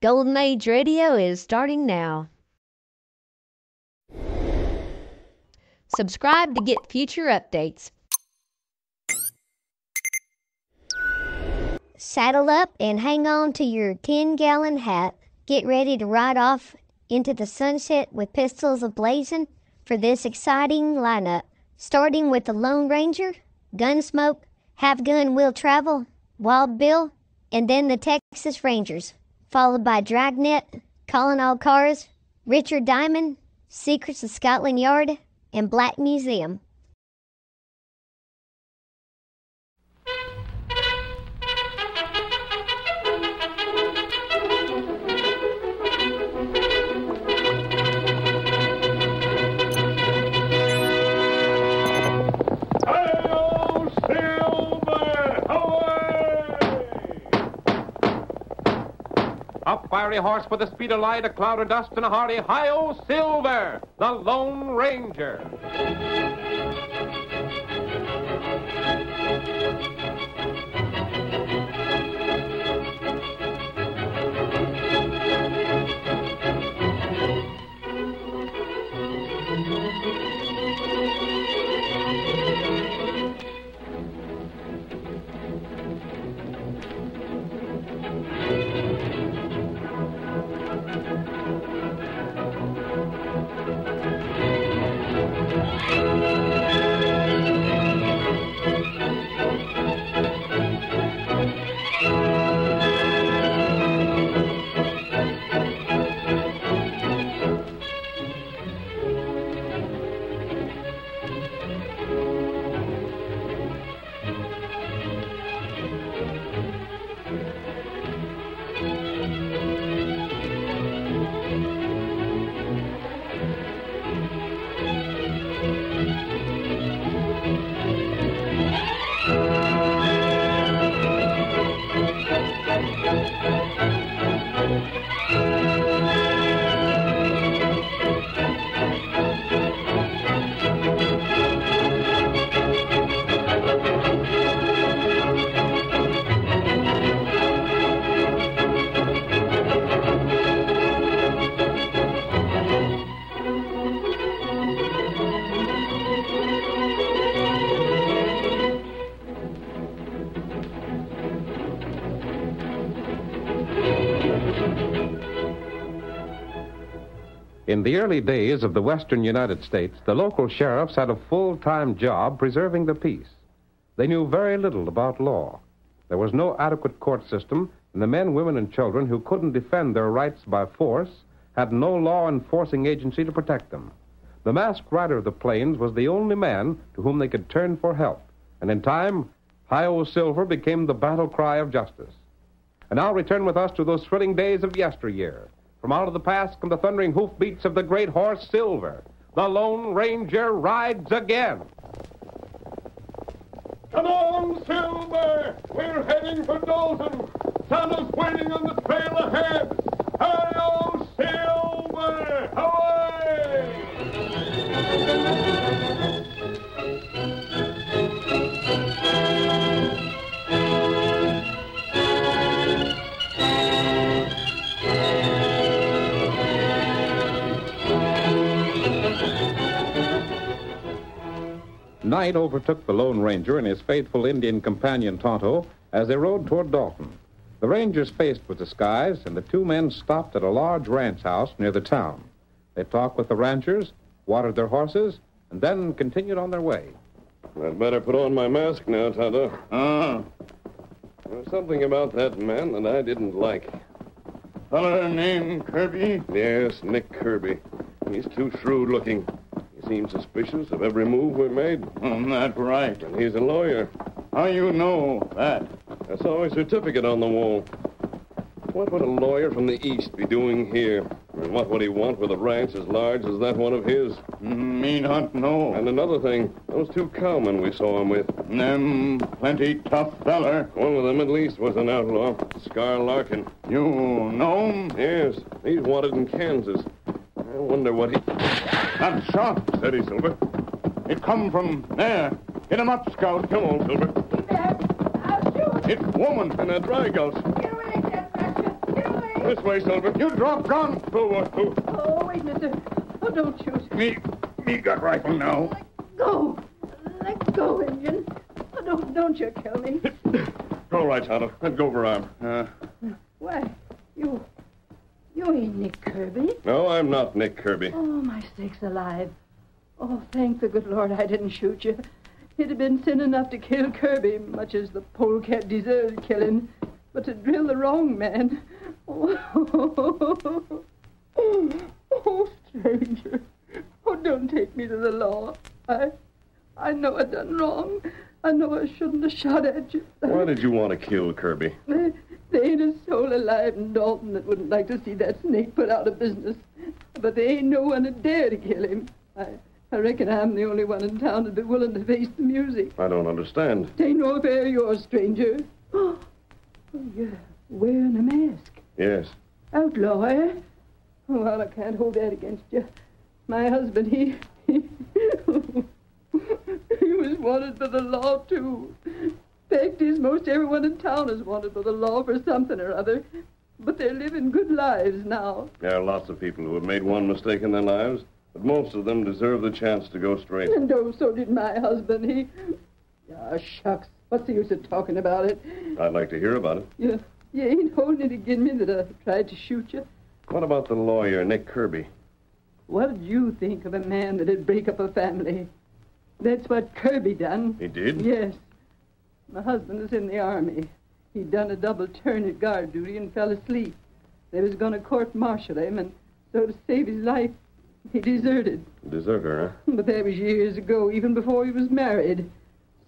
Golden Age Radio is starting now. Subscribe to get future updates. Saddle up and hang on to your 10-gallon hat. Get ready to ride off into the sunset with pistols a-blazing for this exciting lineup. Starting with the Lone Ranger, Gunsmoke, Have Gun Will Travel, Wild Bill, and then the Texas Rangers, followed by Dragnet, Calling All Cars, Richard Diamond, Secrets of Scotland Yard, and Black Museum. Up fiery horse with the speed of light, a cloud of dust, and a hearty hi-yo Silver, the Lone Ranger. In the early days of the western United States, the local sheriffs had a full-time job preserving the peace. They knew very little about law. There was no adequate court system, and the men, women, and children who couldn't defend their rights by force had no law enforcing agency to protect them. The masked rider of the plains was the only man to whom they could turn for help, and in time, Hi-Yo Silver became the battle cry of justice. And now return with us to those thrilling days of yesteryear. From out of the past come the thundering hoofbeats of the great horse Silver. The Lone Ranger rides again. Come on, Silver! We're heading for Dalton. Santa's waiting on the trail ahead. Hi-yo, Silver! Away! Night overtook the Lone Ranger and his faithful Indian companion Tonto as they rode toward Dalton. The Rangers faced with the skies, and the two men stopped at a large ranch house near the town. They talked with the ranchers, watered their horses, and then continued on their way. I'd better put on my mask now, Tonto. There's something about that man that I didn't like. Feller named Kirby? Yes, Nick Kirby. He's too shrewd-looking. He seems suspicious of every move we made. That's right. And he's a lawyer. How you know that? I saw his certificate on the wall. What would a lawyer from the East be doing here? And what would he want with a ranch as large as that one of his? Me not know. And another thing, those two cowmen we saw him with. Them plenty tough feller. One of them at least was an outlaw, Scar Larkin. You know him? Yes, he's wanted in Kansas. I wonder what he... That shot. Steady, Silver. It come from there. Hit him up, Scout. Come on, Silver. It's woman in a dry gulch. Get away, Jack Thatcher. Get away. This way, Silver. You drop gun. Oh, wait, mister. Oh, don't shoot. Me got rifle now. Go. Let go, Indian. Oh, don't you kill me. All right, Tonto. Let go of her arm. Why, you ain't Nick Kirby. No, I'm not Nick Kirby. Oh, my sakes alive. Oh, thank the good Lord I didn't shoot you. It'd have been sin enough to kill Kirby, much as the polecat deserved killing. But to drill the wrong man... Oh, stranger. Oh, don't take me to the law. I know I done wrong. I know I shouldn't have shot at you. Why did you want to kill Kirby? There ain't a soul alive in Dalton that wouldn't like to see that snake put out of business. But there ain't no one that dare to kill him. I reckon I'm the only one in town that'd be willing to face the music. I don't understand. It ain't no affair of yours, stranger. Oh, you're wearing a mask. Yes. Outlaw, eh? Oh, well, I can't hold that against you. My husband, he was wanted by the law, too. Fact is, most everyone in town is wanted by the law for something or other. But they're living good lives now. There are lots of people who have made one mistake in their lives, but most of them deserve the chance to go straight. And oh, so did my husband. Ah, shucks. What's the use of talking about it? I'd like to hear about it. You ain't holding it against me that I tried to shoot you. What about the lawyer, Nick Kirby? What'd you think of a man that'd break up a family? That's what Kirby done. He did? Yes. My husband was in the army. He'd done a double turn at guard duty and fell asleep. They was going to court-martial him, and so to save his life, he deserted. Deserter, huh? But that was years ago, even before he was married.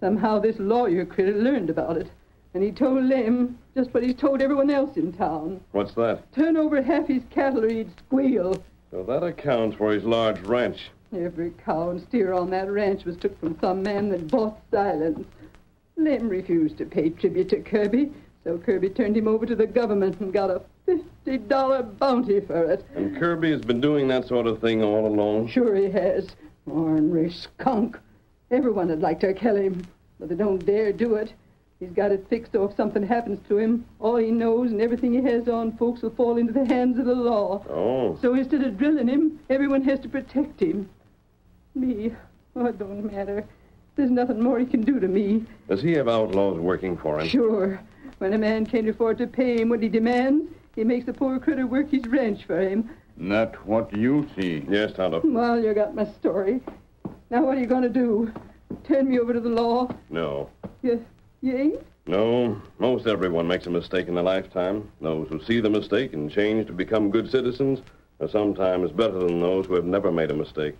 Somehow this lawyer critter learned about it, and he told Lem just what he's told everyone else in town. What's that? Turn over half his cattle or he'd squeal. So that accounts for his large ranch. Every cow and steer on that ranch was took from some man that bought silence. Lem refused to pay tribute to Kirby, so Kirby turned him over to the government and got a $50 bounty for it. And Kirby has been doing that sort of thing all along? Sure he has. Ornery skunk. Everyone would like to kill him, but they don't dare do it. He's got it fixed so if something happens to him, all he knows and everything he has on folks will fall into the hands of the law. Oh. So instead of drilling him, everyone has to protect him. Me, oh, it don't matter. There's nothing more he can do to me. Does he have outlaws working for him? Sure. When a man can't afford to pay him what he demands, he makes the poor critter work his ranch for him. Not what you see. Yes, Tonto. Well, you got my story. Now what are you going to do? Turn me over to the law? No. You ain't? No. Most everyone makes a mistake in a lifetime. Those who see the mistake and change to become good citizens are sometimes better than those who have never made a mistake.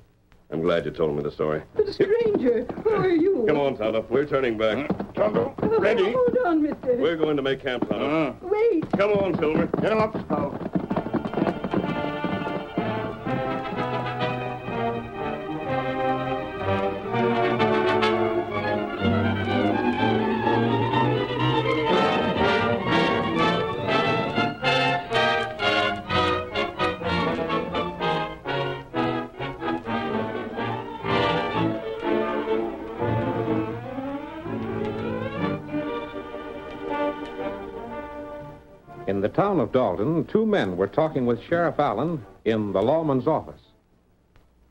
I'm glad you told me the story. But stranger, who are you? Come on, Tonto. We're turning back. Tonto, ready? Hold on, mister. We're going to make camp, Tonto. Wait. Come on, Silver. Get him up, Scout. In the town of Dalton, two men were talking with Sheriff Allen in the lawman's office.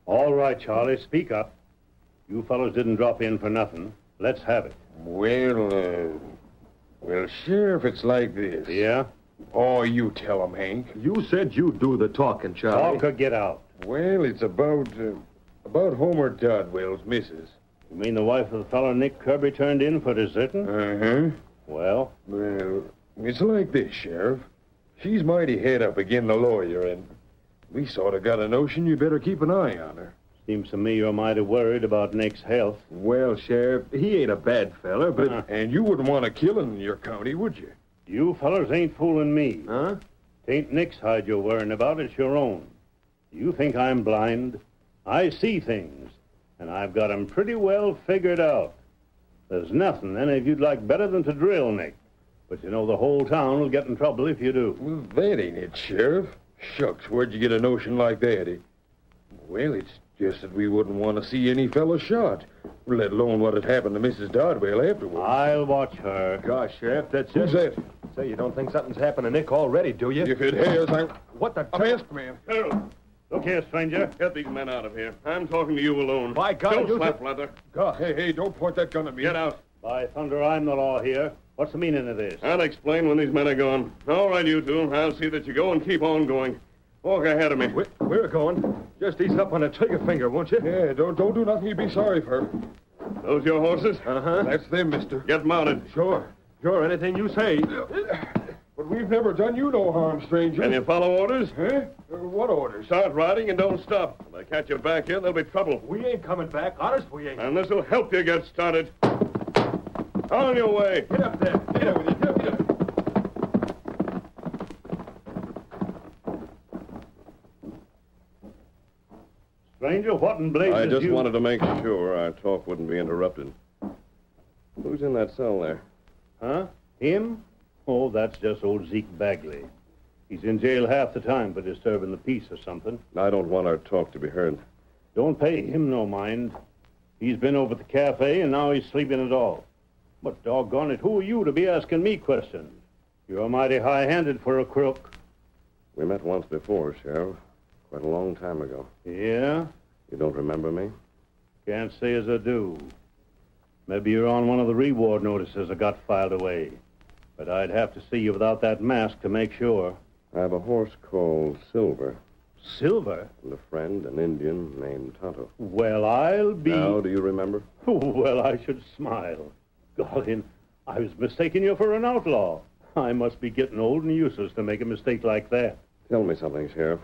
All right, Charlie, speak up. You fellows didn't drop in for nothing. Let's have it. Well, Sheriff, it's like this. Yeah? Oh, you tell him, Hank. You said you'd do the talking, Charlie. Talk or get out. Well, it's about Homer Dodwell's missus. You mean the wife of the fellow Nick Kirby turned in for deserting? Uh-huh. Well? Well, it's like this, Sheriff. She's mighty head up agin the lawyer, and we sort of got a notion you better keep an eye on her. Seems to me you're mighty worried about Nick's health. Well, Sheriff, he ain't a bad fella, but... And you wouldn't want a killing in your county, would you? You fellas ain't fooling me. Huh? Tain't Nick's hide you're worrying about, it's your own. You think I'm blind? I see things, and I've got 'em pretty well figured out. There's nothing any of you'd like better than to drill Nick. But you know the whole town will get in trouble if you do. Well, that ain't it, Sheriff. Shucks, where'd you get a notion like that? Well, it's Just that we wouldn't want to see any fella shot, let alone what had happened to Mrs. Dodwell afterwards. I'll watch her. Gosh, Sheriff, that's Who's it. that? Say, you don't think something's happened to Nick already, do you? If it has, What the... a masked man. Harold, Look here, stranger. get these men out of here. I'm talking to you alone. By God, Don't you... slap leather. God, hey, don't point that gun at me. Get out. By thunder, I'm the law here. What's the meaning of this? I'll explain when these men are gone. All right, you two. I'll see that you go and keep on going. Walk ahead of me. We're going. Just ease up on the trigger finger, won't you? Yeah, don't do nothing you'd be sorry for. Those your horses? Uh-huh. That's them, mister. Get mounted. Sure, anything you say. But we've never done you no harm, stranger. Can you follow orders? Huh? What orders? Start riding and don't stop. If they catch you back here, there'll be trouble. We ain't coming back. Honest, we ain't. And this will help you get started. On your way. Get up there. Get up with you. Get up. Stranger, what in blazes I just you... wanted to make sure our talk wouldn't be interrupted. Who's in that cell there? Huh? Him? Oh, that's just old Zeke Bagley. He's in jail half the time for disturbing the peace or something. I don't want our talk to be heard. Don't pay him no mind. He's been over at the cafe, and now he's sleeping it all. But doggone it, who are you to be asking me questions? You're mighty high-handed for a crook. We met once before, Sheriff. Quite a long time ago. Yeah? You don't remember me? Can't say as I do. Maybe you're on one of the reward notices I got filed away. But I'd have to see you without that mask to make sure. I have a horse called Silver. Silver? And a friend, an Indian named Tonto. Well, I'll be... Now, do you remember? Well, I should smile. Golly, I was mistaking you for an outlaw. I must be getting old and useless to make a mistake like that. Tell me something, Sheriff.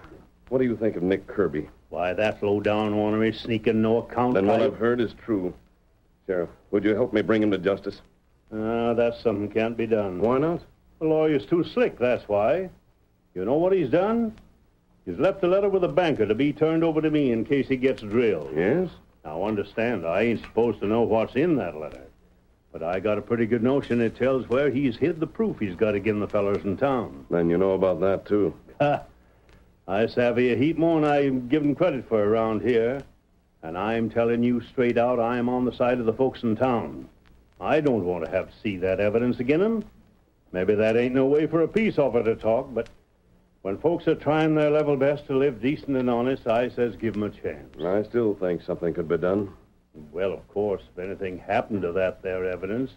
What do you think of Nick Kirby? Why, that low-down ornery, sneaking, no-account Then what type... I've heard is true. Sheriff, would you help me bring him to justice? That's something can't be done. Why not? The lawyer's too slick, that's why. You know what he's done? He's left a letter with a banker to be turned over to me in case he gets drilled. Yes? Now, understand, I ain't supposed to know what's in that letter. But I got a pretty good notion it tells where he's hid the proof he's got against the fellers in town. Then you know about that, too. Ha! I savvy a heap more than I'm given credit for around here. And I'm telling you straight out, I'm on the side of the folks in town. I don't want to have to see that evidence again 'em. Maybe that ain't no way for a peace officer to talk, but when folks are trying their level best to live decent and honest, I says give 'em a chance. I still think something could be done. Well, of course, if anything happened to that there evidence,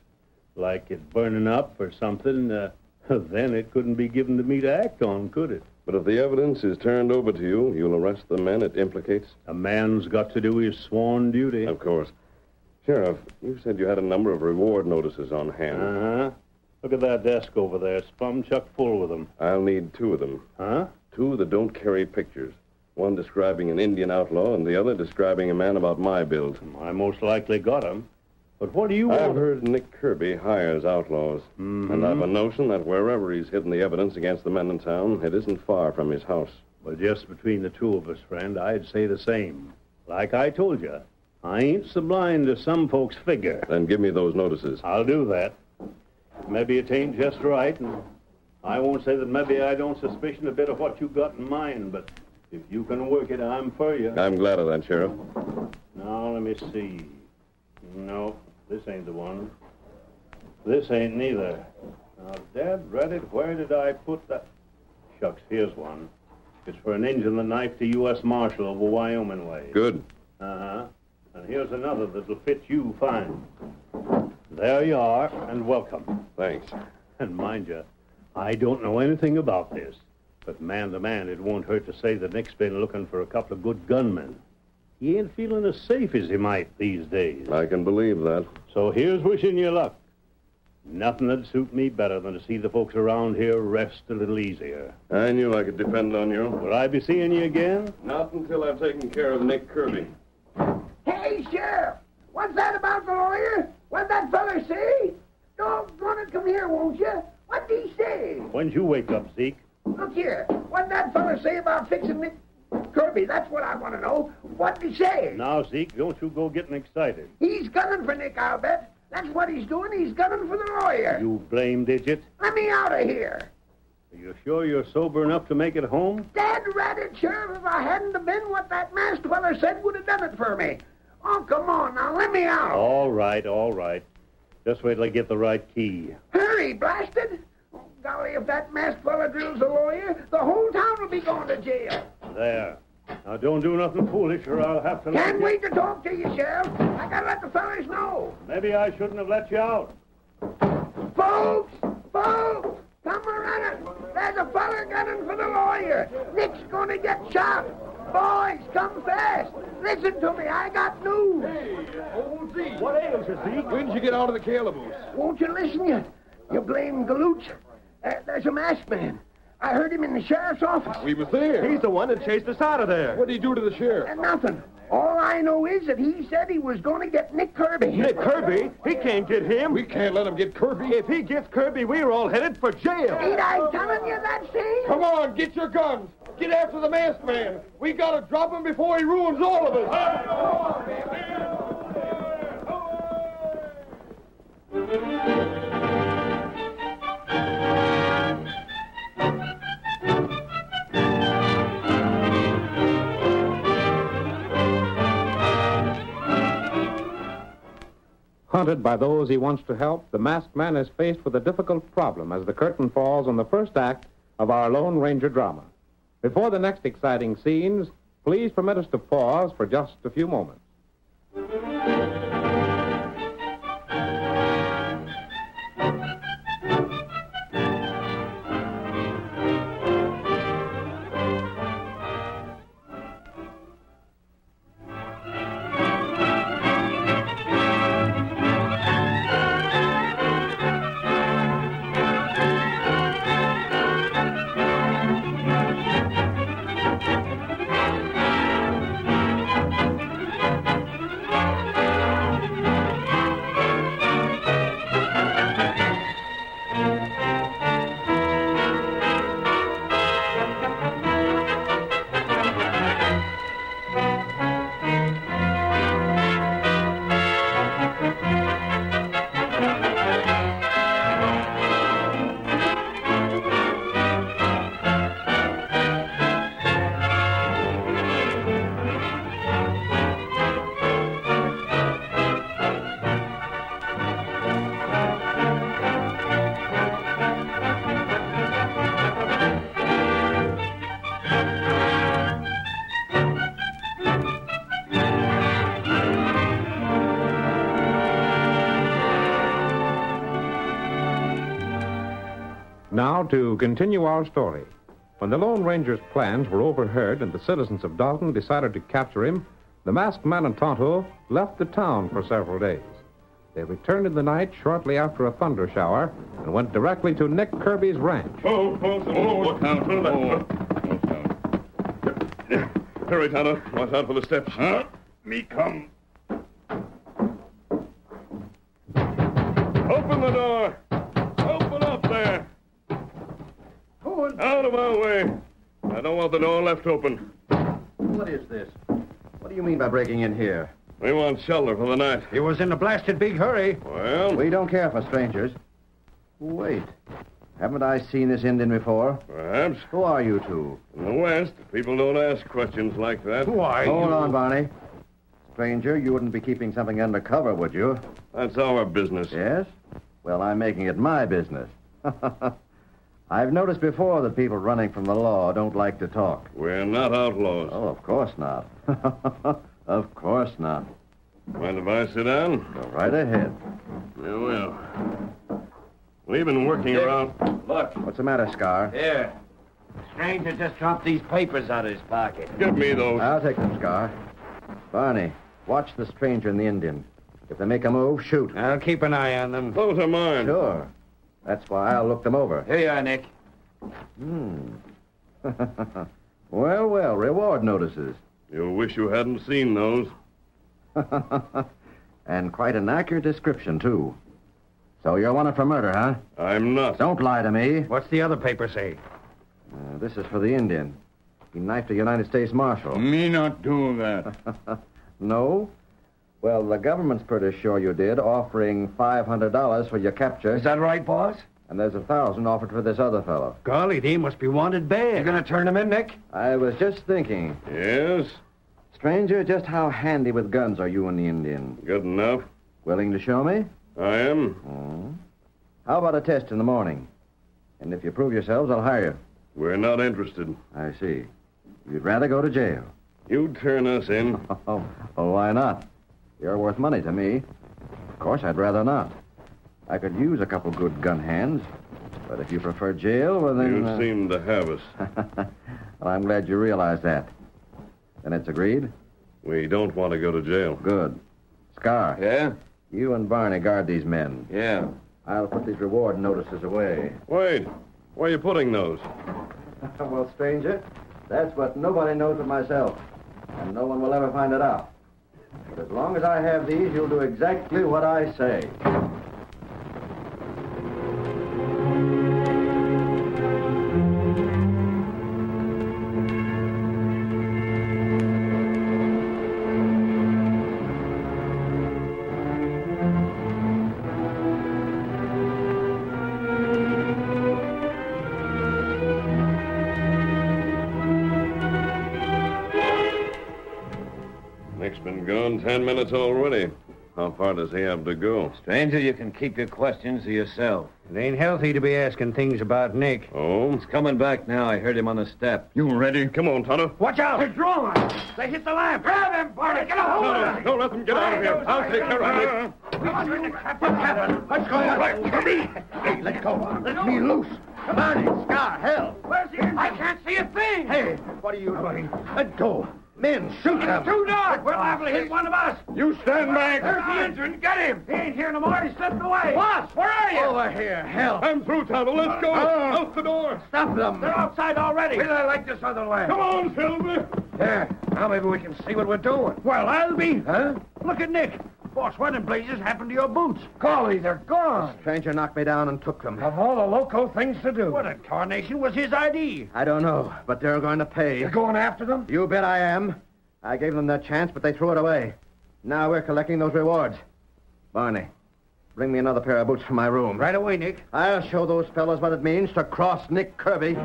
like it burning up or something, then it couldn't be given to me to act on, could it? But if the evidence is turned over to you, you'll arrest the men it implicates? A man's got to do his sworn duty. Of course. Sheriff, you said you had a number of reward notices on hand. Uh-huh. Look at that desk over there. It's plumb chuck full with them. I'll need two of them. Huh? Two that don't carry pictures. One describing an Indian outlaw and the other describing a man about my build. I most likely got them. But what do you I've want? heard Nick Kirby hires outlaws. Mm-hmm. And I've a notion that wherever he's hidden the evidence against the men in town, it isn't far from his house. Well, just between the two of us, friend, I'd say the same. Like I told you, I ain't so blind as some folks figure. Then give me those notices. I'll do that. Maybe it ain't just right, and I won't say that maybe I don't suspicion a bit of what you got in mind, but if you can work it, I'm for you. I'm glad of that, Sheriff. Now, let me see. No, this ain't the one. This ain't neither. Now, Dad, read it. Where did I put that? Shucks, here's one. It's for an Injun that knifed a U.S. Marshal over Wyoming way. Good. Uh-huh. And here's another that'll fit you fine. There you are, and welcome. Thanks. And mind you, I don't know anything about this. But man to man, it won't hurt to say that Nick's been looking for a couple of good gunmen. He ain't feeling as safe as he might these days. I can believe that. So here's wishing you luck. Nothing that'd suit me better than to see the folks around here rest a little easier. I knew I could depend on you. Will I be seeing you again? Not until I've taken care of Nick Kirby. Hey, Sheriff! What's that about the lawyer? What'd that feller say? Doggone it, come here, won't you? What'd he say? When'd you wake up, Zeke? Look here. What'd that feller say about fixing Nick Kirby? That's what I want to know. What'd he say? Now, Zeke, don't you go getting excited. He's gunning for Nick, I'll bet. That's what he's doing. He's gunning for the lawyer. You blamed idiot. Let me out of here. Are you sure you're sober enough to make it home? Dad rat it, Sheriff. If I hadn't have been what that masked feller said would have done it for me. Oh, come on now. Let me out. All right, all right. Just wait till I get the right key. Hurry, blasted. Oh, golly, if that masked fella drills a lawyer, the whole town will be going to jail. There. Now, don't do nothing foolish, or I'll have to let Can't you... wait to talk to you, Sheriff. I gotta let the fellas know. Maybe I shouldn't have let you out. Folks! Folks! Come running. There's a fella gunning for the lawyer. Nick's gonna get shot. Boys, come fast. Listen to me. I got news. Old Zeke. What ails you, Zeke? When did you get out of the calaboose? Won't you listen yet? You blame galoots. There's a masked man. I heard him in the sheriff's office. We was there. He's the one that chased us out of there. What did he do to the sheriff? Nothing. All I know is that he said he was going to get Nick Kirby. Nick Kirby? He can't get him. We can't let him get Kirby. If he gets Kirby, we're all headed for jail. Ain't I telling you that, see? Come on, get your guns. Get after the masked man. We gotta drop him before he ruins all of us. Hunted by those he wants to help, the masked man is faced with a difficult problem as the curtain falls on the first act of our Lone Ranger drama. Before the next exciting scenes, please permit us to pause for just a few moments. Now, to continue our story. When the Lone Ranger's plans were overheard and the citizens of Dalton decided to capture him, the masked man and Tonto left the town for several days. They returned in the night shortly after a thunder shower and went directly to Nick Kirby's ranch. Look out. Hurry, Tonto. Watch out for the steps. Huh? Me come. Open the door. Open up there. Out of our way. I don't want the door left open. What is this? What do you mean by breaking in here? We want shelter for the night. He was in a blasted big hurry. Well, We don't care for strangers. Wait. Haven't I seen this Indian before? perhaps. Who are you two? In the West, people don't ask questions like that. Hold on, Barney. Stranger, you wouldn't be keeping something undercover, would you? That's our business. Yes? Well, I'm making it my business. I've noticed before that people running from the law don't like to talk. We're not outlaws. Oh, of course not. Of course not. Mind if I sit down? Go right ahead. You will. We've been working around. Look. What's the matter, Scar? Here. Stranger just dropped these papers out of his pocket. Give me those. I'll take them, Scar. Barney, watch the stranger and the Indian. If they make a move, shoot. I'll keep an eye on them. Those are mine. Sure. That's why I'll look them over. Here you are, Nick. Well, reward notices. You'll wish you hadn't seen those. And quite an accurate description, too. So you're wanted for murder, huh? I'm not. Don't lie to me. What's the other paper say? This is for the Indian. He knifed a United States Marshal. Me not do that. No? Well, the government's pretty sure you did, offering $500 for your capture. Is that right, boss? And there's 1,000 offered for this other fellow. Golly, they must be wanted bad. You gonna turn him in, Nick? I was just thinking. Yes? Stranger, just how handy with guns are you and the Indian? Good enough. Willing to show me? I am. How about a test in the morning? And if you prove yourselves, I'll hire you. We're not interested. I see. You'd rather go to jail. You turn us in. Oh, why not? You're worth money to me. Of course, I'd rather not. I could use a couple good gun hands. But if you prefer jail, well then... You seem to have us. Well, I'm glad you realize that. Then it's agreed? We don't want to go to jail. Good. Scar. Yeah? You and Barney guard these men. Yeah. I'll put these reward notices away. Wait. Where are you putting those? Well, stranger, that's what nobody knows but myself. And no one will ever find it out. But as long as I have these, you'll do exactly what I say. Nick's been gone 10 minutes already. How far does he have to go? Stranger, you can keep your questions to yourself. It ain't healthy to be asking things about Nick. Oh? He's coming back now. I heard him on the step. You ready? Come on, Tonto. Watch out! They're drawn! They hit the lamp! Grab him, Barney! Get a hold of him! Don't let them get out of here. I'll take care of Nick. What's going on? Right, me! Hey, let go. Let me loose. Barney, Scar, hell. Where's the engine? I can't see a thing! Hey, what are you doing? Let go. Men, shoot them. Too dark! We're liable to hit one of us! You stand back. There's the engine! Get him! He ain't here no more. He slipped away! What? Where are you? Over here, hell. I'm through, Tonto. Let's go. Out the door. Stop them. They're outside already. Well, I like this other way. Come on, Silver. There. Now maybe we can see what we're doing. Well, I'll be. Huh? Look at Nick. Boss, what in blazes happened to your boots? Golly, they're gone. Stranger knocked me down and took them. Of all the loco things to do. What in tarnation was his ID? I don't know, but they're going to pay. You're going after them? You bet I am. I gave them their chance, but they threw it away. Now we're collecting those rewards. Barney, bring me another pair of boots from my room. Right away, Nick. I'll show those fellows what it means to cross Nick Kirby.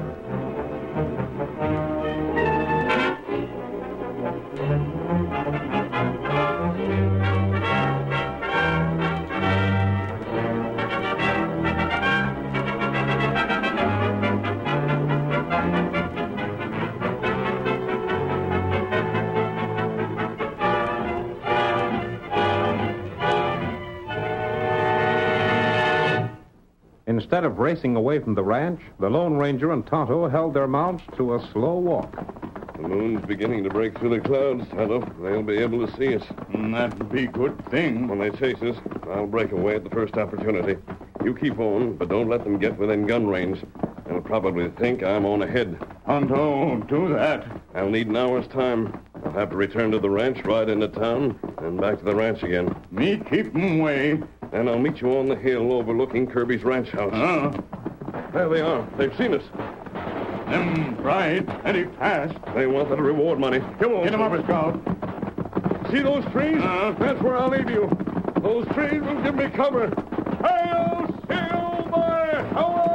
Instead of racing away from the ranch, the Lone Ranger and Tonto held their mounts to a slow walk. The moon's beginning to break through the clouds, Tonto. They'll be able to see us. That'd be a good thing. When they chase us, I'll break away at the first opportunity. You keep on, but don't let them get within gun range. They'll probably think I'm on ahead. Tonto, do that. I'll need an hour's time. I'll have to return to the ranch, ride into town, and back to the ranch again. Me keep 'em away. And I'll meet you on the hill overlooking Kirby's ranch house. There they are. They've seen us. Them ride pretty fast. They want that reward money. Come on. Get 'em up, Scout. See those trees? That's where I'll leave you. Those trees will give me cover. Hail, Silver! Away!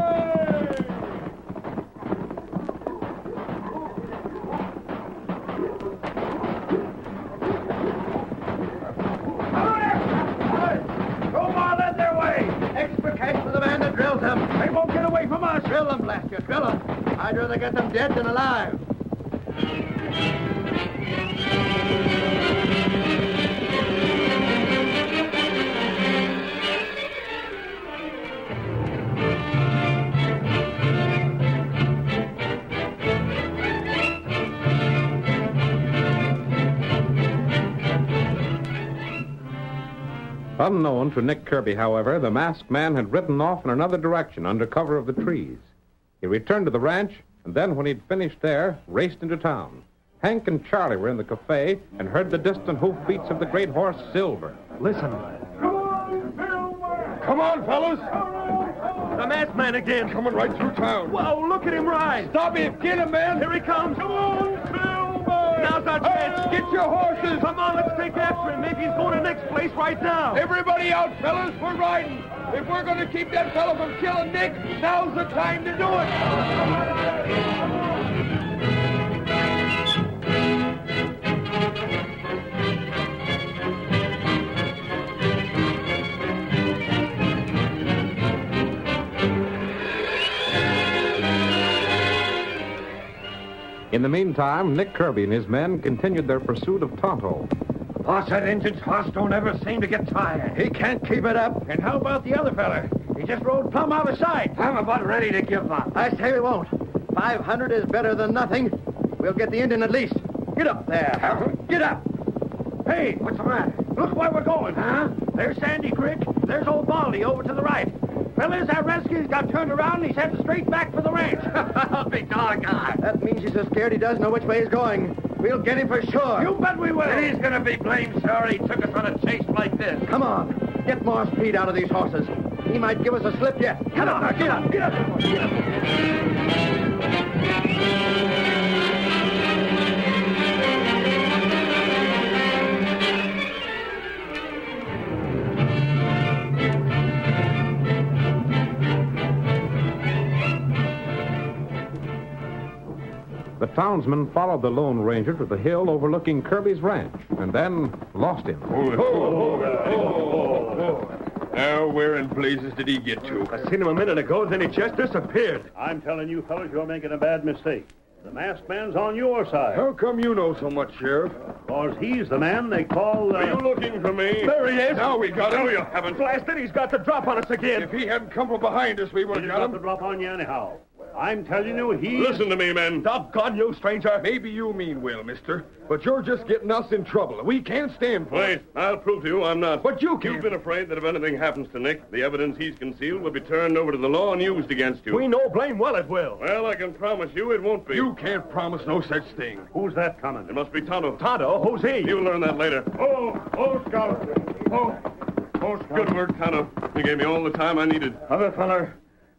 They won't get away from us. Drill them, blast you, drill them. I'd rather get them dead than alive. Unknown to Nick Kirby, however, the masked man had ridden off in another direction under cover of the trees. He returned to the ranch, and then, when he'd finished there, raced into town. Hank and Charlie were in the cafe and heard the distant hoofbeats of the great horse, Silver. Listen. Come on, fellas. The masked man again. Coming right through town. Whoa, look at him ride. Stop him. Get him, man. Here he comes. Come on, Silver. Now's our chance. Get your horses. Come on, let's take after him. Maybe he's going to the next place right now. Everybody out, fellas. We're riding. If we're going to keep that fellow from killing Nick, now's the time to do it. In the meantime, Nick Kirby and his men continued their pursuit of Tonto. Boss, that engine's horse don't ever seem to get tired. He can't keep it up. And how about the other fella? He just rode plumb out of sight. I'm about ready to give up. I say we won't. 500 is better than nothing. We'll get the Indian at least. Get up there. Get up. Hey, what's the matter? Look where we're going, huh? There's Sandy Creek. There's old Baldy over to the right. Fellas, that rescue's got turned around and he's heading straight back for the ranch. I'll be doggone. That means he's so scared he doesn't know which way he's going. We'll get him for sure. You bet we will. And he's gonna be blamed sorry he took us on a chase like this. Come on. Get more speed out of these horses. He might give us a slip yet. Get up. Get up. Get up. The townsmen followed the Lone Ranger to the hill overlooking Kirby's ranch, and then lost him. Now, where in blazes did he get to? I seen him a minute ago, then he just disappeared. I'm telling you, fellas, you're making a bad mistake. The masked man's on your side. How come you know so much, Sheriff? Because he's the man they call... Are you looking for me? There he is. Now we got him. No, you haven't. Blasted, he's got the drop on us again. If he hadn't come from behind us, we would have He's got got him. the drop on you anyhow. I'm telling you, he... Listen to me, men. Doggone you, stranger. Maybe you mean well, mister, but you're just getting us in trouble. We can't stand for Wait, it. I'll prove to you I'm not. But you can't. You've been afraid that if anything happens to Nick, the evidence he's concealed will be turned over to the law and used against you. We know blame well it will. Well, I can promise you it won't be. You can't promise no such thing. Who's that coming? It must be Tonto. Tonto? Who's he? You'll learn that later. Scout. Good work, Tonto. You gave me all the time I needed. Other fella,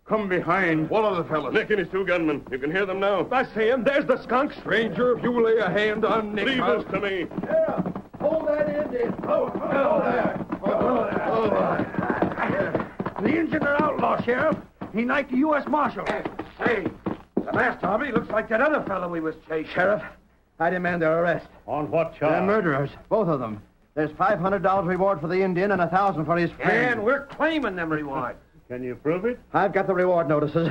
come behind. What other fellas? Nick and his two gunmen. You can hear them now. I see him. There's the skunk. Stranger, if you lay a hand on Nick... Leave this to me. Yeah, hold that Indian. The Indians are outlaw, Sheriff. He knifed the U.S. Marshal. Say, the last Tommy looks like that other fellow we was chasing. Sheriff, I demand their arrest. On what They're charge? murderers, both of them. There's $500 reward for the Indian and $1,000 for his friend. And we're claiming them rewards. Can you prove it? I've got the reward notices.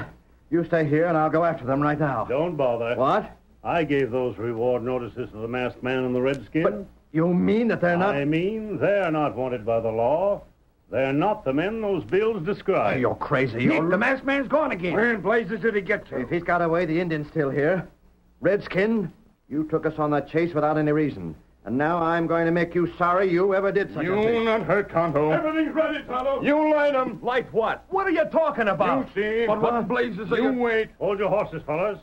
You stay here, and I'll go after them right now. Don't bother. What? I gave those reward notices to the masked man and the redskin. But you mean that they're not... I mean they're not wanted by the law. They're not the men those bills describe. You're crazy. Nick, the masked man's gone again. Where in blazes did he get to? If he's got away, the Indian's still here. Redskin, you took us on that chase without any reason. And now I'm going to make you sorry you ever did such a thing. You not hurt Tonto. Everything's ready, Tonto. You light him. Light what? What are you talking about? You see. But what in blazes are You wait. Hold your horses, fellas.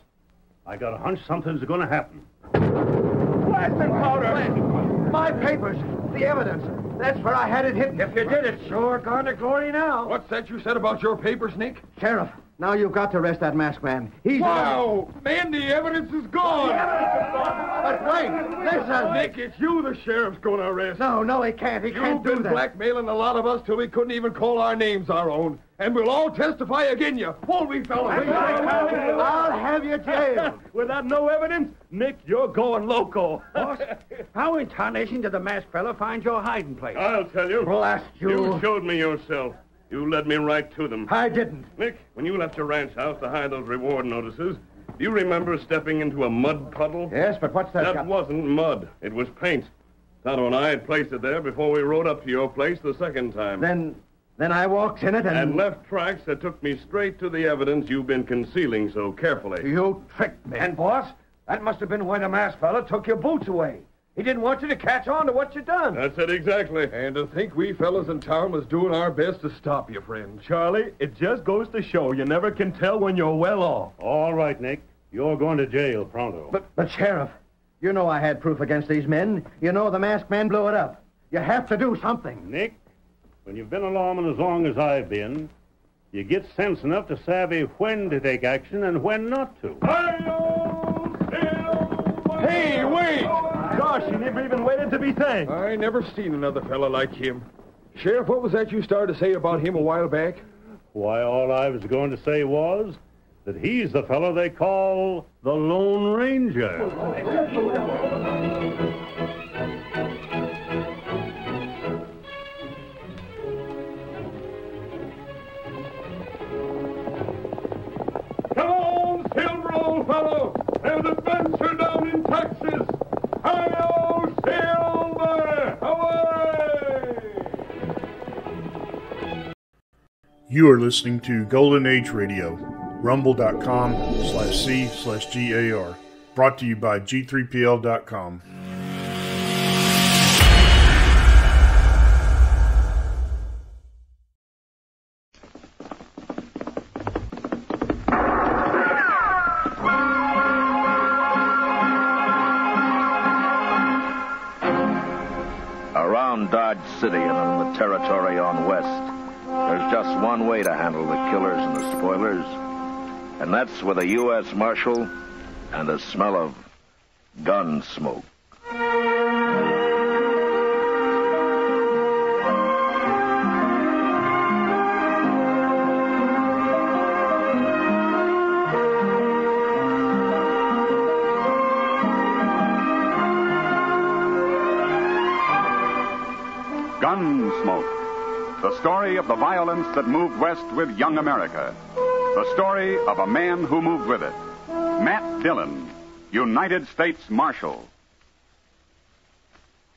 I got a hunch something's going to happen. Blasting powder. My papers, the evidence. That's where I had it hidden. If you did it, sure gone to glory now. What's that you said about your papers, Nick? Sheriff, now you've got to arrest that masked man. He's... Wow! Man, the evidence is gone! But wait, listen. Nick, it's you the sheriff's going to arrest. No, he can't. He can't You've do been that. blackmailing a lot of us till we couldn't even call our names our own. And we'll all testify again you. Won't we, fellas? I'll have you jailed. Without no evidence, Nick, you're going loco. Boss, how in tarnation did the masked fellow find your hiding place? I'll tell you. Blast you. You showed me yourself. You led me right to them. I didn't. Nick, when you left your ranch house to hide those reward notices, do you remember stepping into a mud puddle? Yes, but what's that? That wasn't mud. It was paint. Tonto and I had placed it there before we rode up to your place the second time. Then I walked in it and left tracks that took me straight to the evidence you've been concealing so carefully. You tricked me. And, boss, that must have been why the masked fellow took your boots away. He didn't want you to catch on to what you done. That's it exactly. And to think we fellas in town was doing our best to stop you, friend. Charlie, it just goes to show you never can tell when you're well off. All right, Nick. You're going to jail pronto. But Sheriff, you know I had proof against these men. You know the masked man blew it up. You have to do something. Nick, when you've been a lawman as long as I've been, you get sense enough to savvy when to take action and when not to. Hey, wait! Gosh, he never even waited to be thanked. I never seen another fella like him. Sheriff, what was that you started to say about him a while back? Why, all I was going to say was that he's the fellow they call the Lone Ranger. Come on, Silver, old fellow. There's adventure down in Texas. Hi-yo, Silver! Away! You are listening to Golden Age Radio, rumble.com/C/GAR, brought to you by G3PL.com. Around Dodge City and in the territory on west, there's just one way to handle the killers and the spoilers, and that's with a U.S. Marshal and a smell of gun smoke. Gunsmoke, the story of the violence that moved west with young America. The story of a man who moved with it. Matt Dillon, United States Marshal.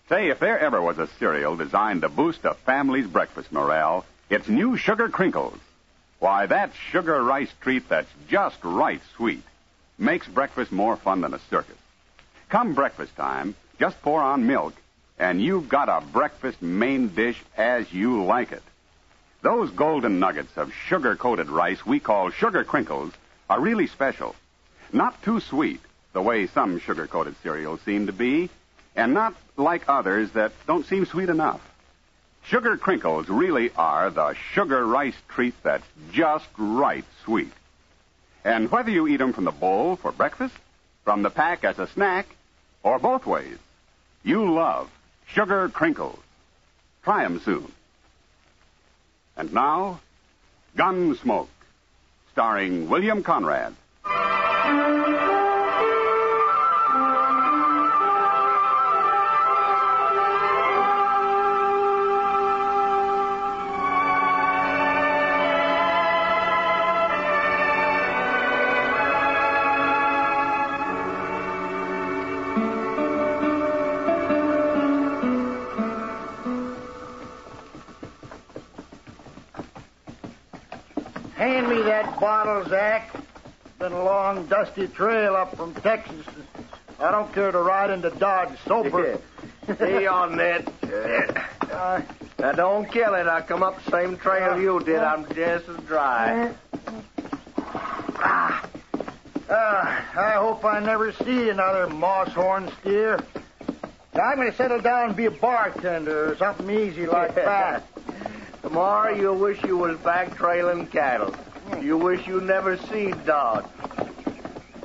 Say, if there ever was a cereal designed to boost a family's breakfast morale, it's new Sugar Crinkles. Why, that sugar rice treat that's just right sweet makes breakfast more fun than a circus. Come breakfast time, just pour on milk, and you've got a breakfast main dish as you like it. Those golden nuggets of sugar-coated rice we call Sugar Crinkles are really special. Not too sweet, the way some sugar-coated cereals seem to be, and not like others that don't seem sweet enough. Sugar Crinkles really are the sugar rice treat that's just right sweet. And whether you eat them from the bowl for breakfast, from the pack as a snack, or both ways, you love Sugar Crinkles. Try 'em soon. And now, Gunsmoke, starring William Conrad. Hand me that bottle, Zach. Been a long, dusty trail up from Texas. I don't care to ride into Dodge sober. Stay on that. Now, don't kill it. I come up the same trail you did. I'm just as dry. I hope I never see another moss-horn steer. I'm going to settle down and be a bartender or something easy like that. Tomorrow you'll wish you was back trailing cattle. You wish you never seen Dodge.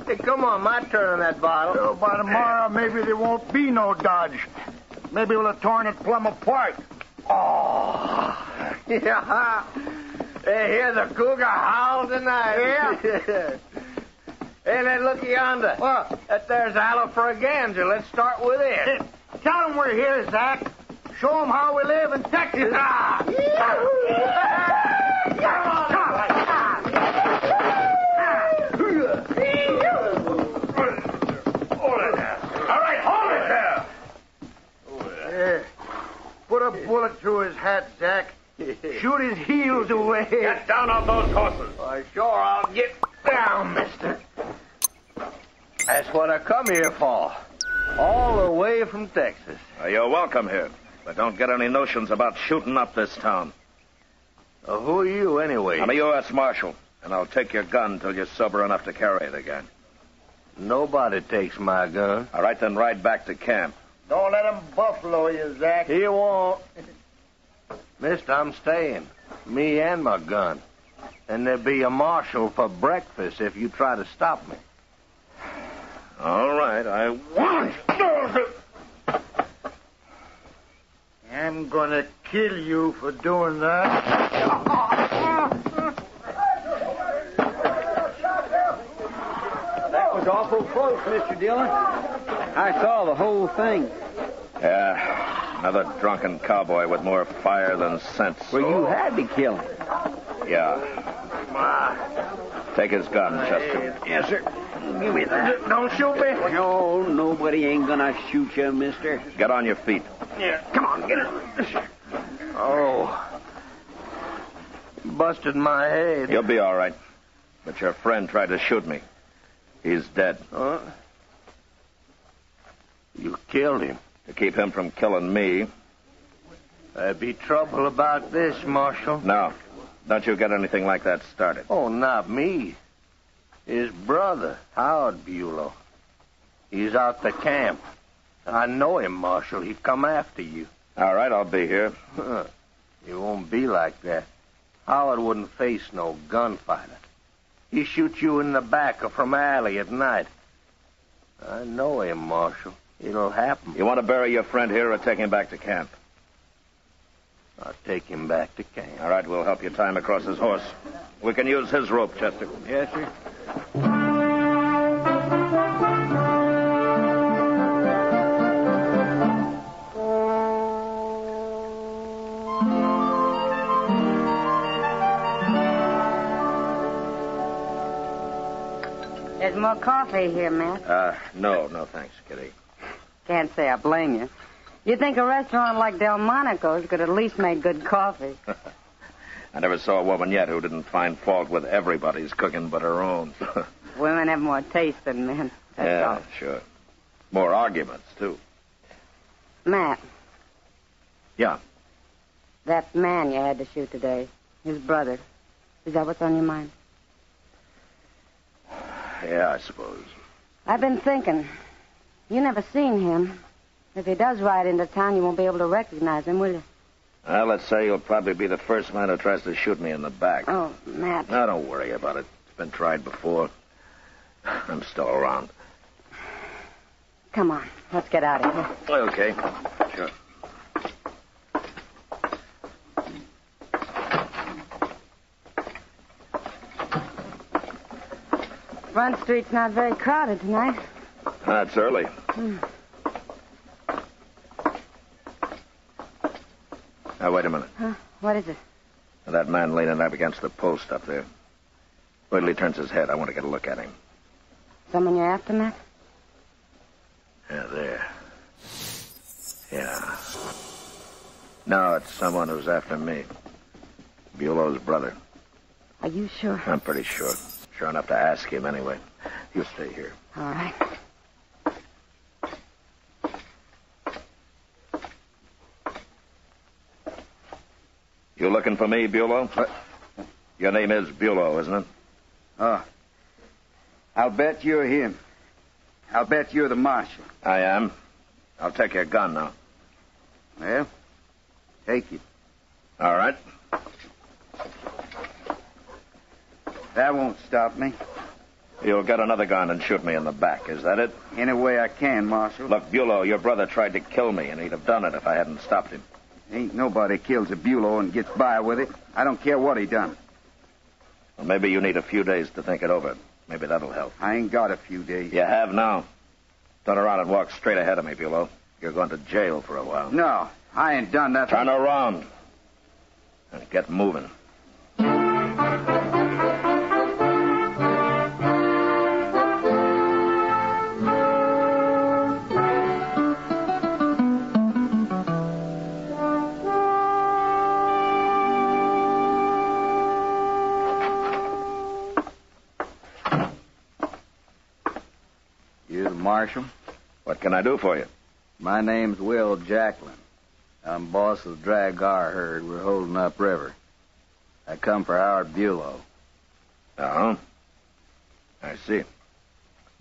Hey, come on, my turn on that bottle. So by tomorrow, maybe there won't be no Dodge. Maybe we'll have torn it plumb apart. Oh, yeah. Hey, hear the cougar howl tonight. Yeah. Hey, then look yonder. What? That there's Alafragansett. Let's start with it. Hey, tell them we're here, Zach. Show them how we live in Texas. All right, hold it there. Put a bullet through his hat, Zach. Shoot his heels away. Get down off those horses. Why, sure, I'll get down, mister. That's what I come here for. All the way from Texas. You're welcome here, but don't get any notions about shooting up this town. Who are you, anyway? I'm a U.S. Marshal, and I'll take your gun till you're sober enough to carry it again. Nobody takes my gun. All right, then ride back to camp. Don't let him buffalo you, Zach. He won't. Mister, I'm staying. Me and my gun. And there'll be a marshal for breakfast if you try to stop me. All right, I won't. I'm gonna kill you for doing that. That was awful close, Mr. Dillon. I saw the whole thing. Yeah, another drunken cowboy with more fire than sense. Well, you had to kill him. Yeah. Take his gun, Chester. Yes, sir. Give me that. Don't shoot me. No, nobody ain't gonna shoot you, mister. Get on your feet. Yeah, come on, get it. Oh. Busted my head. You'll be all right. But your friend tried to shoot me. He's dead. Huh? You killed him. To keep him from killing me. There'd be trouble about this, Marshal. No. Don't you get anything like that started. Oh, not me. His brother, Howard Bulow. He's out the camp. I know him, Marshal. He'd come after you. All right, I'll be here. It won't be like that. Howard wouldn't face no gunfighter. He shoots you in the back or from alley at night. I know him, Marshal. It'll happen. You want to bury your friend here or take him back to camp? I'll take him back to camp. All right, we'll help you tie him across his horse. We can use his rope, Chester. Yes, sir. There's more coffee here, Matt. No, thanks, Kitty. Can't say I blame you. You'd think a restaurant like Delmonico's could at least make good coffee. I never saw a woman yet who didn't find fault with everybody's cooking but her own. Women have more taste than men. That's all. Sure. More arguments, too. Matt. Yeah. That man you had to shoot today, his brother, is that what's on your mind? Yeah, I suppose. I've been thinking. You never seen him. If he does ride into town, you won't be able to recognize him, will you? Well, let's say you'll probably be the first man who tries to shoot me in the back. Oh, Matt. No, don't worry about it. It's been tried before. I'm still around. Come on, let's get out of here. Okay, sure. Front Street's not very crowded tonight. That's early. Now, wait a minute. Huh? What is it? That man leaning up against the post up there. Wait till he turns his head. I want to get a look at him. Someone you're after, Matt? Yeah, there. Yeah. No, it's someone who's after me. Bulow's brother. Are you sure? I'm pretty sure. Sure enough to ask him anyway. You stay here. All right. You looking for me, Bulow? What? Your name is Bulow, isn't it? Oh. I'll bet you're him. I'll bet you're the marshal. I am. I'll take your gun now. Well, take it. All right. That won't stop me. You'll get another gun and shoot me in the back, is that it? Any way I can, Marshal. Look, Bulow, your brother tried to kill me, and he'd have done it if I hadn't stopped him. Ain't nobody kills a Bulow and gets by with it. I don't care what he done. Well, maybe you need a few days to think it over. Maybe that'll help. I ain't got a few days. You have now. Turn around and walk straight ahead of me, Bulow. You're going to jail for a while. No, I ain't done nothing. Turn around and get moving. Marshal. What can I do for you? My name's Will Jacklin. I'm boss of the drag our herd we're holding up river. I come for Howard Bulow. Oh? I see.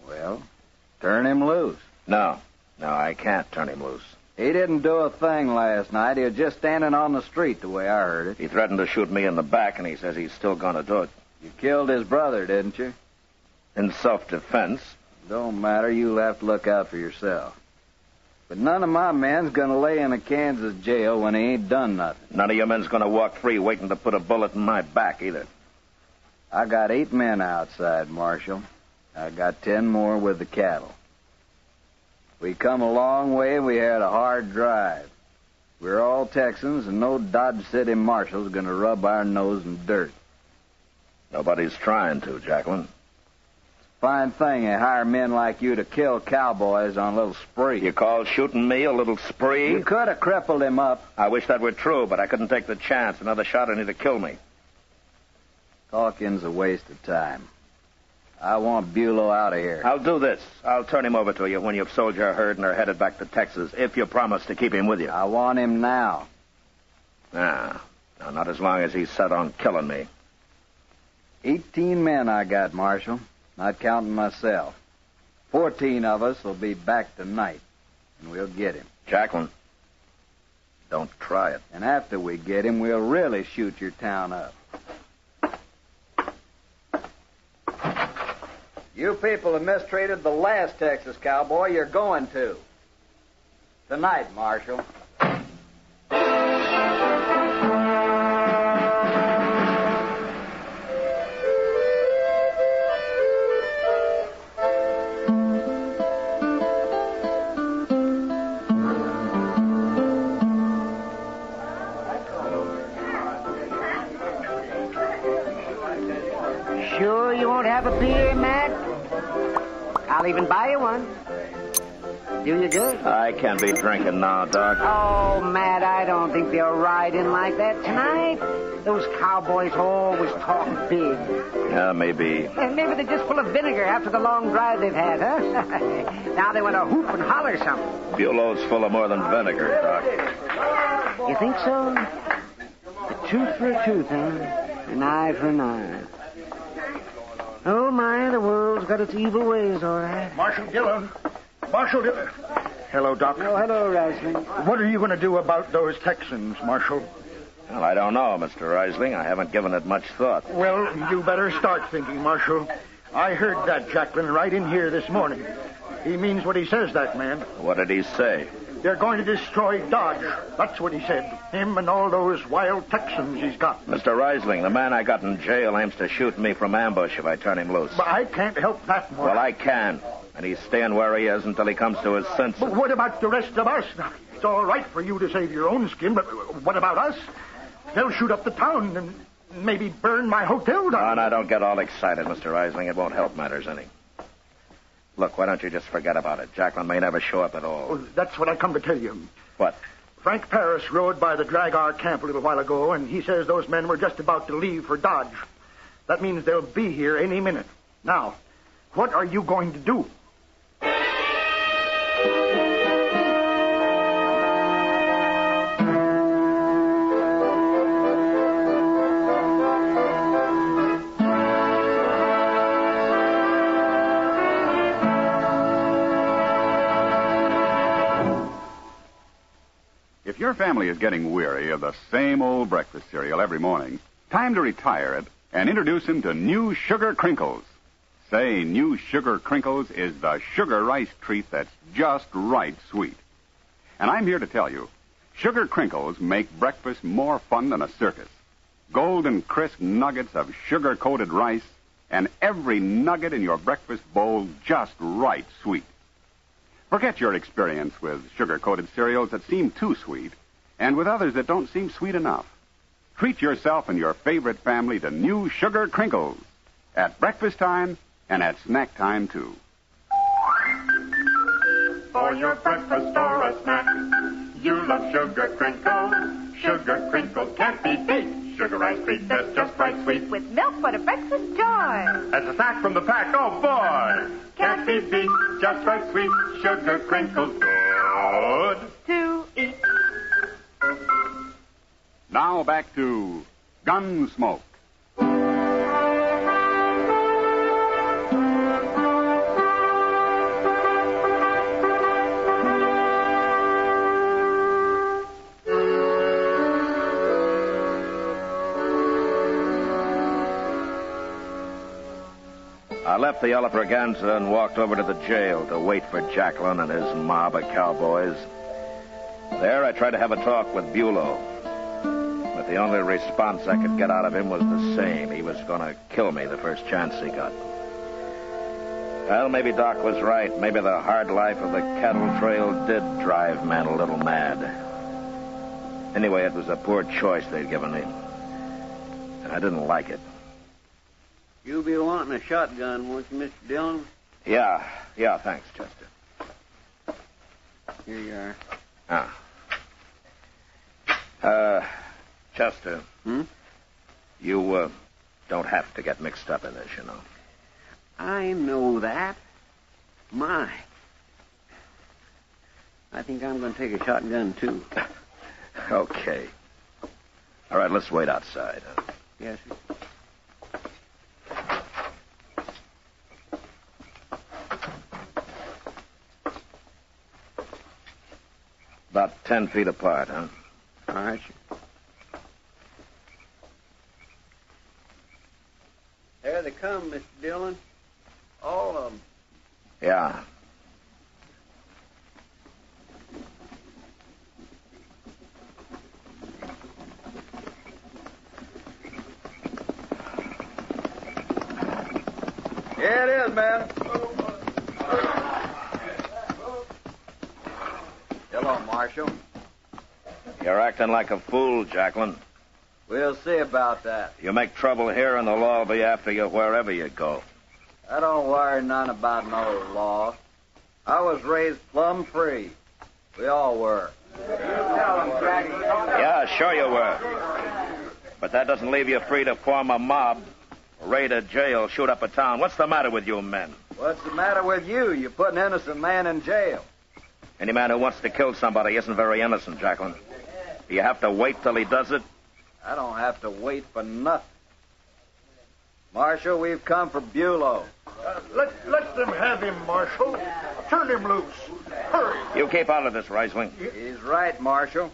Well, turn him loose. No, I can't turn him loose. He didn't do a thing last night. He was just standing on the street the way I heard it. He threatened to shoot me in the back, and he says he's still going to do it. You killed his brother, didn't you? In self-defense. Don't matter. You'll have to look out for yourself. But none of my men's gonna lay in a Kansas jail when he ain't done nothing. None of your men's gonna walk free waiting to put a bullet in my back, either. I got 8 men outside, Marshal. I got 10 more with the cattle. We come a long way. We had a hard drive. We're all Texans, and no Dodge City marshal's gonna rub our nose in dirt. Nobody's trying to, Jacqueline. Fine thing they hire men like you to kill cowboys on a little spree. You call shooting me a little spree? You could have crippled him up. I wish that were true, but I couldn't take the chance. Another shot and he'd kill me. Talking's a waste of time. I want Bulow out of here. I'll do this. I'll turn him over to you when you've sold your herd and are headed back to Texas, if you promise to keep him with you. I want him now. No, not as long as he's set on killing me. 18 men I got, Marshal, not counting myself. 14 of us will be back tonight, and we'll get him. Jacqueline, don't try it. And after we get him, we'll really shoot your town up. You people have mistreated the last Texas cowboy. You're going to. Tonight, Marshal. Sure you won't have a beer, Matt? I'll even buy you one. Do you good? I can't be drinking now, Doc. Oh, Matt, I don't think they'll ride in like that tonight. Those cowboys always talk big. Yeah, maybe. And maybe they're just full of vinegar after the long drive they've had, huh? Now they want to hoop and holler something. Bulow's full of more than vinegar, Doc. You think so? A tooth for a tooth, huh? An eye for an eye. Oh, my, the world's got its evil ways, all right. Marshal Dillon. Marshal Dillon. Hello, Doc. Oh, hello, Risling. What are you going to do about those Texans, Marshal? Well, I don't know, Mr. Risling. I haven't given it much thought. Well, you better start thinking, Marshal. I heard that, Jacqueline, right in here this morning. He means what he says, that man. What did he say? They're going to destroy Dodge. That's what he said. Him and all those wild Texans he's got. Mr. Risling, the man I got in jail aims to shoot me from ambush if I turn him loose. But I can't help that, Marshal. Well, I can. And he's staying where he is until he comes to his senses. But what about the rest of us? It's all right for you to save your own skin, but what about us? They'll shoot up the town and maybe burn my hotel down. Oh, now, don't get all excited, Mr. Risling. It won't help matters any. Look, why don't you just forget about it? Jacqueline may never show up at all. Oh, that's what I come to tell you. What? Frank Paris rode by the Dragnet camp a little while ago, and he says those men were just about to leave for Dodge. That means they'll be here any minute. Now, what are you going to do? If your family is getting weary of the same old breakfast cereal every morning, time to retire it and introduce them to New Sugar Crinkles. Say, New Sugar Crinkles is the sugar rice treat that's just right sweet. And I'm here to tell you, Sugar Crinkles make breakfast more fun than a circus. Golden crisp nuggets of sugar-coated rice, and every nugget in your breakfast bowl just right sweet. Forget your experience with sugar-coated cereals that seem too sweet, and with others that don't seem sweet enough. Treat yourself and your favorite family to New Sugar Crinkles at breakfast time and at snack time, too. For your breakfast or a snack, you love Sugar Crinkles. Sugar Crinkles can't be beat. Sugar rice treat that's just right sweet. With milk for the breakfast joy. As a snack from the pack, oh boy! Can't be beat, just right sweet. Sugar Crinkles, good to eat. Now back to Gunsmoke. I left the Yellow Braganza and walked over to the jail to wait for Jacqueline and his mob of cowboys. There, I tried to have a talk with Bulow. But the only response I could get out of him was the same. He was going to kill me the first chance he got. Well, maybe Doc was right. Maybe the hard life of the cattle trail did drive men a little mad. Anyway, it was a poor choice they'd given me. And I didn't like it. You'll be wanting a shotgun, won't you, Mr. Dillon? Yeah, thanks, Chester. Here you are. Chester. You, don't have to get mixed up in this, you know. I know that. My. I think I'm going to take a shotgun, too. Okay. All right, let's wait outside. Yes, sir. About 10 feet apart, huh? All right, sir. There they come, Mr. Dillon. All of them. Yeah. Here it is, man. Hello, Marshal. You're acting like a fool, Jacqueline. We'll see about that. You make trouble here, and the law will be after you wherever you go. I don't worry none about no law. I was raised plumb free. We all were. Yeah, sure you were. But that doesn't leave you free to form a mob, raid a jail, shoot up a town. What's the matter with you men? What's the matter with you? You put an innocent man in jail. Any man who wants to kill somebody isn't very innocent, Jacqueline. Do you have to wait till he does it? I don't have to wait for nothing. Marshal, we've come for Bulow. Let them have him, Marshal. Turn him loose. Hurry. You keep out of this, Reisling. He's right, Marshal.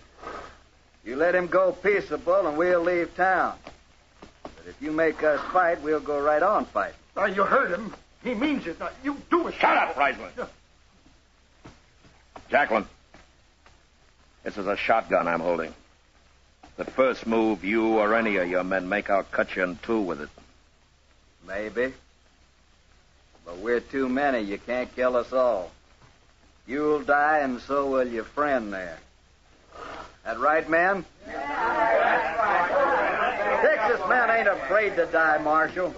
You let him go peaceable and we'll leave town. But if you make us fight, we'll go right on fighting. Now, you heard him. He means it. Now, you do it. Shut up, Reisling. Jacqueline, this is a shotgun I'm holding. The first move you or any of your men make, I'll cut you in two with it. Maybe. But we're too many. You can't kill us all. You'll die, and so will your friend there. That right, man? Texas men ain't afraid to die, Marshal.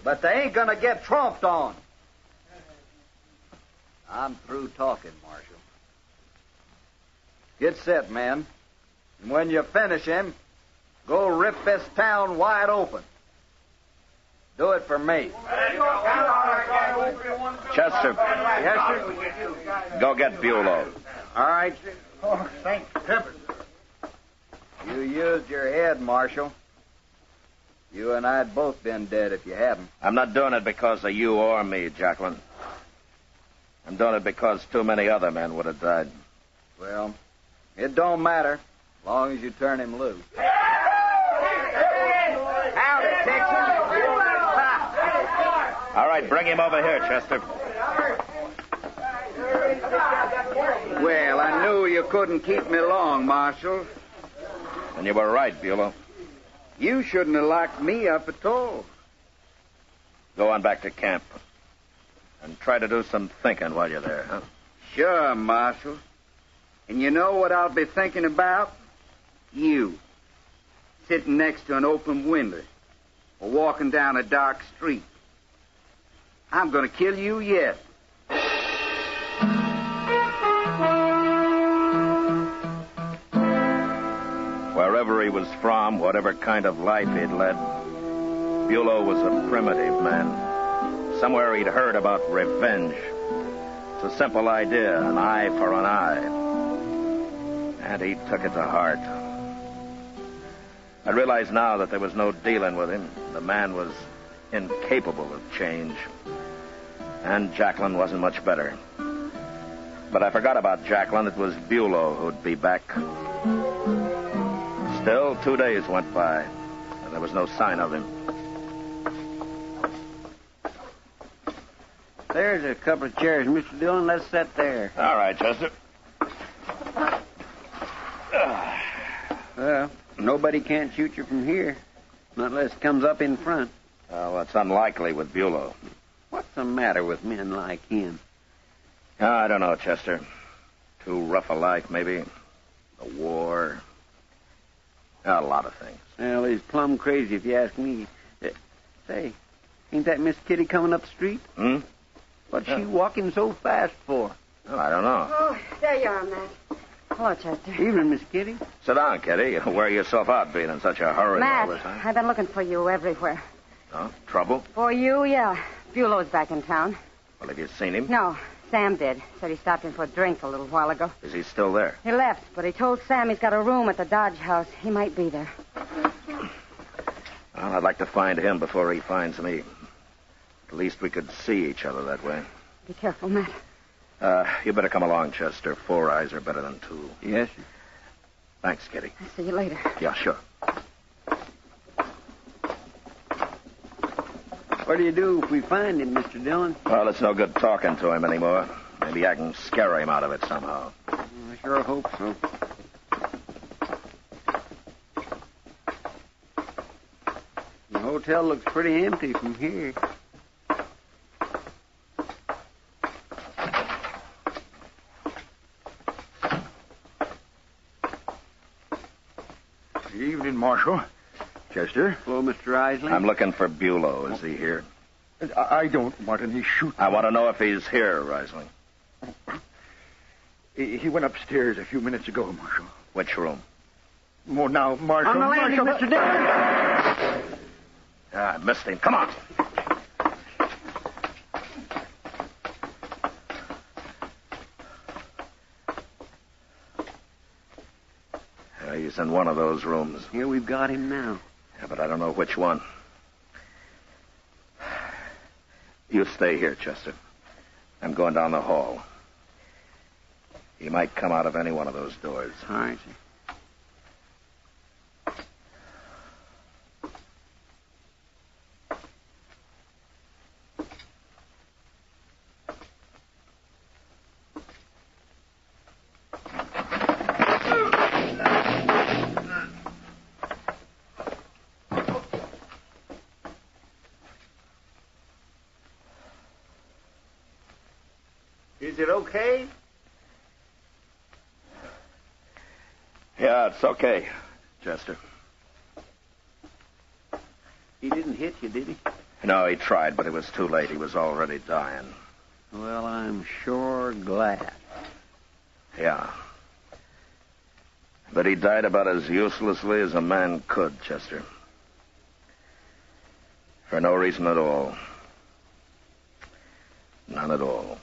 But they ain't gonna get tromped on. I'm through talking, Marshal. Get set, men. And when you finish him, go rip this town wide open. Do it for me. Chester. Yes, sir. Go get Bulow. All right. Oh, thank heaven. You used your head, Marshal. You and I'd both been dead if you hadn't. I'm not doing it because of you or me, Jacqueline. I'm doing it because too many other men would have died. Well, it don't matter, as long as you turn him loose. Howdy, Texas. All right, bring him over here, Chester. Well, I knew you couldn't keep me long, Marshal. And you were right, Bulow. You shouldn't have locked me up at all. Go on back to camp. And try to do some thinking while you're there, huh? Sure, Marshal. And you know what I'll be thinking about? You. Sitting next to an open window. Or walking down a dark street. I'm going to kill you yet. Wherever he was from, whatever kind of life he'd led, Bulow was a primitive man. Somewhere he'd heard about revenge. It's a simple idea, an eye for an eye. And he took it to heart. I realize now that there was no dealing with him. The man was incapable of change. And Jacqueline wasn't much better. But I forgot about Jacqueline. It was Bulow who'd be back. Still, 2 days went by, and there was no sign of him. There's a couple of chairs, Mr. Dillon. Let's sit there. All right, Chester. Well, nobody can't shoot you from here. Not unless it comes up in front. Well, that's unlikely with Bulow. What's the matter with men like him? I don't know, Chester. Too rough a life, maybe. The war. A lot of things. Well, he's plumb crazy if you ask me. Say, ain't that Miss Kitty coming up the street? Hmm? What's she walking so fast for? Oh, I don't know. Oh, there you are, Matt. Hello, Chester. Evening, Miss Kitty. Sit down, Kitty. You wear yourself out being in such a hurry all the Matt, time. I've been looking for you everywhere. Oh, trouble? For you, yeah. Bulow's back in town. Well, have you seen him? No, Sam did. Said he stopped in for a drink a little while ago. Is he still there? He left, but he told Sam he's got a room at the Dodge house. He might be there. Well, I'd like to find him before he finds me. At least we could see each other that way. Be careful, Matt. You better come along, Chester. 4 eyes are better than 2. Yes, sir. Thanks, Kitty. I'll see you later. Yeah, sure. What do you do if we find him, Mr. Dillon? Well, it's no good talking to him anymore. Maybe I can scare him out of it somehow. I sure hope so. The hotel looks pretty empty from here. Good evening, Marshal. Chester? Hello, Mr. Isley. I'm looking for Bulow. Is he here? I don't want any shooting. I want to know if he's here, Riesling. He went upstairs a few minutes ago, Marshal. Which room? Oh, now, Marshal. On the landing, Marshal. Mr. Dillon. I missed him. Come on. He's in one of those rooms. Here we've got him now. Yeah, but I don't know which one. You stay here, Chester. I'm going down the hall. He might come out of any one of those doors. All right, sir. Is it okay? Yeah, it's okay, Chester. He didn't hit you, did he? No, he tried, but it was too late. He was already dying. Well, I'm sure glad. Yeah. But he died about as uselessly as a man could, Chester. For no reason at all. None at all.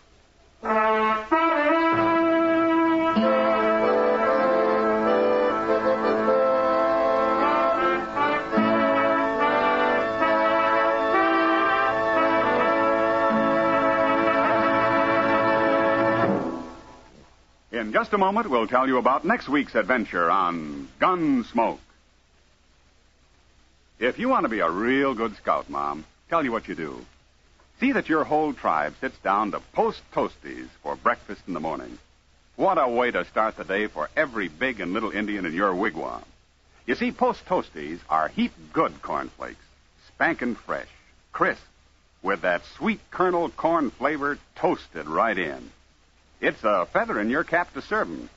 In just a moment, we'll tell you about next week's adventure on Gunsmoke. If you want to be a real good scout, Mom, tell you what you do. See that your whole tribe sits down to post toasties for breakfast in the morning. What a way to start the day for every big and little Indian in your wigwam. You see, post toasties are heap good cornflakes, spankin' fresh, crisp, with that sweet kernel corn flavor toasted right in. It's a feather in your cap to serve 'em.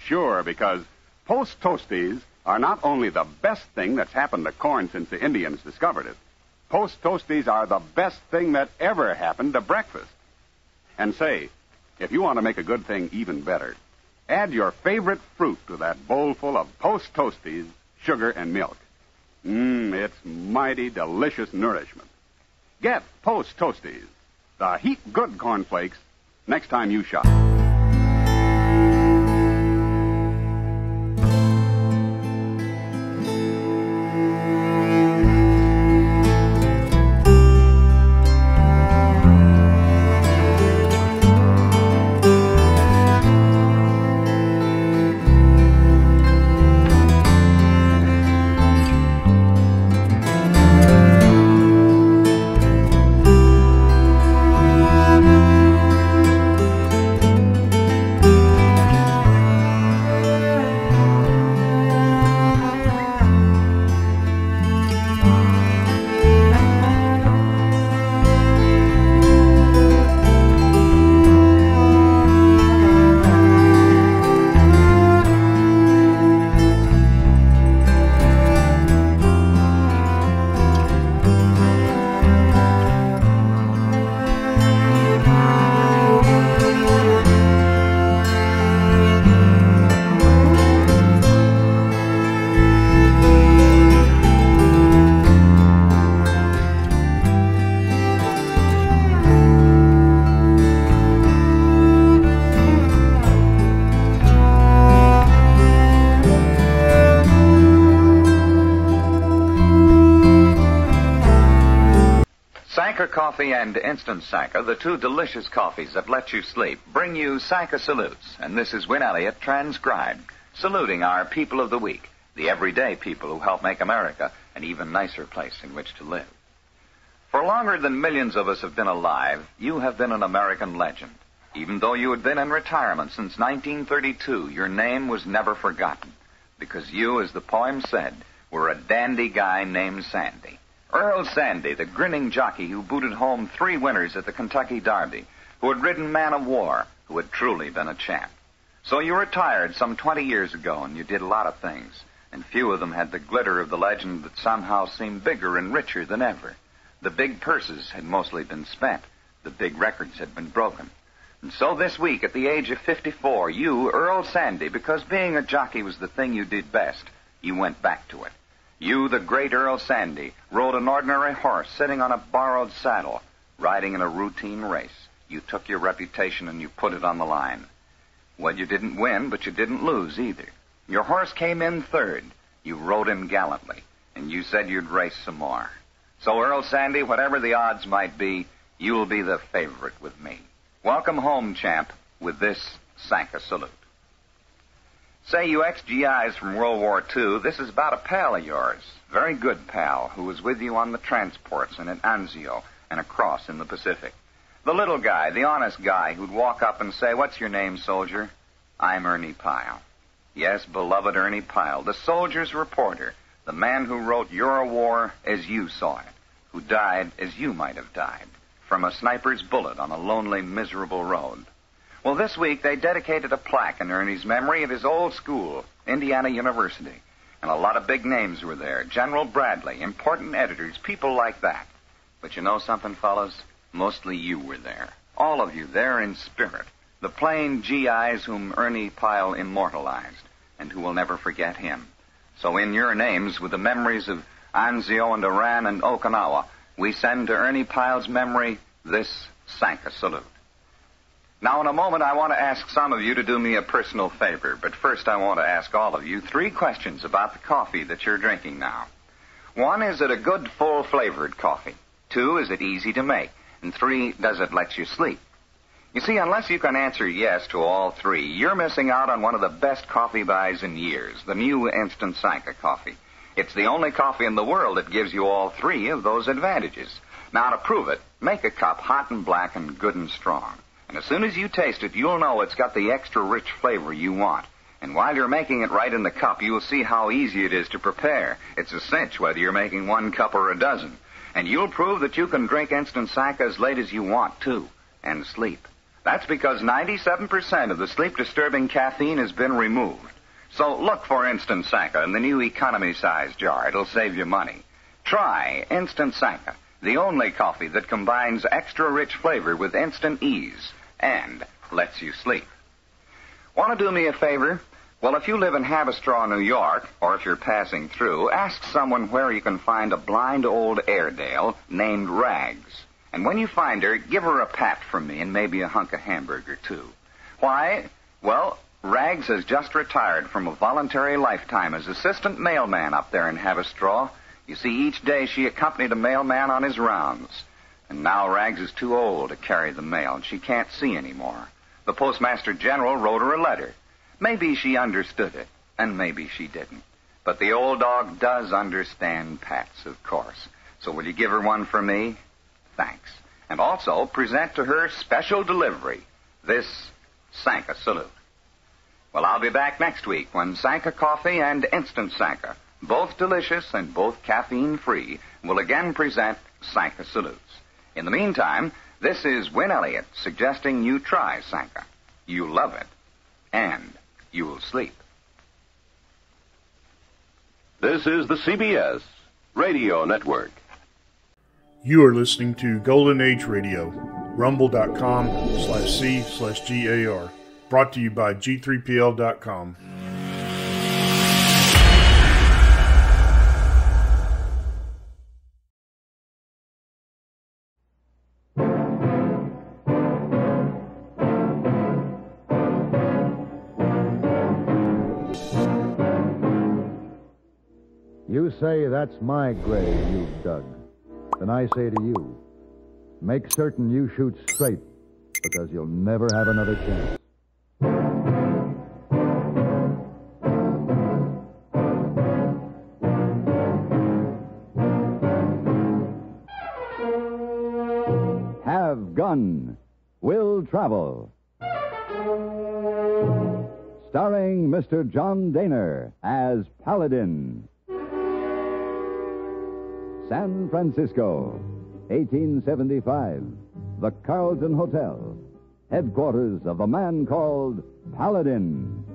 Sure, because post toasties are not only the best thing that's happened to corn since the Indians discovered it. Post toasties are the best thing that ever happened to breakfast. And say, if you want to make a good thing even better, add your favorite fruit to that bowl full of post toasties, sugar, and milk. It's mighty delicious nourishment. Get post toasties, the heap good cornflakes, next time you shop. Coffee and Instant Sanka, the two delicious coffees that let you sleep, bring you Sanka salutes. And this is Win Elliott, transcribed, saluting our people of the week, the everyday people who help make America an even nicer place in which to live. For longer than millions of us have been alive, you have been an American legend. Even though you had been in retirement since 1932, your name was never forgotten, because you, as the poem said, were a dandy guy named Sandy. Earl Sandy, the grinning jockey who booted home 3 winners at the Kentucky Derby, who had ridden Man of War, who had truly been a champ. So you retired some 20 years ago, and you did a lot of things, and few of them had the glitter of the legend that somehow seemed bigger and richer than ever. The big purses had mostly been spent. The big records had been broken. And so this week, at the age of 54, you, Earl Sandy, because being a jockey was the thing you did best, you went back to it. You, the great Earl Sandy, rode an ordinary horse sitting on a borrowed saddle, riding in a routine race. You took your reputation and you put it on the line. Well, you didn't win, but you didn't lose either. Your horse came in third. You rode him gallantly, and you said you'd race some more. So, Earl Sandy, whatever the odds might be, you'll be the favorite with me. Welcome home, champ, with this Sanka salute. Say, you ex-GIs from World War II, this is about a pal of yours, very good pal, who was with you on the transports and at Anzio and across in the Pacific. The little guy, the honest guy, who'd walk up and say, "What's your name, soldier?" "I'm Ernie Pyle." Yes, beloved Ernie Pyle, the soldier's reporter, the man who wrote your war as you saw it, who died as you might have died, from a sniper's bullet on a lonely, miserable road. Well, this week they dedicated a plaque in Ernie's memory at his old school, Indiana University. And a lot of big names were there. General Bradley, important editors, people like that. But you know something, fellas? Mostly you were there. All of you there in spirit. The plain GIs whom Ernie Pyle immortalized, and who will never forget him. So in your names, with the memories of Anzio and Iran and Okinawa, we send to Ernie Pyle's memory this Sanka salute. Now, in a moment, I want to ask some of you to do me a personal favor, but first I want to ask all of you 3 questions about the coffee that you're drinking now. 1, is it a good, full-flavored coffee? 2, is it easy to make? And 3, does it let you sleep? You see, unless you can answer yes to all 3, you're missing out on one of the best coffee buys in years, the new Instant Sanka coffee. It's the only coffee in the world that gives you all 3 of those advantages. Now, to prove it, make a cup hot and black and good and strong. And as soon as you taste it, you'll know it's got the extra rich flavor you want. And while you're making it right in the cup, you'll see how easy it is to prepare. It's a cinch whether you're making 1 cup or a dozen. And you'll prove that you can drink Instant Sanka as late as you want, too, and sleep. That's because 97% of the sleep-disturbing caffeine has been removed. So look for Instant Sanka in the new economy-size jar. It'll save you money. Try Instant Sanka, the only coffee that combines extra rich flavor with instant ease and lets you sleep. Want to do me a favor? Well, if you live in Haverstraw, New York, or if you're passing through, ask someone where you can find a blind old Airedale named Rags. And when you find her, give her a pat from me and maybe a hunk of hamburger, too. Why? Well, Rags has just retired from a voluntary lifetime as assistant mailman up there in Haverstraw. You see, each day she accompanied a mailman on his rounds. And now Rags is too old to carry the mail, and she can't see anymore. The Postmaster General wrote her a letter. Maybe she understood it, and maybe she didn't. But the old dog does understand pats, of course. So will you give her one for me? Thanks. And also present to her special delivery, this Sanka salute. Well, I'll be back next week when Sanka Coffee and Instant Sanka, both delicious and both caffeine-free, will again present Sanka salutes. In the meantime, this is Win Elliott suggesting you try Sanka. You'll love it, and you'll sleep. This is the CBS Radio Network. You are listening to Golden Age Radio, rumble.com/C/GAR. Brought to you by G3PL.com. You say that's my grave you've dug. Then I say to you, Make certain you shoot straight, because you'll never have another chance. Have Gun, Will Travel. Starring Mr. John Daner as Paladin. San Francisco, 1875. The Carlton Hotel, headquarters of the man called Paladin.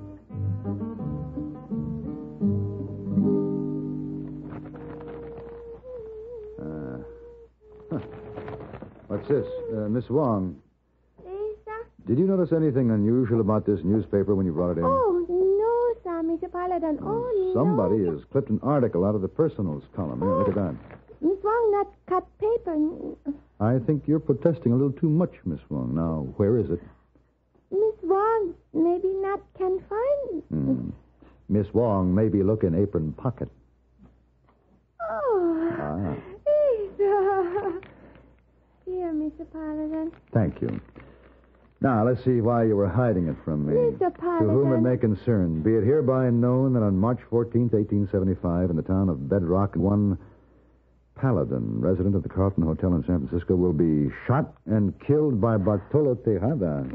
What's this? Miss Wong, Lisa? did you notice anything unusual about this newspaper when you brought it in? Oh, no, sir, Mr. Paladin. Oh, Somebody has clipped an article out of the personals column. Here, look at that. Miss Wong not cut paper. I think you're protesting a little too much, Miss Wong. Now, where is it? Miss Wong maybe not can find. Miss Wong maybe look in apron pocket. Oh, Lisa. Here, Mr. Paladin. Thank you. Now, let's see why you were hiding it from me. Mr. To whom it may concern, be it hereby known that on March 14th, 1875, in the town of Bedrock, one Paladin, resident of the Carlton Hotel in San Francisco, will be shot and killed by Bartolo Tejada.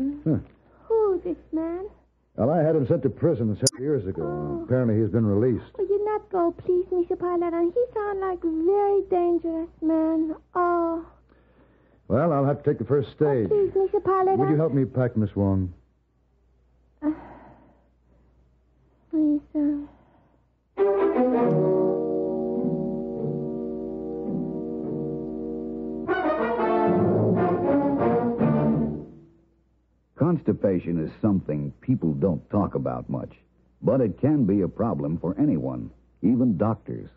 Who, this man? Well, I had him sent to prison 7 years ago. Apparently, he's been released. Will you not go, please, Mr. Paladin? He sounds like a very dangerous man. Oh. Well, I'll have to take the first stage. Please, Mr. Paladin. Would you help me pack, Miss Wong? Lisa. Constipation is something people don't talk about much, but it can be a problem for anyone, even doctors.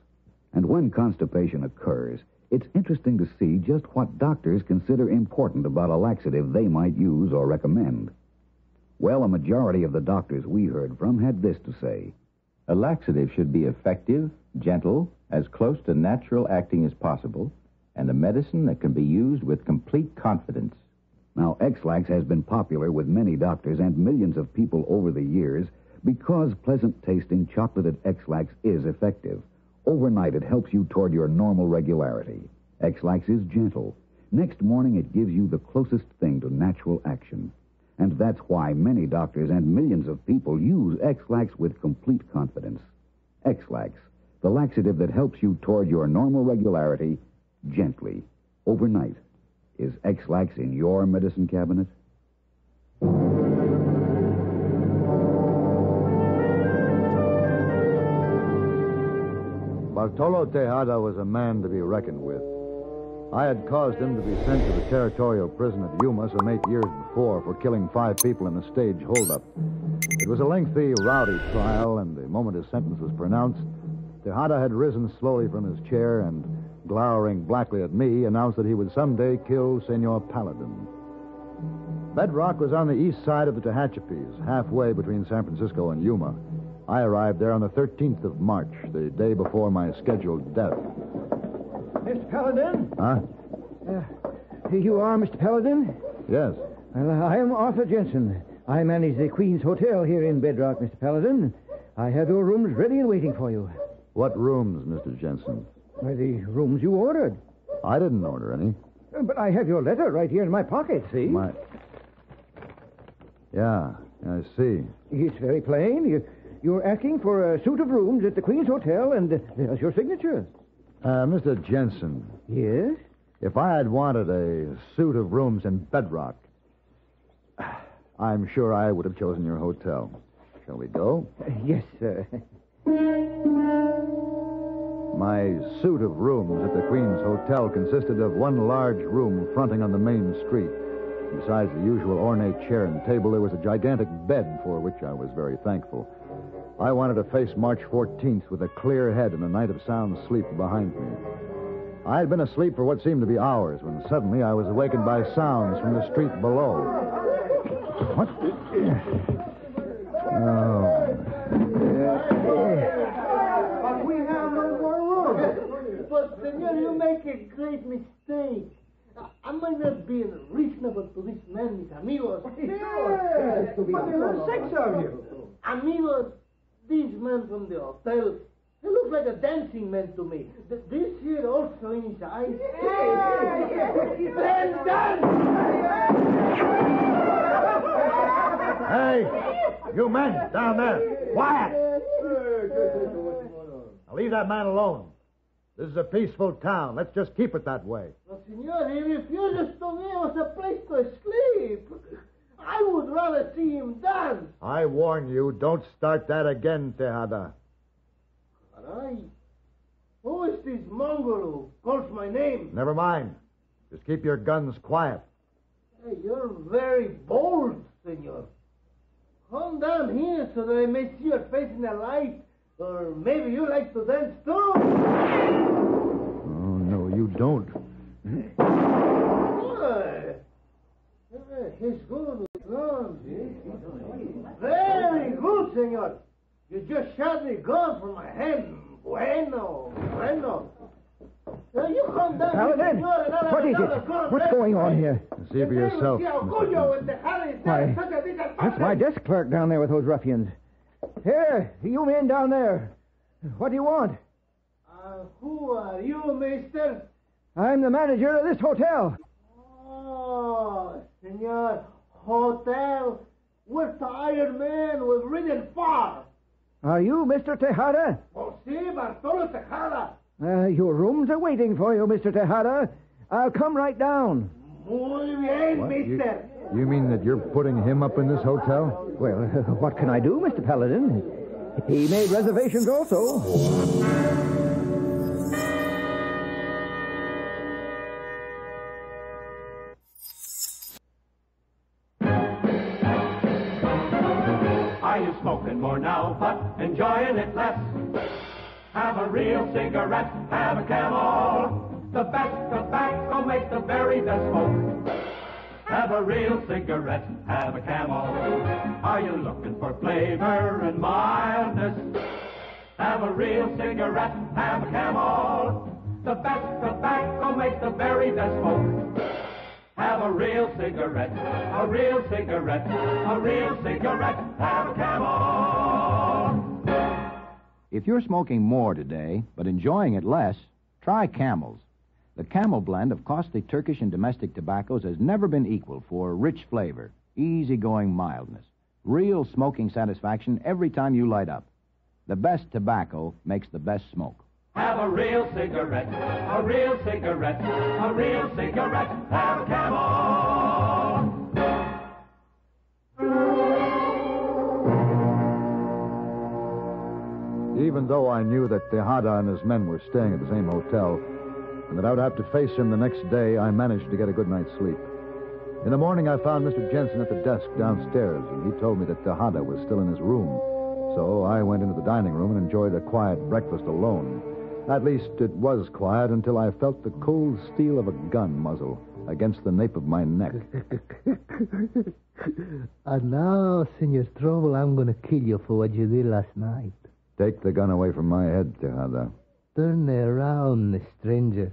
And when constipation occurs, it's interesting to see just what doctors consider important about a laxative they might use or recommend. Well, a majority of the doctors we heard from had this to say. A laxative should be effective, gentle, as close to natural acting as possible, and a medicine that can be used with complete confidence. Now, X-Lax has been popular with many doctors and millions of people over the years because pleasant-tasting chocolated X-Lax is effective. Overnight, it helps you toward your normal regularity. X-Lax is gentle. Next morning, it gives you the closest thing to natural action. And that's why many doctors and millions of people use X-Lax with complete confidence. X-Lax, the laxative that helps you toward your normal regularity gently, overnight. Is X-Lax in your medicine cabinet? Bartolo Tejada was a man to be reckoned with. I had caused him to be sent to the territorial prison at Yuma some 8 years before for killing 5 people in a stage holdup. It was a lengthy, rowdy trial, and the moment his sentence was pronounced, Tejada had risen slowly from his chair and, glowering blackly at me, announced that he would someday kill Senor Paladin. Bedrock was on the east side of the Tehachapis, halfway between San Francisco and Yuma. I arrived there on the 13th of March, the day before my scheduled death. Mr. Paladin? Huh? You are Mr. Paladin? Yes. Well, I am Arthur Jensen. I manage the Queen's Hotel here in Bedrock, Mr. Paladin. I have your rooms ready and waiting for you. What rooms, Mr. Jensen? Why, the rooms you ordered. I didn't order any. But I have your letter right here in my pocket, see? Yeah, I see. It's very plain. You're asking for a suite of rooms at the Queen's Hotel, and there's your signature. Mr. Jensen. Yes? If I had wanted a suite of rooms in Bedrock, I'm sure I would have chosen your hotel. Shall we go? Yes, sir. My suite of rooms at the Queen's Hotel consisted of one large room fronting on the main street. Besides the usual ornate chair and table, there was a gigantic bed, for which I was very thankful. I wanted to face March 14th with a clear head and a night of sound sleep behind me. I had been asleep for what seemed to be hours when suddenly I was awakened by sounds from the street below. What? But we have no more room. But, senor, you make a great mistake. I'm in the reasonable to this man, mis amigos. Yes, but there are 6 of you. Amigos, these men from the hotel, they look like a dancing man to me. This here also in his eyes. Then dance! Hey, you men down there, quiet! Now leave that man alone. This is a peaceful town. Let's just keep it that way. No, senor, he refuses to give us a place to sleep. I would rather see him dance. I warn you, don't start that again, Tejada. Caray. Who is this mongrel who calls my name? Never mind. Just keep your guns quiet. Hey, you're very bold, senor. Come down here so that I may see your face in the light. Or maybe you like to dance too. Oh, no, you don't. Good. He's good with guns. Very good, senor. You just shot the gun from my hand. Bueno. You come down Paladin, here, senor, and I'll what is have it? What's going on here? See for yourself. Why, that's my desk clerk down there with those ruffians. Here, you men down there. What do you want? Who are you, mister? I'm the manager of this hotel. Oh, senor, hotel. We're tired men. We've ridden far. Are you Mr. Tejada? Oh, si, Bartolo Tejada. Your rooms are waiting for you, Mr. Tejada. I'll come right down. Muy bien, What? mister. You mean that you're putting him up in this hotel? Well, what can I do, Mr. Paladin? He made reservations also. Are you smoking more now, but enjoying it less? Have a real cigarette, have a Camel. The best tobacco makes the very best smoke. Have a real cigarette, have a Camel. Are you looking for flavor and mildness? Have a real cigarette, have a Camel. The best tobacco makes the very best smoke. Have a real cigarette, a real cigarette, a real cigarette, have a Camel. If you're smoking more today, but enjoying it less, try Camels. The Camel blend of costly Turkish and domestic tobaccos has never been equal for rich flavor, easygoing mildness, real smoking satisfaction every time you light up. The best tobacco makes the best smoke. Have a real cigarette, a real cigarette, a real cigarette, have a Camel. Even though I knew that Tejada and his men were staying at the same hotel, and that I would have to face him the next day, I managed to get a good night's sleep. In the morning, I found Mr. Jensen at the desk downstairs, and he told me that Tejada was still in his room. So I went into the dining room and enjoyed a quiet breakfast alone. At least it was quiet until I felt the cold steel of a gun muzzle against the nape of my neck. And now, Senor Trouble, I'm going to kill you for what you did last night. Take the gun away from my head, Tejada. Turn around, stranger.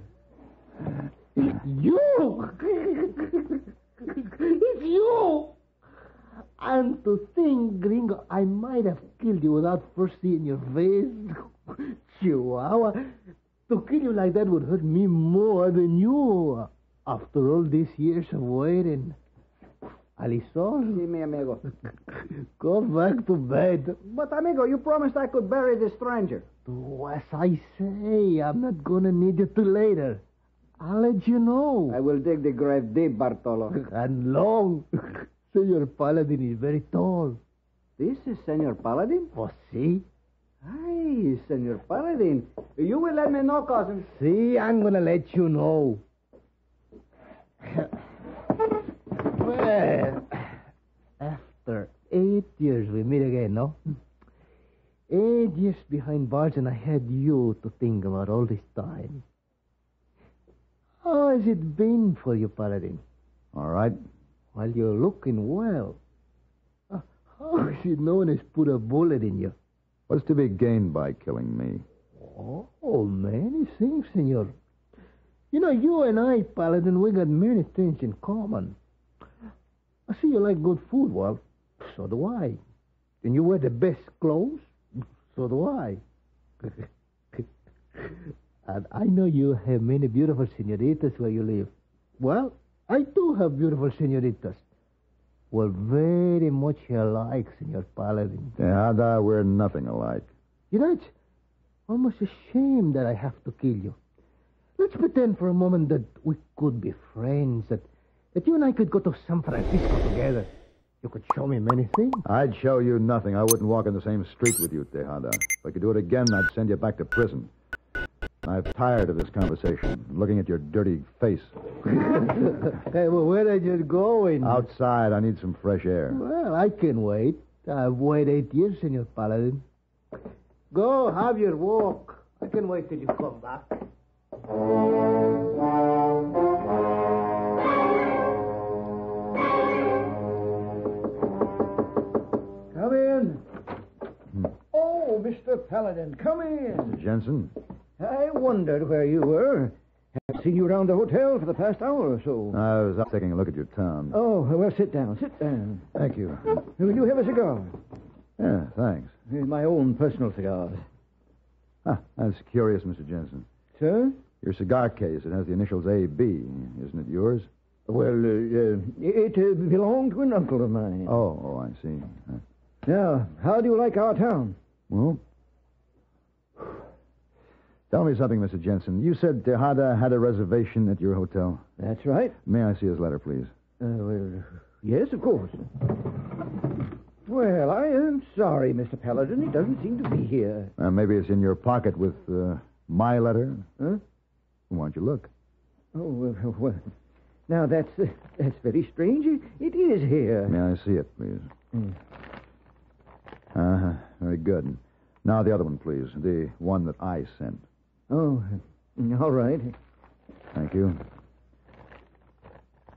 It's you! It's you! And to think, gringo, I might have killed you without first seeing your face. Chihuahua. To kill you like that would hurt me more than you. After all these years of waiting. Alisol? See me, amigo. Go back to bed. But, amigo, you promised I could bury this stranger. Oh, as I say, I'm not going to need you till later. I'll let you know. I will dig the grave deep, Bartolo. And long. Senor Paladin is very tall. This is Senor Paladin? Oh, see? Aye, Senor Paladin. You will let me know, cousin. See, I'm going to let you know. Well, after 8 years we meet again, no? 8 years behind bars, and I had you to think about all this time. How has it been for you, Paladin? All right. Well, you're looking well. How is it no one has put a bullet in you? What's to be gained by killing me? Oh, many things, senor. You know, you and I, Paladin, we got many things in common. I see you like good food. Well, so do I. And you wear the best clothes? So do I. And I know you have many beautiful senoritas where you live. Well, I do have beautiful senoritas. Well, very much alike, Senor Paladin. Tejada, we're nothing alike. You know, it's almost a shame that I have to kill you. Let's pretend for a moment that we could be friends, that you and I could go to San Francisco together. You could show me many things. I'd show you nothing. I wouldn't walk in the same street with you, Tejada. If I could do it again, I'd send you back to prison. I'm tired of this conversation, looking at your dirty face. Hey, well, where are you going? Outside, I need some fresh air. Well, I can wait. I've waited 8 years, Senor Paladin. Go, have your walk. I can wait till you come back. Come in. Oh, Mr. Paladin, come in. Mr. Jensen? I wondered where you were. Haven't seen you around the hotel for the past hour or so. I was out taking a look at your town. Oh, well, sit down. Sit down. Thank you. Will you have a cigar? Yeah, thanks. My own personal cigar. Ah, that's curious, Mr. Jensen. Sir? Your cigar case, it has the initials A.B. Isn't it yours? Well, it belonged to an uncle of mine. Oh, I see. Now, how do you like our town? Well, tell me something, Mr. Jensen. You said Tejada had a reservation at your hotel. That's right. May I see his letter, please? Well, yes, of course. Well, I am sorry, Mr. Paladin. He doesn't seem to be here. Maybe it's in your pocket with my letter. Huh? Why don't you look? Oh, well, now that's very strange. It is here. May I see it, please? Very good. Now the other one, please. The one that I sent. Oh, all right. Thank you.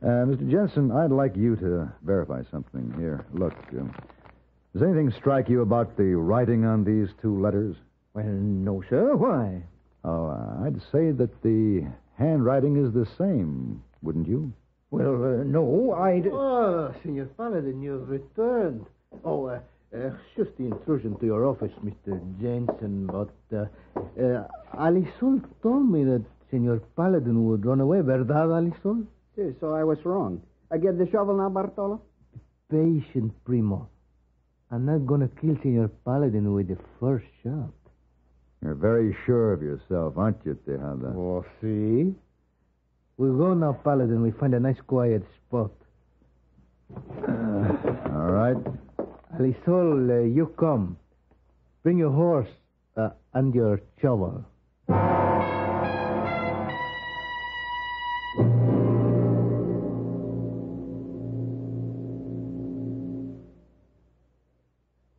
Mr. Jensen, I'd like you to verify something here. Look, does anything strike you about the writing on these 2 letters? Well, no, sir. Why? Oh, I'd say that the handwriting is the same, wouldn't you? Well, no, I'd... Oh, Senor Paladin, you've returned. Oh, excuse the intrusion to your office, Mr. Jensen, but Alisol told me that Senor Paladin would run away, ¿verdad, Alisol? Sí, so I was wrong. I get the shovel now, Bartolo? Patient, Primo. I'm not going to kill Senor Paladin with the first shot. You're very sure of yourself, aren't you, Tejada? Oh, see? We go now, Paladin. We find a nice quiet spot. All right. Alisol, you come. Bring your horse and your shovel.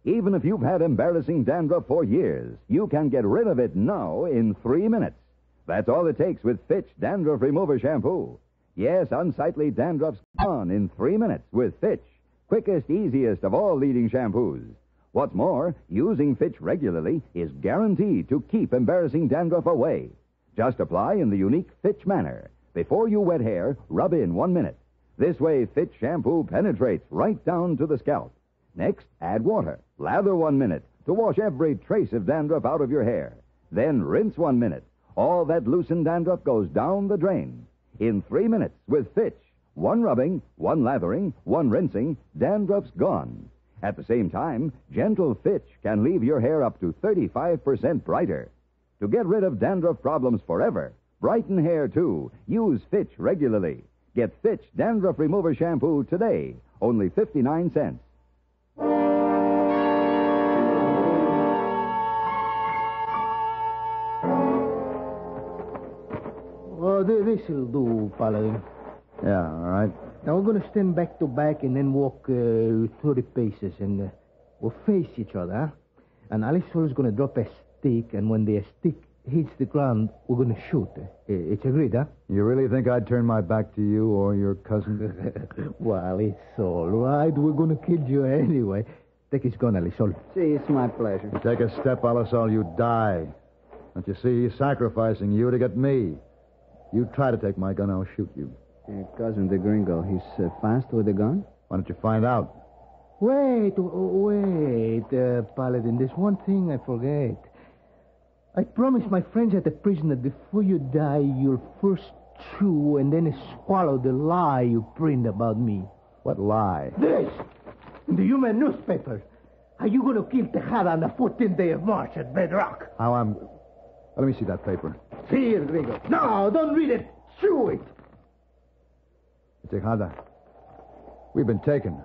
Even if you've had embarrassing dandruff for years, you can get rid of it now in 3 minutes. That's all it takes with Fitch Dandruff Remover Shampoo. Yes, unsightly dandruff's gone in 3 minutes with Fitch. Quickest, easiest of all leading shampoos. What's more, using Fitch regularly is guaranteed to keep embarrassing dandruff away. Just apply in the unique Fitch manner. Before you wet hair, rub in 1 minute. This way, Fitch shampoo penetrates right down to the scalp. Next, add water. Lather 1 minute to wash every trace of dandruff out of your hair. Then rinse 1 minute. All that loosened dandruff goes down the drain. In 3 minutes with Fitch. 1 rubbing, 1 lathering, 1 rinsing, dandruff's gone. At the same time, gentle Fitch can leave your hair up to 35% brighter. To get rid of dandruff problems forever, brighten hair too, use Fitch regularly. Get Fitch Dandruff Remover Shampoo today, only 59 cents. Oh, this'll do, Paladin. Yeah, all right. Now we're going to stand back to back and then walk 30 paces, and we'll face each other, huh? And Alisol's going to drop a stick, and when the stick hits the ground, we're going to shoot. It's agreed, huh? You really think I'd turn my back to you or your cousin? Well, it's all right. We're going to kill you anyway. Take his gun, Alisol. See, it's my pleasure. You take a step, Alisol, you die. Don't you see? He's sacrificing you to get me. You try to take my gun, I'll shoot you. Your cousin, the gringo, he's fast with a gun? Why don't you find out? Wait, Paladin. There's one thing I forget. I promised my friends at the prison that before you die, you'll first chew and then swallow the lie you print about me. What lie? This! In the human newspaper. Are you going to kill Tejada on the 14th day of March at Bedrock? Let me see that paper. See it, Gringo. No, don't read it. Chew it. Tejada, we've been taken.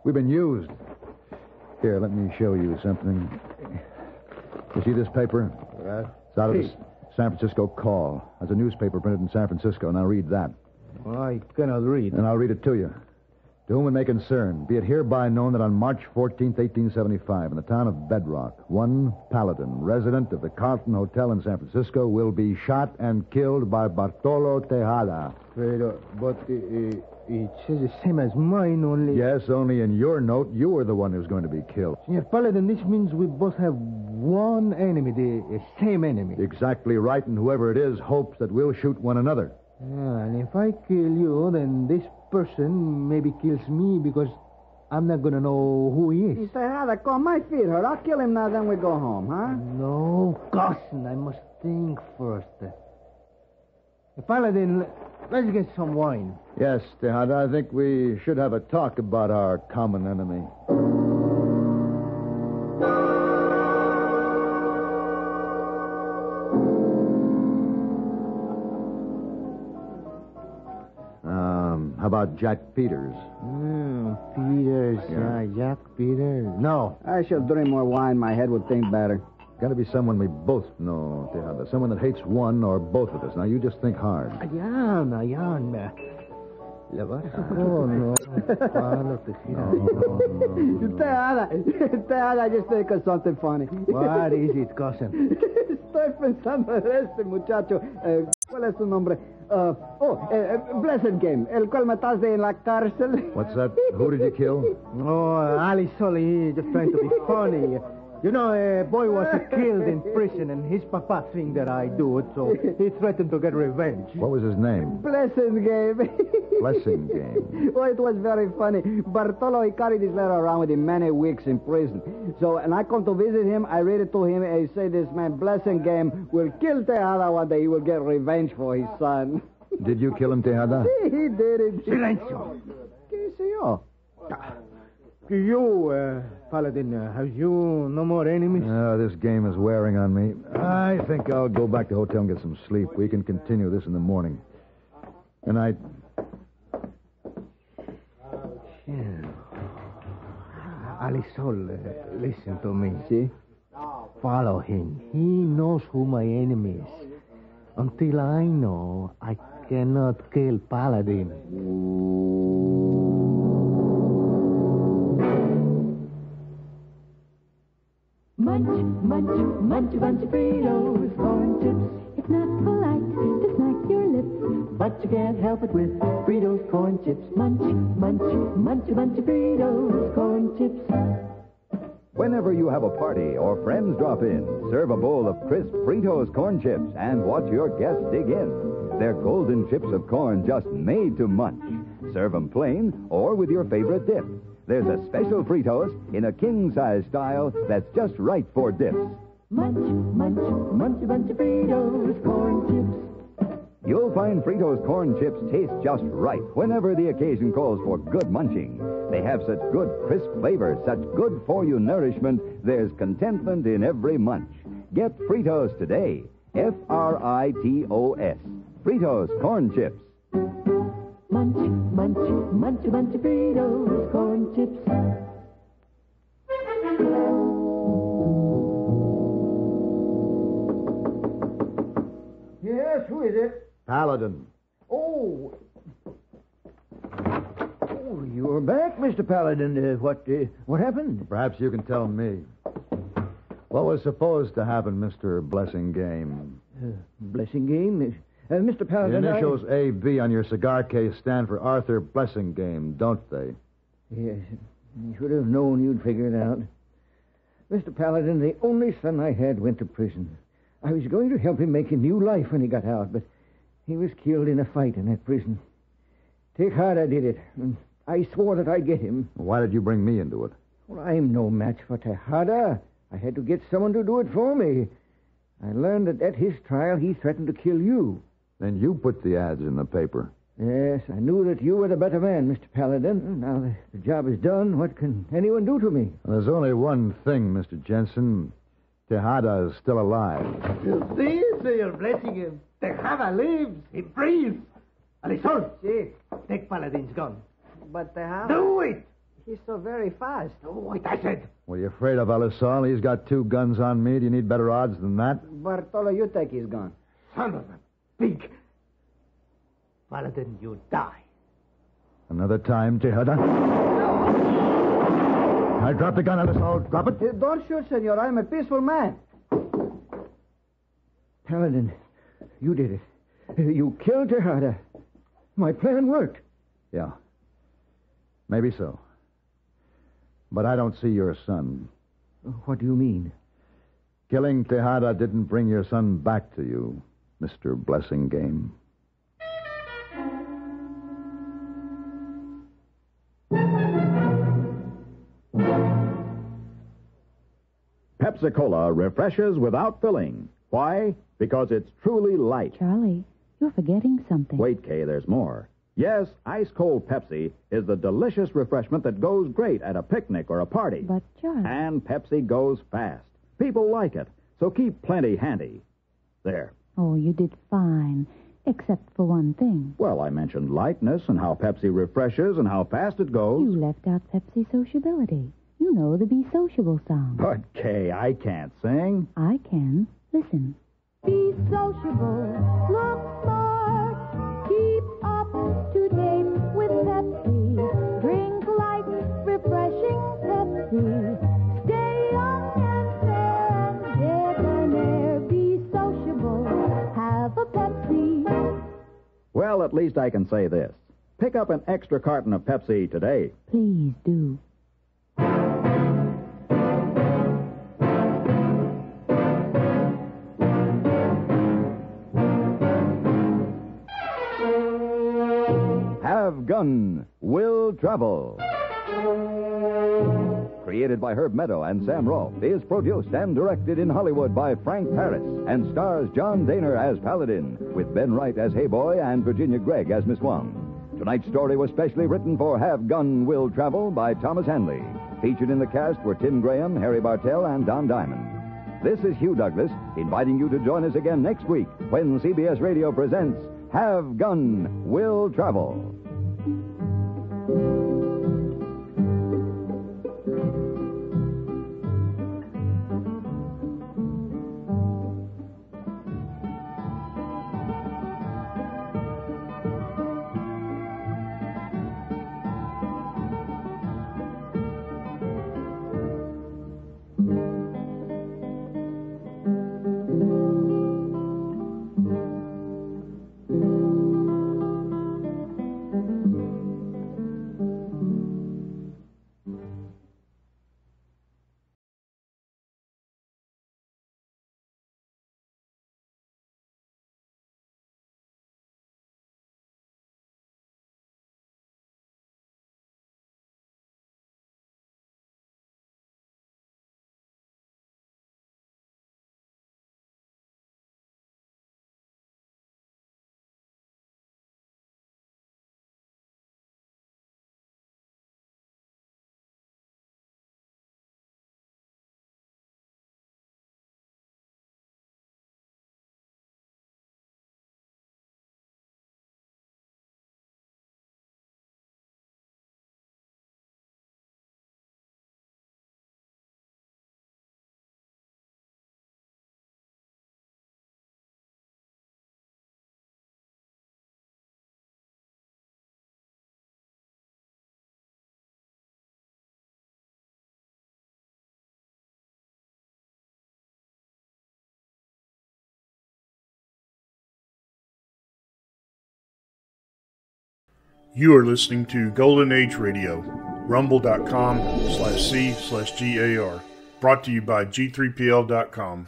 We've been used. Here, let me show you something. You see this paper? It's out of the San Francisco Call. There's a newspaper printed in San Francisco. Now read that. I cannot read. And I'll read it to you. To whom it may concern, be it hereby known that on March 14th, 1875, in the town of Bedrock, one Paladin, resident of the Carlton Hotel in San Francisco, will be shot and killed by Bartolo Tejada. But it says the same as mine, only... Yes, only in your note, you were the one who's going to be killed. Senor Paladin, this means we both have one enemy, the same enemy. Exactly right, and whoever it is hopes that we'll shoot one another. Yeah, and if I kill you, then this person maybe kills me because I'm not going to know who he is. Tejada, come, my feet hurt. I'll kill him now, then we go home, huh? No, cousin, I must think first. Paladin, let's get some wine. Yes, Tejada, I think we should have a talk about our common enemy. How about Jack Peters? Peters, Yeah. Jack Peters. No. I shall drink more wine. My head would think better. Got to be someone we both know, Tejada. Someone that hates one or both of us. Now, you just think hard. Ayan. Oh, no. Tejada, just think of something funny. What is it, cousin? Estoy pensando en este muchacho. ¿Cuál es su nombre? Blessed Game, el cual mataste en la cárcel. What's that? Who did you kill? Oh, Ali Sully, just trying to be funny. You know, a boy was killed in prison, and his papa think that I do it, so he threatened to get revenge. What was his name? Blessed Game. Blessing Game. Oh, it was very funny. Bartolo, he carried his letter around with him many weeks in prison. So, and I come to visit him, I read it to him, and he say this man, Blessing Game, will kill Tejada one day. He will get revenge for his son. Did you kill him, Tejada? He did it. Silencio. ¿Qué sé yo? You, Paladin, have you no more enemies? This game is wearing on me. I think I'll go back to the hotel and get some sleep. We can continue this in the morning. Good night. Alisol, listen to me. See? Follow him. He knows who my enemy is. Until I know, I cannot kill Paladin. Munch, munch, munch a bunch of Fritos, corn chips. It's not polite to smack your lips, but you can't help it with Fritos corn chips. Munch, munch, munch a bunch of Fritos, corn chips. Whenever you have a party or friends drop in, serve a bowl of crisp Fritos corn chips and watch your guests dig in. They're golden chips of corn just made to munch. Serve them plain or with your favorite dip. There's a special Fritos in a king-size style that's just right for dips. Munch, munch, munch a bunch of Fritos corn chips. You'll find Fritos corn chips taste just right whenever the occasion calls for good munching. They have such good crisp flavor, such good for you nourishment, there's contentment in every munch. Get Fritos today. Fritos. Fritos corn chips. Munch, munch, munch a bunch of Fritos corn chips. Yes, who is it? Paladin. Oh, you're back, Mr. Paladin. What happened? Perhaps you can tell me. What was supposed to happen, Mr. Blessing Game? Blessing Game? Mr. Paladin, The initials A.B. on your cigar case stand for Arthur Blessing Game, don't they? Yes, I should have known you'd figure it out. Mr. Paladin, the only son I had went to prison. I was going to help him make a new life when he got out, but he was killed in a fight in that prison. Tejada did it. And I swore that I'd get him. Why did you bring me into it? Well, I'm no match for Tejada. I had to get someone to do it for me. I learned that at his trial, he threatened to kill you. Then you put the ads in the paper. Yes, I knew that you were the better man, Mr. Paladin. Now the job is done. What can anyone do to me? There's only one thing, Mr. Jensen. Tejada is still alive. You see, Senor Blessing, Tejada lives. He breathes. Alisol, take Paladin's gun. But Tejada... Do it! He's so very fast. Do it, I said. Were you afraid of Alisol? He's got 2 guns on me. Do you need better odds than that? Bartolo, you take his gun. Son of a pig. Paladin, you die. Another time, Tejada. I drop the gun, Alisol. Drop it. Don't shoot, senor. I'm a peaceful man. Paladin, you did it. You killed Tejada. My plan worked. Yeah. Maybe so. But I don't see your son. What do you mean? Killing Tejada didn't bring your son back to you, Mr. Blessing Game. Pepsi-Cola refreshes without filling. Why? Because it's truly light. Charlie, you're forgetting something. Wait, Kay, there's more. Yes, ice-cold Pepsi is the delicious refreshment that goes great at a picnic or a party. But, Charlie... And Pepsi goes fast. People like it, so keep plenty handy. There. Oh, you did fine, except for one thing. Well, I mentioned lightness and how Pepsi refreshes and how fast it goes. You left out Pepsi sociability. You know the Be Sociable song. But, Kay, I can't sing. I can. Listen. Be sociable, look smart, keep up to date with Pepsi. Drink light, refreshing Pepsi. Stay young and fair and debonair. Be sociable, have a Pepsi. Well, at least I can say this. Pick up an extra carton of Pepsi today. Please do. Have Gun Will Travel. Created by Herb Meadow and Sam Rolfe, is produced and directed in Hollywood by Frank Paris and stars John Daner as Paladin, with Ben Wright as Hayboy and Virginia Gregg as Miss Wong. Tonight's story was specially written for Have Gun Will Travel by Thomas Hanley. Featured in the cast were Tim Graham, Harry Bartell, and Don Diamond. This is Hugh Douglas, inviting you to join us again next week when CBS Radio presents Have Gun Will Travel. You are listening to Golden Age Radio, rumble.com/C/GAR. Brought to you by G3PL.com.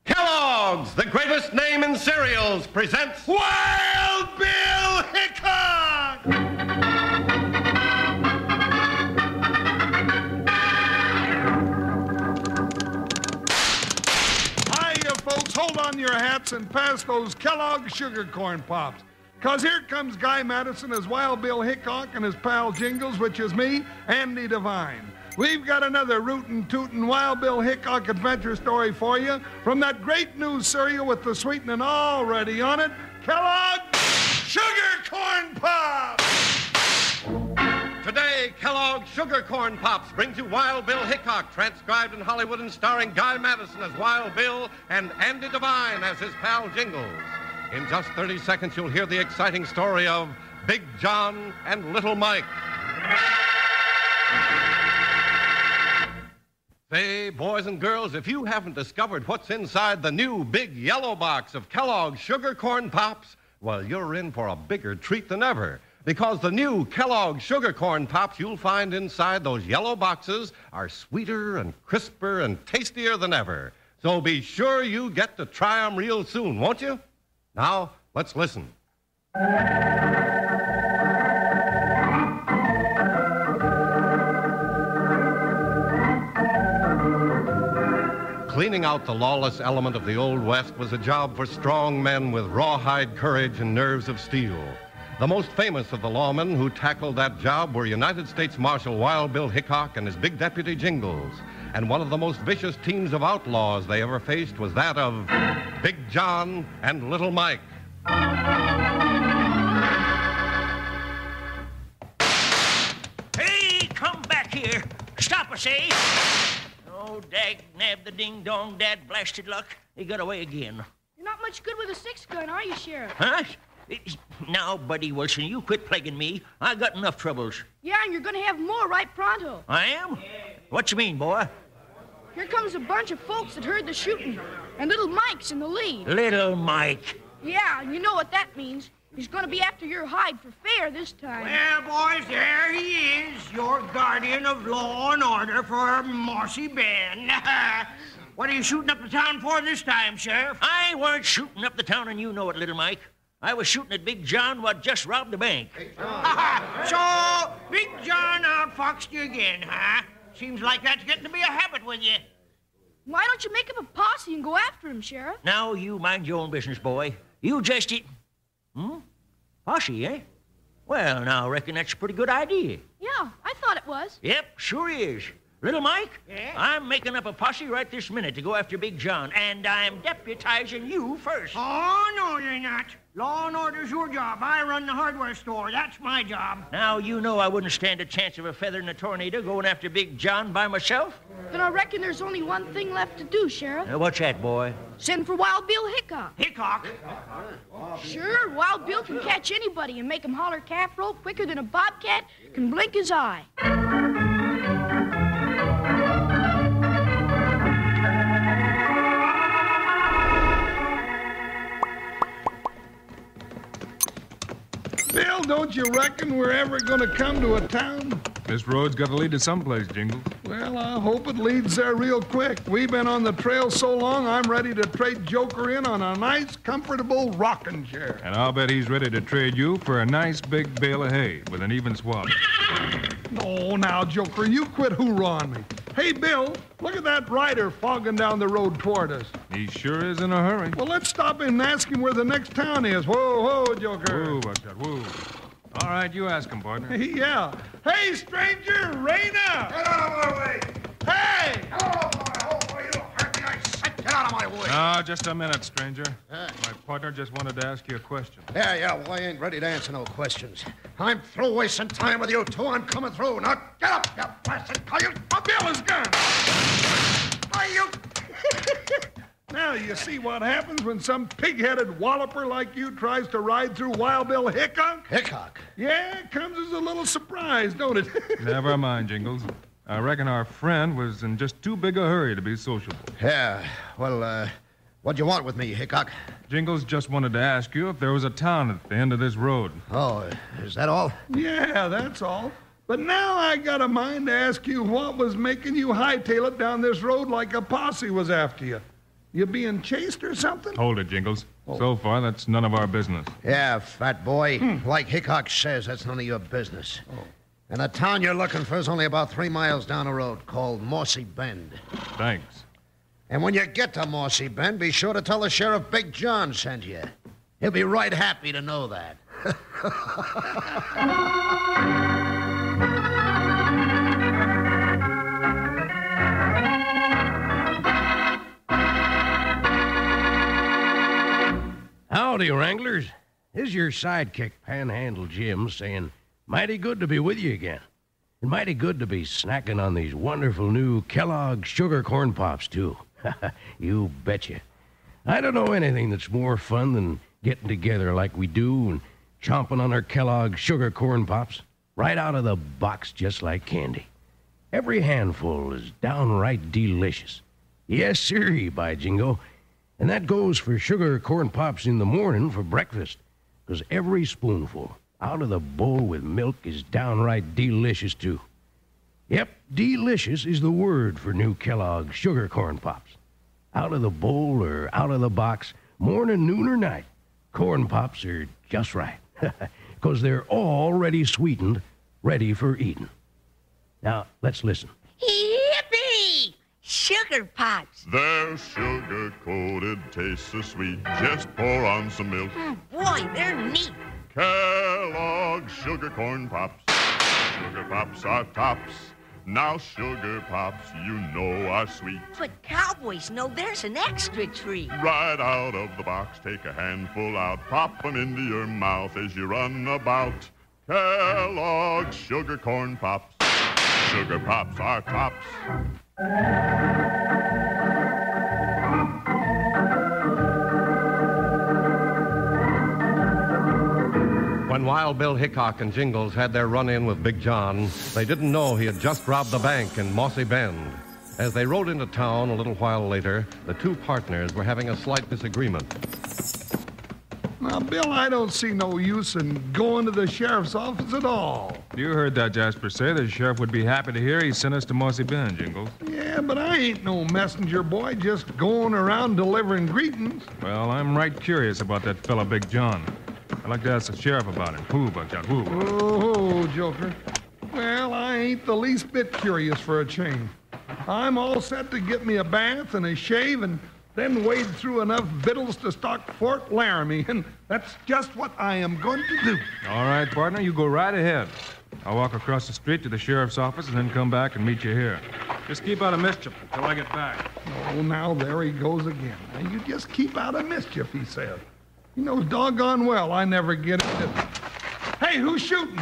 Kellogg's, the greatest name in cereals presents Wild Bill Hickok! Hiya, folks. Hold on to your hats and pass those Kellogg's Sugar Corn Pops. Because here comes Guy Madison as Wild Bill Hickok and his pal Jingles, which is me, Andy Devine. We've got another rootin' tootin' Wild Bill Hickok adventure story for you from that great new cereal with the sweetening already on it, Kellogg's Sugar Corn Pops! Today, Kellogg's Sugar Corn Pops brings you Wild Bill Hickok, transcribed in Hollywood and starring Guy Madison as Wild Bill and Andy Devine as his pal Jingles. In just 30 seconds, you'll hear the exciting story of Big John and Little Mike. Say, boys and girls, if you haven't discovered what's inside the new big yellow box of Kellogg's Sugar Corn Pops, well, you're in for a bigger treat than ever. Because the new Kellogg's Sugar Corn Pops you'll find inside those yellow boxes are sweeter and crisper and tastier than ever. So be sure you get to try 'em real soon, won't you? Now, let's listen. Cleaning out the lawless element of the Old West was a job for strong men with rawhide courage and nerves of steel. The most famous of the lawmen who tackled that job were United States Marshal Wild Bill Hickok and his big deputy Jingles. And one of the most vicious teams of outlaws they ever faced was that of Big John and Little Mike. Hey, come back here. Stop us, eh? Oh, dag-nab the ding-dong, dad-blasted luck. He got away again. You're not much good with a six-gun, are you, Sheriff? Huh? Now, Buddy Wilson, you quit plaguing me. I got enough troubles. Yeah, and you're gonna have more right pronto. I am? What you mean, boy? Here comes a bunch of folks that heard the shooting, and Little Mike's in the lead. Little Mike. Yeah, and you know what that means. He's gonna be after your hide for fair this time. Well, boys, there he is, your guardian of law and order for Mossy Bend. What are you shooting up the town for this time, Sheriff? I weren't shooting up the town, and you know it, Little Mike. I was shooting at Big John, what just robbed the bank. So, Big John outfoxed you again, huh? Seems like that's getting to be a habit with you. Why don't you make up a posse and go after him, Sheriff? Now, you mind your own business, boy. You just... Posse, eh? Well, now, I reckon that's a pretty good idea. Yeah, I thought it was. Yep, sure is. Little Mike, yeah? I'm making up a posse right this minute to go after Big John, and I'm deputizing you first. Oh, no, you're not. Law and order's your job. I run the hardware store. That's my job. Now, you know I wouldn't stand a chance of a feather in a tornado going after Big John by myself. Then I reckon there's only one thing left to do, Sheriff. What's that, boy? Send for Wild Bill Hickok. Hickok? Sure, Wild Bill can catch anybody and make him holler calf roll quicker than a bobcat can blink his eye. Bill, don't you reckon we're ever going to come to a town? This road's got to lead to someplace, Jingles. Well, I hope it leads there real quick. We've been on the trail so long, I'm ready to trade Joker in on a nice, comfortable rocking chair. And I'll bet he's ready to trade you for a nice big bale of hay with an even swap. Oh, now, Joker, you quit hoorahing me. Hey, Bill, look at that rider fogging down the road toward us. He sure is in a hurry. Well, let's stop him and ask him where the next town is. Whoa, whoa, Joker. Whoa, Buckshot, whoa. All right, you ask him, partner. Yeah. Hey, stranger, rein up. Get out of my way. Hey! Oh, boy, you hurt me. I said get out of my way. Ah, just a minute, stranger. My partner just wanted to ask you a question. Yeah, well, I ain't ready to answer no questions. I'm through wasting time with you two. I'm coming through. Now, get up, you bastard coyote. My bill is gone. Why, you... Now, you see what happens when some pig-headed walloper like you tries to ride through Wild Bill Hickok? Hickok? Yeah, it comes as a little surprise, don't it? Never mind, Jingles. I reckon our friend was in just too big a hurry to be sociable. Yeah, well, what'd you want with me, Hickok? Jingles just wanted to ask you if there was a town at the end of this road. Oh, is that all? Yeah, that's all. But now I got a mind to ask you what was making you hightail it down this road like a posse was after you. You being chased or something? Hold it, Jingles. So far, that's none of our business. Yeah, fat boy. Like Hickok says, that's none of your business. And the town you're looking for is only about 3 miles down the road, called Mossy Bend. Thanks. And when you get to Mossy Bend, be sure to tell the sheriff Big John sent you. He'll be right happy to know that. Howdy, Wranglers. This is your sidekick, Panhandle Jim, saying, mighty good to be with you again. And mighty good to be snacking on these wonderful new Kellogg Sugar Corn Pops, too. You betcha. I don't know anything that's more fun than getting together like we do and chomping on our Kellogg Sugar Corn Pops right out of the box just like candy. Every handful is downright delicious. Yes, sirree, by jingo. And that goes for sugar corn pops in the morning for breakfast, 'cause every spoonful out of the bowl with milk is downright delicious, too. Yep, delicious is the word for new Kellogg Sugar Corn Pops. Out of the bowl or out of the box, morning, noon, or night, corn pops are just right, 'cause they're already sweetened, ready for eating. Now, let's listen. Yippee! Sugar Pops. They're sugar-coated, taste so sweet. Just pour on some milk. Boy, they're neat. Kellogg's Sugar Corn Pops. Sugar Pops are tops. Now Sugar Pops, you know, are sweet. But cowboys know there's an extra treat. Right out of the box, take a handful out. Pop 'em into your mouth as you run about. Kellogg's Sugar Corn Pops. Sugar Pops are tops. When Wild Bill Hickok and Jingles had their run-in with Big John, they didn't know he had just robbed the bank in Mossy Bend. As they rode into town a little while later, the two partners were having a slight disagreement. Now, Bill, I don't see no use in going to the sheriff's office at all. You heard that Jasper say the sheriff would be happy to hear he sent us to Mossy Bend, Jingles. Yeah, but I ain't no messenger boy just going around delivering greetings. Well, I'm right curious about that fella Big John. I'd like to ask the sheriff about him. Who, Buckshot, who? Oh, Joker. Well, I ain't the least bit curious for a change. I'm all set to get me a bath and a shave and then wade through enough victuals to stock Fort Laramie, and that's just what I am going to do. All right, partner, you go right ahead. I'll walk across the street to the sheriff's office and then come back and meet you here. Just keep out of mischief until I get back. Oh, now there he goes again. Now, you just keep out of mischief, he said. He knows doggone well I never get into... Hey, who's shooting?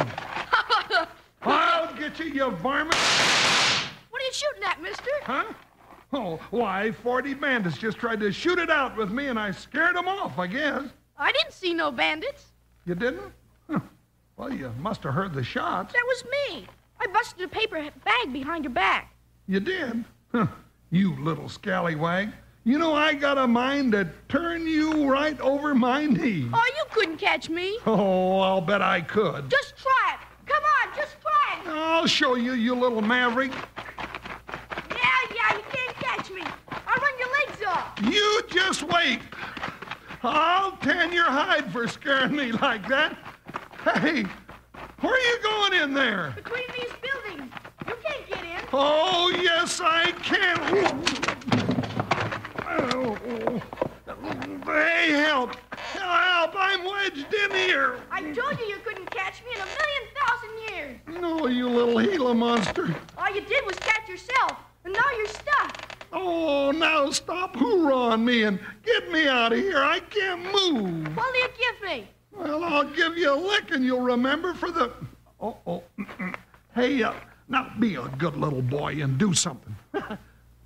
I'll get you, you varmint. What are you shooting at, mister? Huh? Oh, why, 40 bandits just tried to shoot it out with me, and I scared them off, I guess. I didn't see no bandits. You didn't? Huh. Well, you must have heard the shots. That was me. I busted a paper bag behind your back. You did? Huh. You little scallywag. You know, I got a mind to turn you right over my knee. Oh, you couldn't catch me. Oh, I'll bet I could. Just try it. Come on, just try it. I'll show you, you little maverick. Yeah, you can't catch me. I'll run your legs off. You just wait. I'll tan your hide for scaring me like that. Hey, where are you going in there? Between these buildings. You can't get in. Oh, yes, I can. Hey, help. Help, I'm wedged in here. I told you couldn't catch me in 1,000,000 years. No, you little Gila monster. All you did was catch yourself, and now you're stuck. Oh, now stop hoorahing me and get me out of here. I can't move. What'll you give me? Well, I'll give you a lick and you'll remember for the... Hey, now be a good little boy and do something.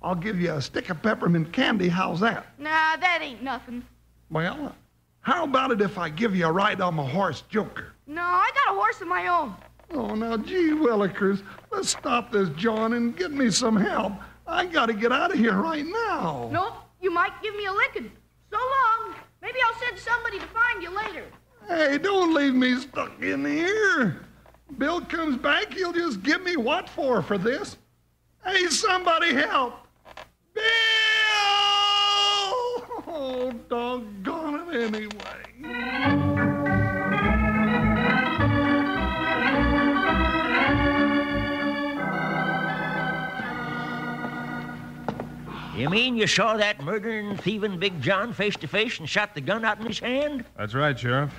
I'll give you a stick of peppermint candy. How's that? Nah, that ain't nothing. Well, how about it if I give you a ride on my horse, Joker? No, I got a horse of my own. Oh, now, gee willikers, let's stop this jawing and get me some help. I got to get out of here right now. Nope, you might give me a licking. So long. Maybe I'll send somebody to find you later. Hey, don't leave me stuck in here. Bill comes back, he'll just give me what for this. Hey, somebody help. Bill! Oh, doggone it anyway. You mean you saw that murdering, thieving Big John face to face and shot the gun out in his hand? That's right, Sheriff.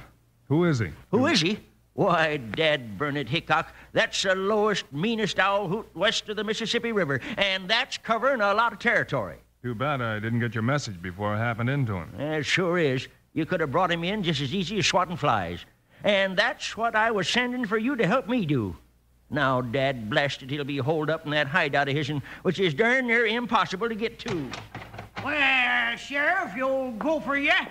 Who is he? Who is he? Why, Dad Burnett Hickok, that's the lowest, meanest owl hoot west of the Mississippi River, and that's covering a lot of territory. Too bad I didn't get your message before I happened into him. It sure is. You could have brought him in just as easy as swatting flies. And that's what I was sending for you to help me do. Now, Dad blasted, he'll be holed up in that hideout of his'n, which is darn near impossible to get to. Well, Sheriff, you'll go for ya?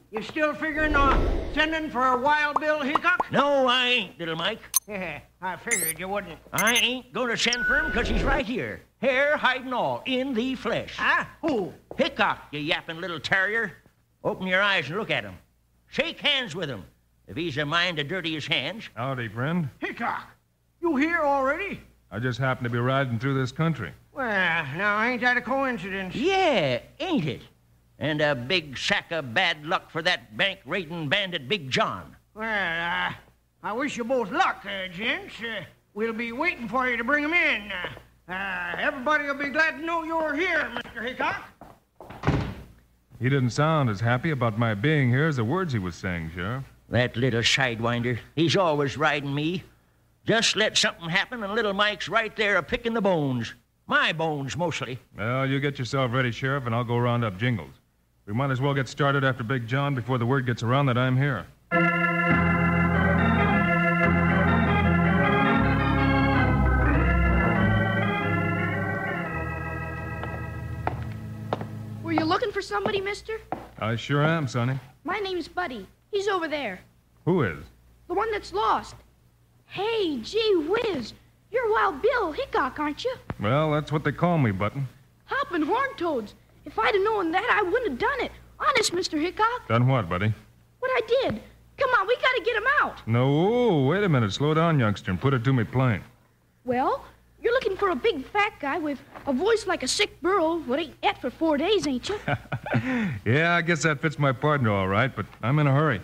You still figuring on sending for Wild Bill Hickok? No, I ain't, little Mike. Yeah, I figured you wouldn't. I ain't going to send for him because he's right here. Hair, hide, and all, in the flesh. Huh? Who? Hickok, you yapping little terrier. Open your eyes and look at him. Shake hands with him, if he's a mind to dirty his hands. Howdy, friend. Hickok, you here already? I just happened to be riding through this country. Well, now, ain't that a coincidence? Yeah, ain't it? And a big sack of bad luck for that bank-raiding bandit Big John. Well, I wish you both luck, gents. We'll be waiting for you to bring him in. Everybody will be glad to know you're here, Mr. Hickok. He didn't sound as happy about my being here as the words he was saying, Sheriff. That little sidewinder. He's always riding me. Just let something happen and little Mike's right there a-picking the bones. My bones, mostly. Well, you get yourself ready, Sheriff, and I'll go round up Jingles. We might as well get started after Big John before the word gets around that I'm here. Were you looking for somebody, mister? I sure am, Sonny. My name's Buddy. He's over there. Who is? The one that's lost. Hey, gee whiz. You're Wild Bill Hickok, aren't you? Well, that's what they call me, Button. Hoppin' horn toads. If I'd have known that, I wouldn't have done it. Honest, Mr. Hickok. Done what, buddy? What I did. Come on, we gotta get him out. No, wait a minute. Slow down, youngster, and put it to me plain. Well, you're looking for a big fat guy with a voice like a sick burro what ain't ate for 4 days, ain't you? Yeah, I guess that fits my partner all right, but I'm in a hurry.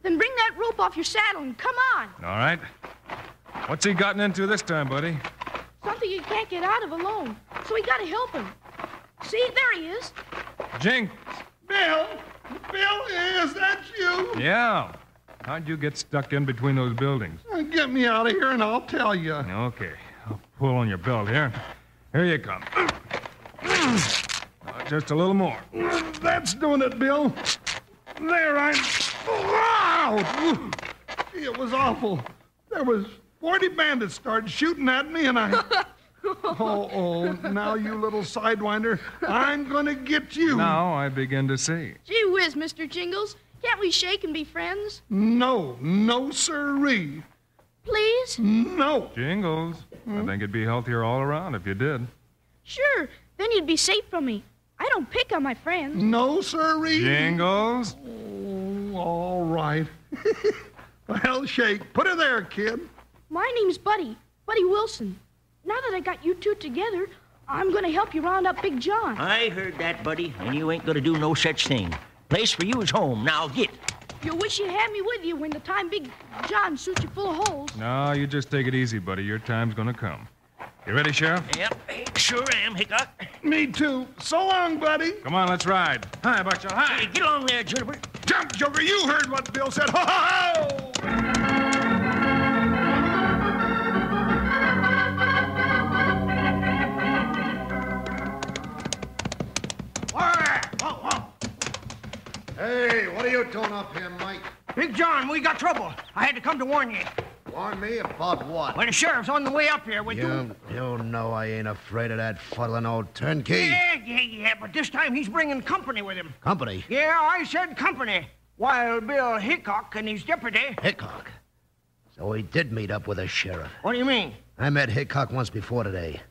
Then bring that rope off your saddle and come on. All right. What's he gotten into this time, buddy? Something you can't get out of alone. So we gotta help him. See, there he is. Jink. Bill! Bill, is that you? Yeah. How'd you get stuck in between those buildings? Get me out of here and I'll tell you. Okay. I'll pull on your belt here. Here you come. Just a little more. That's doing it, Bill. There, I'm out. It was awful. There was 40 bandits started shooting at me, and I... Oh, now you little sidewinder, I'm gonna get you. Now I begin to see. Gee whiz, Mr. Jingles. Can't we shake and be friends? No, sirree. Please? No. Jingles, I think it'd be healthier all around if you did. Sure, then you'd be safe from me. I don't pick on my friends. No, sirree. Jingles? Oh, all right. Well, shake. Put her there, kid. My name's Buddy Wilson. Now that I got you two together, I'm going to help you round up Big John. I heard that, Buddy, and you ain't going to do no such thing. Place for you is home. Now get. You wish you had me with you when the time Big John shoots you full of holes. No, you just take it easy, buddy. Your time's gonna come. You ready, Sheriff? Yep, sure am, Hickok. Me too. So long, buddy. Come on, let's ride. Hi, Buckshot, hi. Hey, get along there, Juniper. Jump, Joker. You heard what Bill said. Ho, ho, ho! Hey, what are you doing up here, Mike? Big John, we got trouble. I had to come to warn you. Warn me about what? Well, the sheriff's on the way up here with You know I ain't afraid of that fuddling old turnkey. Yeah, but this time he's bringing company with him. Company? Yeah, I said company. Wild Bill Hickok and his deputy. Hickok? So he did meet up with the sheriff. What do you mean? I met Hickok once before today.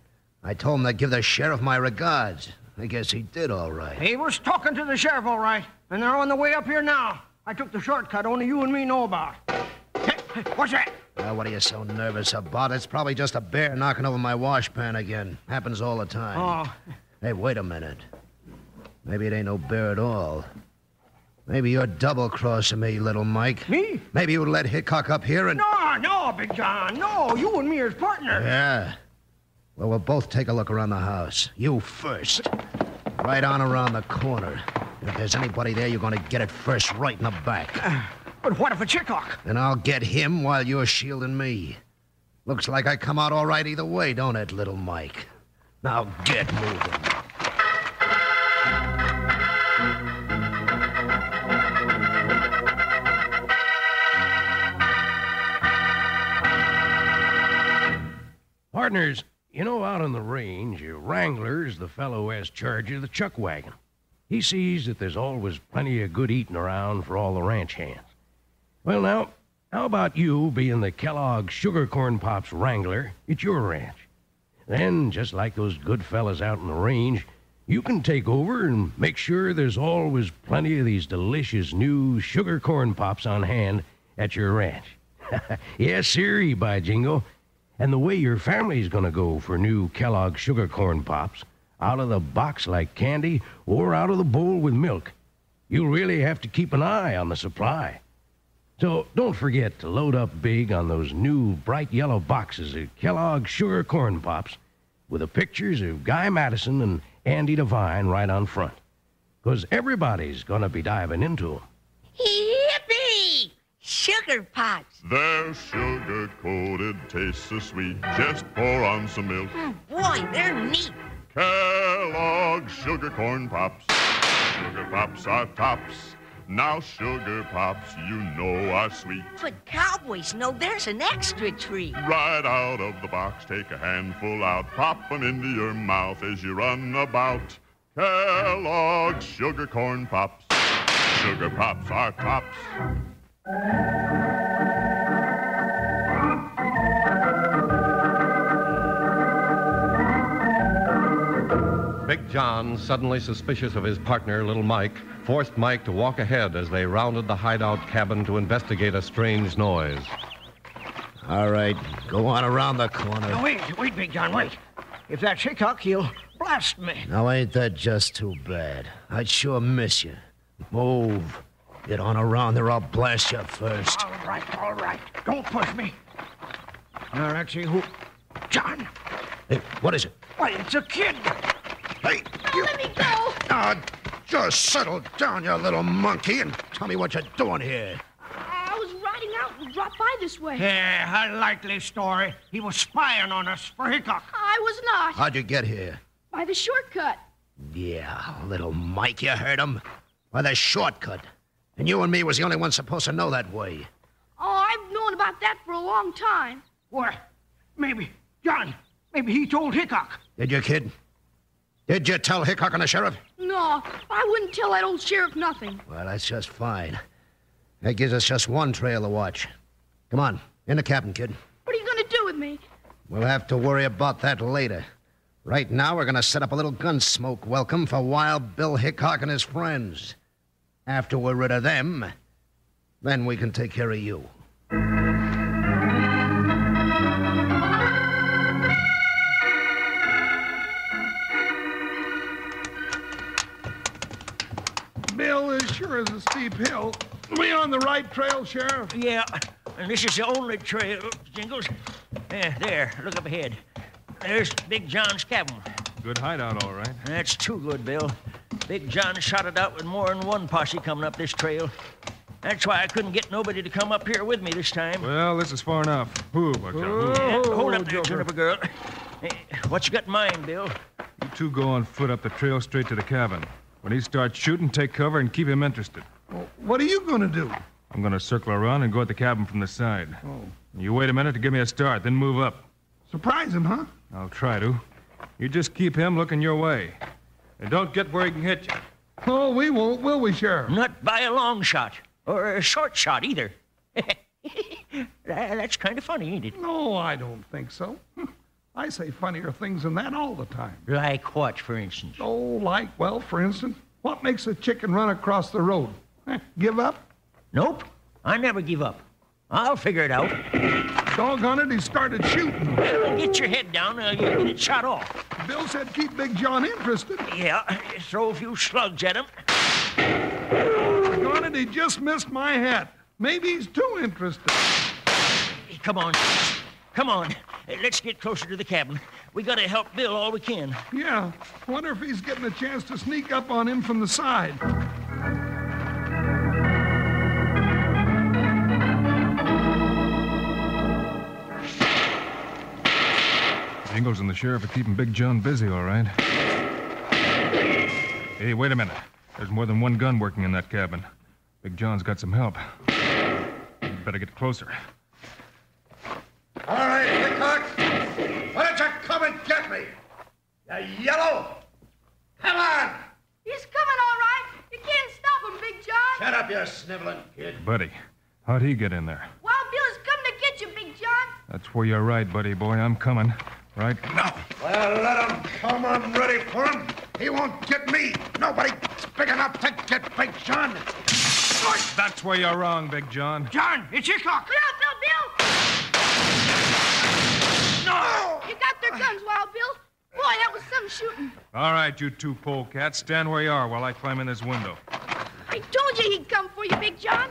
I told him to give the sheriff my regards. I guess he did all right. He was talking to the sheriff all right, and they're on the way up here now. I took the shortcut only you and me know about. Hey, what's that? Well, what are you so nervous about? It's probably just a bear knocking over my washpan again. Happens all the time. Oh. Hey, wait a minute. Maybe it ain't no bear at all. Maybe you're double-crossing me, little Mike. Me? Maybe you let Hickok up here and... No, Big John. No, you and me as partners. Yeah. Well, we'll both take a look around the house. You first. Right on around the corner. If there's anybody there, you're going to get it first right in the back. But what if it's Hickok? Then I'll get him while you're shielding me. Looks like I come out all right either way, don't it, little Mike? Now get moving. Partners, you know, out on the range, Wrangler's the fellow who has charge of the chuck wagon. He sees that there's always plenty of good eating around for all the ranch hands. Well, now, how about you being the Kellogg Sugar Corn Pops Wrangler at your ranch? Then, just like those good fellas out on the range, you can take over and make sure there's always plenty of these delicious new sugar corn pops on hand at your ranch. Yes, sirree, by jingo. And the way your family's gonna go for new Kellogg Sugar Corn Pops, out of the box like candy or out of the bowl with milk, you'll really have to keep an eye on the supply. So don't forget to load up big on those new bright yellow boxes of Kellogg Sugar Corn Pops with the pictures of Guy Madison and Andy Devine right on front. 'Cause everybody's gonna be diving into them. Yippee! Sugar Pops. They're sugar-coated, taste so sweet. Just pour on some milk. Boy, they're neat. Kellogg Sugar Corn Pops. Sugar Pops are tops. Now Sugar Pops, you know, are sweet. But cowboys know there's an extra treat. Right out of the box, take a handful out, pop 'em into your mouth as you run about. Kellogg Sugar Corn Pops. Sugar Pops are tops. Big John, suddenly suspicious of his partner, Little Mike, forced Mike to walk ahead as they rounded the hideout cabin to investigate a strange noise. All right, go on around the corner. Now, wait, Big John, wait. If that's Hickok, he'll blast me. Now, ain't that just too bad? I'd sure miss you. Move. Get on around there, I'll blast you first. All right. Don't push me. Now, let's see who... John. Hey, what is it? Why, it's a kid. Hey, you... Let me go. Just settle down, you little monkey, and tell me what you're doing here. I was riding out and dropped by this way. Yeah, a likely story. He was spying on us for Hickok. I was not. How'd you get here? By the shortcut. Yeah, little Mike, you heard him. By the shortcut. And you and me was the only ones supposed to know that way. Oh, I've known about that for a long time. What? Maybe, John, maybe he told Hickok. Did you, kid? Did you tell Hickok and the sheriff? No, I wouldn't tell that old sheriff nothing. Well, that's just fine. That gives us just one trail to watch. Come on, in the cabin, kid. What are you going to do with me? We'll have to worry about that later. Right now, we're going to set up a little Gunsmoke welcome for Wild Bill Hickok and his friends. After we're rid of them, then we can take care of you. Bill, this sure is a steep hill. Are we on the right trail, Sheriff? Yeah, and this is the only trail, Jingles. There, look up ahead. There's Big John's cabin. Good hideout, all right. That's too good, Bill. Big John shot it out with more than one posse coming up this trail. That's why I couldn't get nobody to come up here with me this time. Well, this is far enough. Move, Buckshot. Hold up there, Juniper girl. Hey, what you got in mind, Bill? You two go on foot up the trail straight to the cabin. When he starts shooting, take cover and keep him interested. Well, what are you going to do? I'm going to circle around and go at the cabin from the side. Oh. You wait a minute to give me a start, then move up. Surprise him, huh? I'll try to. You just keep him looking your way. And don't get where he can hit you. Oh, we won't, will we, Sheriff? Not by a long shot. Or a short shot, either. That's kind of funny, ain't it? No, I don't think so. I say funnier things than that all the time. Like what, for instance? Oh, like, well, for instance, what makes a chicken run across the road? Give up? Nope. I never give up. I'll figure it out. Doggone it, he started shooting. Get your head down, you'll get it shot off. Bill said keep Big John interested. Yeah, throw a few slugs at him. Darn it, he just missed my hat. Maybe he's too interested. Come on. Come on. Let's get closer to the cabin. We gotta help Bill all we can. Yeah. Wonder if he's getting a chance to sneak up on him from the side. Jingles and the sheriff are keeping Big John busy, all right. Hey, wait a minute. There's more than one gun working in that cabin. Big John's got some help. You better get closer. All right, Hickok. Why don't you come and get me? You yellow! Come on! He's coming, all right. You can't stop him, Big John. Shut up, you sniveling kid. Buddy, how'd he get in there? Wild Bill is coming to get you, Big John. That's where you're right, buddy boy. I'm coming. Right now. Well, let him come. I'm ready for him. He won't get me. Nobody's big enough to get Big John. That's where you're wrong, Big John. John, it's Hickok. Clear out, Bill. No! You got their guns, Wild Bill. Boy, that was some shooting. All right, you two polecats, stand where you are while I climb in this window. I told you he'd come for you, Big John.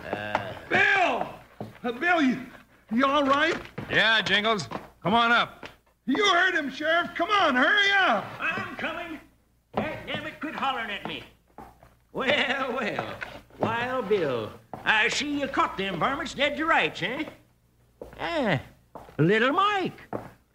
Bill! Bill, you all right? Yeah, Jingles. Come on up. You heard him, Sheriff. Come on, hurry up. I'm coming. Damn it, quit hollering at me. Well. Wild Bill, I see you caught them varmints dead to rights, eh? Little Mike.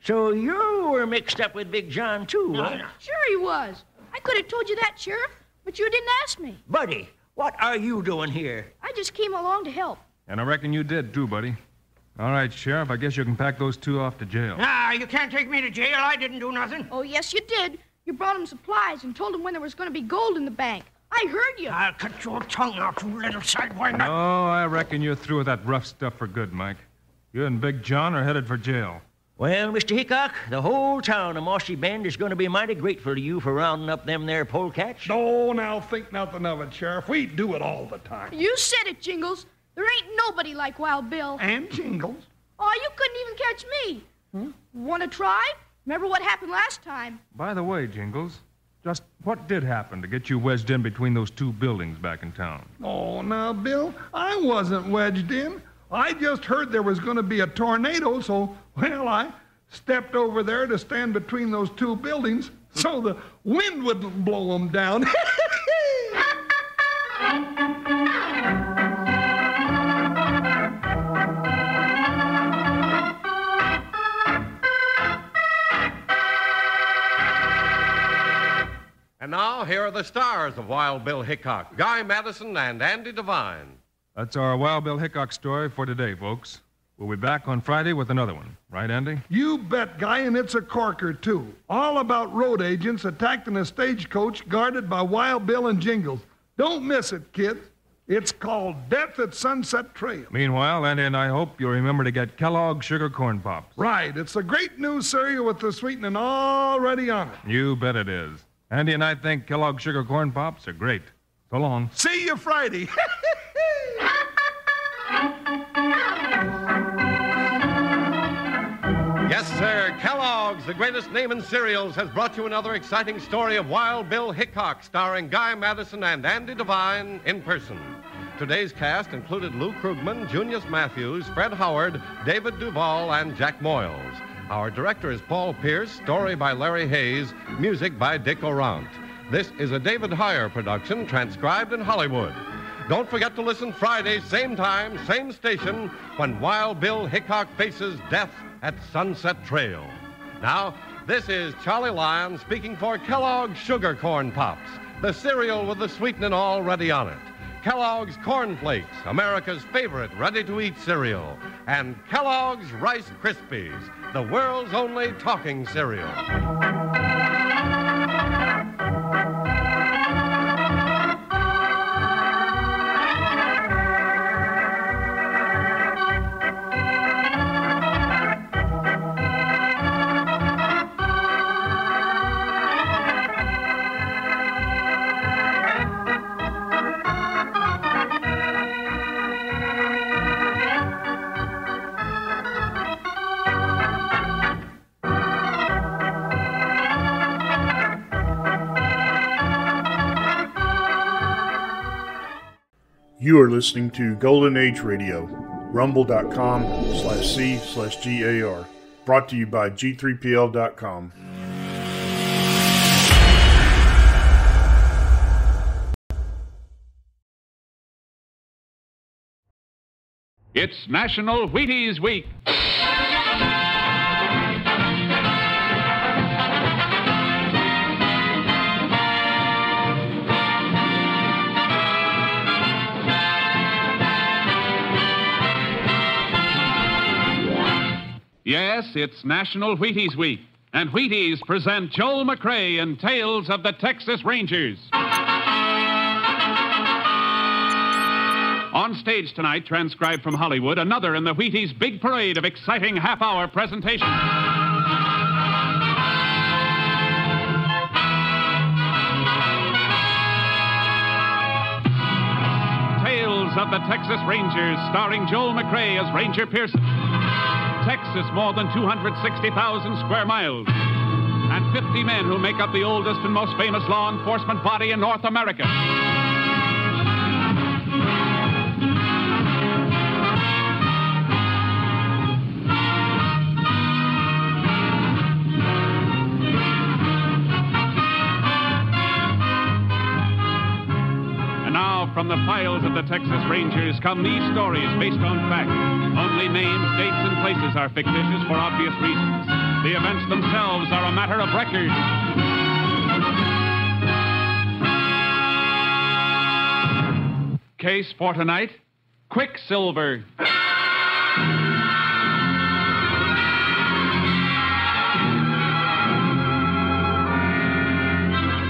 So you were mixed up with Big John, too, huh? Sure he was. I could have told you that, Sheriff, but you didn't ask me. Buddy, what are you doing here? I just came along to help. And I reckon you did, too, buddy. All right, Sheriff, I guess you can pack those two off to jail. You can't take me to jail. I didn't do nothing. Oh, yes, you did. You brought him supplies and told him when there was going to be gold in the bank. I heard you. I'll cut your tongue out, you little sideway nut. No, I reckon you're through with that rough stuff for good, Mike. You and Big John are headed for jail. Well, Mr. Hickok, the whole town of Mossy Bend is going to be mighty grateful to you for rounding up them there polecats. No, now think nothing of it, Sheriff. We do it all the time. You said it, Jingles. There ain't nobody like Wild Bill. And Jingles. Oh, you couldn't even catch me. Want to try? Remember what happened last time? By the way, Jingles, just what did happen to get you wedged in between those two buildings back in town? Oh, now, Bill, I wasn't wedged in. I just heard there was going to be a tornado, so, well, I stepped over there to stand between those two buildings so the wind wouldn't blow them down. And now, here are the stars of Wild Bill Hickok, Guy Madison and Andy Devine. That's our Wild Bill Hickok story for today, folks. We'll be back on Friday with another one. Right, Andy? You bet, Guy, and it's a corker, too. All about road agents attacked in a stagecoach guarded by Wild Bill and Jingles. Don't miss it, kids. It's called Death at Sunset Trail. Meanwhile, Andy and I hope you'll remember to get Kellogg's Sugar Corn Pops. Right. It's a great new cereal with the sweetening already on it. You bet it is. Andy and I think Kellogg's Sugar Corn Pops are great. So long. See you Friday. Yes, sir. Kellogg's, the greatest name in cereals, has brought you another exciting story of Wild Bill Hickok, starring Guy Madison and Andy Devine in person. Today's cast included Lou Krugman, Junius Matthews, Fred Howard, David Duvall, and Jack Moyles. Our director is Paul Pierce, story by Larry Hayes, music by Dick Orant. This is a David Heyer production, transcribed in Hollywood. Don't forget to listen Friday, same time, same station, when Wild Bill Hickok faces death at Sunset Trail. Now, this is Charlie Lyon speaking for Kellogg's Sugar Corn Pops, the cereal with the sweetening already on it. Kellogg's Corn Flakes, America's favorite ready-to-eat cereal. And Kellogg's Rice Krispies, the world's only talking cereal. You are listening to Golden Age Radio, rumble.com/C/GAR. Brought to you by G3PL.com. It's National Wheaties Week. Yes, it's National Wheaties Week, and Wheaties present Joel McRae in Tales of the Texas Rangers. On stage tonight, transcribed from Hollywood, another in the Wheaties' big parade of exciting half-hour presentations. Tales of the Texas Rangers, starring Joel McRae as Ranger Pearson. Texas, more than 260,000 square miles, and 50 men who make up the oldest and most famous law enforcement body in North America. And now, from the files of the Texas Rangers come these stories based on fact. Only names, dates, and places are fictitious for obvious reasons. The events themselves are a matter of record. Case for tonight, Quicksilver.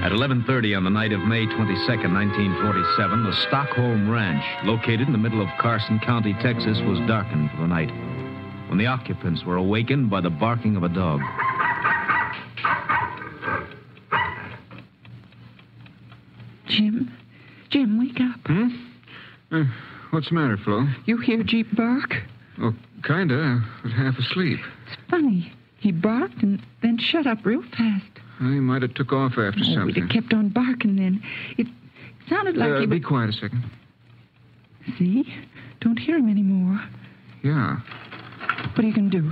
At 11:30 on the night of May 22nd, 1947, the Stockholm Ranch, located in the middle of Carson County, Texas, was darkened for the night when the occupants were awakened by the barking of a dog. Jim, wake up. What's the matter, Flo? You hear Jeep bark? Oh, kinda. I was half asleep. It's funny. He barked and then shut up real fast. He might have took off after something. We'd have kept on barking then. It sounded like he... Be quiet a second. See? Don't hear him anymore. Yeah. What are you going to do?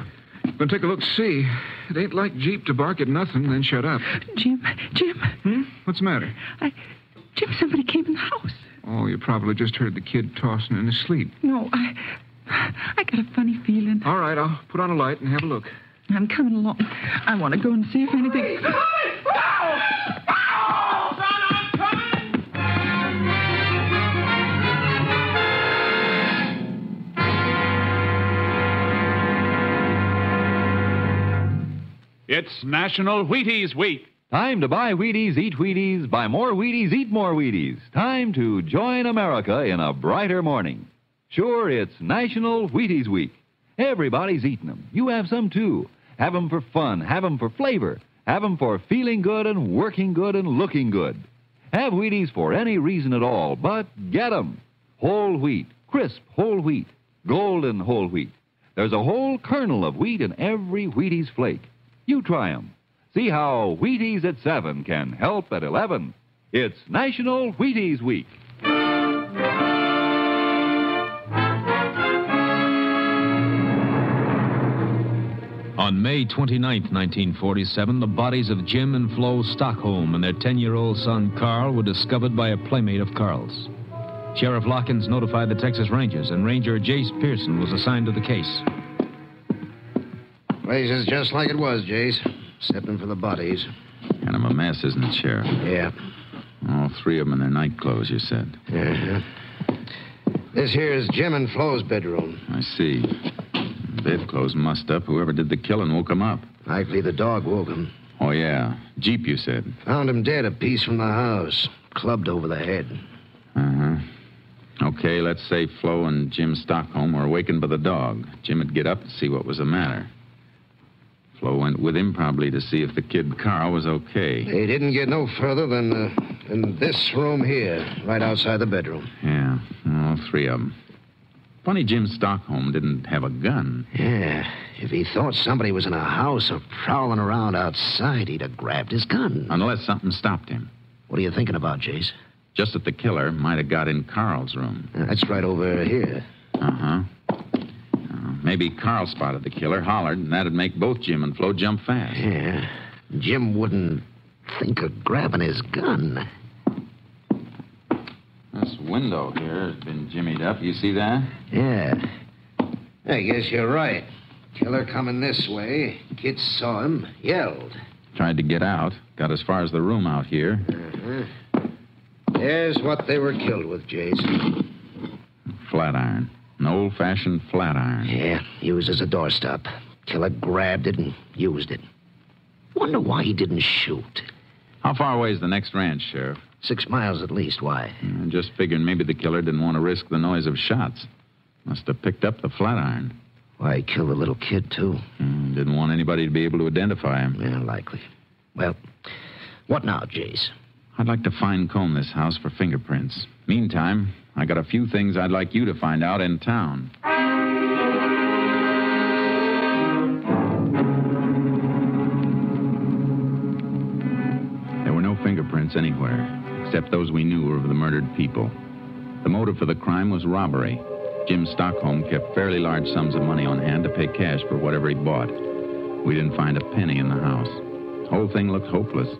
Gonna take a look, see. It ain't like Jeep to bark at nothing, then shut up. Jim. What's the matter? Jim, somebody came in the house. Oh, you probably just heard the kid tossing in his sleep. No, I got a funny feeling. All right, I'll put on a light and have a look. I'm coming along. I want to go and see if anything... It's National Wheaties Week. Time to buy Wheaties, eat Wheaties, buy more Wheaties, eat more Wheaties. Time to join America in a brighter morning. Sure, it's National Wheaties Week. Everybody's eating them. You have some, too. Have them for fun. Have them for flavor. Have them for feeling good and working good and looking good. Have Wheaties for any reason at all, but get them. Whole wheat, crisp whole wheat, golden whole wheat. There's a whole kernel of wheat in every Wheaties flake. You try them. See how Wheaties at 7 can help at 11. It's National Wheaties Week. On May 29th, 1947, the bodies of Jim and Flo Stockholm and their 10-year-old son, Carl, were discovered by a playmate of Carl's. Sheriff Lockins notified the Texas Rangers, and Ranger Jace Pearson was assigned to the case. Place is just like it was, Jace, excepting for the bodies. Kind of a mess, isn't it, Sheriff? Yeah. All three of them in their night clothes, you said. Uh-huh. This here is Jim and Flo's bedroom. I see. Bedclothes mussed up. Whoever did the killing woke him up. Likely the dog woke him. Oh, yeah. Jeep, you said. Found him dead a piece from the house. Clubbed over the head. Uh-huh. Okay, let's say Flo and Jim Stockholm were awakened by the dog. Jim would get up and see what was the matter. Flo went with him probably to see if the kid Carl was okay. They didn't get no further than in this room here, right outside the bedroom. Yeah, all three of them. Funny Jim Stockholm didn't have a gun. Yeah, if he thought somebody was in a house or prowling around outside, he'd have grabbed his gun. Unless something stopped him. What are you thinking about, Jace? Just that the killer might have got in Carl's room. That's right over here. Uh-huh. Maybe Carl spotted the killer, hollered, and that'd make both Jim and Flo jump fast. Yeah. Jim wouldn't think of grabbing his gun. This window here has been jimmied up. You see that? Yeah. I guess you're right. Killer coming this way. Kids saw him, yelled. Tried to get out. Got as far as the room out here. Uh-huh. There's what they were killed with, Jason. Flat iron. An old-fashioned flat iron. Yeah, used as a doorstop. Killer grabbed it and used it. Wonder why he didn't shoot. How far away is the next ranch, Sheriff? 6 miles at least. Why? Just figuring maybe the killer didn't want to risk the noise of shots. Must have picked up the flat iron. Why, he killed the little kid, too. Didn't want anybody to be able to identify him. Yeah, likely. Well, what now, Jace? I'd like to fine-comb this house for fingerprints. Meantime, I got a few things I'd like you to find out in town. There were no fingerprints anywhere, except those we knew were of the murdered people. The motive for the crime was robbery. Jim Stockholm kept fairly large sums of money on hand to pay cash for whatever he bought. We didn't find a penny in the house. The whole thing looked hopeless,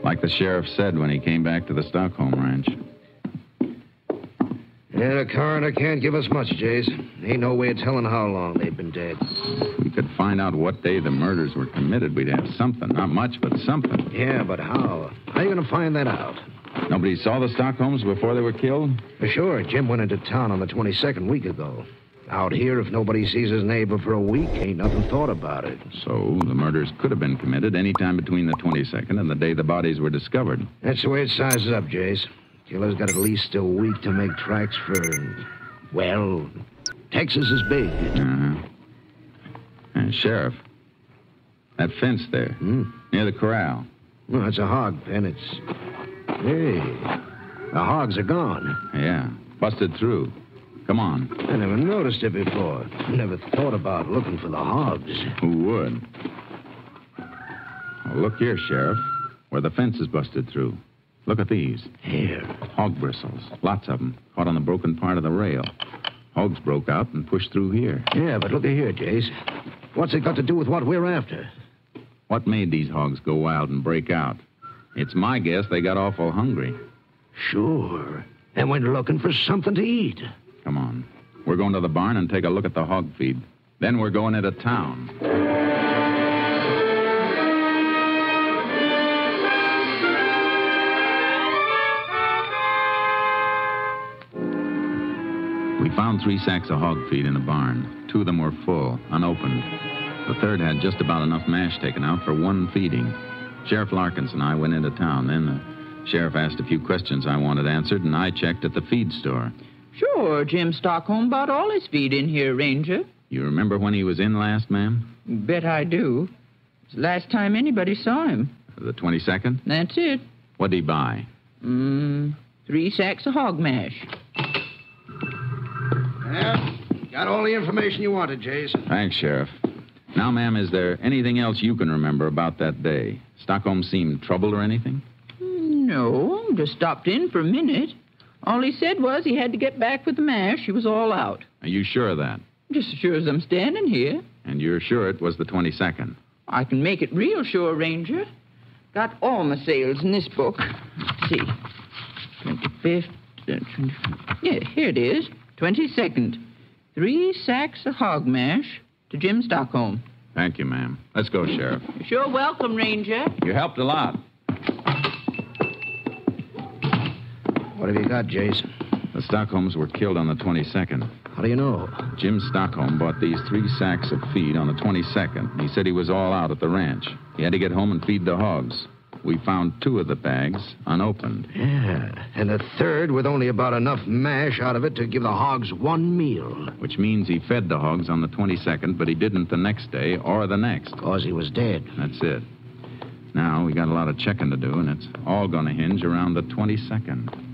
like the sheriff said when he came back to the Stockholm ranch. Yeah, the coroner can't give us much, Jace. Ain't no way of telling how long they've been dead. If we could find out what day the murders were committed, we'd have something. Not much, but something. Yeah, but how? How are you going to find that out? Nobody saw the Stockholms before they were killed? For sure. Jim went into town on the 22nd week ago. Out here, if nobody sees his neighbor for a week, ain't nothing thought about it. So the murders could have been committed any time between the 22nd and the day the bodies were discovered. That's the way it sizes up, Jace. Killer's got at least a week to make tracks for, well, Texas is big. Uh-huh. And Sheriff, that fence there, near the corral. Well, that's a hog pen. It's... Hey, the hogs are gone. Yeah, busted through. Come on. I never noticed it before. Never thought about looking for the hogs. Who would? Well, look here, Sheriff, where the fence is busted through. Look at these. Here. Hog bristles. Lots of them. Caught on the broken part of the rail. Hogs broke out and pushed through here. Yeah, but look at here, Jace. What's it got to do with what we're after? What made these hogs go wild and break out? It's my guess they got awful hungry. Sure. And went looking for something to eat. Come on. We're going to the barn and take a look at the hog feed. Then we're going into town. We found 3 sacks of hog feed in the barn. 2 of them were full, unopened. The third had just about enough mash taken out for 1 feeding. Sheriff Larkins and I went into town. Then the sheriff asked a few questions I wanted answered, and I checked at the feed store. Sure, Jim Stockholm bought all his feed in here, Ranger. You remember when he was in last, ma'am? Bet I do. It's the last time anybody saw him. The 22nd? That's it. What'd he buy? 3 sacks of hog mash. Yeah, got all the information you wanted, Jace. Thanks, Sheriff. Now, ma'am, is there anything else you can remember about that day? Stockholm seemed troubled or anything? No, just stopped in for a minute. All he said was he had to get back with the mash. He was all out. Are you sure of that? Just as sure as I'm standing here. And you're sure it was the 22nd? I can make it real sure, Ranger. Got all my sales in this book. Let's see. 25th. 25th. Yeah, here it is. 22nd. 3 sacks of hog mash to Jim Stockholm. Thank you, ma'am. Let's go, Sheriff. You're sure welcome, Ranger. You helped a lot. What have you got, Jace? The Stockholms were killed on the 22nd. How do you know? Jim Stockholm bought these 3 sacks of feed on the 22nd. He said he was all out at the ranch. He had to get home and feed the hogs. We found 2 of the bags unopened. Yeah, and the third with only about enough mash out of it to give the hogs 1 meal. Which means he fed the hogs on the 22nd, but he didn't the next day or the next. Because he was dead. That's it. Now, we got a lot of checking to do, and it's all going to hinge around the 22nd.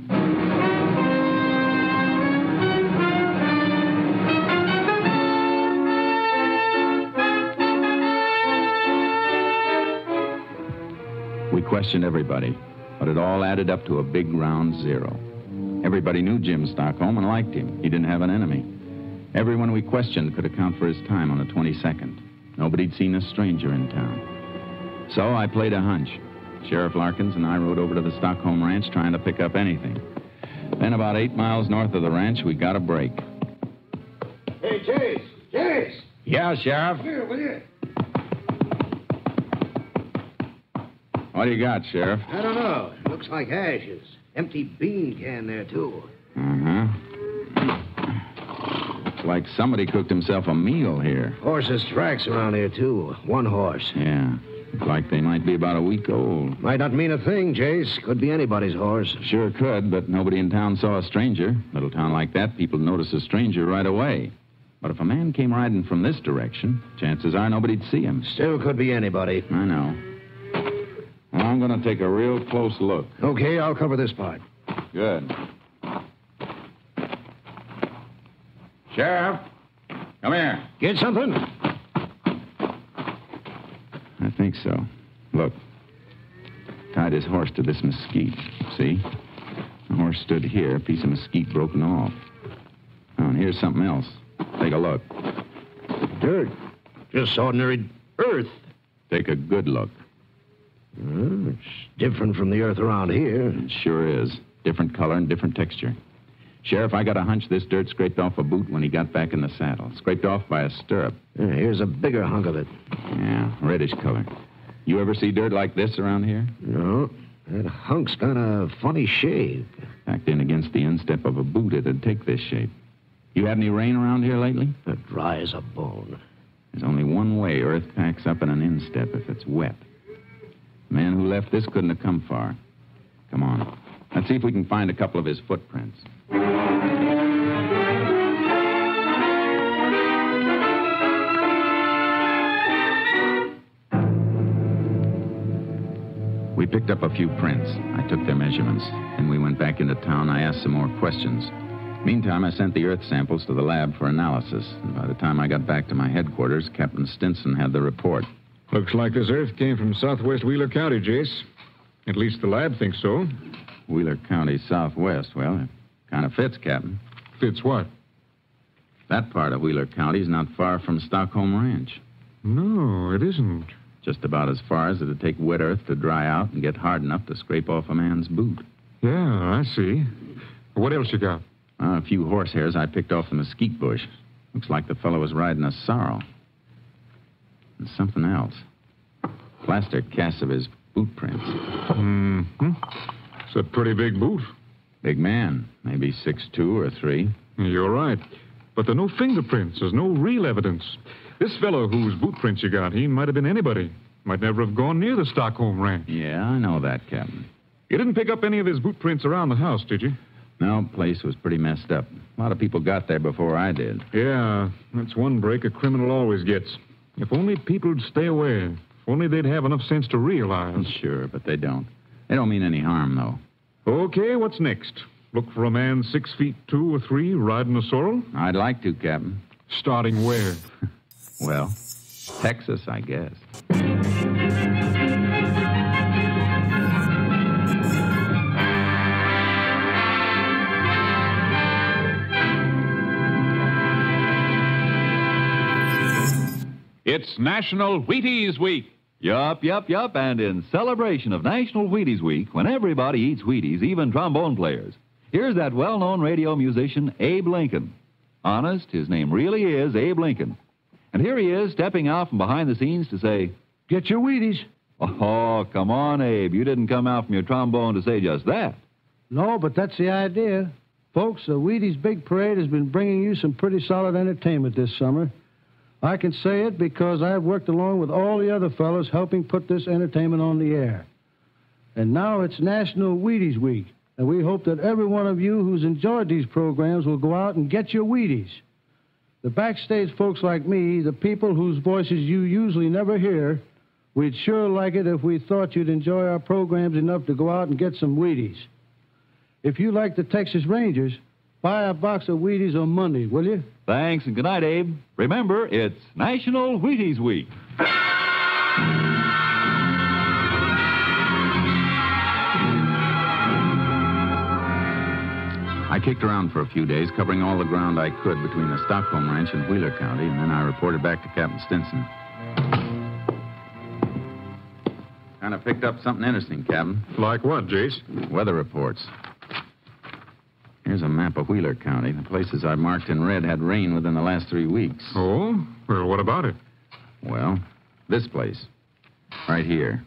We questioned everybody. But it all added up to a big round zero. Everybody knew Jim Stockholm and liked him. He didn't have an enemy. Everyone we questioned could account for his time on the 22nd. Nobody'd seen a stranger in town. So I played a hunch. Sheriff Larkins and I rode over to the Stockholm Ranch trying to pick up anything. Then about 8 miles north of the ranch, we got a break. Hey, Chase! Chase! Yeah, Sheriff? Here, will you? What do you got, Sheriff? I don't know. It looks like ashes. Empty bean can there, too. Uh-huh. Looks like somebody cooked himself a meal here. Horses' tracks around here, too. One horse. Yeah. Looks like they might be about a week old. Might not mean a thing, Chase. Could be anybody's horse. Sure could, but nobody in town saw a stranger. Little town like that, people notice a stranger right away. But if a man came riding from this direction, chances are nobody'd see him. Still could be anybody. I know. Well, I'm going to take a real close look. Okay, I'll cover this part. Good. Sheriff, come here. Get something? I think so. Look. Tied his horse to this mesquite. See? The horse stood here, a piece of mesquite broken off. Oh, and here's something else. Take a look. Dirt. Just ordinary earth. Take a good look. It's different from the earth around here. It sure is. Different color and different texture. Sheriff, I got a hunch this dirt scraped off a boot when he got back in the saddle. Scraped off by a stirrup. Yeah, here's a bigger hunk of it. Yeah, reddish color. You ever see dirt like this around here? No. That hunk's got a funny shape. Packed in against the instep of a boot, it'd take this shape. You had any rain around here lately? Dry as a bone. There's only one way earth packs up in an instep, if it's wet. The man who left this couldn't have come far. Come on. Let's see if we can find a couple of his footprints. We picked up a few prints. I took their measurements. Then we went back into town. I asked some more questions. Meantime, I sent the earth samples to the lab for analysis. And by the time I got back to my headquarters, Captain Stinson had the report. Looks like this earth came from southwest Wheeler County, Jace. At least the lab thinks so. Wheeler County, southwest. Well, it kind of fits, Captain. Fits what? That part of Wheeler County is not far from Stockholm Ranch. No, it isn't. Just about as far as it'd take wet earth to dry out and get hard enough to scrape off a man's boot. Yeah, I see. What else you got? A few horsehairs I picked off the mesquite bush. Looks like the fellow was riding a sorrel. And something else. Plaster casts of his boot prints. Mm-hmm. It's a pretty big boot. Big man. Maybe 6'2" or 3. You're right. But there are no fingerprints. There's no real evidence. This fellow whose boot prints you got, he might have been anybody. Might never have gone near the Stockholm Ranch. Yeah, I know that, Captain. You didn't pick up any of his boot prints around the house, did you? No, place was pretty messed up. A lot of people got there before I did. Yeah, that's one break a criminal always gets. If only people'd stay away. If only they'd have enough sense to realize. Sure, but they don't. They don't mean any harm, though. Okay, what's next? Look for a man 6'2" or 3 riding a sorrel? I'd like to, Captain. Starting where? Well, Texas, I guess. It's National Wheaties Week. Yup. And in celebration of National Wheaties Week, when everybody eats Wheaties, even trombone players, here's that well-known radio musician, Abe Lincoln. Honest, his name really is Abe Lincoln. And here he is, stepping out from behind the scenes to say, "Get your Wheaties." Oh, come on, Abe. You didn't come out from your trombone to say just that. No, but that's the idea. Folks, the Wheaties Big Parade has been bringing you some pretty solid entertainment this summer. I can say it because I've worked along with all the other fellows helping put this entertainment on the air. And now it's National Wheaties Week, and we hope that every one of you who's enjoyed these programs will go out and get your Wheaties. The backstage folks like me, the people whose voices you usually never hear, we'd sure like it if we thought you'd enjoy our programs enough to go out and get some Wheaties. If you like the Texas Rangers, buy a box of Wheaties on Monday, will you? Thanks, and good night, Abe. Remember, it's National Wheaties Week. kicked around for a few days, covering all the ground I could between the Stockholm Ranch and Wheeler County, and then I reported back to Captain Stinson. Kind of picked up something interesting, Captain. Like what, Jace? Weather reports. Here's a map of Wheeler County. The places I marked in red had rain within the last 3 weeks. Oh? Well, what about it? Well, this place. Right here.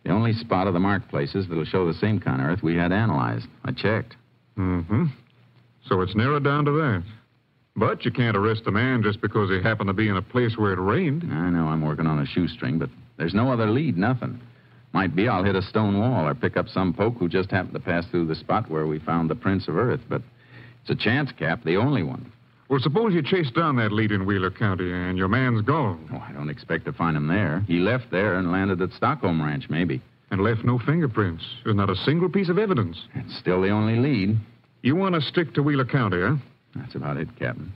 The only spot of the marked places that'll show the same kind of earth we had analyzed. I checked. Mm-hmm. So it's narrowed down to that. But you can't arrest a man just because he happened to be in a place where it rained. I know I'm working on a shoestring, but there's no other lead, nothing. Might be I'll hit a stone wall or pick up some poke who just happened to pass through the spot where we found the prints of Earth, but it's a chance, Cap, the only one. Well, suppose you chase down that lead in Wheeler County and your man's gone. Oh, I don't expect to find him there. He left there and landed at Stockholm Ranch, maybe. And left no fingerprints. There's not a single piece of evidence. It's still the only lead. You want to stick to Wheeler County, huh? That's about it, Captain.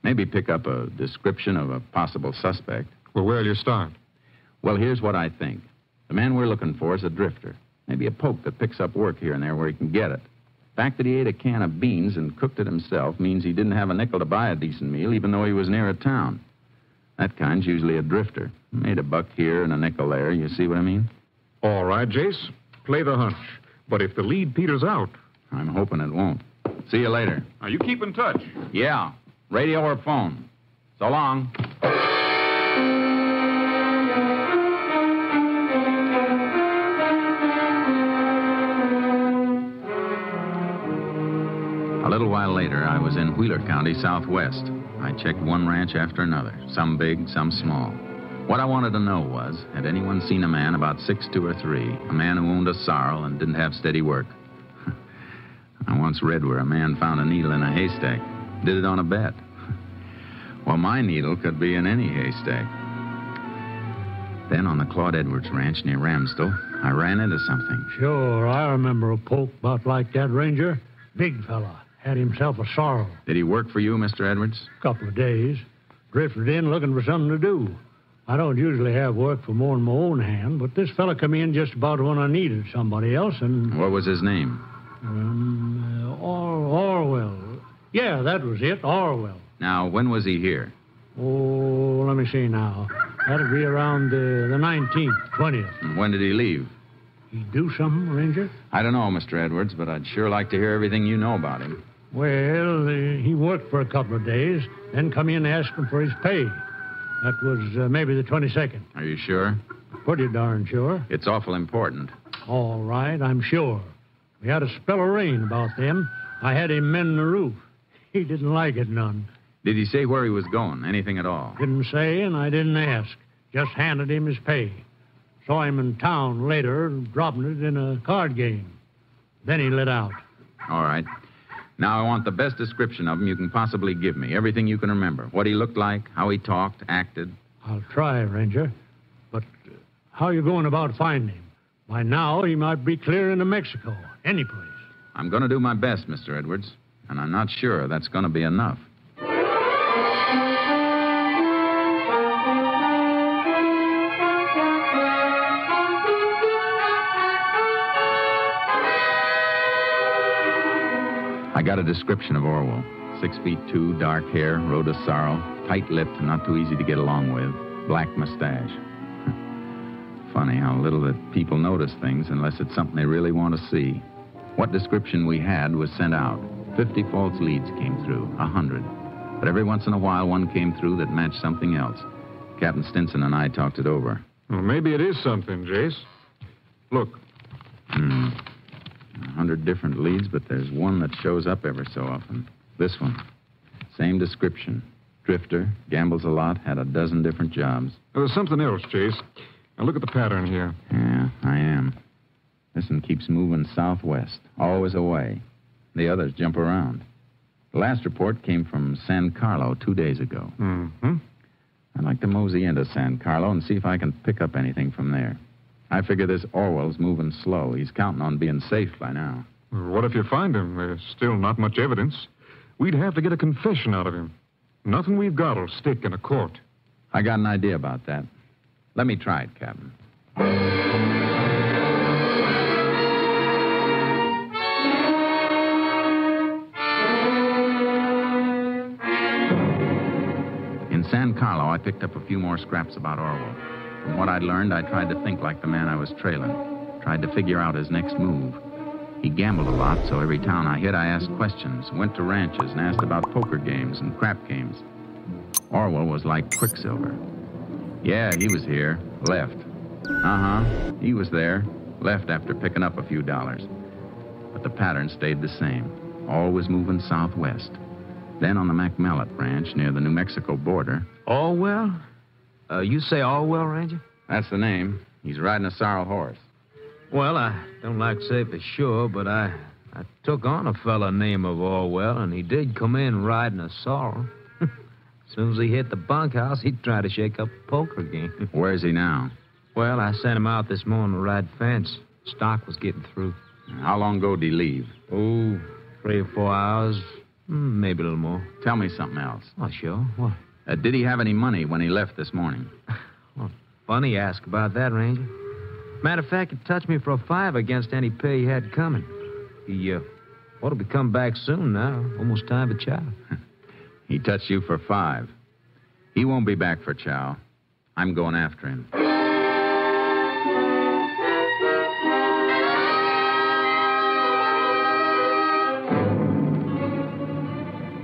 Maybe pick up a description of a possible suspect. Well, where'll you start? Well, here's what I think. The man we're looking for is a drifter. Maybe a poke that picks up work here and there where he can get it. The fact that he ate a can of beans and cooked it himself means he didn't have a nickel to buy a decent meal, even though he was near a town. That kind's usually a drifter. Made a buck here and a nickel there. You see what I mean? All right, Jace. Play the hunch. But if the lead peters out... I'm hoping it won't. See you later. Now, you keep in touch. Yeah. Radio or phone. So long. A little while later, I was in Wheeler County, Southwest. I checked one ranch after another, some big, some small. What I wanted to know was, had anyone seen a man about 6'2" or 3, a man who owned a sorrel and didn't have steady work? I once read where a man found a needle in a haystack. Did it on a bet. Well, my needle could be in any haystack. Then on the Claude Edwards Ranch near Ramsdell, I ran into something. Sure, I remember a poke about like that, Ranger. Big fella. Had himself a sorrel. Did he work for you, Mr. Edwards? Couple of days. Drifted in looking for something to do. I don't usually have work for more than my own hand, but this fella come in just about when I needed somebody else, and... What was his name? Orwell. Yeah, that was it, Orwell. Now, when was he here? Oh, let me see now. That'd be around the 19th, 20th. And when did he leave? He do something, Ranger? I don't know, Mr. Edwards, but I'd sure like to hear everything you know about him. Well, he worked for a couple of days, then come in asking for his pay. That was maybe the 22nd. Are you sure? Pretty darn sure. It's awful important. All right, I'm sure. We had a spell of rain about then. I had him mend the roof. He didn't like it none. Did he say where he was going? Anything at all? Didn't say, and I didn't ask. Just handed him his pay. Saw him in town later, dropping it in a card game. Then he lit out. All right. Now I want the best description of him you can possibly give me. Everything you can remember. What he looked like, how he talked, acted. I'll try, Ranger. But how you going about finding him? By now, he might be clear into Mexico. Any place. I'm going to do my best, Mr. Edwards. And I'm not sure that's going to be enough. I got a description of Orwell. 6'2", dark hair, rode a sorrel, tight-lipped, not too easy to get along with, black mustache. Funny how little that people notice things unless it's something they really want to see. What description we had was sent out. 50 false leads came through, 100. But every once in a while, one came through that matched something else. Captain Stinson and I talked it over. Well, maybe it is something, Jace. Look. 100 different leads, but there's one that shows up every so often. This one. Same description. Drifter, gambles a lot, had a dozen different jobs. There's something else, Jace. Now look at the pattern here. Yeah, I am. This one keeps moving southwest, always away. The others jump around. The last report came from San Carlo 2 days ago. Mm-hmm. I'd like to mosey into San Carlo and see if I can pick up anything from there. I figure this Orwell's moving slow. He's counting on being safe by now. What if you find him? There's still not much evidence. We'd have to get a confession out of him. Nothing we've got will stick in a court. I got an idea about that. Let me try it, Captain. San Carlo, I picked up a few more scraps about Orwell. From what I'd learned, I tried to think like the man I was trailing. Tried to figure out his next move. He gambled a lot, so every town I hit, I asked questions, went to ranches, and asked about poker games and crap games. Orwell was like Quicksilver. Yeah, he was here. Left. He was there. Left after picking up a few dollars. But the pattern stayed the same. Always moving southwest. Then on the McMallet Ranch near the New Mexico border. Orwell? You say Orwell, Ranger? That's the name. He's riding a sorrel horse. Well, I don't like to say for sure, but I took on a fella named Orwell, and he did come in riding a sorrel. As soon as he hit the bunkhouse, he'd try to shake up a poker game. Where's he now? Well, I sent him out this morning to ride fence. Stock was getting through. How long ago did he leave? Oh, 3 or 4 hours. Maybe a little more. Tell me something else. Oh, sure. What? Did he have any money when he left this morning? Well, funny you ask about that, Ranger. Matter of fact, he touched me for a $5 against any pay he had coming. He ought to be coming back soon now. Almost time for chow. He touched you for $5. He won't be back for chow. I'm going after him.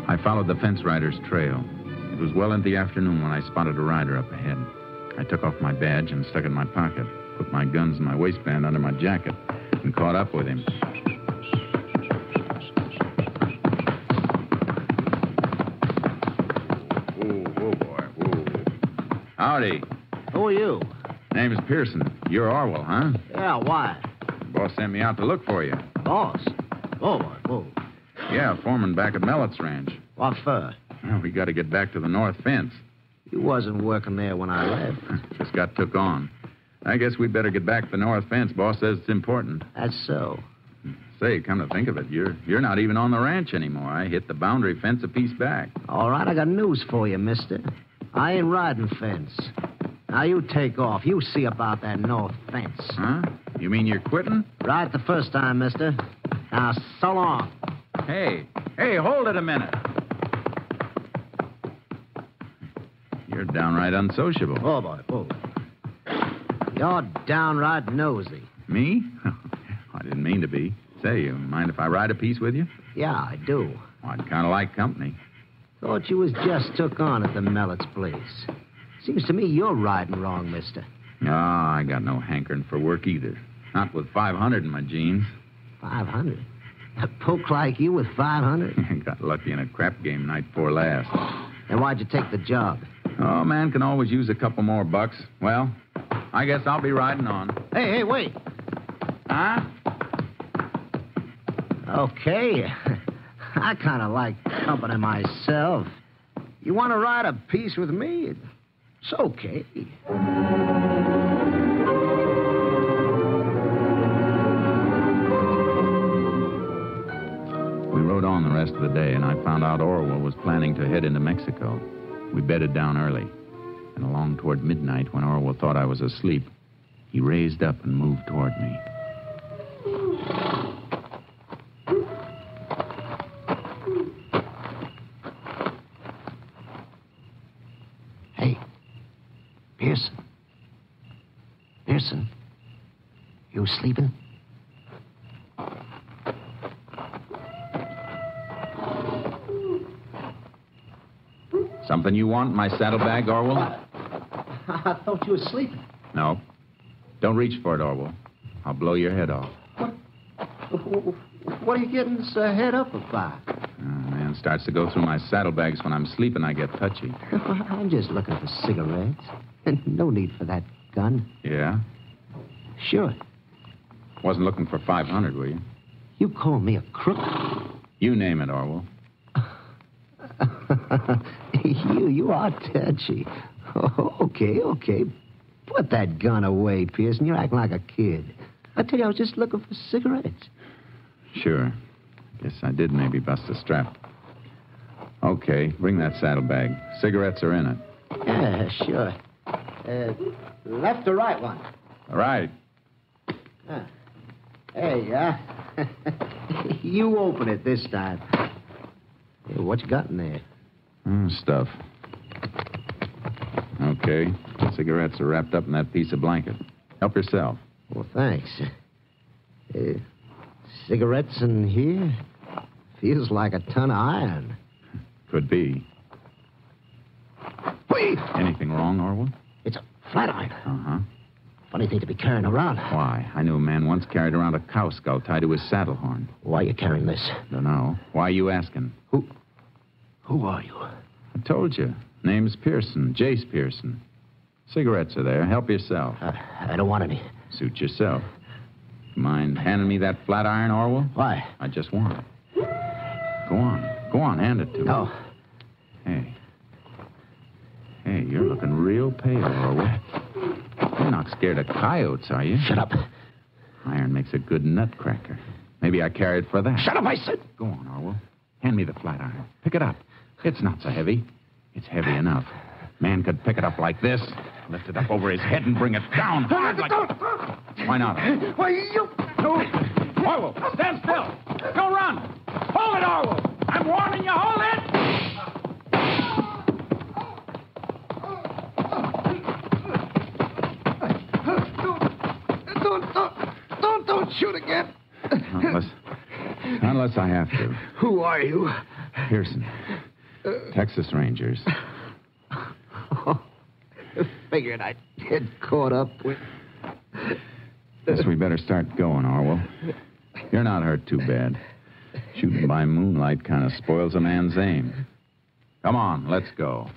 I followed the fence rider's trail. It was well into the afternoon when I spotted a rider up ahead. I took off my badge and stuck it in my pocket, put my guns in my waistband under my jacket, and caught up with him. Whoa, boy, whoa. Howdy. Who are you? Name's Pearson. You're Orwell, huh? Yeah, why? The boss sent me out to look for you. Boss? Oh, boy, whoa. Yeah, foreman back at Mellett's ranch. What for? Well, we got to get back to the north fence. You wasn't working there when I left. Just got took on. I guess we'd better get back to the north fence. Boss says it's important. That's so. Say, come to think of it, you're not even on the ranch anymore. I hit the boundary fence a piece back. All right, I got news for you, mister. I ain't riding fence. Now, you take off. You see about that north fence. Huh? You mean you're quitting? Right the first time, mister. Now, so long. Hey, hold it a minute. You're downright unsociable. Oh, boy, oh. You're downright nosy. Me? I didn't mean to be. Say, you mind if I ride a piece with you? Yeah, I do. Well, I'd kind of like company. Thought you was just took on at the Mellett's place. Seems to me you're riding wrong, mister. Oh, I got no hankering for work either. Not with 500 in my jeans. 500? A poke like you with 500? Got lucky in a crap game night before last. Then why'd you take the job? Oh, man can always use a couple more bucks. Well, I guess I'll be riding on. Hey, wait. Huh? Okay. I kind of like company myself. You want to ride a piece with me? It's okay. We rode on the rest of the day, and I found out Orwell was planning to head into Mexico. We bedded down early. And along toward midnight, when Orwell thought I was asleep, he raised up and moved toward me. Hey, Pearson. Pearson, you sleeping? Something you want in my saddlebag, Orwell? I thought you were sleeping. No. Don't reach for it, Orwell. I'll blow your head off. What are you getting this head up about? Oh, man starts to go through my saddlebags when I'm sleeping. I get touchy. I'm just looking for cigarettes. No need for that gun. Yeah? Sure. Wasn't looking for 500, were you? You call me a crook? You name it, Orwell. You are touchy. Oh, okay. Put that gun away, Pearson. You're acting like a kid. I tell you, I was just looking for cigarettes. Sure. Guess I did maybe bust a strap. Okay, bring that saddlebag. Cigarettes are in it. Yeah, sure. Left or right one? Right. Hey, you open it this time. Hey, what you got in there? Stuff. Okay. Cigarettes are wrapped up in that piece of blanket. Help yourself. Well, thanks. Cigarettes in here? Feels like a ton of iron. Could be. Wait! Anything wrong, Orwell? It's a flat iron. Uh-huh. Funny thing to be carrying around. Why? I knew a man once carried around a cow skull tied to his saddle horn. Why are you carrying this? Don't know. Why are you asking? Who are you? I told you. Name's Pearson. Jace Pearson. Cigarettes are there. Help yourself. I don't want any. Suit yourself. Mind handing me that flat iron, Orwell? Why? I just want it. Go on. Go on, hand it to me. No. Hey, you're looking real pale, Orwell. You're not scared of coyotes, are you? Shut up. Iron makes a good nutcracker. Maybe I carry it for that. Shut up, I said. Go on, Orwell. Hand me the flat iron. Pick it up. It's not so heavy. It's heavy enough. Man could pick it up like this, lift it up over his head and bring it down hard like... Why not? Why, you... No. Orwell, stand still. Don't run. Hold it, Orwell. I'm warning you. Hold it. Don't shoot again. Unless I have to. Who are you? Pearson. Texas Rangers. Figured I'd get caught up with... Guess we better start going, Orwell. You're not hurt too bad. Shooting by moonlight kind of spoils a man's aim. Come on, let's go.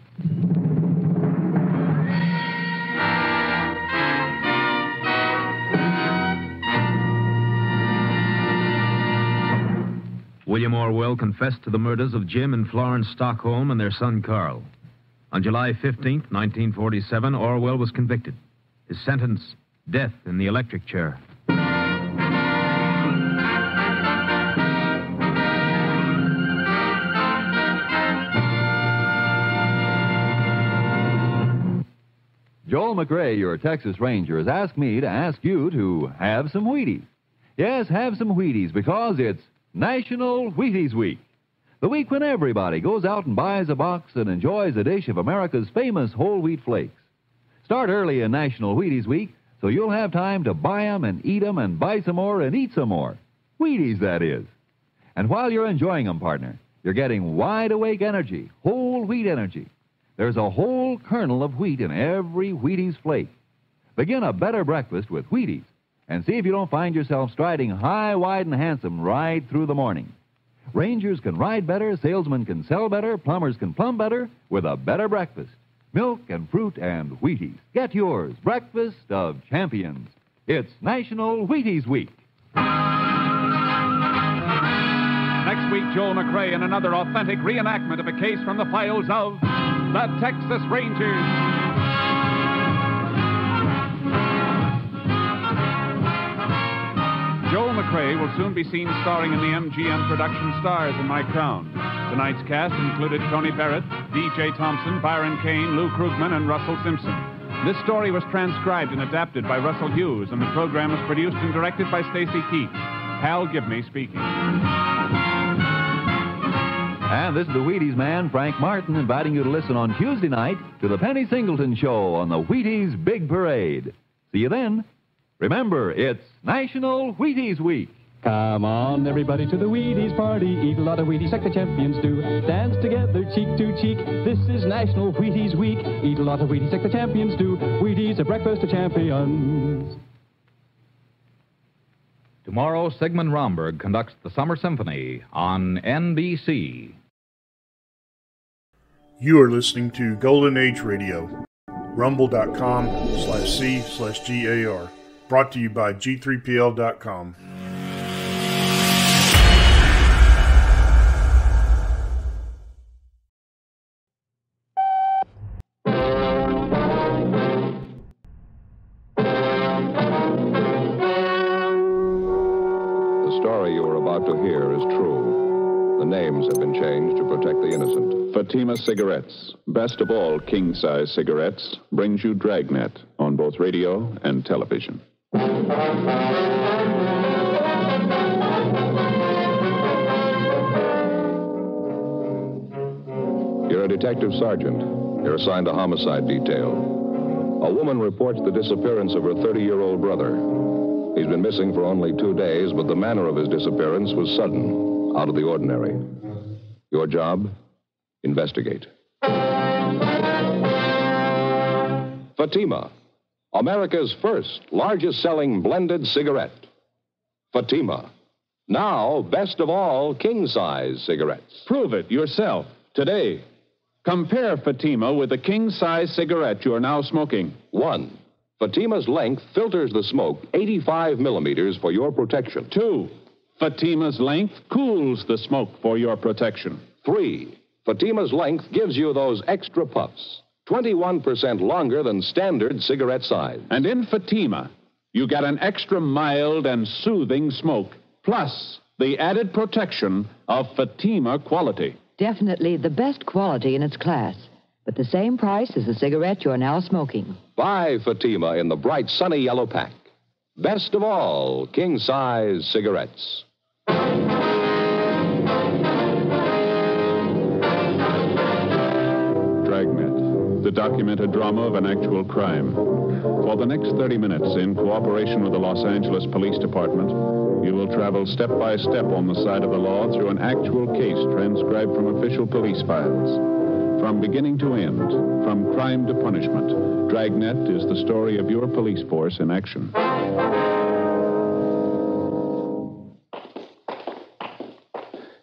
William Orwell confessed to the murders of Jim and Florence Stockholm and their son Carl. On July 15th, 1947, Orwell was convicted. His sentence, death in the electric chair. Joel McRae, your Texas Ranger, has asked me to ask you to have some Wheaties. Yes, have some Wheaties because it's National Wheaties Week. The week when everybody goes out and buys a box and enjoys a dish of America's famous whole wheat flakes. Start early in National Wheaties Week so you'll have time to buy them and eat them and buy some more and eat some more. Wheaties, that is. And while you're enjoying them, partner, you're getting wide-awake energy, whole wheat energy. There's a whole kernel of wheat in every Wheaties flake. Begin a better breakfast with Wheaties and see if you don't find yourself striding high, wide, and handsome right through the morning. Rangers can ride better, salesmen can sell better, plumbers can plumb better with a better breakfast. Milk and fruit and Wheaties. Get yours, Breakfast of Champions. It's National Wheaties Week. Next week, Joel McRae in another authentic reenactment of a case from the files of the Texas Rangers. Joel McRae will soon be seen starring in the MGM production Stars in My Crown. Tonight's cast included Tony Barrett, D.J. Thompson, Byron Kane, Lou Krugman, and Russell Simpson. This story was transcribed and adapted by Russell Hughes, and the program was produced and directed by Stacy Keach. Hal Gibney speaking. And this is the Wheaties man, Frank Martin, inviting you to listen on Tuesday night to the Penny Singleton Show on the Wheaties Big Parade. See you then. Remember, it's National Wheaties Week. Come on, everybody, to the Wheaties party. Eat a lot of Wheaties like the champions do. Dance together, cheek to cheek. This is National Wheaties Week. Eat a lot of Wheaties like the champions do. Wheaties, a breakfast of champions. Tomorrow, Sigmund Romberg conducts the Summer Symphony on NBC. You are listening to Golden Age Radio, rumble.com/C/GAR. Brought to you by G3PL.com. The story you are about to hear is true. The names have been changed to protect the innocent. Fatima Cigarettes, best of all king-size cigarettes, brings you Dragnet on both radio and television. You're a detective sergeant. You're assigned a homicide detail. A woman reports the disappearance of her 30-year-old brother. He's been missing for only 2 days, but the manner of his disappearance was sudden, out of the ordinary. Your job? Investigate. Fatima, America's first largest-selling blended cigarette. Fatima, now best of all king-size cigarettes. Prove it yourself today. Compare Fatima with the king-size cigarette you're now smoking. 1. Fatima's length filters the smoke 85 millimeters for your protection. 2. Fatima's length cools the smoke for your protection. 3. Fatima's length gives you those extra puffs, 21% longer than standard cigarette size. And in Fatima, you get an extra mild and soothing smoke, plus the added protection of Fatima quality. Definitely the best quality in its class, but the same price as the cigarette you're now smoking. Buy Fatima in the bright sunny yellow pack. Best of all king-size cigarettes. Dragnet, the documented drama of an actual crime. For the next 30 minutes, in cooperation with the Los Angeles Police Department, you will travel step by step on the side of the law through an actual case transcribed from official police files. From beginning to end, from crime to punishment, Dragnet is the story of your police force in action.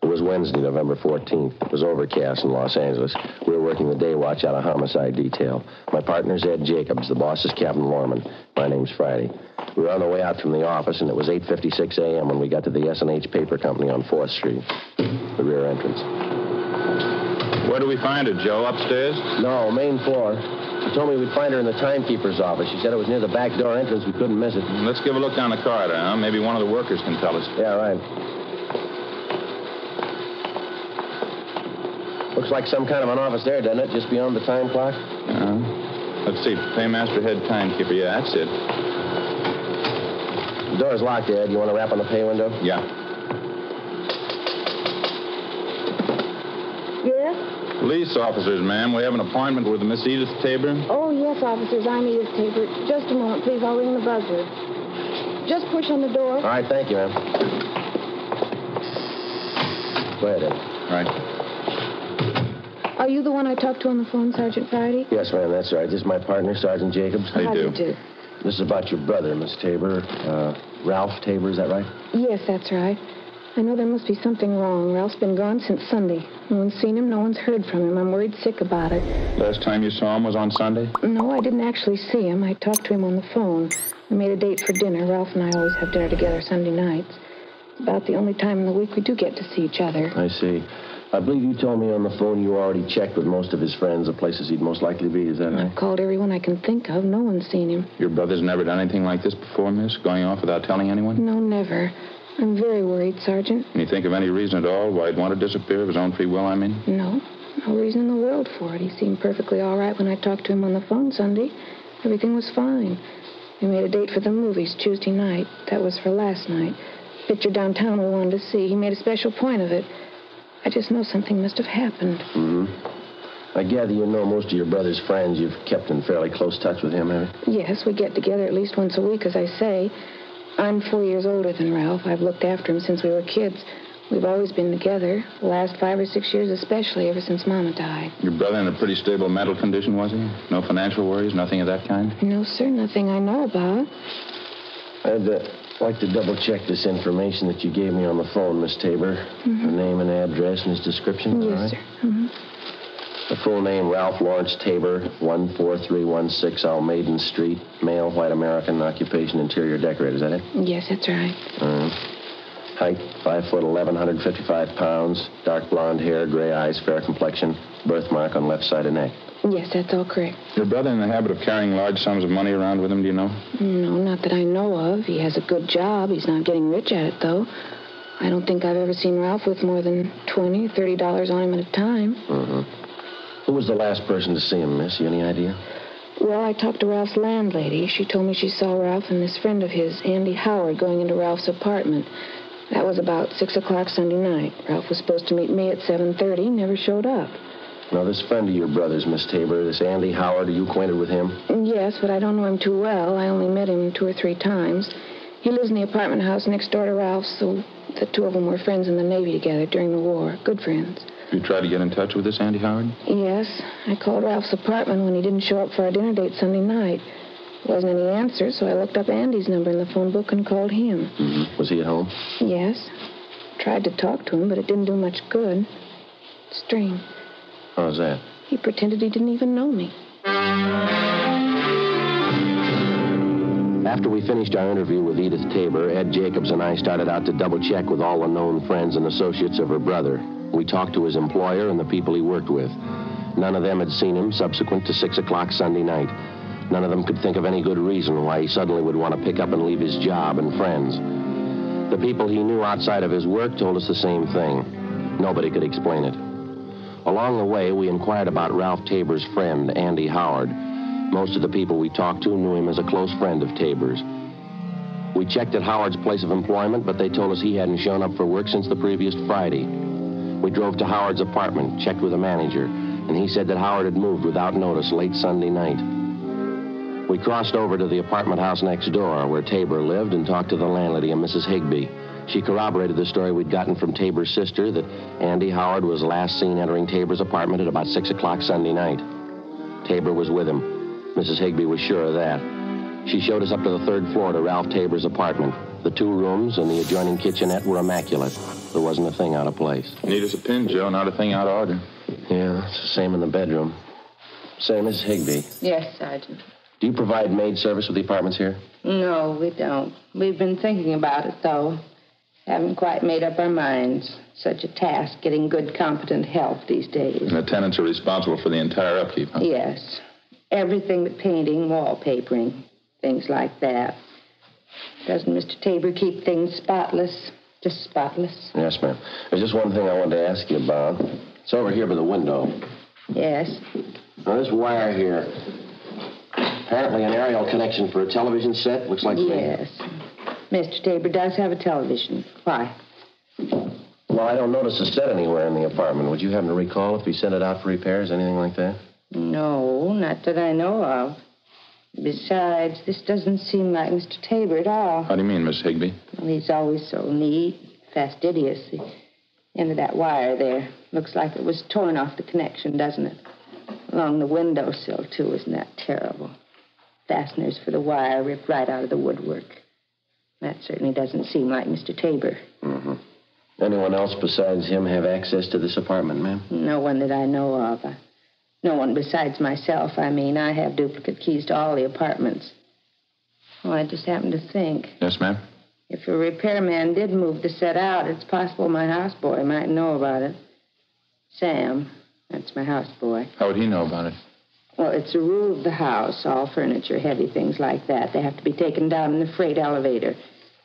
It was Wednesday, November 14th. It was overcast in Los Angeles. We were working the day watch out of homicide detail. My partner's Ed Jacobs. The boss is Captain Lorman. My name's Friday. We were on the way out from the office, and it was 8:56 a.m. when we got to the S&H Paper Company on 4th Street, the rear entrance. Where do we find her, Joe? Upstairs? No, main floor. She told me we'd find her in the timekeeper's office. She said it was near the back door entrance. We couldn't miss it. Let's give a look down the corridor, huh? Maybe one of the workers can tell us. Yeah, right. Looks like some kind of an office there, doesn't it? Just beyond the time clock? Let's see. Paymaster, head timekeeper. Yeah, that's it. The door's locked, Ed. You want to rap on the pay window? Yeah. Yes? Police officers, ma'am. We have an appointment with Miss Edith Tabor. Oh, yes, officers. I'm Edith Tabor. Just a moment, please. I'll ring the buzzer. Just push on the door. All right, thank you, ma'am. Go ahead, Ed. All right. Are you the one I talked to on the phone, Sergeant Friday? Yes, ma'am, that's right. This is my partner, Sergeant Jacobs. How do you do? This is about your brother, Miss Tabor. Ralph Tabor, is that right? Yes, that's right. I know there must be something wrong. Ralph's been gone since Sunday. No one's seen him. No one's heard from him. I'm worried sick about it. Last time you saw him was on Sunday? No, I didn't actually see him. I talked to him on the phone. We made a date for dinner. Ralph and I always have dinner together Sunday nights. It's about the only time in the week we do get to see each other. I see. I believe you told me on the phone you already checked with most of his friends, the places he'd most likely be. Is that right? I've called everyone I can think of. No one's seen him. Your brother's never done anything like this before, miss? Going off without telling anyone? No, never. I'm very worried, Sergeant. Can you think of any reason at all why he'd want to disappear of his own free will, I mean? No. No reason in the world for it. He seemed perfectly all right when I talked to him on the phone Sunday. Everything was fine. We made a date for the movies Tuesday night. That was for last night. Picture downtown we wanted to see. He made a special point of it. I just know something must have happened. I gather you know most of your brother's friends. You've kept in fairly close touch with him, have you? Yes, we get together at least once a week, as I say. I'm 4 years older than Ralph. I've looked after him since we were kids. We've always been together, the last 5 or 6 years especially, ever since Mama died. Your brother in a pretty stable mental condition, was he? No financial worries, nothing of that kind? No, sir, nothing I know about. I'd like to double-check this information that you gave me on the phone, Miss Tabor. Her name and address and his description, Yes, all right? sir. The full name, Ralph Lawrence Tabor, 14316 Almaden Street, male, white American, occupation, interior decorator. Is that it? Yes, that's right. Height, 5'11", 155 pounds, dark blonde hair, gray eyes, fair complexion, birthmark on left side of neck. Yes, that's all correct. Your brother in the habit of carrying large sums of money around with him, do you know? No, not that I know of. He has a good job. He's not getting rich at it, though. I don't think I've ever seen Ralph with more than $20, $30 on him at a time. Who was the last person to see him, miss? You any idea? Well, I talked to Ralph's landlady. She told me she saw Ralph and this friend of his, Andy Howard, going into Ralph's apartment. That was about 6 o'clock Sunday night. Ralph was supposed to meet me at 7:30, never showed up. Now, this friend of your brother's, Miss Tabor, this Andy Howard, are you acquainted with him? Yes, but I don't know him too well. I only met him 2 or 3 times. He lives in the apartment house next door to Ralph's, so the two of them were friends in the Navy together during the war. Good friends. You tried to get in touch with this Andy Howard? Yes. I called Ralph's apartment when he didn't show up for our dinner date Sunday night. There wasn't any answer, so I looked up Andy's number in the phone book and called him. Mm-hmm. Was he at home? Yes. Tried to talk to him, but it didn't do much good. Strange. How's that? He pretended he didn't even know me. After we finished our interview with Edith Tabor, Ed Jacobs and I started out to double-check with all the known friends and associates of her brother. We talked to his employer and the people he worked with. None of them had seen him subsequent to 6 o'clock Sunday night. None of them could think of any good reason why he suddenly would want to pick up and leave his job and friends. The people he knew outside of his work told us the same thing. Nobody could explain it. Along the way, we inquired about Ralph Tabor's friend, Andy Howard. Most of the people we talked to knew him as a close friend of Tabor's. We checked at Howard's place of employment, but they told us he hadn't shown up for work since the previous Friday. We drove to Howard's apartment, checked with the manager, and he said that Howard had moved without notice late Sunday night. We crossed over to the apartment house next door, where Tabor lived, and talked to the landlady, a Mrs. Higbee. She corroborated the story we'd gotten from Tabor's sister that Andy Howard was last seen entering Tabor's apartment at about 6 o'clock Sunday night. Tabor was with him. Mrs. Higbee was sure of that. She showed us up to the 3rd floor to Ralph Tabor's apartment. The 2 rooms and the adjoining kitchenette were immaculate. There wasn't a thing out of place. Neat as a pin, Joe. Not a thing out of order. Yeah, it's the same in the bedroom. Say, Mrs. Higbee, Yes, Sergeant. do you provide maid service with the apartments here? No, we don't. We've been thinking about it, though. Haven't quite made up our minds. Such a task, getting good, competent help these days. And the tenants are responsible for the entire upkeep, huh? Yes. Everything but painting, wallpapering, things like that. Doesn't Mr. Tabor keep things spotless? Just spotless? Yes, ma'am. There's just one thing I wanted to ask you about. It's over here by the window. Yes. Now, this wire here, apparently an aerial connection for a television set. Looks like... Yes. Mr. Tabor does have a television. Why? Well, I don't notice a set anywhere in the apartment. Would you happen to recall if he sent it out for repairs, anything like that? No, not that I know of. Besides, this doesn't seem like Mr. Tabor at all. How do you mean, Miss Higbee? Well, he's always so neat, fastidious. The end of that wire there looks like it was torn off the connection, doesn't it? Along the windowsill, too. Isn't that terrible? Fasteners for the wire ripped right out of the woodwork. That certainly doesn't seem like Mr. Tabor. Mm-hmm. Anyone else besides him have access to this apartment, ma'am? No one that I know of. No one besides myself, I mean. I have duplicate keys to all the apartments. Oh, I just happened to think. Yes, ma'am? If a repairman did move the set out, it's possible my houseboy might know about it. Sam, that's my houseboy. How would he know about it? Well, it's a rule of the house. All furniture, heavy things like that, they have to be taken down in the freight elevator.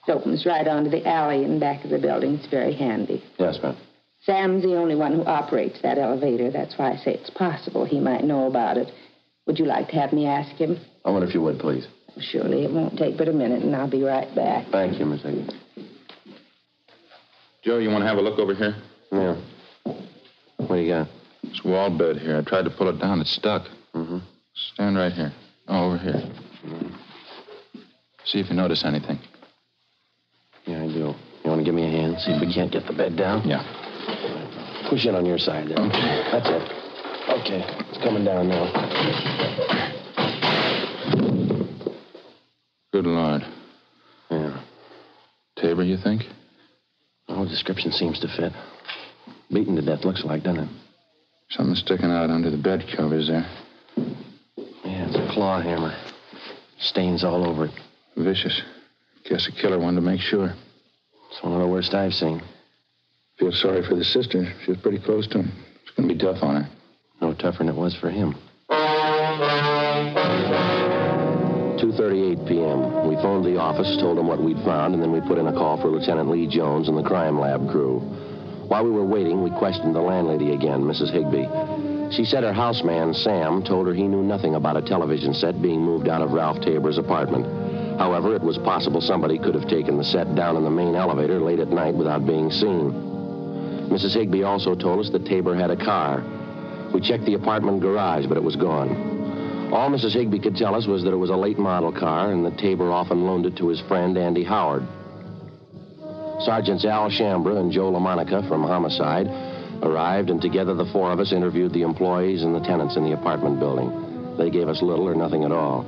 It opens right onto the alley in back of the building. It's very handy. Yes, ma'am. Sam's the only one who operates that elevator. That's why I say it's possible he might know about it. Would you like to have me ask him? I wonder if you would, please. Surely it won't take but a minute, and I'll be right back. Thank you, Miss Higgins. Joe, you want to have a look over here? Yeah. What do you got? This wall bed here. I tried to pull it down. It's stuck. Mm-hmm. Stand right here. Oh, over here. Mm-hmm. See if you notice anything. Yeah, I do. You want to give me a hand? See if we can't get the bed down? Yeah. Push it on your side there. Okay. That's it. Okay. It's coming down now. Good Lord. Yeah. Tabor, you think? Oh, description seems to fit. Beaten to death, looks like, doesn't it? Something sticking out under the bed covers there. Yeah, it's a claw hammer. Stains all over it. Vicious. Guess a killer wanted to make sure. It's one of the worst I've seen. Feel sorry for the sister. She was pretty close to him. It's going to be tough on her. No tougher than it was for him. 2:38 p.m. We phoned the office, told them what we'd found, and then we put in a call for Lieutenant Lee Jones and the crime lab crew. While we were waiting, we questioned the landlady again, Mrs. Higbee. She said her houseman, Sam, told her he knew nothing about a television set being moved out of Ralph Tabor's apartment. However, it was possible somebody could have taken the set down in the main elevator late at night without being seen. Mrs. Higbee also told us that Tabor had a car. We checked the apartment garage, but it was gone. All Mrs. Higbee could tell us was that it was a late model car and that Tabor often loaned it to his friend, Andy Howard. Sergeants Al Shambra and Joe LaMonica from Homicide arrived, and together the four of us interviewed the employees and the tenants in the apartment building. They gave us little or nothing at all.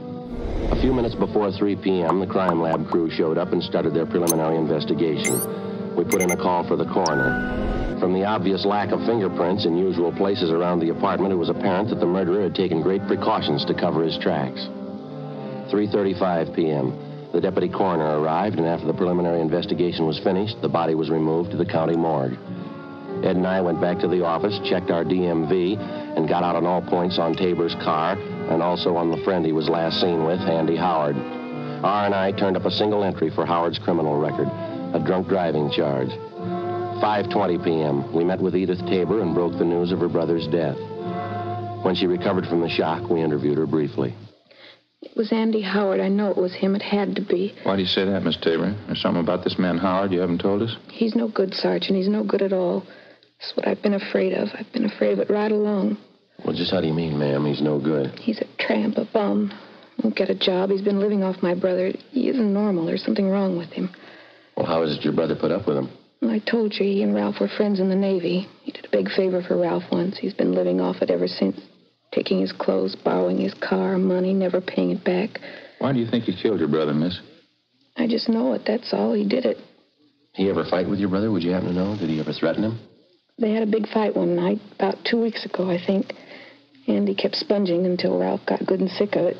A few minutes before 3 p.m., the crime lab crew showed up and started their preliminary investigation. We put in a call for the coroner. From the obvious lack of fingerprints in usual places around the apartment, it was apparent that the murderer had taken great precautions to cover his tracks. 3:35 p.m., the deputy coroner arrived, and after the preliminary investigation was finished, the body was removed to the county morgue. Ed and I went back to the office, checked our DMV, and got out on all points on Tabor's car and also on the friend he was last seen with, Andy Howard. R&I turned up a single entry for Howard's criminal record, a drunk driving charge. 5:20 p.m., we met with Edith Tabor and broke the news of her brother's death. When she recovered from the shock, we interviewed her briefly. It was Andy Howard. I know it was him. It had to be. Why do you say that, Miss Tabor? There's something about this man Howard you haven't told us? He's no good, Sergeant. He's no good at all. That's what I've been afraid of. I've been afraid of it right along. Well, just how do you mean, ma'am? He's no good. He's a tramp, a bum. Won't get a job. He's been living off my brother. He isn't normal. There's something wrong with him. Well, how is it your brother put up with him? Well, I told you he and Ralph were friends in the Navy. He did a big favor for Ralph once. He's been living off it ever since. Taking his clothes, borrowing his car, money, never paying it back. Why do you think he killed your brother, miss? I just know it, that's all. He did it. He ever fight with your brother? Would you happen to know? Did he ever threaten him? They had a big fight one night, about 2 weeks ago, I think. Andy kept sponging until Ralph got good and sick of it.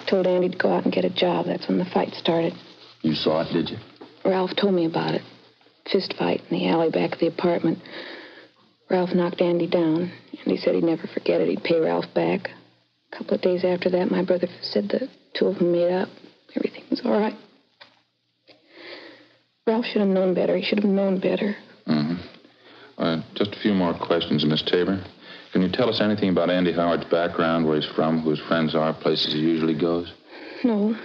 Told Andy to go out and get a job. That's when the fight started. You saw it, did you? Ralph told me about it. Fist fight in the alley back of the apartment. Ralph knocked Andy down. Andy said he'd never forget it. He'd pay Ralph back. A couple of days after that, my brother said the two of them made up. Everything was all right. Ralph should have known better. He should have known better. Just a few more questions, Miss Tabor. Can you tell us anything about Andy Howard's background, where he's from, who his friends are, places he usually goes? No.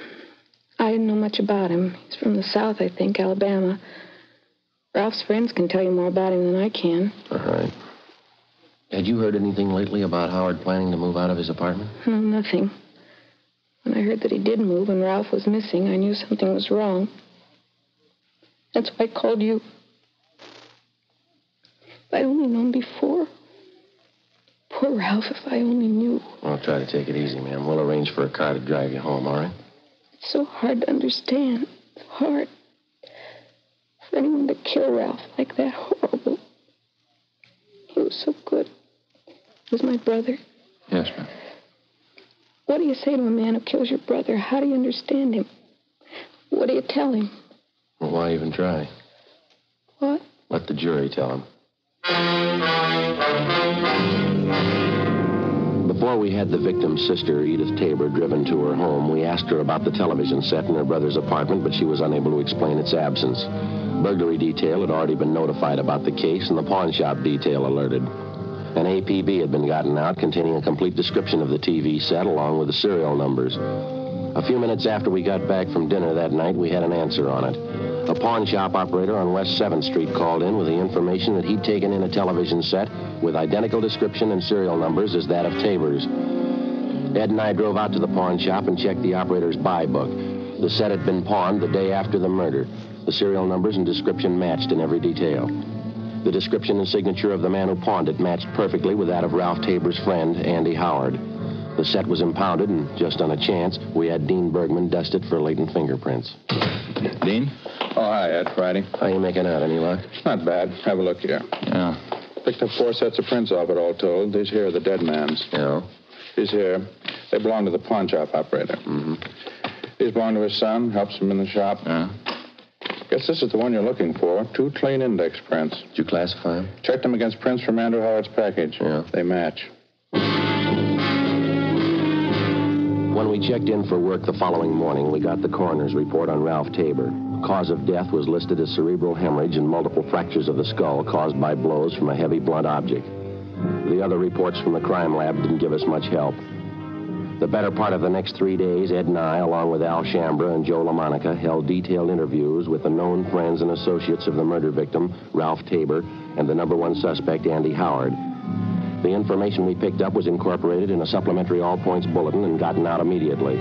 I didn't know much about him. He's from the South, I think, Alabama. Ralph's friends can tell you more about him than I can. All right. Had you heard anything lately about Howard planning to move out of his apartment? No, nothing. When I heard that he did move and Ralph was missing, I knew something was wrong. That's why I called you. If I'd only known before. Poor Ralph, if I only knew. Well, try to take it easy, ma'am. We'll arrange for a car to drive you home, all right? It's so hard to understand. It's hard. For anyone to kill Ralph like that, horrible. He was so good. He was my brother. Yes, ma'am. What do you say to a man who kills your brother? How do you understand him? What do you tell him? Well, why even try? What? Let the jury tell him. Before we had the victim's sister, Edith Tabor, driven to her home, we asked her about the television set in her brother's apartment, but she was unable to explain its absence. Burglary detail had already been notified about the case, and the pawn shop detail alerted. An APB had been gotten out containing a complete description of the TV set along with the serial numbers. A few minutes after we got back from dinner that night, we had an answer on it. A pawn shop operator on West 7th Street called in with the information that he'd taken in a television set with identical description and serial numbers as that of Tabor's. Ed and I drove out to the pawn shop and checked the operator's buy book. The set had been pawned the day after the murder. The serial numbers and description matched in every detail. The description and signature of the man who pawned it matched perfectly with that of Ralph Tabor's friend, Andy Howard. The set was impounded, and just on a chance, we had Dean Bergman dust it for latent fingerprints. Dean? Oh, hi, Ed. Friday. How you making out? Any luck? Not bad. Have a look here. Yeah. Picked up 4 sets of prints off it, all told. These here are the dead man's. Yeah? These here, they belong to the pawn shop operator. Mm-hmm. These belong to his son, helps him in the shop. Yeah? Guess this is the one you're looking for. 2 clean index prints. Did you classify them? Checked them against prints from Andrew Howard's package. Yeah. They match. When we checked in for work the following morning, we got the coroner's report on Ralph Tabor. Cause of death was listed as cerebral hemorrhage and multiple fractures of the skull caused by blows from a heavy blunt object. The other reports from the crime lab didn't give us much help. The better part of the next 3 days, Ed and I, along with Al Shambra and Joe LaMonica, held detailed interviews with the known friends and associates of the murder victim, Ralph Tabor, and the #1 suspect, Andy Howard. The information we picked up was incorporated in a supplementary all-points bulletin and gotten out immediately.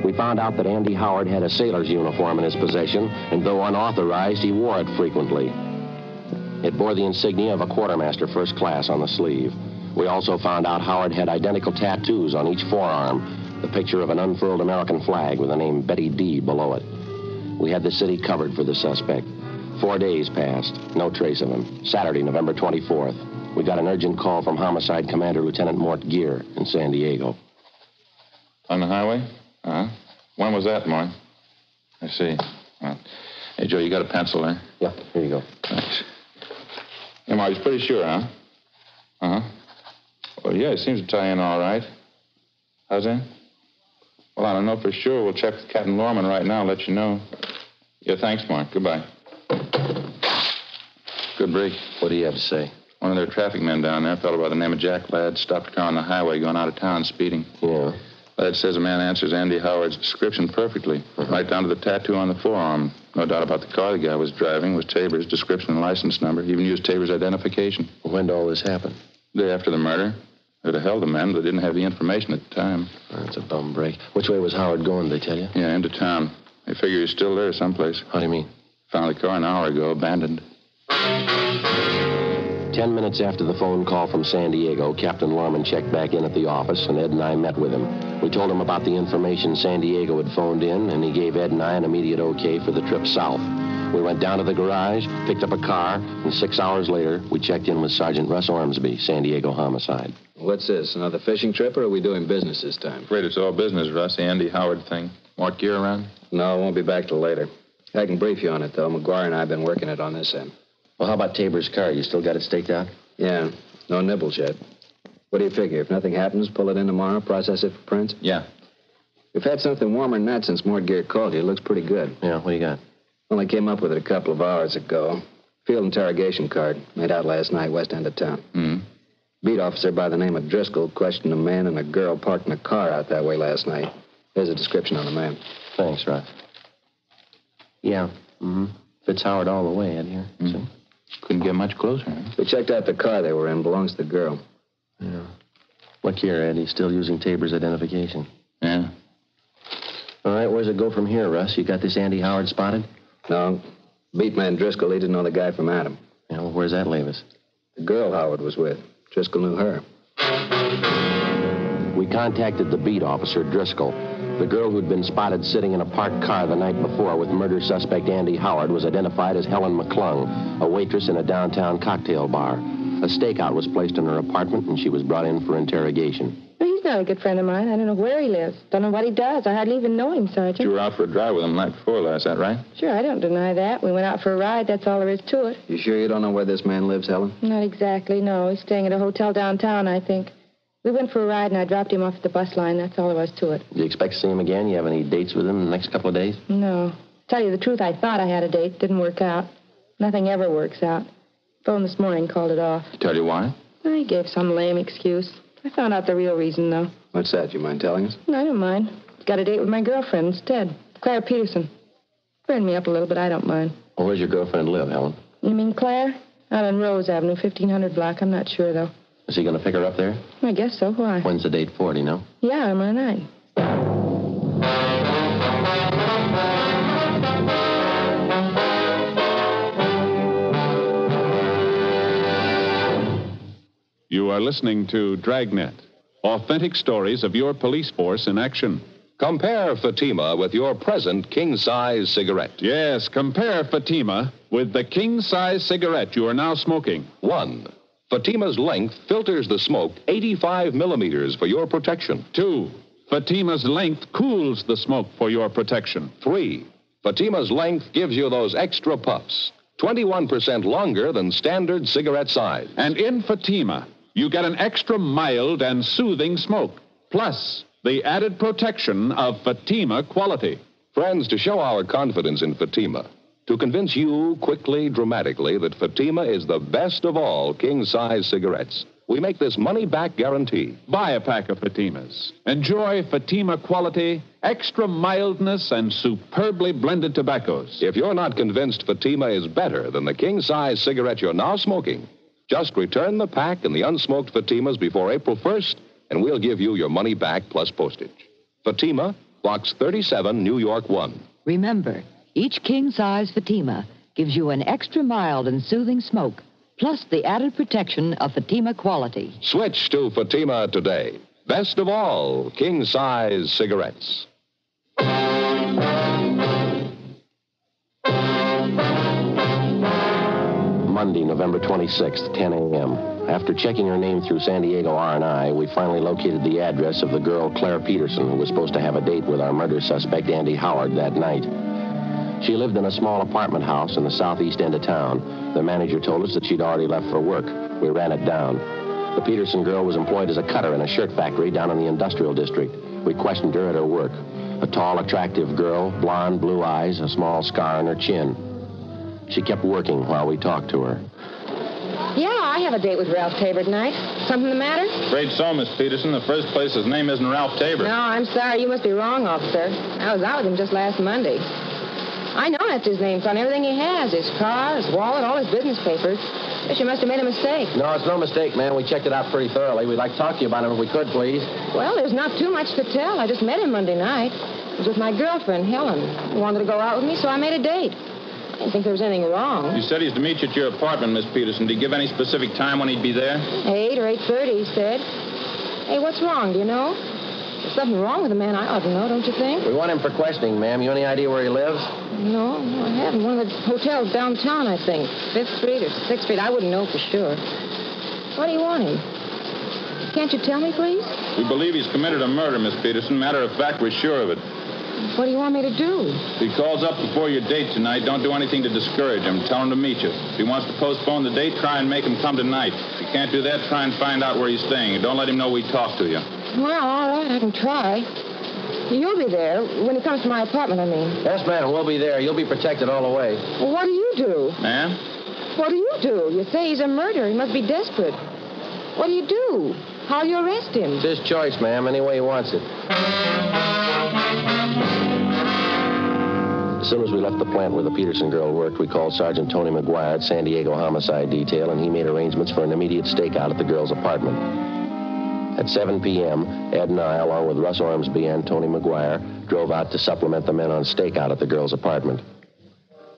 We found out that Andy Howard had a sailor's uniform in his possession, and though unauthorized, he wore it frequently. It bore the insignia of a quartermaster first class on the sleeve. We also found out Howard had identical tattoos on each forearm, the picture of an unfurled American flag with the name Betty D below it. We had the city covered for the suspect. 4 days passed, no trace of him. Saturday, November 24th, we got an urgent call from Homicide Commander Lieutenant Mort Gear in San Diego. On the highway? When was that, Mort? I see. Hey, Joe, you got a pencil there? Yeah, here you go. Thanks. Hey, Mort, he's pretty sure, huh? Well, yeah, it seems to tie in all right. How's that? Well, I don't know for sure. We'll check with Captain Lorman right now and let you know. Yeah, thanks, Mark. Goodbye. Good break. What do you have to say? One of their traffic men down there, a fellow by the name of Jack Ladd, stopped a car on the highway going out of town speeding. Yeah. Ladd says the man answers Andy Howard's description perfectly, right down to the tattoo on the forearm. No doubt about the car the guy was driving was Tabor's description and license number. He even used Tabor's identification. When did all this happen? The day after the murder. They'd have held the man, but they didn't have the information at the time. That's a bum break. Which way was Howard going, did they tell you? Yeah, into town. They figure he's still there someplace. How do you mean? Found the car an hour ago, abandoned. 10 minutes after the phone call from San Diego, Captain Lorman checked back in at the office, and Ed and I met with him. We told him about the information San Diego had phoned in, and he gave Ed and I an immediate okay for the trip south. We went down to the garage, picked up a car, and 6 hours later, we checked in with Sergeant Russ Ormsby, San Diego Homicide. What's this, another fishing trip, or are we doing business this time? Afraid it's all business, Russ. The Andy Howard thing. Mort Gear around? No, I won't be back till later. I can brief you on it, though. McGuire and I have been working it on this end. Well, how about Tabor's car? You still got it staked out? Yeah, no nibbles yet. What do you figure? If nothing happens, pull it in tomorrow, process it for prints? Yeah. We've had something warmer than that since Mort Gear called you. It looks pretty good. Yeah, what do you got? Only came up with it a couple of hours ago. Field interrogation card. Made out last night, west end of town. Beat officer by the name of Driscoll questioned a man and a girl parked in a car out that way last night. There's a description on the man. Thanks, Russ. Yeah, fits Howard all the way, Ed, here. See? Couldn't get much closer. We checked out the car they were in. Belongs to the girl. Yeah. Look here, Ed. He's still using Tabor's identification. Yeah. All right, where's it go from here, Russ? You got this Andy Howard spotted? No. Beat man Driscoll, he didn't know the guy from Adam. Yeah, well, where's that leave us? The girl Howard was with. Driscoll knew her. We contacted the beat officer, Driscoll. The girl who'd been spotted sitting in a parked car the night before with murder suspect Andy Howard was identified as Helen McClung, a waitress in a downtown cocktail bar. A stakeout was placed in her apartment, and she was brought in for interrogation. Well, he's not a good friend of mine. I don't know where he lives. Don't know what he does. I hardly even know him, Sergeant. You were out for a drive with him the night before last, that right? Sure, I don't deny that. We went out for a ride. That's all there is to it. You sure you don't know where this man lives, Helen? Not exactly, no. He's staying at a hotel downtown, I think. We went for a ride, and I dropped him off at the bus line. That's all there was to it. Do you expect to see him again? You have any dates with him in the next couple of days? No. To tell you the truth, I thought I had a date. Didn't work out. Nothing ever works out. Phone this morning, called it off. Tell you why? I gave some lame excuse. I found out the real reason, though. What's that? You mind telling us? No, I don't mind. Got a date with my girlfriend instead. Claire Peterson. Burned me up a little, but I don't mind. Well, where's your girlfriend live, Helen? You mean Claire? Out on Rose Avenue, 1500 block. I'm not sure, though. Is he going to pick her up there? I guess so. Why? When's the date for, do you know? Yeah, tomorrow night. You are listening to Dragnet, authentic stories of your police force in action. Compare Fatima with your present king-size cigarette. Yes, compare Fatima with the king-size cigarette you are now smoking. 1. Fatima's length filters the smoke 85 millimeters for your protection. 2. Fatima's length cools the smoke for your protection. 3. Fatima's length gives you those extra puffs, 21% longer than standard cigarette size. And in Fatima, you get an extra mild and soothing smoke, plus the added protection of Fatima quality. Friends, to show our confidence in Fatima, to convince you quickly, dramatically, that Fatima is the best of all king-size cigarettes, we make this money-back guarantee. Buy a pack of Fatimas. Enjoy Fatima quality, extra mildness, and superbly blended tobaccos. If you're not convinced Fatima is better than the king-size cigarette you're now smoking, Just return the pack and the unsmoked Fatimas before April 1st, and we'll give you your money back plus postage. Fatima, Box 37, New York 1. Remember, each king-size Fatima gives you an extra mild and soothing smoke, plus the added protection of Fatima quality. Switch to Fatima today. Best of all, king-size cigarettes. Monday, November 26th, 10 a.m. After checking her name through San Diego R&I, we finally located the address of the girl Claire Peterson, who was supposed to have a date with our murder suspect, Andy Howard, that night. She lived in a small apartment house in the southeast end of town. The manager told us that she'd already left for work. We ran it down. The Peterson girl was employed as a cutter in a shirt factory down in the industrial district. We questioned her at her work. A tall, attractive girl, blonde, blue eyes, a small scar on her chin. She kept working while we talked to her. Yeah, I have a date with Ralph Tabor tonight. Something the matter? Afraid so, Miss Peterson. The first place, his name isn't Ralph Tabor. No, I'm sorry. You must be wrong, officer. I was out with him just last Monday. I know that's his name from everything he has. His car, his wallet, all his business papers. Guess you must have made a mistake. No, it's no mistake, ma'am. We checked it out pretty thoroughly. We'd like to talk to you about him if we could, please. Well, there's not too much to tell. I just met him Monday night. I was with my girlfriend, Helen. He wanted to go out with me, so I made a date. I didn't think there was anything wrong. You said he's to meet you at your apartment, Miss Peterson. Did he give any specific time when he'd be there? 8 or 8:30, he said. Hey, what's wrong? Do you know? There's something wrong with the man. I ought to know, don't you think? We want him for questioning, ma'am. You any idea where he lives? No, I haven't. One of the hotels downtown, I think. 5th Street or 6th Street. I wouldn't know for sure. Why do you want him? Can't you tell me, please? We believe he's committed a murder, Miss Peterson. Matter of fact, we're sure of it. What do you want me to do? If he calls up before your date tonight, don't do anything to discourage him. Tell him to meet you. If he wants to postpone the date, try and make him come tonight. If you can't do that, try and find out where he's staying. Don't let him know we talked to you. Well, all right, I can try. You'll be there when he comes to my apartment, I mean. Yes, ma'am, we'll be there. You'll be protected all the way. Well, what do you do? Ma'am? What do you do? You say he's a murderer. He must be desperate. What do you do? How'll you arrest him? It's his choice, ma'am, any way he wants it. As soon as we left the plant where the Peterson girl worked, we called Sergeant Tony McGuire at San Diego Homicide Detail, and he made arrangements for an immediate stakeout at the girl's apartment. At 7 p.m., Ed and I, along with Russ Ormsby and Tony McGuire, drove out to supplement the men on stakeout at the girl's apartment.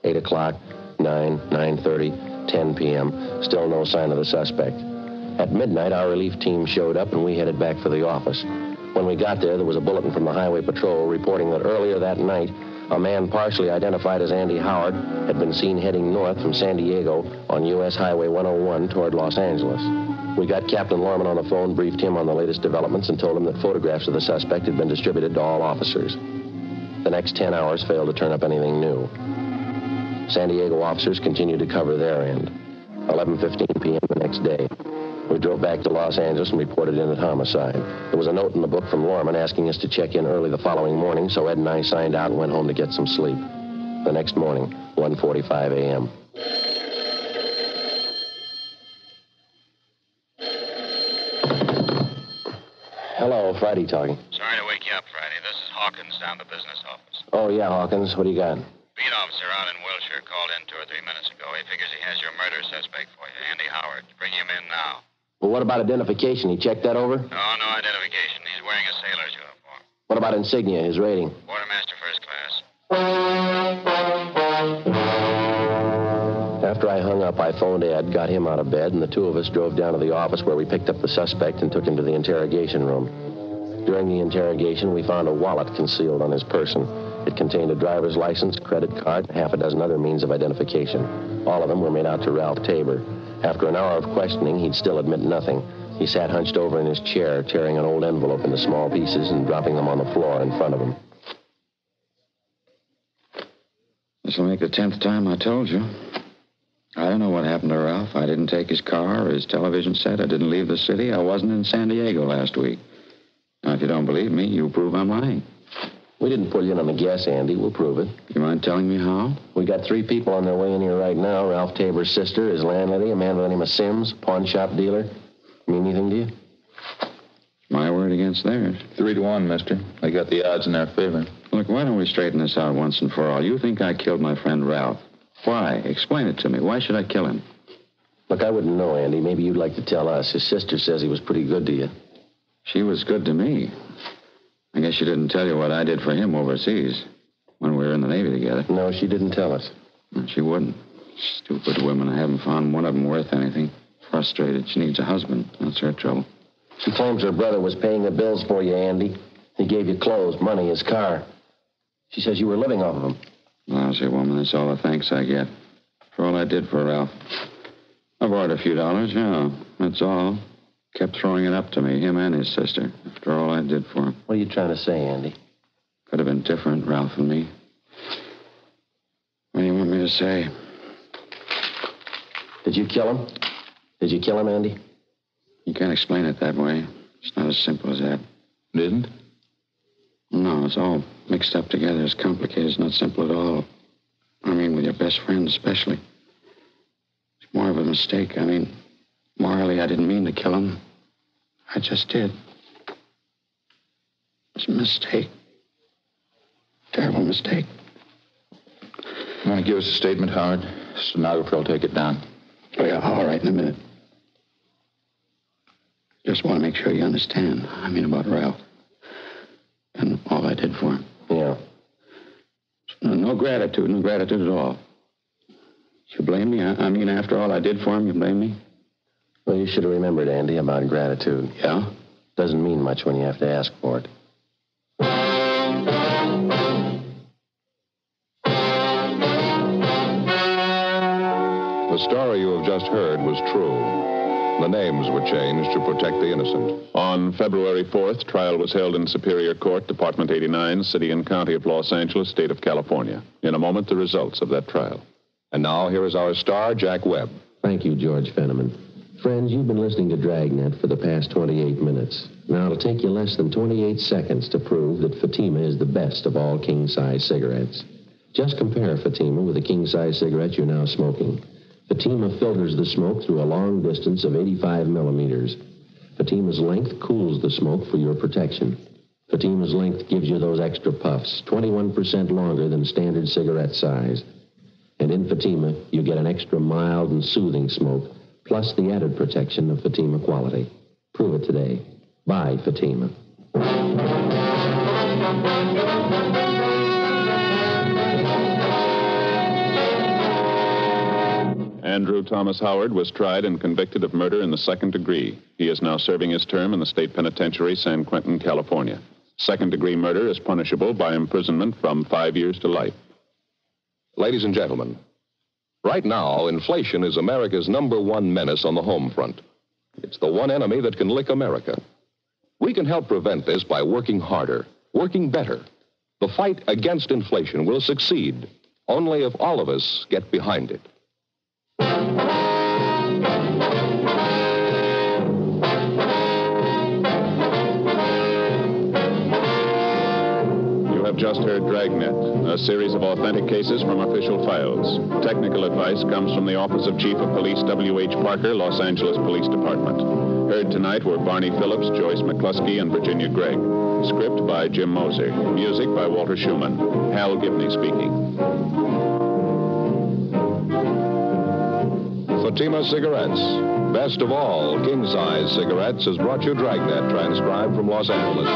8 o'clock, 9, 9:30, 10 p.m., still no sign of the suspect. At midnight, our relief team showed up, and we headed back for the office. When we got there was a bulletin from the Highway Patrol reporting that earlier that night, a man partially identified as Andy Howard had been seen heading north from San Diego on U.S. Highway 101 toward Los Angeles. We got Captain Lorman on the phone, briefed him on the latest developments, and told him that photographs of the suspect had been distributed to all officers. The next 10 hours failed to turn up anything new. San Diego officers continued to cover their end. 11:15 p.m. the next day, we drove back to Los Angeles and reported in at homicide. There was a note in the book from Lorman asking us to check in early the following morning, so Ed and I signed out and went home to get some sleep. The next morning, 1:45 a.m. Hello, Friday talking. Sorry to wake you up, Friday. This is Hawkins down at the business office. Oh, yeah, Hawkins. What do you got? Beat officer out in Wilshire called in 2 or 3 minutes ago. He figures he has your murder suspect for you, Andy Howard. Bring him in now. Well, what about identification? He checked that over? No identification. He's wearing a sailor's uniform. What about insignia, his rating? Quartermaster first class. After I hung up, I phoned Ed, got him out of bed, and the two of us drove down to the office where we picked up the suspect and took him to the interrogation room. During the interrogation, we found a wallet concealed on his person. It contained a driver's license, credit card, and half a dozen other means of identification. All of them were made out to Ralph Tabor. After an hour of questioning, he'd still admit nothing. He sat hunched over in his chair, tearing an old envelope into small pieces and dropping them on the floor in front of him. This'll make the 10th time I told you. I don't know what happened to Ralph. I didn't take his car or his television set. I didn't leave the city. I wasn't in San Diego last week. Now, if you don't believe me, you prove I'm lying. We didn't pull you in on the guess, Andy. We'll prove it. You mind telling me how? We got 3 people on their way in here right now. Ralph Tabor's sister, his landlady, a man by the name of Sims, pawn shop dealer. Mean anything to you? My word against theirs. 3-1, mister. I got the odds in their favor. Look, why don't we straighten this out once and for all? You think I killed my friend Ralph. Why? Explain it to me. Why should I kill him? Look, I wouldn't know, Andy. Maybe you'd like to tell us. His sister says he was pretty good to you. She was good to me. I guess she didn't tell you what I did for him overseas when we were in the Navy together. No, she didn't tell us. She wouldn't. Stupid women. I haven't found one of them worth anything. Frustrated. She needs a husband. That's her trouble. She claims her brother was paying the bills for you, Andy. He gave you clothes, money, his car. She says you were living off of him. Lousy woman. That's all the thanks I get for all I did for Ralph. I borrowed a few dollars, yeah. That's all. Kept throwing it up to me, him and his sister, after all I did for him. What are you trying to say, Andy? Could have been different, Ralph and me. What do you want me to say? Did you kill him? Did you kill him, Andy? You can't explain it that way. It's not as simple as that. Didn't? No, it's all mixed up together. It's complicated. It's not simple at all. I mean, with your best friend especially. It's more of a mistake. I mean, morally, I didn't mean to kill him. I just did. It's a mistake. Terrible mistake. You want to give us a statement, Howard? The stenographer will take it down. Oh, yeah, all right, in a minute. Just want to make sure you understand. I mean about Ralph. And all I did for him. Yeah. No gratitude at all. You blame me? I mean, after all I did for him, you blame me? Well, you should have remembered, Andy, about gratitude. Yeah? Doesn't mean much when you have to ask for it. The story you have just heard was true. The names were changed to protect the innocent. On February 4th, trial was held in Superior Court, Department 89, City and County of Los Angeles, State of California. In a moment, the results of that trial. And now, here is our star, Jack Webb. Thank you, George Fenneman. Friends, you've been listening to Dragnet for the past 28 minutes. Now, it'll take you less than 28 seconds to prove that Fatima is the best of all king-size cigarettes. Just compare Fatima with the king-size cigarette you're now smoking. Fatima filters the smoke through a long distance of 85 millimeters. Fatima's length cools the smoke for your protection. Fatima's length gives you those extra puffs, 21% longer than standard cigarette size. And in Fatima, you get an extra mild and soothing smoke, plus the added protection of Fatima quality. Prove it today. Buy Fatima. Andrew Thomas Howard was tried and convicted of murder in the second degree. He is now serving his term in the state penitentiary, San Quentin, California. Second-degree murder is punishable by imprisonment from 5 years to life. Ladies and gentlemen, right now, inflation is America's #1 menace on the home front. It's the one enemy that can lick America. We can help prevent this by working harder, working better. The fight against inflation will succeed only if all of us get behind it. You have just heard Dragnet, a series of authentic cases from official files. Technical advice comes from the Office of Chief of Police W.H. Parker, Los Angeles Police Department. Heard tonight were Barney Phillips, Joyce McCluskey, and Virginia Gregg. Script by Jim Moser. Music by Walter Schumann. Hal Gibney speaking. Fatima Cigarettes, best of all king-size cigarettes, has brought you Dragnet, transcribed from Los Angeles.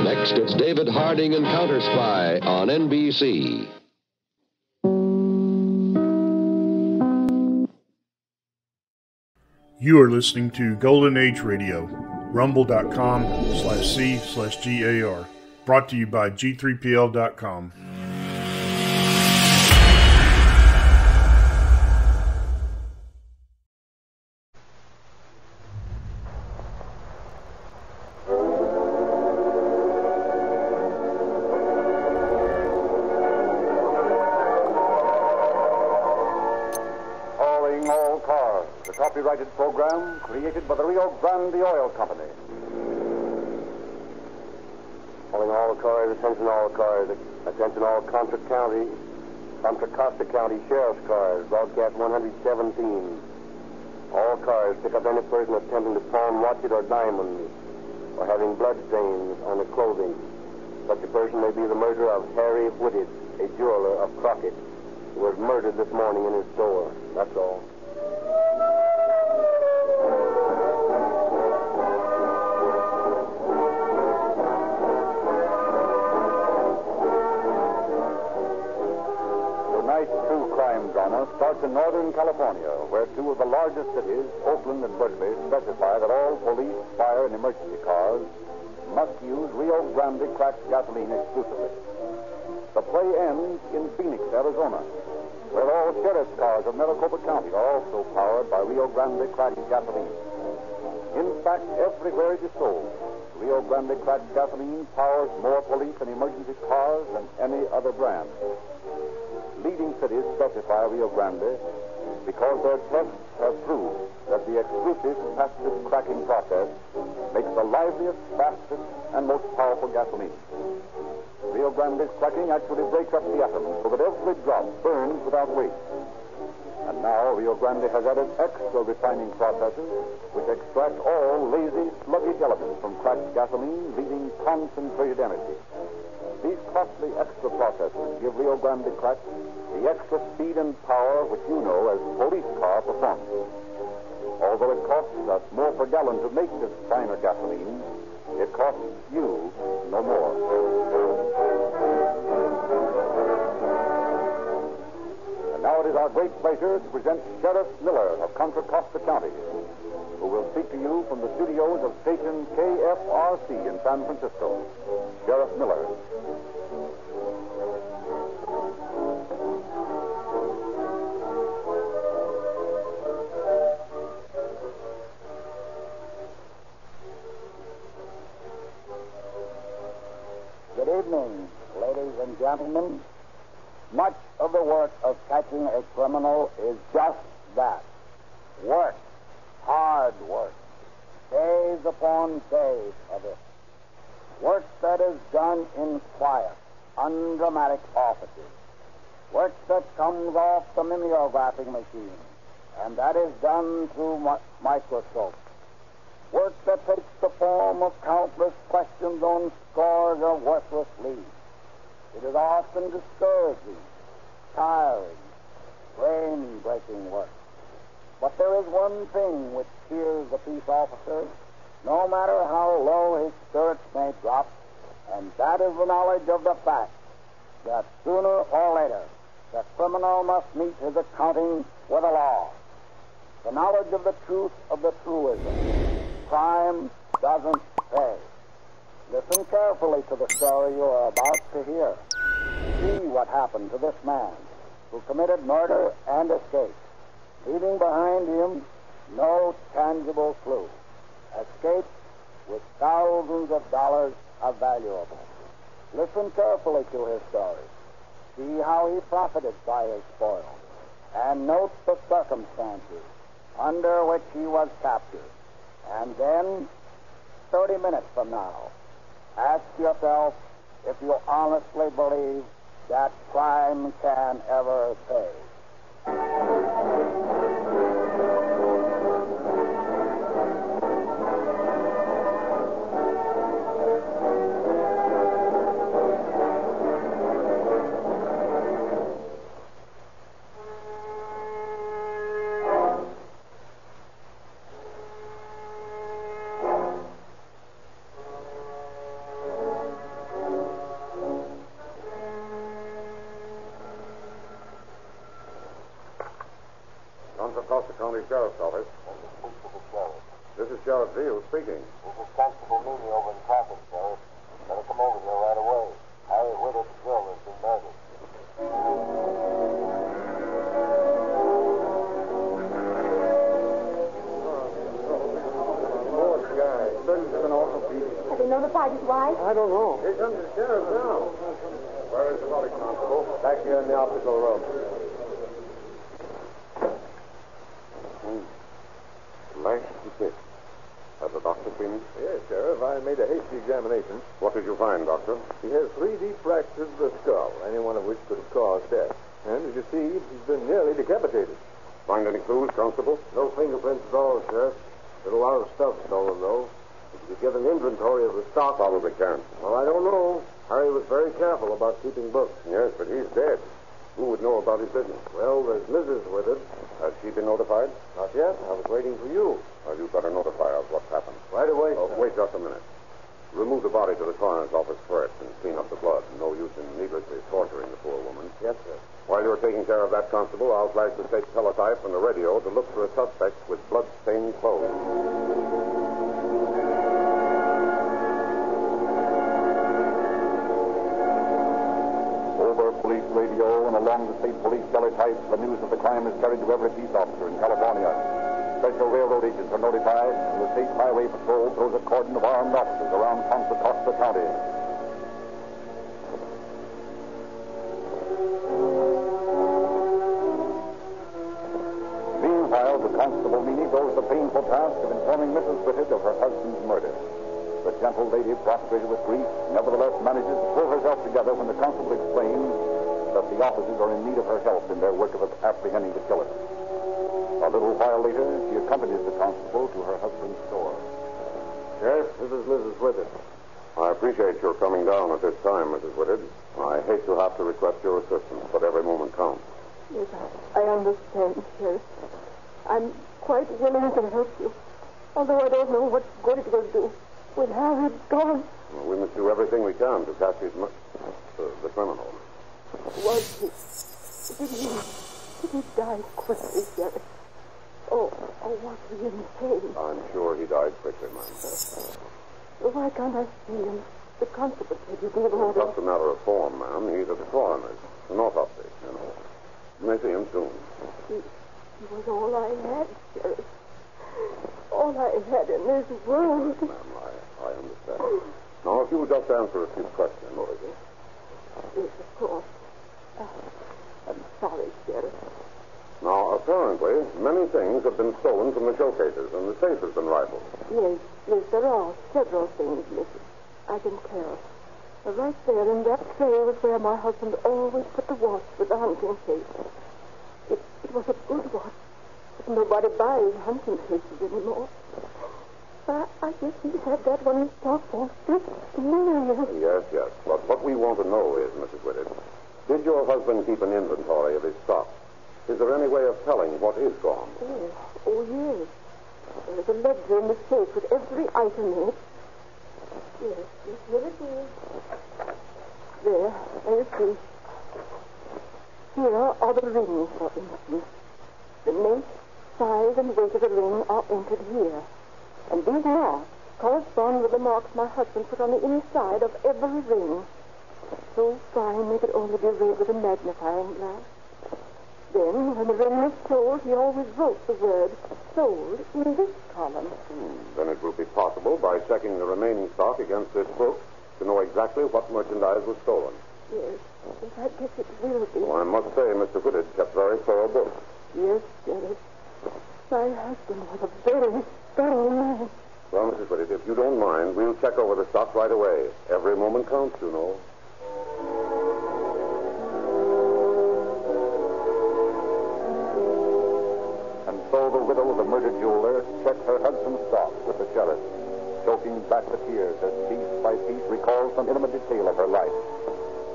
Next, it's David Harding and Counter Spy on NBC. You are listening to Golden Age Radio, rumble.com/C/GAR. Brought to you by G3PL.com. Copyrighted program created by the Rio Grande Oil Company. Calling all cars, attention all cars, attention all Contra Costa County Sheriff's cars, broadcast 117. All cars pick up any person attempting to pawn watches or diamonds or having blood stains on their clothing. Such a person may be the murderer of Harry Whitted. a jeweler of Crockett, who was murdered this morning in his store. That's all. Tonight's true crime drama starts in Northern California, where two of the largest cities, Oakland and Berkeley, specify that all police, fire, and emergency cars must use Rio Grande cracked gasoline exclusively. The play ends in Phoenix, Arizona, where all sheriff's cars of Maricopa County are also powered by Rio Grande cracked gasoline. In fact, everywhere it is sold, Rio Grande cracked gasoline powers more police and emergency cars than any other brand. Leading cities specify Rio Grande because their tests have proved that the exclusive passive cracking process makes the liveliest, fastest, and most powerful gasoline. Rio Grande's cracking actually breaks up the atom so that every drop burns without waste. And now Rio Grande has added extra refining processes which extract all lazy, sluggish elements from cracked gasoline, leaving concentrated energy. These costly extra processes give Rio Grande crack the extra speed and power which you know as police car performance. Although it costs us more per gallon to make this finer gasoline, it costs you no more. And now it is our great pleasure to present Sheriff Miller of Contra Costa County, who will speak to you from the studios of station KFRC in San Francisco. Sheriff Miller. Good evening, ladies and gentlemen. Much of the work of catching a criminal is just that. Work. Hard work. Days upon days of it. Work that is done in quiet, undramatic offices. Work that comes off the mimeographic machine, and that is done through microscopes. Work that takes the form of countless questions on scores of worthless leads. It is often discouraging, tiring, brain-breaking work. But there is one thing which cheers the peace officer, no matter how low his spirits may drop, and that is the knowledge of the fact that sooner or later the criminal must meet his accounting with the law. The knowledge of the truth of the truism. Crime doesn't pay. Listen carefully to the story you are about to hear. See what happened to this man who committed murder and escaped, leaving behind him no tangible clue. Escaped with thousands of dollars of valuables. Listen carefully to his story. See how he profited by his spoil. And note the circumstances under which he was captured. And then, 30 minutes from now, ask yourself if you honestly believe that crime can ever pay. Costa County Sheriff's Office. This is Sheriff Veal speaking. This is Constable Mooney over in Crockett, Sheriff. Better come over here right away. Harry Whittett's girl has been murdered. Poor guy. Certainly been awful beat. Have they notified his wife? I don't know. Here comes the sheriff now. Where is the body, Constable? Back here in the optical room. Last visit. Has the doctor been in? Yes, Sheriff. I made a hasty examination. What did you find, Doctor? He has 3 deep fractures of the skull, any one of which could have caused death. And as you see, he's been nearly decapitated. Find any clues, Constable? No fingerprints at all, Sheriff. There's a lot of stuff stolen, though. If you could get an inventory of the stock... Probably can't. Well, I don't know. Harry was very careful about keeping books. Yes, but he's dead. Who would know about his business? Well, there's Mrs. Withers. Has she been notified? Not yet. I was waiting for you. Well, you'd better notify us what's happened. Right away, sir. Wait just a minute. Remove the body to the coroner's office first and clean up the blood. No use in needlessly torturing the poor woman. Yes, sir. While you're taking care of that, Constable, I'll flash the state teletype and the radio to look for a suspect with blood-stained clothes. Over police radio and along the state police teletypes, the news of the crime is carried to every peace officer in California. Special railroad agents are notified, and the State Highway Patrol throws a cordon of armed officers around Contra Costa County. Meanwhile, to Constable Meany goes the painful task of informing Mrs. Whitted of her husband's murder. The gentle lady, prostrated with grief, nevertheless manages to pull herself together when the constable explains that the officers are in need of her help in their work of apprehending the killer. A little while later, she accompanies the constable to her husband's store. Yes, this is Mrs. Whitted. I appreciate your coming down at this time, Mrs. Whitted. I hate to have to request your assistance, but every moment counts. Yes, I understand, Sheriff. I'm quite willing to help you, although I don't know what good it will do. With Harry gone... Well, we must do everything we can to catch the criminal. Was he? Did he die quickly, Sheriff? Oh, was he in pain? I'm sure he died quickly, ma'am. Why can't I see him? The constable said you gave orders. Just a matter of form, ma'am. He's at the coroner's. An autopsy, you know. You may see him soon. He was all I had, Sheriff. All I had in this world. Ma'am, I understand. Now, if you would just answer a few questions, Morgan. Yes, of course. I'm sorry, Sheriff. Now, apparently, many things have been stolen from the showcases, and the safe has been rifled. Yes, there are several things missing. I can tell. Right there in that tray was where my husband always put the watch with the hunting case. It was a good watch, but nobody buys hunting cases anymore. I guess he had that one in stock for 15 years. Yes. But what we want to know is, Mrs. Whitted, did your husband keep an inventory of his stock? Is there any way of telling what is gone? Yes. There is a ledger in the safe with every item in it. Yes, here it is. There you see. Here are the rings, for instance. The make, size, and weight of the ring are entered here. And these marks correspond with the marks my husband put on the inside of every ring. So fine they could only be read with a magnifying glass. Then, when the ring was sold, he always wrote the word sold in this column. Then it will be possible, by checking the remaining stock against this book, to know exactly what merchandise was stolen. Yes, I guess it will be. Well, I must say, Mr. Whitted kept very thorough books. Yes, Sheriff. My husband was a very thorough man. Well, Mrs. Whitted, if you don't mind, we'll check over the stock right away. Every moment counts, you know. And so the widow of the murdered jeweler checked her husband's stock with the sheriff, choking back the tears as piece by piece recalls some intimate detail of her life.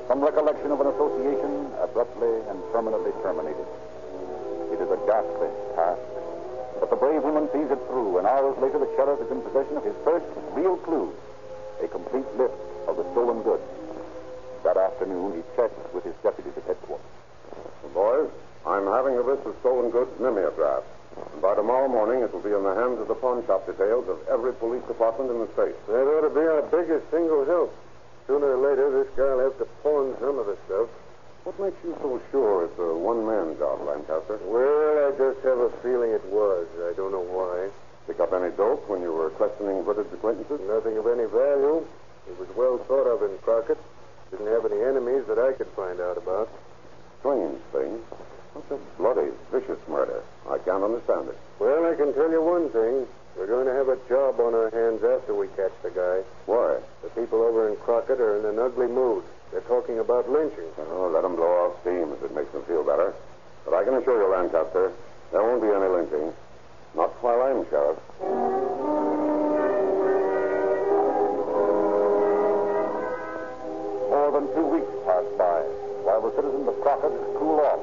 Some recollection of an association abruptly and permanently terminated. It is a ghastly task, but the brave woman sees it through, and hours later the sheriff is in possession of his first real clue, a complete list of the stolen goods. That afternoon, he checked with his deputies at headquarters. Boys, I'm having a list of stolen goods mimeographed. And by tomorrow morning, it will be in the hands of the pawn shop details of every police department in the state. That ought to be our biggest single help. Sooner or later, this guy will have to pawn some of the stuff. What makes you so sure it's a one-man job, Lancaster? Well, I just have a feeling it was. I don't know why. Pick up any dope when you were questioning Whitted's acquaintances? Nothing of any value. He was well thought of in Crockett. Didn't have any enemies that I could find out about. Strange thing. Such a bloody, vicious murder. I can't understand it. Well, I can tell you one thing. We're going to have a job on our hands after we catch the guy. Why? The people over in Crockett are in an ugly mood. They're talking about lynching. Oh, let them blow off steam if it makes them feel better. But I can assure you, Lancaster, there won't be any lynching. Not while I'm sheriff. markets cool off,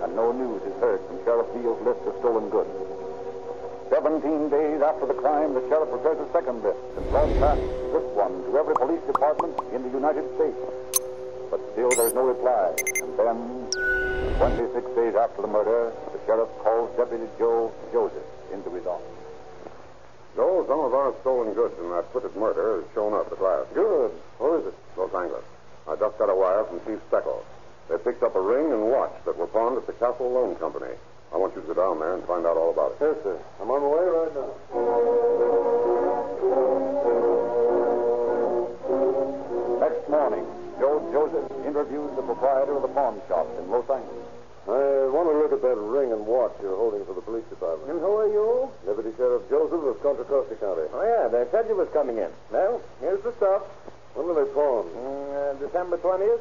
and no news is heard from Sheriff Beale's list of stolen goods. 17 days after the crime, the sheriff prepares a second list and broadcasts this one to every police department in the United States. But still there's no reply. And then, 26 days after the murder, the sheriff calls Deputy Joe Joseph into his office. Joe, some of our stolen goods in that footed murder has shown up at last. Good. Where is it? Los Angeles. I just got a wire from Chief Steckel. They picked up a ring and watch that were pawned at the Castle Loan Company. I want you to go down there and find out all about it. Yes, sir. I'm on my way right now. Next morning, Joe Joseph interviews the proprietor of the pawn shop in Los Angeles. I want to look at that ring and watch you're holding for the police department. And who are you? Deputy Sheriff Joseph of Contra Costa County. Oh, yeah, they said you was coming in. Well, here's the stuff. When were they pawned? December 20th.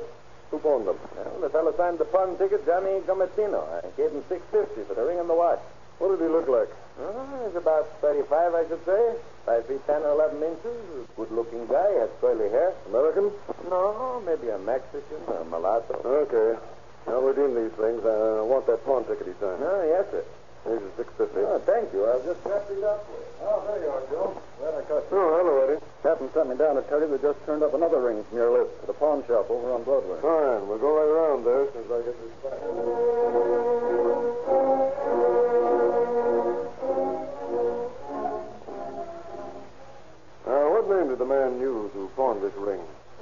Who pawned them? Well, the fellow signed the pawn ticket, Johnny Gomettino. I gave him $6.50 for the ring and the watch. What did he look like? He's about 35, I should say. 5 feet 10 or 11 inches. Good-looking guy. Has curly hair. American? No, maybe a Mexican or a mulatto. Okay. I'll redeem these things. I want that pawn ticket he signed. Oh, yes, sir. Here's your $6.50. Oh, thank you. I'll just wrap these up for you. Oh, there you are, Joe. Glad I caught you. Oh, hello, Eddie. Captain sent me down to tell you they just turned up another ring from your list at a pawn shop over on Broadway. Fine. We'll go right around there as soon as I get this back. What name did the man use who pawned this ring?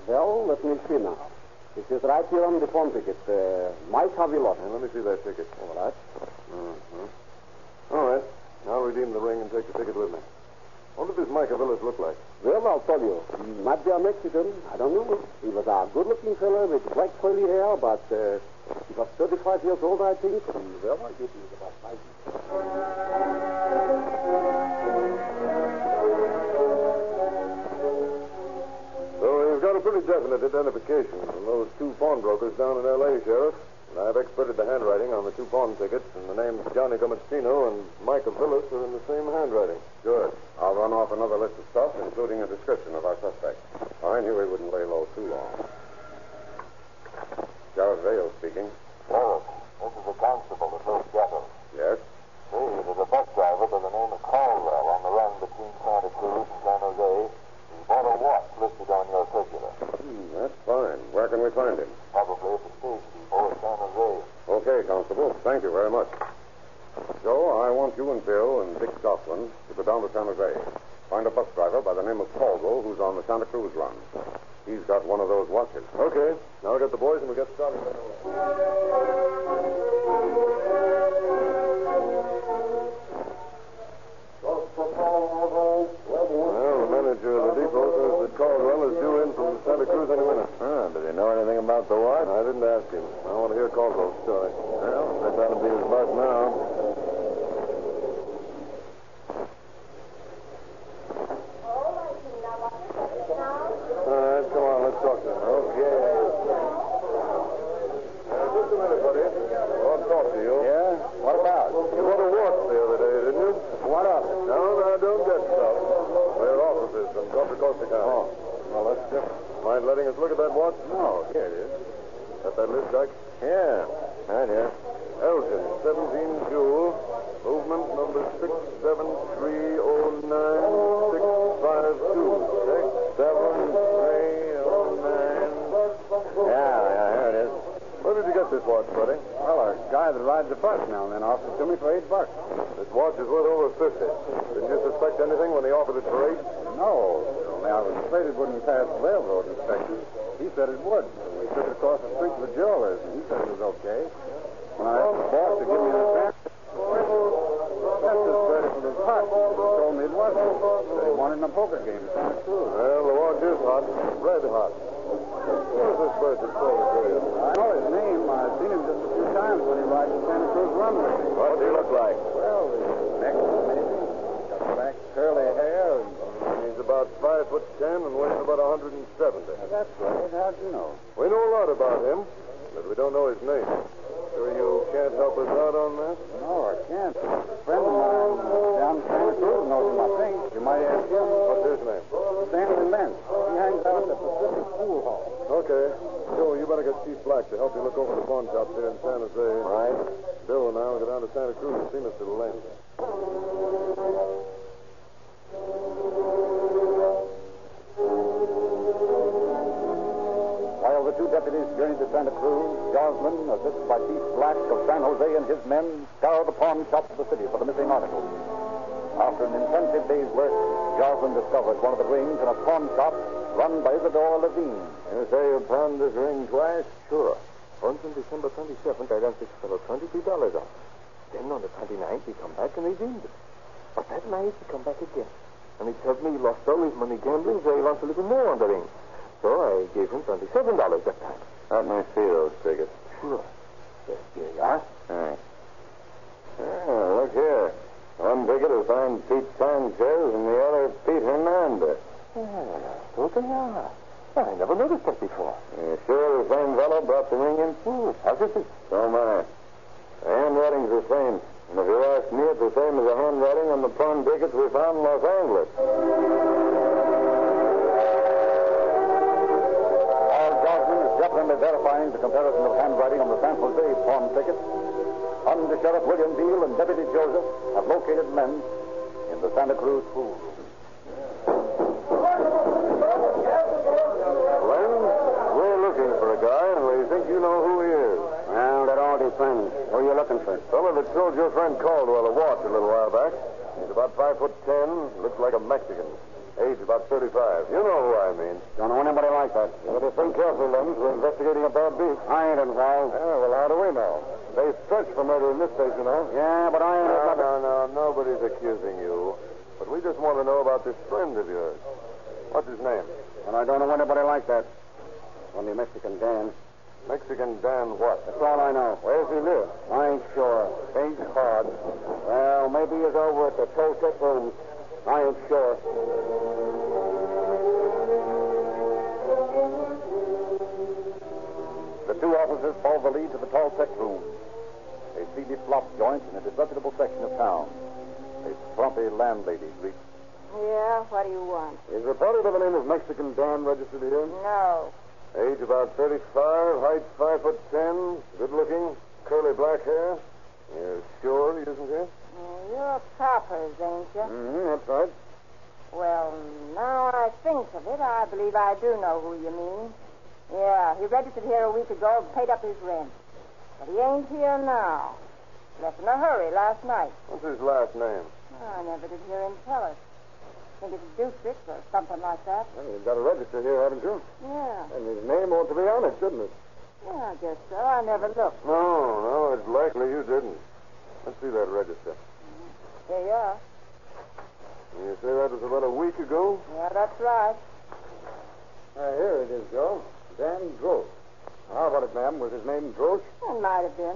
Well, let me see now. It is right here on the pawn ticket. Mike Avilot. Let me see that ticket. All right. Mm-hmm. All right. I'll redeem the ring and take the ticket with me. What did this Mike Avilot look like? Well, I'll tell you. He might be a Mexican. I don't know. He was a good-looking fellow with black curly hair, but he was 35 years old, I think. And, well, I guess he was about 5 years. So you've got a pretty definite identification from those two pawnbrokers down in L.A., Sheriff. And I've experted the handwriting on the two pawn tickets, and the names Johnny Gomettino and Mike Avilot are in the same handwriting. Good. I'll run off another list of stuff, including a description of our suspect. I knew he wouldn't lay low too long. Sheriff Vale speaking. Sheriff, this is the constable at Los Gatos. Yes? See, there's a bus driver by the name of Caldwell on the run between Santa Cruz and San Jose. He bought a watch listed on your circular. That's fine. Where can we find him? Probably at the station depot at San Jose. Okay, Constable. Thank you very much. Joe, I want you and Bill and Dick Scotland to go down to San Jose. Find a bus driver by the name of Caldwell who's on the Santa Cruz run. He's got one of those watches. Okay. Now I'll get the boys and we'll get started right away. Well, the manager of the depot says that Caldwell is due in from Santa Cruz any minute. Does he know anything about the watch? I didn't ask him. I want to hear Caldwell's story. Well, that ought to be his bus now. All right, come on, let's talk to him. Okay. Just a minute, buddy. I want to talk to you. Yeah? What about? You bought a watch the other day, didn't you? What of it? No, don't get stuff. We're officers from Contra Costa County. Oh, well, that's different. Mind letting us look at that watch? No, here it is. Got that list, Doc? Yeah, right here. Elgin, 17 Jewel, movement number 67309-652. 67309. Yeah, here it is. Where did you get this watch, buddy? Well, a guy that rides a bus now and then offered it to me for $8. This watch is worth over 50. Didn't you suspect anything when he offered it for 8? No, only I was afraid it wouldn't pass the railroad inspection. He said it would. So we took it across the street to the jeweler's, and he said it was okay. When I asked the boss to give me an advance, that's just ready for the pot. He told me it wasn't. Said he wanted in a poker game at Santa Cruz. Well, the watch is hot. Red hot. Who is this person sold it to you? I know his name. I've seen him just a few times when he rides the Santa Cruz run with me. What does he look like? Well, he's Mexican, maybe. Got black curly hair. He's about 5'10" and weighs about 170. That's right. How'd you know? We know a lot about him, but we don't know his name. Sure you can't help us out on that? No, I can't. A friend of mine down in Santa Cruz knows him, I think. You might ask him. What's his name? Stanley Lentz. He hangs out at the Pacific Pool Hall. Okay. Joe, you better get get Chief Black to help you look over the pawn shop there in San Jose. All right. Bill and I will go down to Santa Cruz and see Mr. Lynn. While the two deputies journeyed to Santa Cruz, Gosman, assisted by Chief Black of San Jose and his men, scoured the pawn shops of the city for the missing articles. After an intensive day's work, Gosman discovered one of the rings in a pawn shop run by Isidore Levine. You say you pawned this ring twice? Sure. Once on December 27th, I lent this fellow $22 off. Then on the 29th, he come back and redeemed it. But that night, he come back again. And he told me he lost all his money gambling, so he lost a little more on the ring. So I gave him $27 that time. Let me see those tickets. Sure. Yes, here you are. Thanks. Look here. One ticket is signed Pete Sanchez and the other Pete Hernandez. So they are. I never noticed that before. You sure the same fellow brought the ring in? How's it? So am I. The handwriting's the same. And if you ask me, it's the same as the handwriting on the pawn tickets we found in Los Angeles. While Gosman is definitely verifying the comparison of handwriting on the San Jose pawn tickets, Under Sheriff William Beale and Deputy Joseph have located men in the Santa Cruz pool. Glenn, we're looking for a guy, and we think you know who he is. Well, that all depends. Who are you looking for? Fellow that sold your friend Caldwell a watch a little while back. He's about 5'10", looks like a Mexican. Age about 35. You know who I mean. Don't know anybody like that. You better think careful, Lens. We're investigating a bad beat. I ain't involved. Yeah, well, how do we know? They stretch for murder in this station, huh? Yeah, but I ain't... No. Nobody's accusing you. But we just want to know about this friend of yours. What's his name? And I don't know anybody like that. Only Mexican Dan. Mexican Dan what? That's all I know. Where does he live? I ain't sure. Ain't hard. Well, maybe he's over at the Toltec Rooms. I ain't sure. The two officers follow the lead to the Toltec Room, a seedy flop joint in a disreputable section of town. A frumpy landlady greets. Yeah, what do you want? Is a party by the name of Mexican Dan registered here? No. Age about 35, height 5'10", good looking, curly black hair. You're sure he isn't here? You're coppers, ain't you? Mm-hmm, that's right. Well, now I think of it, I believe I do know who you mean. Yeah, he registered here a week ago and paid up his rent. But he ain't here now. Left in a hurry last night. What's his last name? I never did hear him tell us. I think it's Dutrick or something like that. Well, you've got a register here, haven't you? Yeah. And his name ought to be on it, shouldn't it? Yeah, I guess so. I never looked. No, it's likely you didn't. Let's see that register. Here you are. You say that was about a week ago? Yeah, that's right. Here it is, Joe. Dan Drosh. How about it, ma'am? Was his name Drosh? It might have been.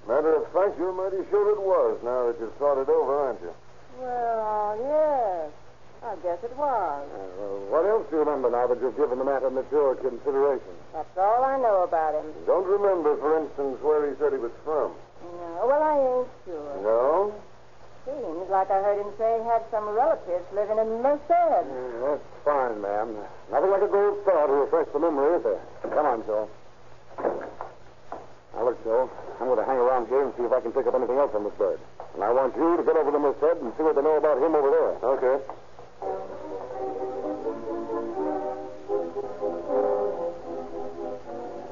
Matter of fact, you're mighty sure it was, now that you've thought it over, aren't you? Well, yes. I guess it was. What else do you remember now that you've given the matter mature consideration? That's all I know about him. Don't remember, for instance, where he said he was from? No, well, I ain't sure. No? Seems like I heard him say he had some relatives living in Merced. That's fine, ma'am. Nothing like a gold star to refresh the memory, is there? Come on, Joe. Now, look, Joe, I'm going to hang around here and see if I can pick up anything else on this bird. And I want you to get over to Merced and see what they know about him over there. Okay.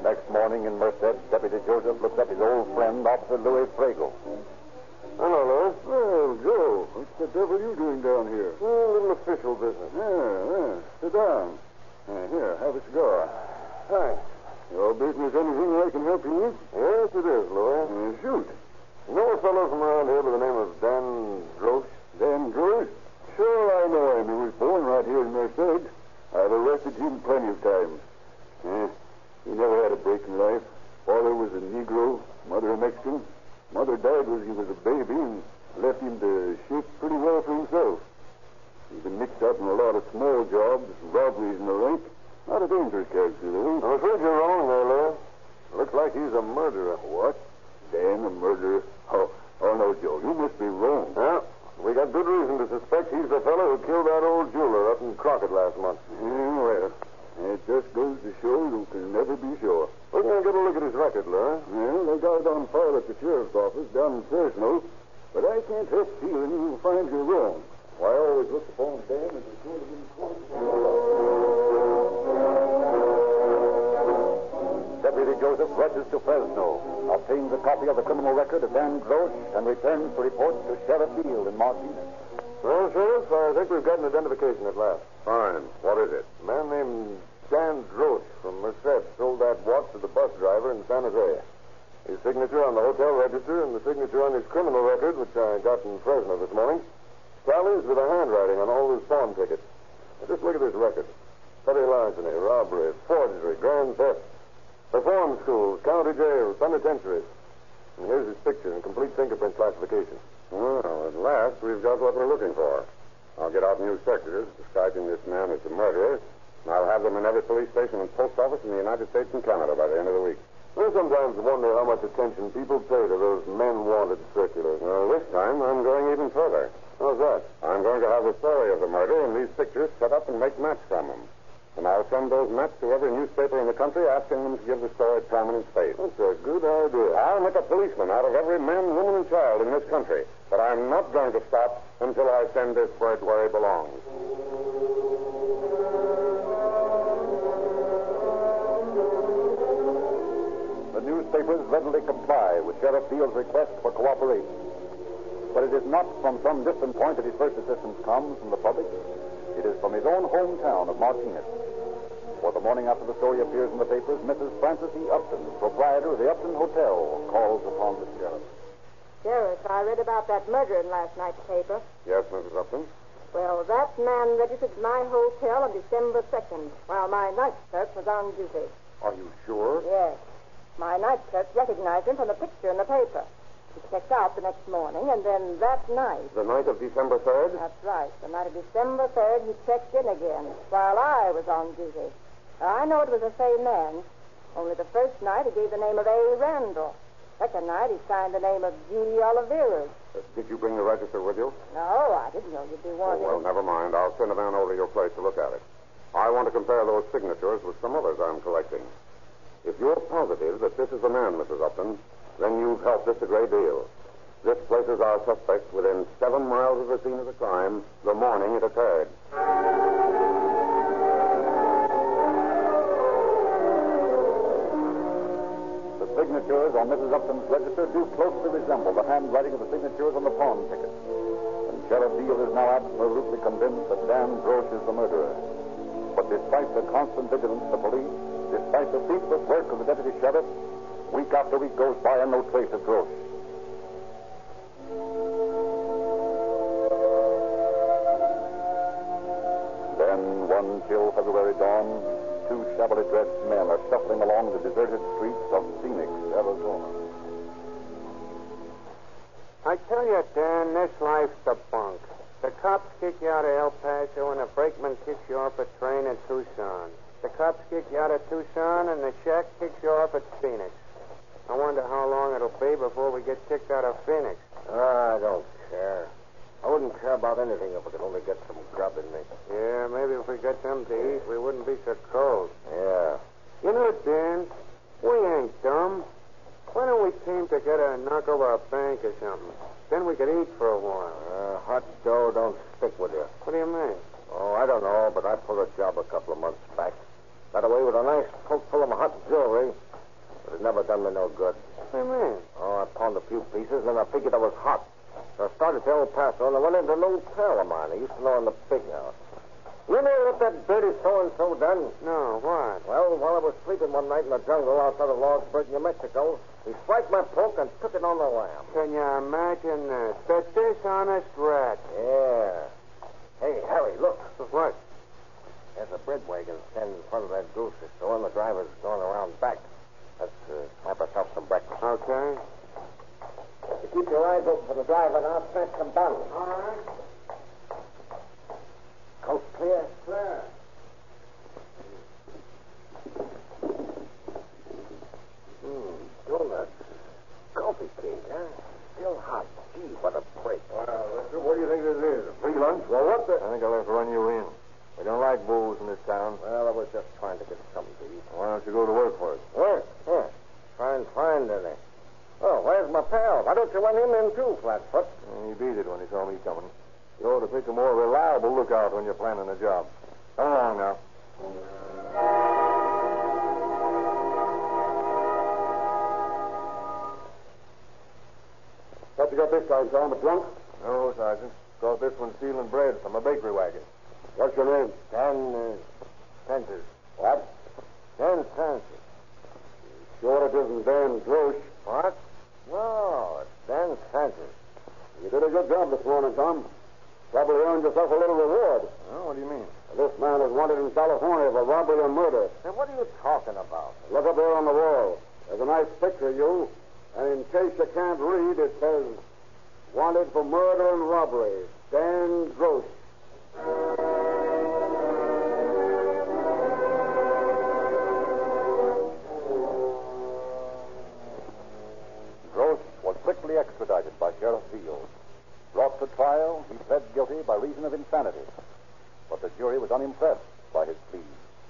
Next morning in Merced, Deputy Joseph looks up his old friend, Officer Louis Frago. Hello, Louis. Well, Joe, what the devil are you doing down here? A little official business. Yeah. Sit down. Here, have a cigar. Thanks. Your business anything I can help you with? Yes, it is, Louis. Shoot. You know a fellow from around here by the name of Dan Drosh? Dan Drosh? Sure, I know him. He was born right here in Merced. I've arrested him plenty of times. He never had a break in life. Father was a Negro, mother a Mexican. Mother died when he was a baby and left him to shift pretty well for himself. He's been mixed up in a lot of small jobs, robberies and the like. Not a dangerous character, though. I'm afraid you're wrong there, Louis. Looks like he's a murderer. What? Dan, a murderer? Oh, no, Joe, you must be wrong. Yeah, we got good reason to suspect he's the fellow who killed that old jeweler up in Crockett last month. Well, it just goes to show you can never be sure. Well, Couldn't I get a look at his record, Laura? Well, they got it on file at the sheriff's office down in Fresno, but I can't help feeling you'll find you're wrong. I always look upon Dan as a good Deputy Joseph rushes to Fresno, obtains a copy of the criminal record of Dan Grosh, and returns to report to Sheriff Field in Martinez. Well, Sheriff, I think we've got an identification at last. Fine. What is it? A man named Dan Grosh from Merced sold that watch to the bus driver in San Jose. His signature on the hotel register and the signature on his criminal record, which I got in Fresno this morning, tallies with the handwriting on all his pawn tickets. Now, just look at this record. Petty larceny, robbery, forgery, grand theft, reform schools, county jails, penitentiaries. And here's his picture and complete fingerprint classification. Well, at last we've got what we're looking for. I'll get out new circulars describing this man as the murderer, and I'll have them in every police station and post office in the United States and Canada by the end of the week. I sometimes wonder how much attention people pay to those men-wanted circulars. Well, this time I'm going even further. How's that? I'm going to have the story of the murder and these pictures set up and make maps from them. And I'll send those maps to every newspaper in the country asking them to give the story prominent space. That's a good idea. I'll make a policeman out of every man, woman, and child in this country. But I'm not going to stop until I send this bird where he belongs. The newspapers readily comply with Sheriff Field's request for cooperation. But it is not from some distant point that his first assistance comes from the public. It is from his own hometown of Martinez. For the morning after the story appears in the papers, Mrs. Frances E. Upton, proprietor of the Upton Hotel, calls upon the sheriff. Sheriff, I read about that murder in last night's paper. Yes, Mrs. Upton? Well, that man registered to my hotel on December 2nd, while my night clerk was on duty. Are you sure? Yes. My night clerk recognized him from the picture in the paper. He checked out the next morning, and then that night... The night of December 3rd? That's right. The night of December 3rd, he checked in again, while I was on duty. Now, I know it was the same man, only the first night he gave the name of A. Randall. Second night, he signed the name of G. Oliveras. Did you bring the register with you? No, I didn't know you'd be wanting Well, never mind. I'll send a man over to your place to look at it. I want to compare those signatures with some others I'm collecting. If you're positive that this is the man, Mrs. Upton, then you've helped us a great deal. This places our suspect within 7 miles of the scene of the crime the morning it occurred. The signatures on Mrs. Upton's register do closely resemble the handwriting of the signatures on the pawn tickets. And Sheriff Field is now absolutely convinced that Dan Grosh is the murderer. But despite the constant vigilance of the police, despite the ceaseless work of the deputy sheriff, week after week goes by and no trace of Grosh. Then, one chill February dawn, 2 shabbily dressed men are shuffling along the deserted streets of Phoenix, Arizona. I tell you, Dan, this life's the bunk. The cops kick you out of El Paso, and the brakeman kicks you off a train in Tucson. The cops kick you out of Tucson, and the shack kicks you off at Phoenix. I wonder how long it'll be before we get kicked out of Phoenix. I don't care. I wouldn't care about anything if I could only get some grub in me. Yeah, maybe if we got something to eat, we wouldn't be so cold. Yeah. You know, Dan, we ain't dumb. Why don't we team together and knock over a bank or something? Then we could eat for a while. Hot dough don't stick with you. What do you mean? Oh, I don't know, but I pulled a job a couple of months back. Got away with a nice coat full of hot jewelry, but it never done me no good. What do you mean? Oh, I pawned a few pieces, and I figured I was hot. So I started to El Paso, and I went into an old pal of mine. I used to know in the big house. You know what that dirty so-and-so done? No, what? Well, while I was sleeping one night in the jungle outside of Lawrenceburg, New Mexico, he swiped my poke and took it on the lam. Can you imagine that? The dishonest rat. Yeah. Hey, Harry, look. What? There's a bread wagon standing in front of that grocery store, and the driver's going around back. Let's have ourselves some breakfast. Okay. You keep your eyes open for the driver, and I'll snatch some buns. All right. Coast clear? Clear. Donuts. Coffee cake, huh? Still hot. Gee, what a break. Well, mister, what do you think this is? A free lunch? Well, what the... I think I'll have to run you in. We don't like booze in this town. Well, I was just trying to get something to eat. Why don't you go to work for it? Work? Oh, flat-foot. He beat it when he saw me coming. You ought to pick a more reliable lookout when you're planning a job. Come along now. What you got this time, Tom? A drunk? No, Sergeant. Caught this one stealing bread from a bakery wagon. What's your name? Dan Fences. What? Dan Fences. Sure it isn't Dan Grosh. What? No, it's Dan Fences. You did a good job this morning, Tom. Probably earned yourself a little reward. Oh, what do you mean? This man is wanted in California for robbery and murder. Hey, what are you talking about? Look up there on the wall. There's a nice picture of you. And in case you can't read, it says, wanted for murder and robbery, Dan Gross. Gross was quickly extradited by Sheriff Beale. Brought to trial, he pled guilty by reason of insanity. But the jury was unimpressed by his plea,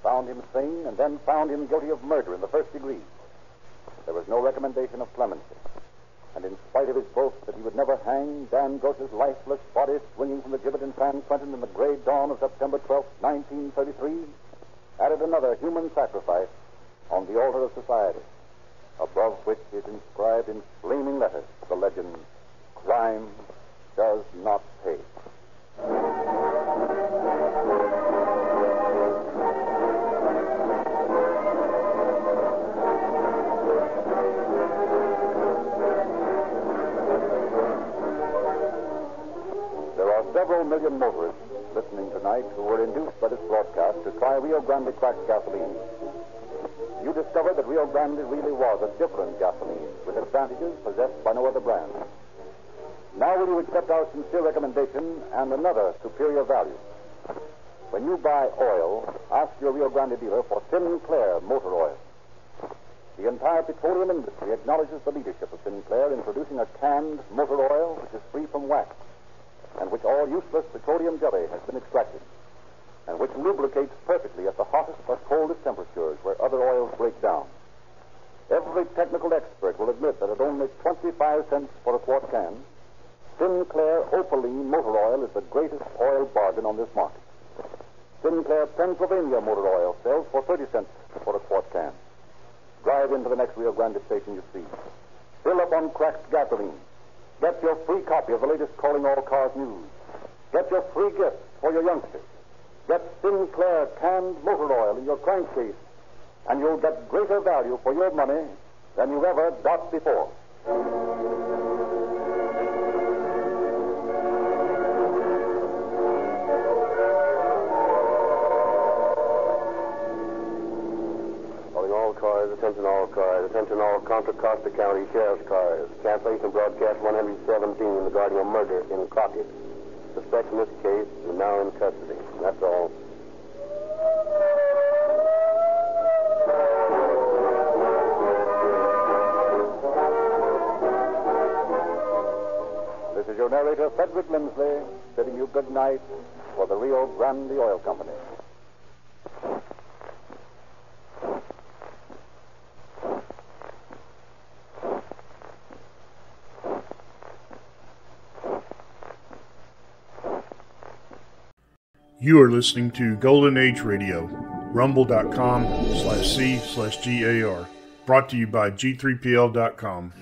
found him sane, and then found him guilty of murder in the first degree. There was no recommendation of clemency. And in spite of his boast that he would never hang, Dan Gross's lifeless body swinging from the gibbet in San Quentin in the gray dawn of September 12, 1933, added another human sacrifice on the altar of society, above which is inscribed in flaming letters the legend, "Crime does not pay." Several million motorists listening tonight who were induced by this broadcast to try Rio Grande cracked gasoline. You discovered that Rio Grande really was a different gasoline with advantages possessed by no other brand. Now will you accept our sincere recommendation and another superior value? When you buy oil, ask your Rio Grande dealer for Sinclair motor oil. The entire petroleum industry acknowledges the leadership of Sinclair in producing a canned motor oil which is free from wax, and which all useless petroleum jelly has been extracted, and which lubricates perfectly at the hottest or coldest temperatures where other oils break down. Every technical expert will admit that at only 25 cents for a quart can, Sinclair Opaline motor oil is the greatest oil bargain on this market. Sinclair Pennsylvania motor oil sells for 30 cents for a quart can. Drive into the next Rio Grande station you see. Fill up on cracked gasoline. Get your free copy of the latest Calling All Cars news. Get your free gift for your youngsters. Get Sinclair canned motor oil in your crankcase, and you'll get greater value for your money than you ever got before. Attention all cars. Attention all Contra Costa County Sheriff's cars. Cancellation broadcast 117 regarding a murder in Crockett. Suspects in this case are now in custody. That's all. This is your narrator, Frederick Lindsley, bidding you good night for the Rio Grande Oil Company. You are listening to Golden Age Radio, rumble.com/C/GAR. Brought to you by G3PL.com.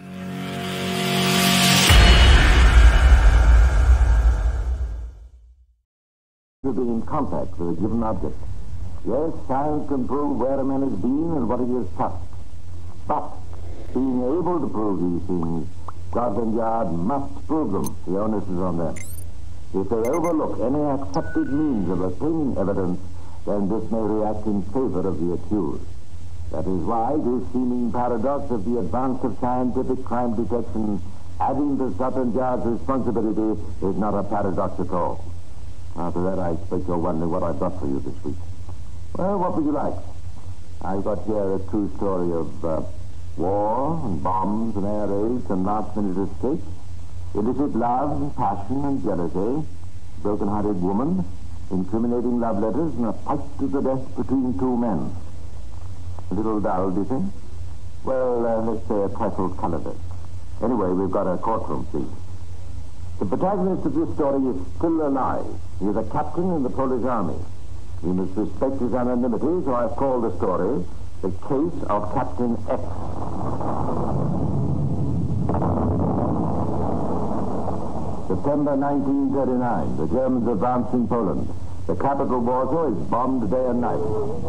To be in contact with a given object. Yes, science can prove where a man has been and what he has touched. But being able to prove these things, Scotland Yard must prove them. The onus is on them. If they overlook any accepted means of obtaining evidence, then this may react in favor of the accused. That is why this seeming paradox of the advance of scientific crime detection adding to Scotland Yard's responsibility is not a paradox at all. After that, I expect you're wondering what I've got for you this week. Well, what would you like? I've got here a true story of war and bombs and air raids and last-minute escapes. Illicit love and passion and jealousy, broken-hearted woman, incriminating love letters, and a fight to the death between two men. A little dull, do you think? Well, let's say a trifle colorless. Anyway, we've got a courtroom scene. The protagonist of this story is still alive. He is a captain in the Polish army. We must respect his anonymity, so I've called the story The Case of Captain X. September 1939. The Germans advance in Poland. The capital, Warsaw, is bombed day and night.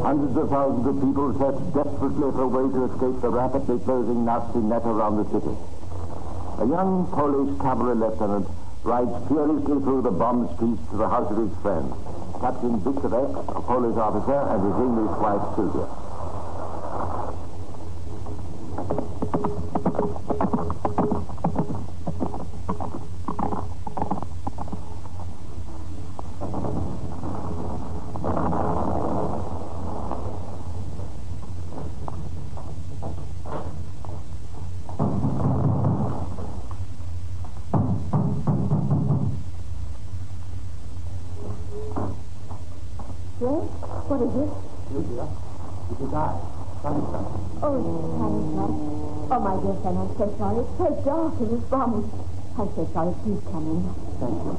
Hundreds of thousands of people search desperately for a way to escape the rapidly closing Nazi net around the city. A young Polish cavalry lieutenant rides furiously through the bombed streets to the house of his friend, Captain Victor X, a Polish officer, and his English wife, Sylvia. What is it? Sylvia, it is I, Stanislav. Oh, Stanislav. Oh, my dear friend, I'm so sorry. It's so dark in this bomb. I'm so sorry. Please come in. Thank you.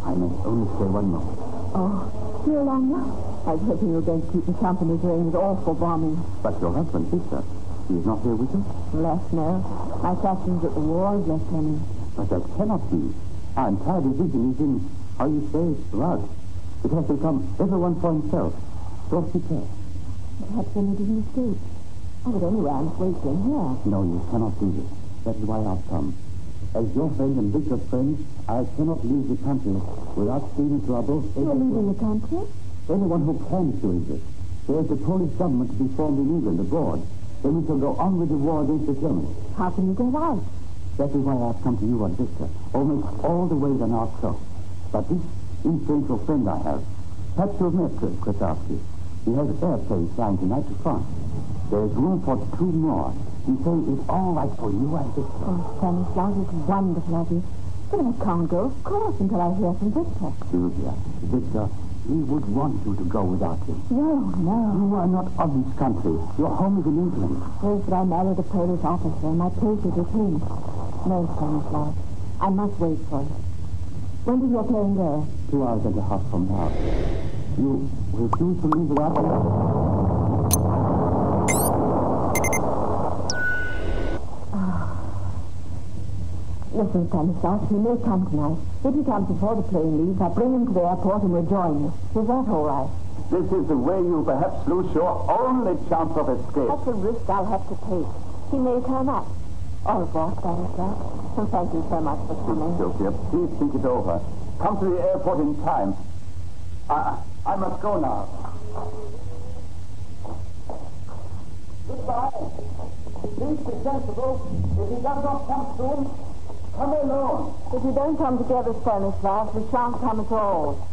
I may only stay 1 moment. Oh, you're alone now? I was hoping you were going to keep me company during this awful bombing. But your husband, Victor, he is not here with you? Less, no. My captain's at the war, Lieutenant. But that cannot be. Our entire division is in, how you say, rug. It has become everyone for himself. Don't be care. Perhaps then he didn't escape. Oh, but anyway, I'm waiting here. No, you cannot do this. That is why I've come. As your friend and Victor's friend, I cannot leave the country without seeing to our both... You're leaving the country? Anyone who can is doing this. There is the Polish government to be formed in England abroad. Then we shall go on with the war against the Germans. How can you get out? That is why I've come to you and Victor, almost all the way to North Coast. But this influential friend I have, perhaps you've met Krasowski. He has airplanes flying tonight to France. There is room for 2 more. He says it's all right for you and Victor. Oh, Stanislav, it's wonderful of you. But I can't go, of course, until I hear from Victor. Sylvia, Victor, he would want you to go without him. No. You are not of this country. Your home is in England. Yes, but I married a Polish officer, and my place is with him. No, Stanislav, I must wait for you. When does your plane go? 2 hours and a half from now. You refuse to leave without me? Listen, Stanislav, he may come tonight. If he comes before the plane leaves, I'll bring him to the airport and we'll join you. Is that all right? This is the way you perhaps lose your only chance of escape. That's a risk I'll have to take. He may turn up. Au revoir, Stanislav. And thank you so much for coming. Sophia, please think it over. Come to the airport in time. I must go now. Goodbye. Please be sensible. If he does not come soon, come alone. If we don't come together, Stanislav, we shan't come at all.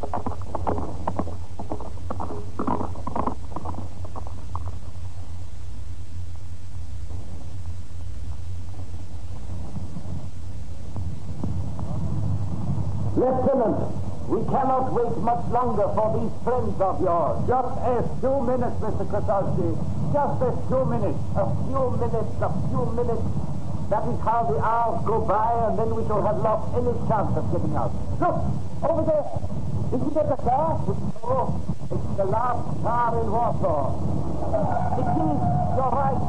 Lieutenant, we cannot wait much longer for these friends of yours. Just a few minutes, Mr. Krasowski. Just a few minutes. A few minutes. That is how the hours go by, and then we shall have lost any chance of getting out. Look, over there. Isn't it the car? Oh, it's the last car in Warsaw. It is. You're right.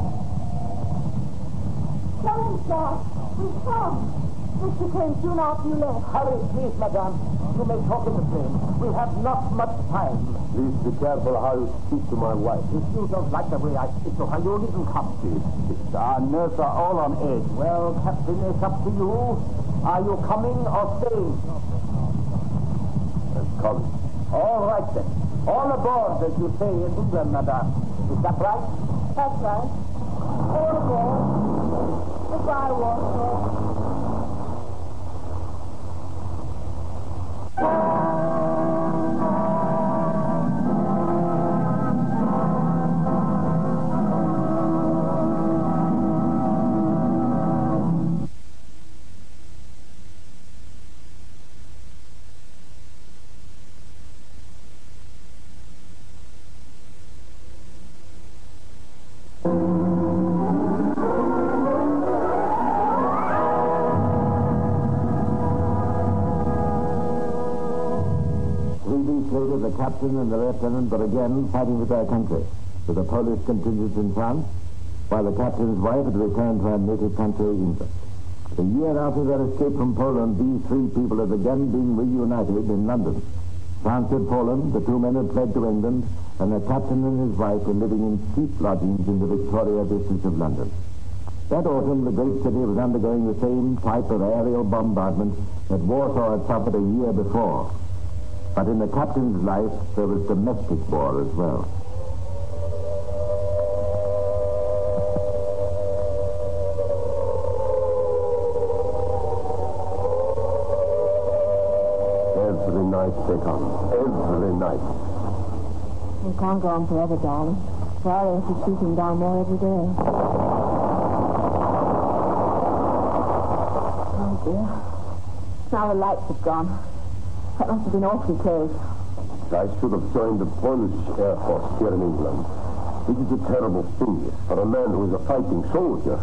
Stanislav, we've come. Mr. came soon after you left. Hurry, please, madame. You may talk in the plane. We have not much time. Please be careful how you speak to my wife. If you don't like the way I speak to her, you needn't come, please. Our nerves are all on edge. Well, Captain, it's up to you. Are you coming or staying? Coming. All right, then. All aboard, as you say in England, madame. Is that right? That's right. All aboard. Goodbye, Warsaw. the captain and the lieutenant were again fighting for their country, with the Polish contingent in France, while the captain's wife had returned to her native country, England. A year after their escape from Poland, these three people had again been reunited in London. France had fallen, the two men had fled to England, and the captain and his wife were living in cheap lodgings in the Victoria district of London. That autumn, the great city was undergoing the same type of aerial bombardment that Warsaw had suffered a year before. But in the captain's life, there was domestic war as well. Every night they come. Every night. We can't go on forever, darling. Sorry, if you're shooting down more every day. Oh, dear. Now the lights have gone. That must have been awfully close. I should have joined the Polish Air Force here in England. It is a terrible thing for a man who is a fighting soldier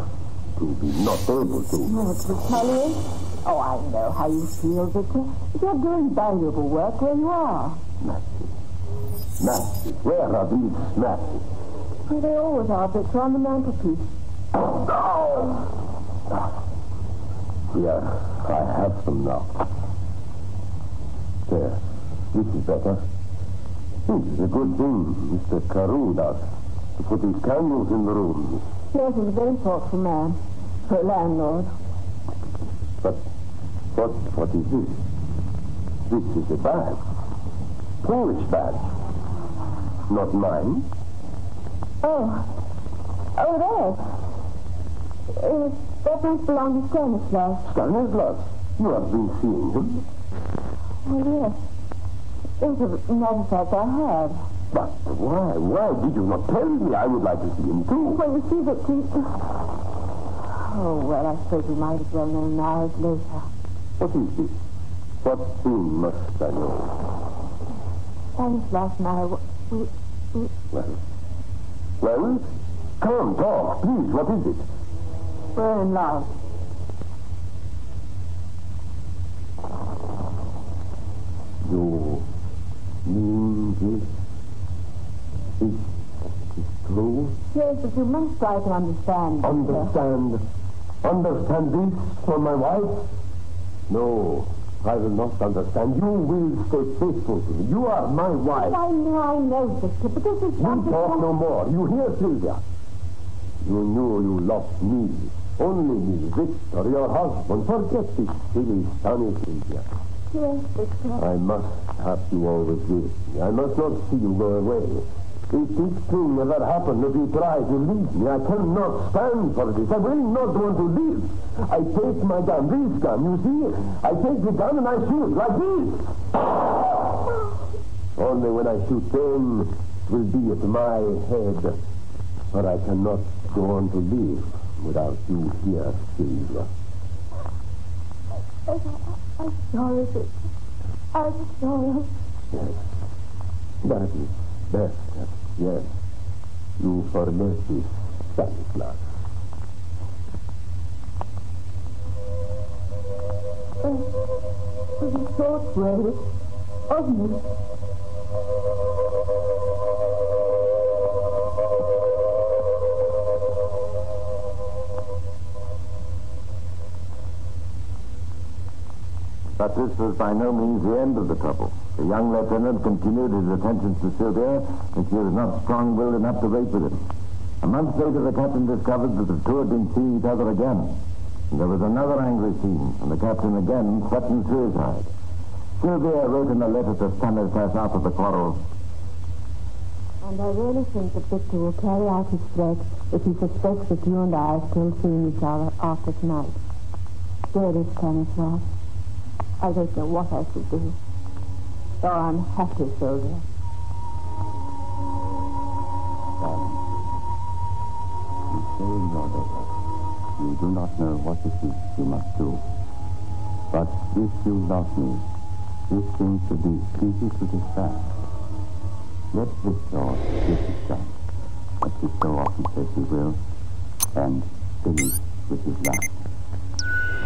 to be not able to. Oh, it's retaliate? Oh, I know how you feel, Victor. You're doing valuable work where you are. Matches. Where are these matches? Well, they always are, Victor, on the mantelpiece. Oh! Here, I have them now. There. This is better. This is a good thing Mr. Carew does, to put these candles in the rooms. Yes, he's a very thoughtful man. For a landlord. But what is this? This is a badge. Polish badge. Not mine. Oh, there. That must belong to Stanislaus. Stanislaus? You have been seeing him? Oh, yes. As a matter of fact, I have. But why? Why did you not tell me? I would like to see him too. Well, you see, Victor... Oh, well, I suppose we might as well know now as later. What is this? What thing must I know? Stanislaus and I... Well? Come, talk, please. What is it? We're in love. You mean this? Is true? Yes, but you must try to understand. Understand this from my wife? No, I will not understand. You will stay faithful to me. You are my wife. I know, Victor, but this is something... You talk no more. You hear, Sylvia? You knew you loved me. Only me, Victor, your husband. Forget this silly, sunny Sylvia. Yes, Victor. I must have you always with me. I must not see you go away. If this thing ever happened, if you try to leave me, I cannot stand for this. I will not want to live. I take my gun, this gun, you see it? I take the gun and I shoot, like this. Only when I shoot them, it will be at my head. For I cannot go on to live without you here, Sylvia. I'm sorry, Victor. I'm sorry. Yes. That is best. Yes. You forget this, Stanislaus. It was so brave, wasn't it? But this was by no means the end of the trouble. The young lieutenant continued his attentions to Sylvia, and she was not strong-willed enough to wait with him. A month later, the captain discovered that the two had been seeing each other again. And there was another angry scene, and the captain again threatened suicide. Sylvia wrote in a letter to Stanislaus after the quarrel. And I really think that Victor will carry out his threat if he suspects that you and I are still seeing each other after tonight. Dearest Stanislaus, I don't know what I should do. Oh, I'm happy, Sylvia. You say in your letter, you do not know what it is you must do. But if you love me, this thing should be easy to decide. Let Victor get his gun, as he so often says he will, and finish with his life.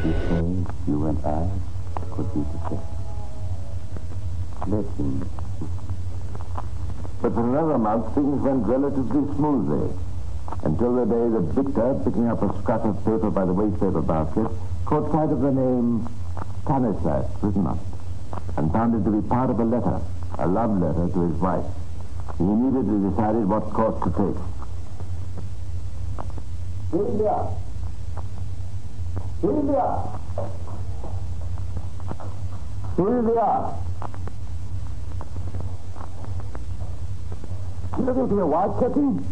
He says you and I could be together. Let him But for another month, things went relatively smoothly, until the day that Victor, picking up a scrap of paper by the wastepaper basket, caught sight of the name Stanislas written on it, and found it to be part of a letter, a love letter to his wife. He immediately decided what course to take. Sylvia! Sylvia! Sylvia! You looking for your wife, Captain?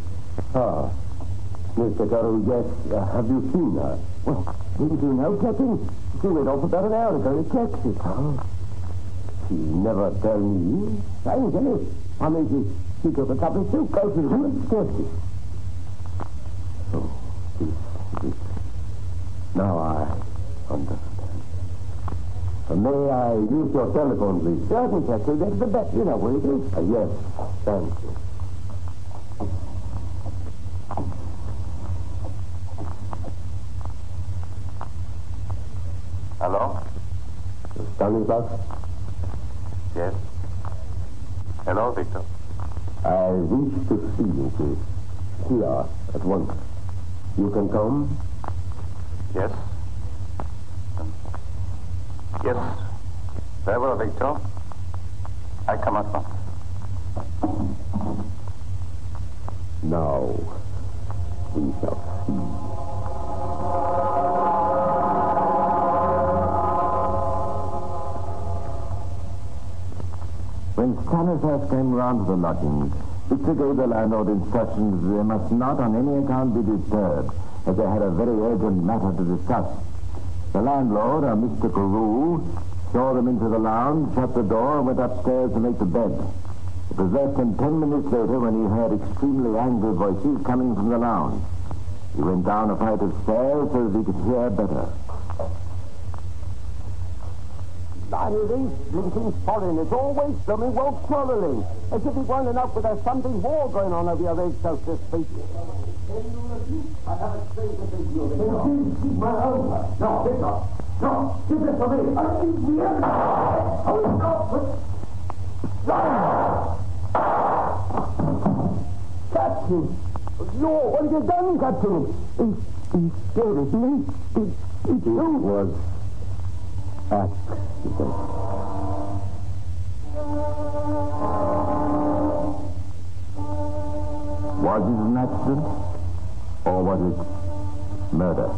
Ah, Mr. Carroll, yes. Have you seen her? Well, didn't you know, Captain? She went off about an hour ago to Texas. Oh. She never tell me. Thank you. I mean, she took a couple of suitcases and Texas. Oh, this. Now I understand. May I use your telephone, please? Certainly, Captain. That's the best. You know where it is. Yes, thank you. Hello? Stanislas? Yes. Hello, Victor. I wish to see you, please. Here, at once. You can come? Yes. Yes. Very well, Victor. I come at once. Now, we shall see. When Stanislas came round to the lodgings, Victor gave the landlord instructions that they must not on any account be disturbed, as they had a very urgent matter to discuss. The landlord, a Mr. Carew, saw them into the lounge, shut the door, and went upstairs to make the bed. It was less than 10 minutes later when he heard extremely angry voices coming from the lounge. He went down a flight of stairs so that he could hear better. These blinking foreign is always blooming well quarreling, as if it weren't enough with there's something more going on over your head, so to speak. I have a strange to think you. Keep my own. No, Victor. No, give this to me. I think we have it. Oh, no. Captain, what have you done, Captain? He's dead, isn't he? It was accident. Was it an accident? Or was it murder?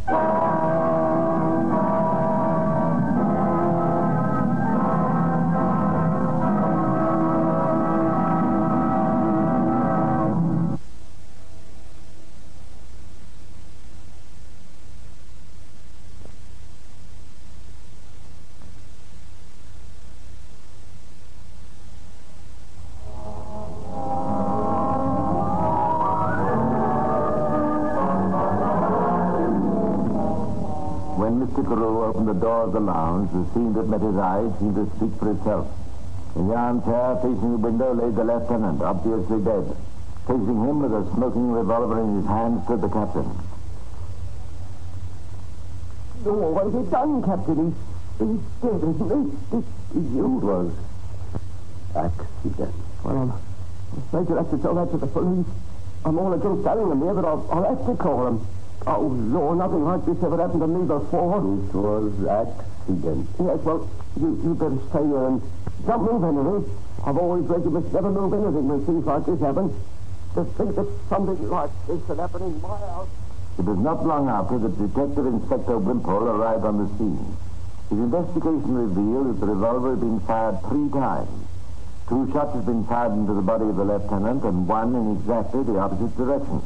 When Mr. Carew opened the door of the lounge, the scene that met his eyes seemed to speak for itself. In the armchair facing the window lay the lieutenant, obviously dead. Facing him with a smoking revolver in his hand stood the captain. Oh, what have you done, Captain? He's dead, isn't he? It was accident. Well, I'm afraid you'll have to tell that to the police. I'm all against telling them here, but I'll have to call them. Oh, Lord, nothing like this ever happened to me before. It was accident. Yes, well, you better stay here and don't move anything. I've always read you must never move anything when things like this happen. To think that something like this had happened in my house. It was not long after that Detective Inspector Wimpole arrived on the scene. His investigation revealed that the revolver had been fired 3 times. 2 shots had been fired into the body of the lieutenant and 1 in exactly the opposite direction.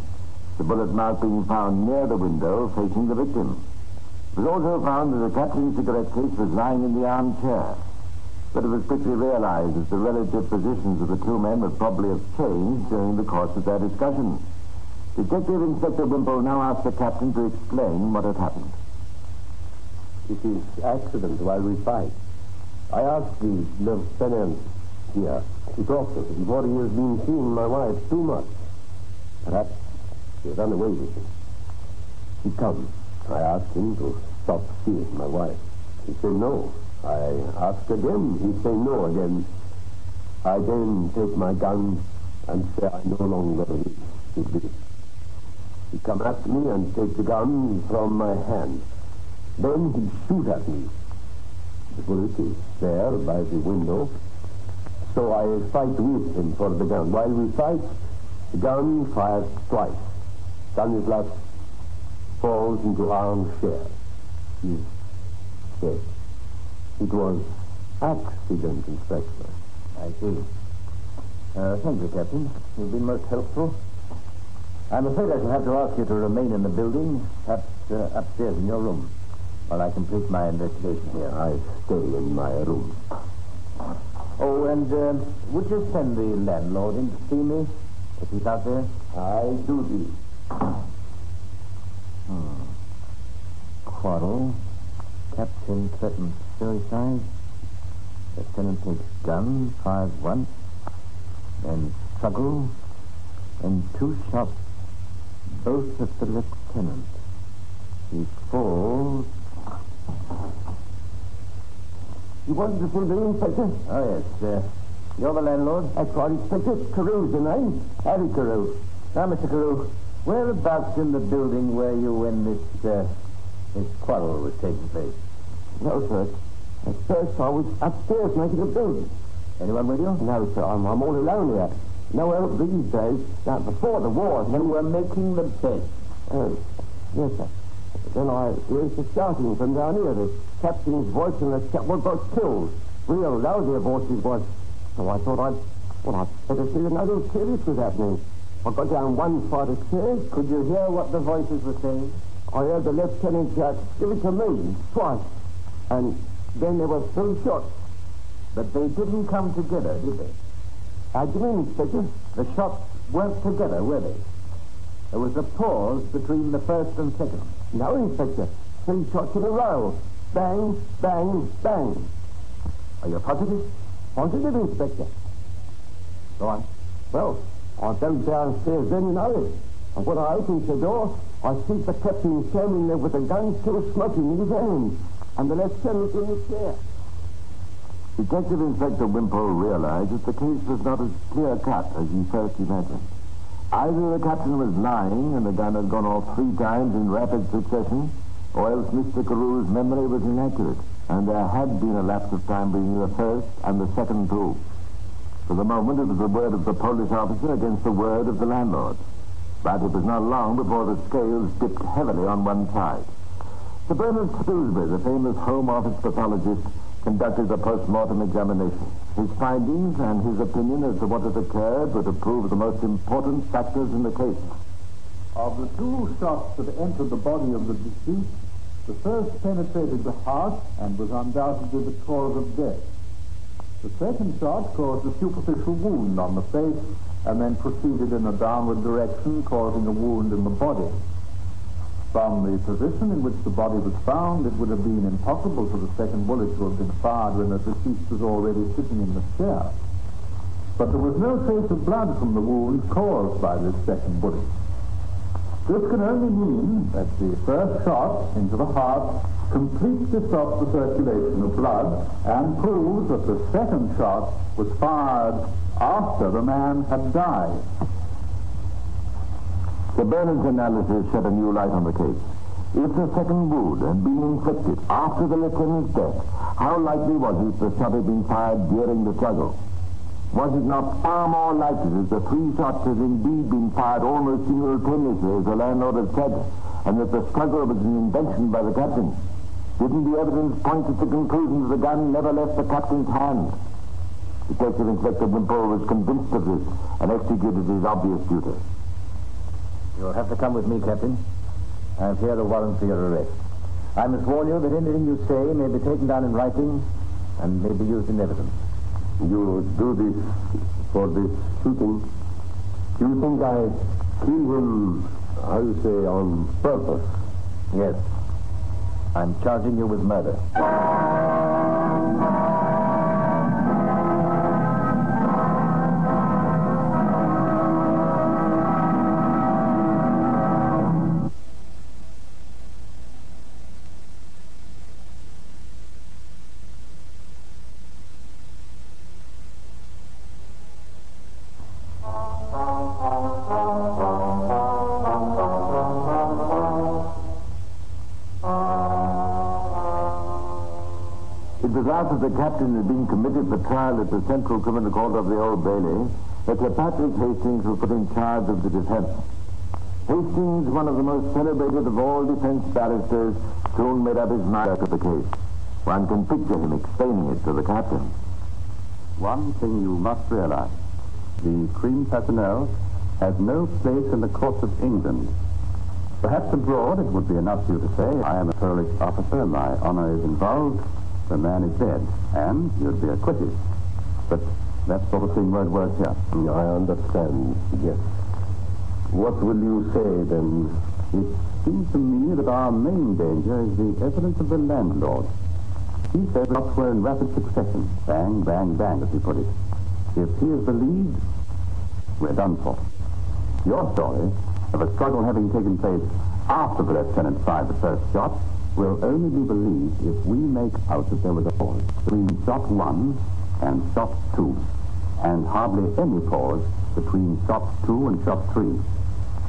The bullet mark being found near the window facing the victim. It was also found that the captain's cigarette case was lying in the armchair. But it was quickly realized that the relative positions of the 2 men would probably have changed during the course of their discussion. Detective Inspector Wimpole now asked the captain to explain what had happened. It is accident while we fight. I asked the lieutenant here to talk to him before he has been seeing my wife too much. Perhaps he has run away with him. He comes. I asked him to stop seeing my wife. He said no. I asked again. He said no again. I then take my gun and say I no longer wish to live. He come at me and take the gun from my hand. Then he shoot at me. The bullet is there by the window. So I fight with him for the gun. While we fight, the gun fires twice. Stanislav falls into armchair. He is dead. It was accident, Inspector. I see. Thank you, Captain. You've been most helpful. I'm afraid I shall have to ask you to remain in the building, perhaps upstairs in your room, while I complete my investigation here. I stay in my room. Oh, and would you send the landlord in to see me, if he's out there? I do this. Quarrel. Captain threatens suicide. Lieutenant takes gun, fires once. Then struggle. And 2 shots. Both at the lieutenant. He falls. You wanted to see the Inspector? Oh, yes. You're the landlord? That's right, Inspector. Carew's the name. Harry Carew. Now, Mr. Carew, whereabouts in the building were you when this quarrel was taking place? No, sir. At first I was upstairs making a building. Anyone with you? No, sir. I'm all alone here. No help these days. Now, before the war... You were making the bed? Yes, sir. Then I heard the shouting from down here. The captain's voice and the chap got killed. Real loud their voices was. So I thought I'd better see that nothing serious was happening. I got down one flight of stairs. Could you hear what the voices were saying? I heard the lieutenant shout, "Give it to me," twice. And then there were 3 shots. But they didn't come together, did they? How do you mean, Inspector? The shots weren't together, were they? There was a pause between the first and second. No, Inspector. 3 shots in a row. Bang, bang, bang. Are you positive? Positive, Inspector. Right. Well, I go downstairs then, you know. And when I open the door, I see the captain standing there with a gun still smoking in his hand. And the lieutenant in the chair. Detective Inspector Wimpole realized that the case was not as clear-cut as he first imagined. Either the captain was lying and the gun had gone off 3 times in rapid succession, or else Mr. Carew's memory was inaccurate, and there had been a lapse of time between the first and the second too. For the moment, it was the word of the police officer against the word of the landlord. But it was not long before the scales dipped heavily on one side. Sir Bernard Shrewsbury, the famous Home Office pathologist, conducted a post-mortem examination. His findings and his opinion as to what had occurred were to prove the most important factors in the case. Of the 2 shots that entered the body of the deceased, the first penetrated the heart and was undoubtedly the cause of death. The second shot caused a superficial wound on the face and then proceeded in a downward direction, causing a wound in the body. From the position in which the body was found, it would have been impossible for the second bullet to have been fired when the deceased was already sitting in the chair. But there was no trace of blood from the wound caused by this second bullet. This can only mean that the first shot into the heart completely stopped the circulation of blood and proves that the second shot was fired after the man had died. Sir Bernard's analysis shed a new light on the case. If the second wound had been inflicted after the lieutenant's death, how likely was it the shot had been fired during the struggle? Was it not far more likely that the 3 shots had indeed been fired almost simultaneously, as the landlord had said, and that the struggle was an invention by the captain? Didn't the evidence point to the conclusion that the gun never left the captain's hand? Detective Inspector Wimpole was convinced of this and executed his obvious duty. You'll have to come with me, Captain. I have here a warrant for your arrest. I must warn you that anything you say may be taken down in writing and may be used in evidence. You do this for this shooting? Do you think I killed him, how you say, on purpose? Yes. I'm charging you with murder. after the captain had been committed for trial at the Central Criminal Court of the Old Bailey, that Sir Patrick Hastings was put in charge of the defense. Hastings, one of the most celebrated of all defense barristers, soon made up his mind to the case. One can picture him explaining it to the captain. One thing you must realize. The cream personnel has no place in the courts of England. Perhaps abroad it would be enough for you to say, I am a police officer, my honor is involved, the man is dead, and you'd be acquitted. But that sort of thing won't work here. I understand, yes. What will you say, then? It seems to me that our main danger is the evidence of the landlord. He says the shots were in rapid succession. Bang, bang, bang, as he put it. If he is believed, we're done for. Your story of a struggle having taken place after the lieutenant fired the first shot will only be believed if we make out that there was a pause between shot 1 and shot 2, and hardly any pause between shot 2 and shot 3.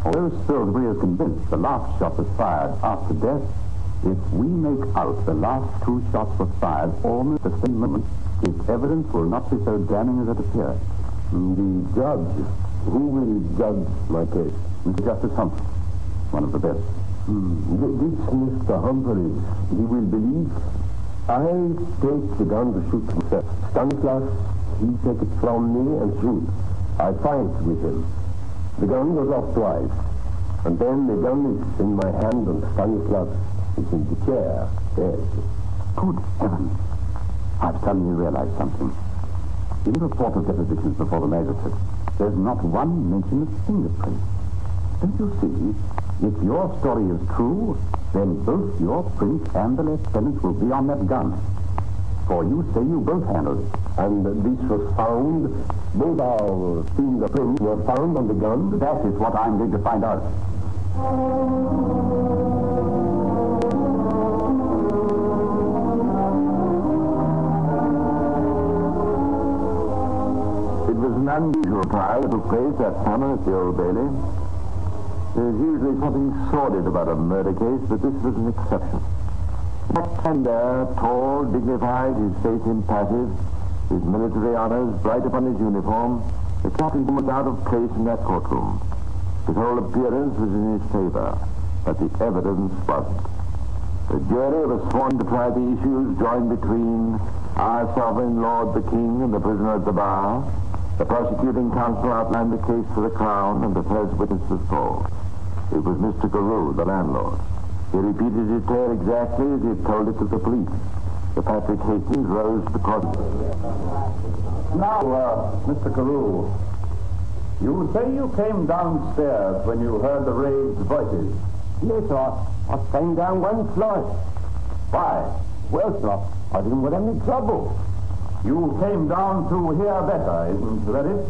Although still we are convinced the last shot was fired after death, if we make out the last 2 shots were fired almost at the same moment, its evidence will not be so damning as it appears. The judge, who will judge my case? Mr. Justice Humphrey, one of the best. This Mr. Humphrey, he will believe I take the gun to shoot myself. Stanislaus, he take it from me and shoot. I fight with him. The gun goes off twice. And then the gun is in my hand and Stanislaus is in the chair. Dead. Good heavens. I've suddenly realized something. In the report of depositions before the magistrate, there's not one mention of fingerprints. Don't you see? If your story is true, then both your print and the lieutenant's will be on that gun. For you say you both handled it. And this was found, both our fingerprints were found on the gun? That is what I'm going to find out. It was an unusual trial that took place that summer at the Old Bailey. There's usually something sordid about a murder case, but this was an exception. Jack Tender, tall, dignified, his face impassive, his military honors bright upon his uniform, the captain was out of place in that courtroom. His whole appearance was in his favor, but the evidence wasn't. The jury was sworn to try the issues joined between our sovereign lord the king and the prisoner at the bar. The prosecuting counsel outlined the case for the Crown, and the first witness was called. It was Mr. Carew, the landlord. He repeated his tale exactly as he had told it to the police. Sir Patrick Hastings rose to cross. Now, Mr. Carew, you say you came downstairs when you heard the raised voices. Yes, sir. I came down one flight. Why? Well, sir, I didn't want any trouble. You came down to hear better, isn't that it?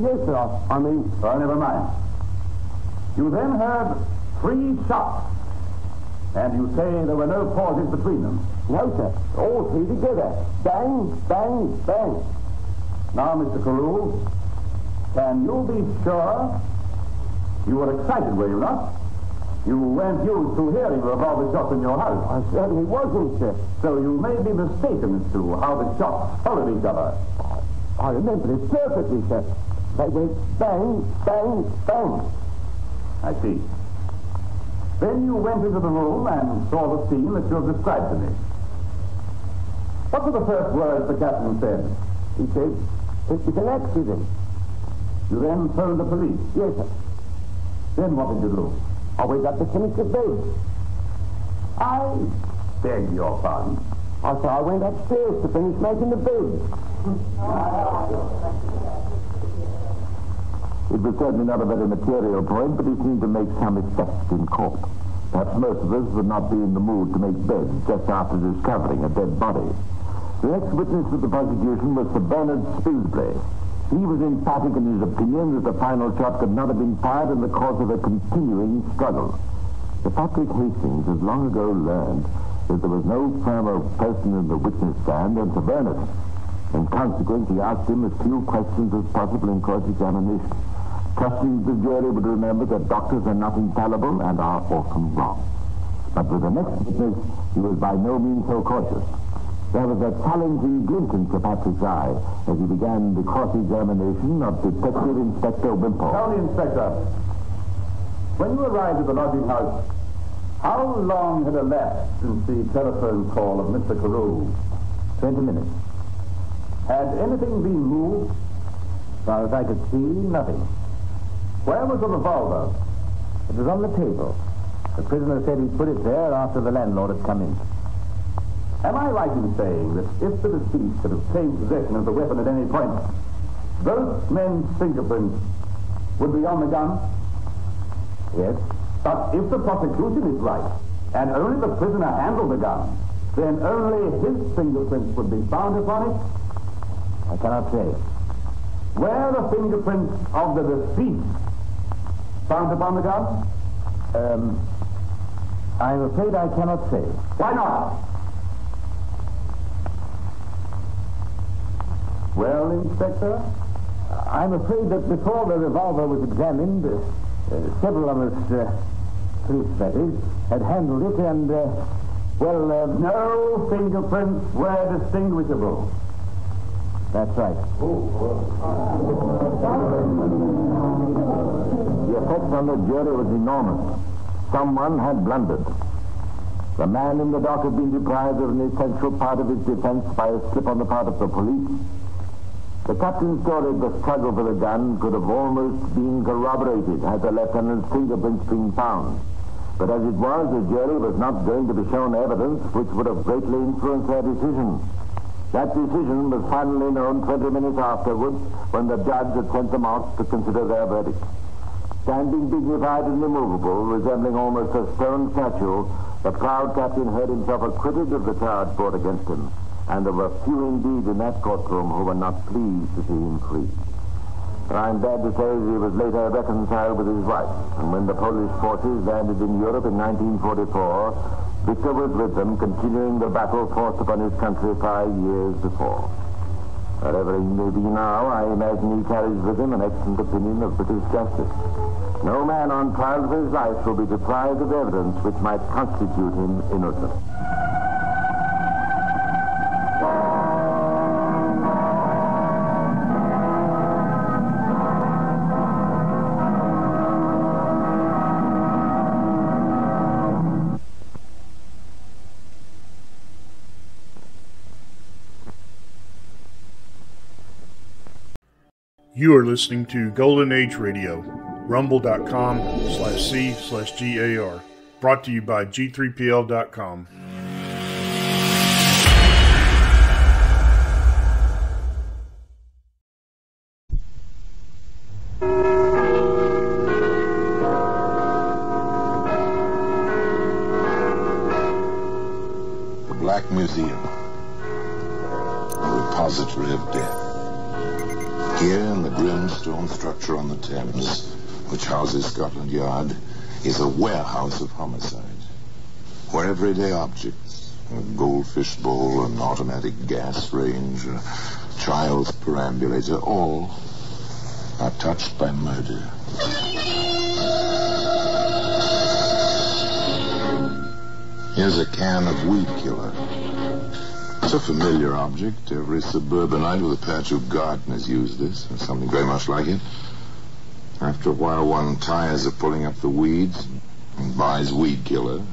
Yes, sir. I mean... Oh, never mind. You then heard 3 shots. And you say there were no pauses between them? No, sir. All 3 together. Bang, bang, bang. Now, Mr. Carew, can you be sure you were excited, were you not? You weren't used to hearing revolver shots in your house. I certainly wasn't, sir. So you may be mistaken as to how the shots followed each other. I remember it perfectly, sir. They went bang, bang, bang. I see. Then you went into the room and saw the scene that you have described to me. What were the first words the captain said? He said, it's an accident. You then phoned the police? Yes, sir. Then what did you do? I went up to finish the bed. I beg your pardon. I said I went upstairs to finish making the bed. It was certainly not a very material point, but it seemed to make some effect in court. Perhaps most of us would not be in the mood to make beds just after discovering a dead body. The next witness of the prosecution was Sir Bernard Spilsbury. He was emphatic in his opinion that the final shot could not have been fired in the course of a continuing struggle. Sir Patrick Hastings had long ago learned that there was no firmer person in the witness stand than Sir Bernard. In consequence, he asked him as few questions as possible in cross-examination, trusting the jury would remember that doctors are not infallible and are often wrong. But with the next witness, he was by no means so cautious. There was a challenging glint in Sir Patrick's eye as he began the cross-examination of Detective Inspector Wimple. County Inspector, when you arrived at the lodging house, how long had elapsed since the telephone call of Mr. Carew? 20 minutes. Had anything been moved? As far as I could see, nothing. Where was the revolver? It was on the table. The prisoner said he put it there after the landlord had come in. Am I right in saying that if the deceased could have claimed possession of the weapon at any point, both men's fingerprints would be on the gun? Yes. But if the prosecution is right, and only the prisoner handled the gun, then only his fingerprints would be found upon it? I cannot say. Were the fingerprints of the deceased found upon the gun? I'm afraid I cannot say. Why not? Well, Inspector? I'm afraid that before the revolver was examined, several of us, police that is, had handled it and, no fingerprints were distinguishable. That's right. The effect on the jury was enormous. Someone had blundered. The man in the dock had been deprived of an essential part of his defense by a slip on the part of the police. The captain's story of the struggle for the gun could have almost been corroborated had the lieutenant's fingerprints been found. But as it was, the jury was not going to be shown evidence which would have greatly influenced their decision. That decision was finally known 20 minutes afterwards when the judge had sent them out to consider their verdict. Standing dignified and immovable, resembling almost a stone statue, the proud captain heard himself acquitted of the charge brought against him, and there were few indeed in that courtroom who were not pleased to see him free. I'm glad to say he was later reconciled with his wife, and when the Polish forces landed in Europe in 1944, Victor was with them, continuing the battle forced upon his country 5 years before. Wherever he may be now, I imagine he carries with him an excellent opinion of British justice. No man on trial for his life will be deprived of evidence which might constitute him innocent. You are listening to Golden Age Radio, rumble.com/C/GAR, brought to you by G3PL.com. The Black Museum, a repository of death. Here in the grim stone structure on the Thames, which houses Scotland Yard, is a warehouse of homicide, where everyday objects, a goldfish bowl, an automatic gas range, a child's perambulator, all are touched by murder. Here's a can of weed killer. It's a familiar object. Every suburbanite with a patch of garden has used this, or something very much like it. After a while, one tires of pulling up the weeds and buys weed killer.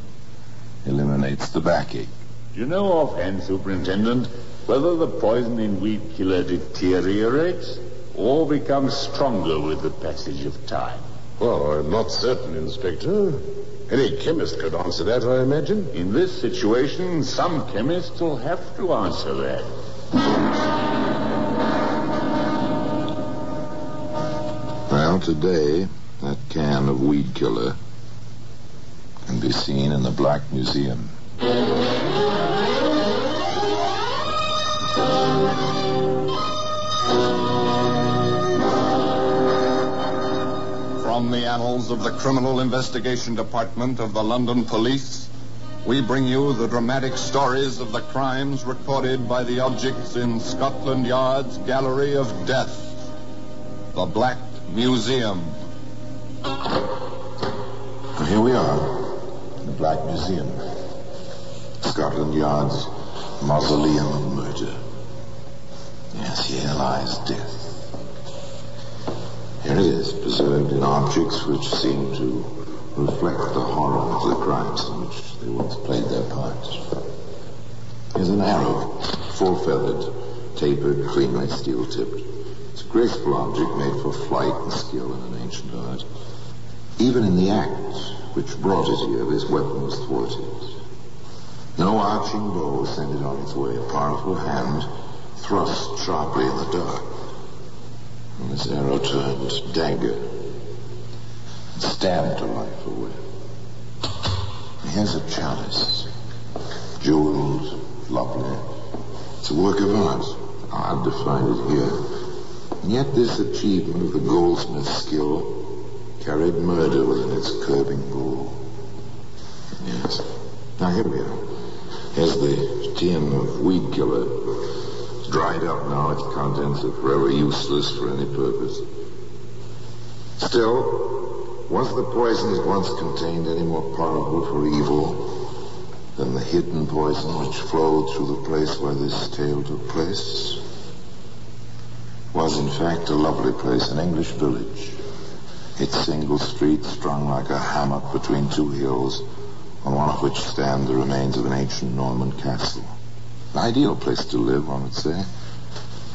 Eliminates the backache. Do you know offhand, Superintendent, whether the poison in weed killer deteriorates or becomes stronger with the passage of time? Well, I'm not certain, Inspector. Any chemist could answer that, I imagine. In this situation, some chemists will have to answer that. Well, today, that can of weed killer can be seen in the Black Museum. From the annals of the Criminal Investigation Department of the London Police, we bring you the dramatic stories of the crimes recorded by the objects in Scotland Yard's Gallery of Death, the Black Museum. Here we are, in the Black Museum, Scotland Yard's mausoleum of murder. Yes, here lies death. Here it is, preserved in objects which seem to reflect the horror of the crimes in which they once played their parts. Here's an arrow, full-feathered, tapered, cleanly steel-tipped. It's a graceful object made for flight and skill in an ancient art. Even in the act which brought it here, this weapon was thwarted. No arching bow sent it on its way. A powerful hand thrust sharply in the dark. And this arrow turned dagger and stabbed her life away. And here's a chalice, jeweled, lovely. It's a work of art. Hard to find it here. And yet this achievement of the goldsmith's skill carried murder within its curbing bowl. Yes. Now here we are. Here's the tin of weed killer. It's dried up now. Its contents are forever useless for any purpose. Still, was the poison that once contained any more powerful for evil than the hidden poison which flowed through the place where this tale took place? Was in fact a lovely place, an English village. Its single street strung like a hammock between two hills, on one of which stand the remains of an ancient Norman castle. An ideal place to live, one would say,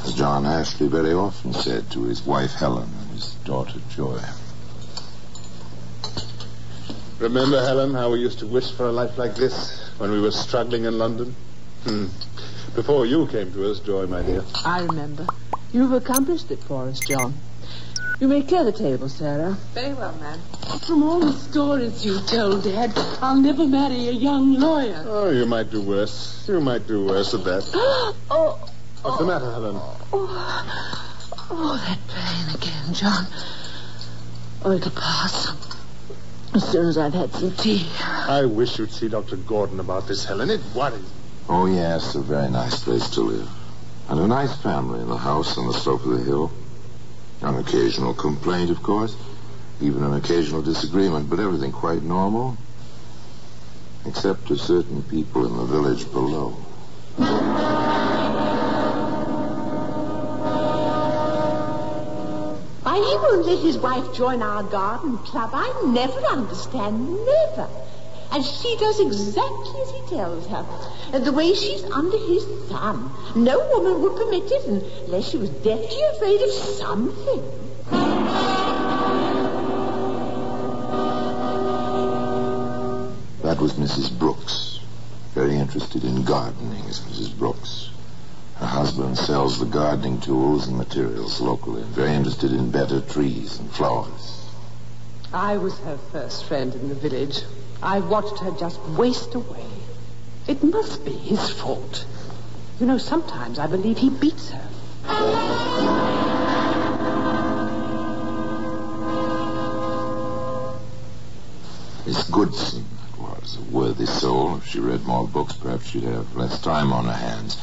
as John Ashley very often said to his wife Helen and his daughter Joy. Remember, Helen, how we used to wish for a life like this when we were struggling in London? Before you came to us, Joy, my dear. I remember. You've accomplished it for us, John. You may clear the table, Sarah. Very well, ma'am. From all the stories you told, Dad, I'll never marry a young lawyer. Oh, you might do worse. You might do worse at that. What's the matter, Helen? Oh, that pain again, John. Oh, it'll pass as soon as I've had some tea. I wish you'd see Dr. Gordon about this, Helen. It worries me. Oh, yes, a very nice place to live. And a nice family in the house on the slope of the hill. An occasional complaint, of course. Even an occasional disagreement, but everything quite normal. Except to certain people in the village below. Why he won't let his wife join our garden club, I never understand, never. And she does exactly as he tells her. And the way she's under his thumb, no woman would permit it unless she was deathly afraid of something. That was Mrs. Brooks. Very interested in gardening is Mrs. Brooks. Her husband sells the gardening tools and materials locally. Very interested in better trees and flowers. I was her first friend in the village. I watched her just waste away. It must be his fault. You know, sometimes I believe he beats her. Miss Goodson, that was a worthy soul. If she read more books, perhaps she'd have less time on her hands.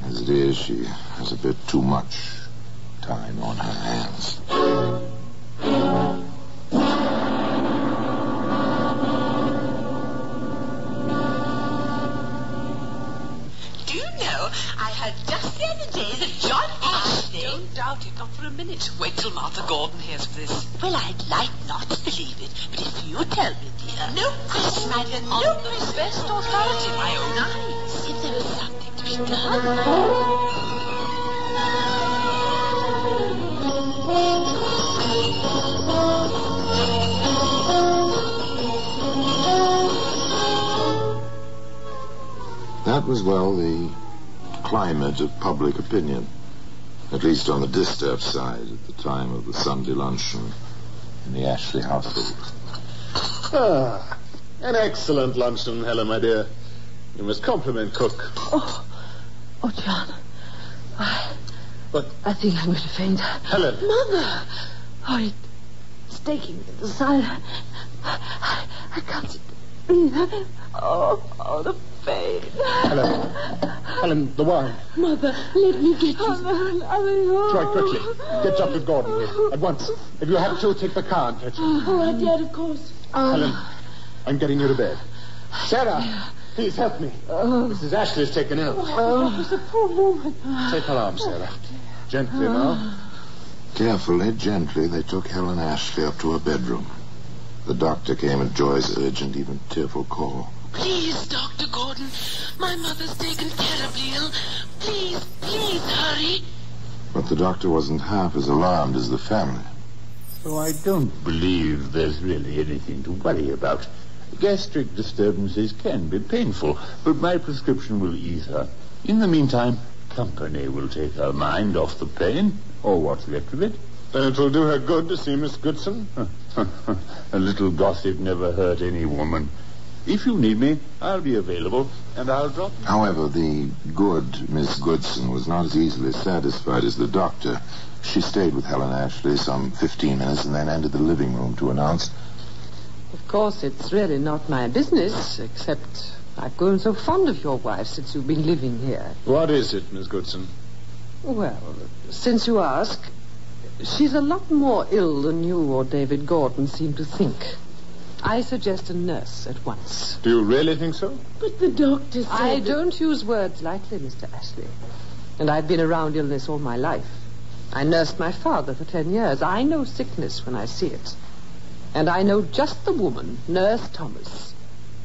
As it is, she has a bit too much time on her hands. Do you know, I heard just the other day that John Ashley... I don't doubt it, not for a minute. Wait till Martha Gordon hears of this. Well, I'd like not to believe it, but if you tell me, dear... No, Chris, my dear, no, on the best authority, my own eyes. If there was something to be done... That was, well, the climate of public opinion, at least on the distaff side at the time of the Sunday luncheon in the Ashley household. An excellent luncheon, Helen, my dear. You must compliment Cook. Oh, John. What? I think I'm going to faint. Helen. Mother! Oh, it's taking me to the side. I can't breathe. Oh, the pain. Helen, the wine. Mother, let me get you. Try quickly. Get Dr. Gordon here. At once. If you have to, take the car and fetch him. Oh, I did, of course. Helen, I'm getting you to bed. Sarah! Please help me. Mrs. Ashley's taken ill. That was a poor woman. Take her arm, Sarah. Gently now. Carefully, gently, they took Helen Ashley up to her bedroom. The doctor came at Joy's urgent, even tearful call. Please, Dr. Gordon. My mother's taken terribly ill. Please, hurry. But the doctor wasn't half as alarmed as the family. So I don't believe there's really anything to worry about. Gastric disturbances can be painful, but my prescription will ease her. In the meantime, company will take her mind off the pain, or what's left of it. Then it will do her good to see Miss Goodson? A little gossip never hurt any woman. If you need me, I'll be available, and I'll drop you. However, the good Miss Goodson was not as easily satisfied as the doctor. She stayed with Helen Ashley some 15 minutes and then entered the living room to announce, "Of course, it's really not my business, except I've grown so fond of your wife since you've been living here." What is it, Miss Goodson? Well, since you ask, she's a lot more ill than you or David Gordon seem to think. I suggest a nurse at once. Do you really think so? But the doctor said... I don't use words lightly, Mr. Ashley. And I've been around illness all my life. I nursed my father for 10 years. I know sickness when I see it. And I know just the woman, Nurse Thomas.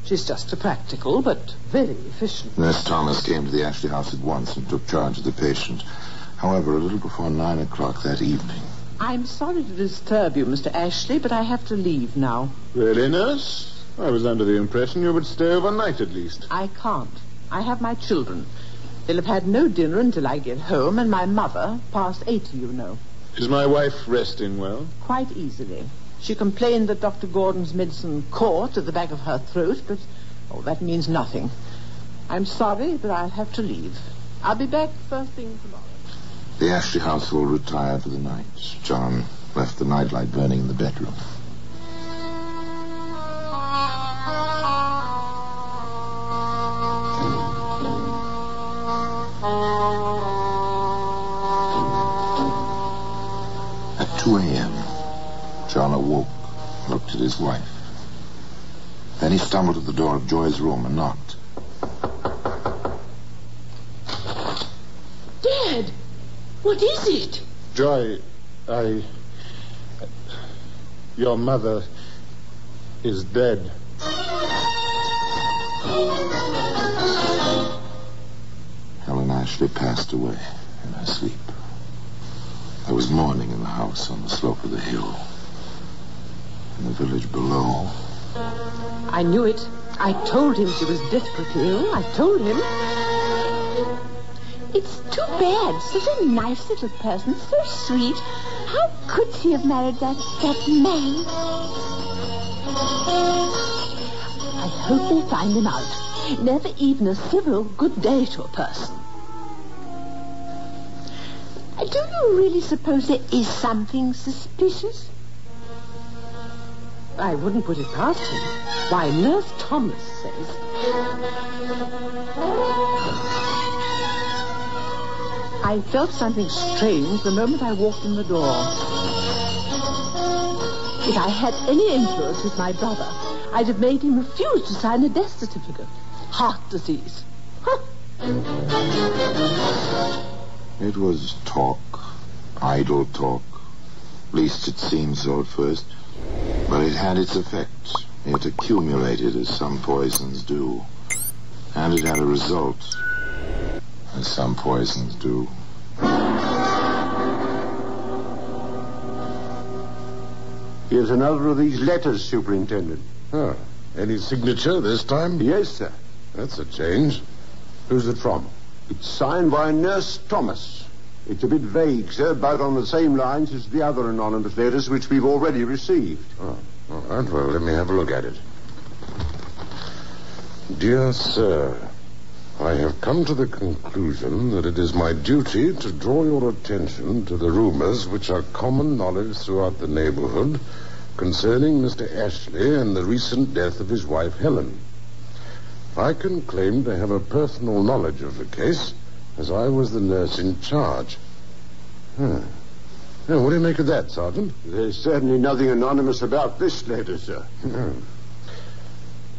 She's just a practical, but very efficient. Nurse Thomas came to the Ashley house at once and took charge of the patient. However, a little before 9 o'clock that evening... I'm sorry to disturb you, Mr. Ashley, but I have to leave now. Really, nurse? I was under the impression you would stay overnight at least. I can't. I have my children. They'll have had no dinner until I get home, and my mother, past 80, you know. Is my wife resting well? Quite easily. She complained that Dr. Gordon's medicine caught at the back of her throat, but, that means nothing. I'm sorry, but I'll have to leave. I'll be back first thing tomorrow. The Ashley household retired for the night. John left the nightlight burning in the bedroom. At 2 a.m., John awoke, looked at his wife. Then he stumbled to the door of Joy's room and knocked. Dad! What is it? Joy, your mother is dead. Helen Ashley passed away in her sleep. There was mourning in the house on the slope of the hill. In the village below. I knew it. I told him she was desperately ill. I told him. It's too bad. Such a nice little person. So sweet. How could she have married that man? I hope they find him out. Never even a civil good day to a person. Do you really suppose there is something suspicious? I wouldn't put it past him. Why, Nurse Thomas says... I felt something strange the moment I walked in the door. If I had any influence with my brother, I'd have made him refuse to sign a death certificate. Heart disease. It was talk, idle talk. At least it seemed so at first. But it had its effect. It accumulated as some poisons do. And it had a result, as some poisons do. Here's another of these letters, Superintendent. Oh, any signature this time? Yes, sir. That's a change. Who's it from? It's signed by Nurse Thomas. It's a bit vague, sir, about on the same lines as the other anonymous letters which we've already received. Oh, all right. Well, let me have a look at it. Dear Sir, I have come to the conclusion that it is my duty to draw your attention to the rumors which are common knowledge throughout the neighborhood concerning Mr. Ashley and the recent death of his wife, Helen. I can claim to have a personal knowledge of the case, as I was the nurse in charge. Now, what do you make of that, Sergeant? There's certainly nothing anonymous about this letter, sir.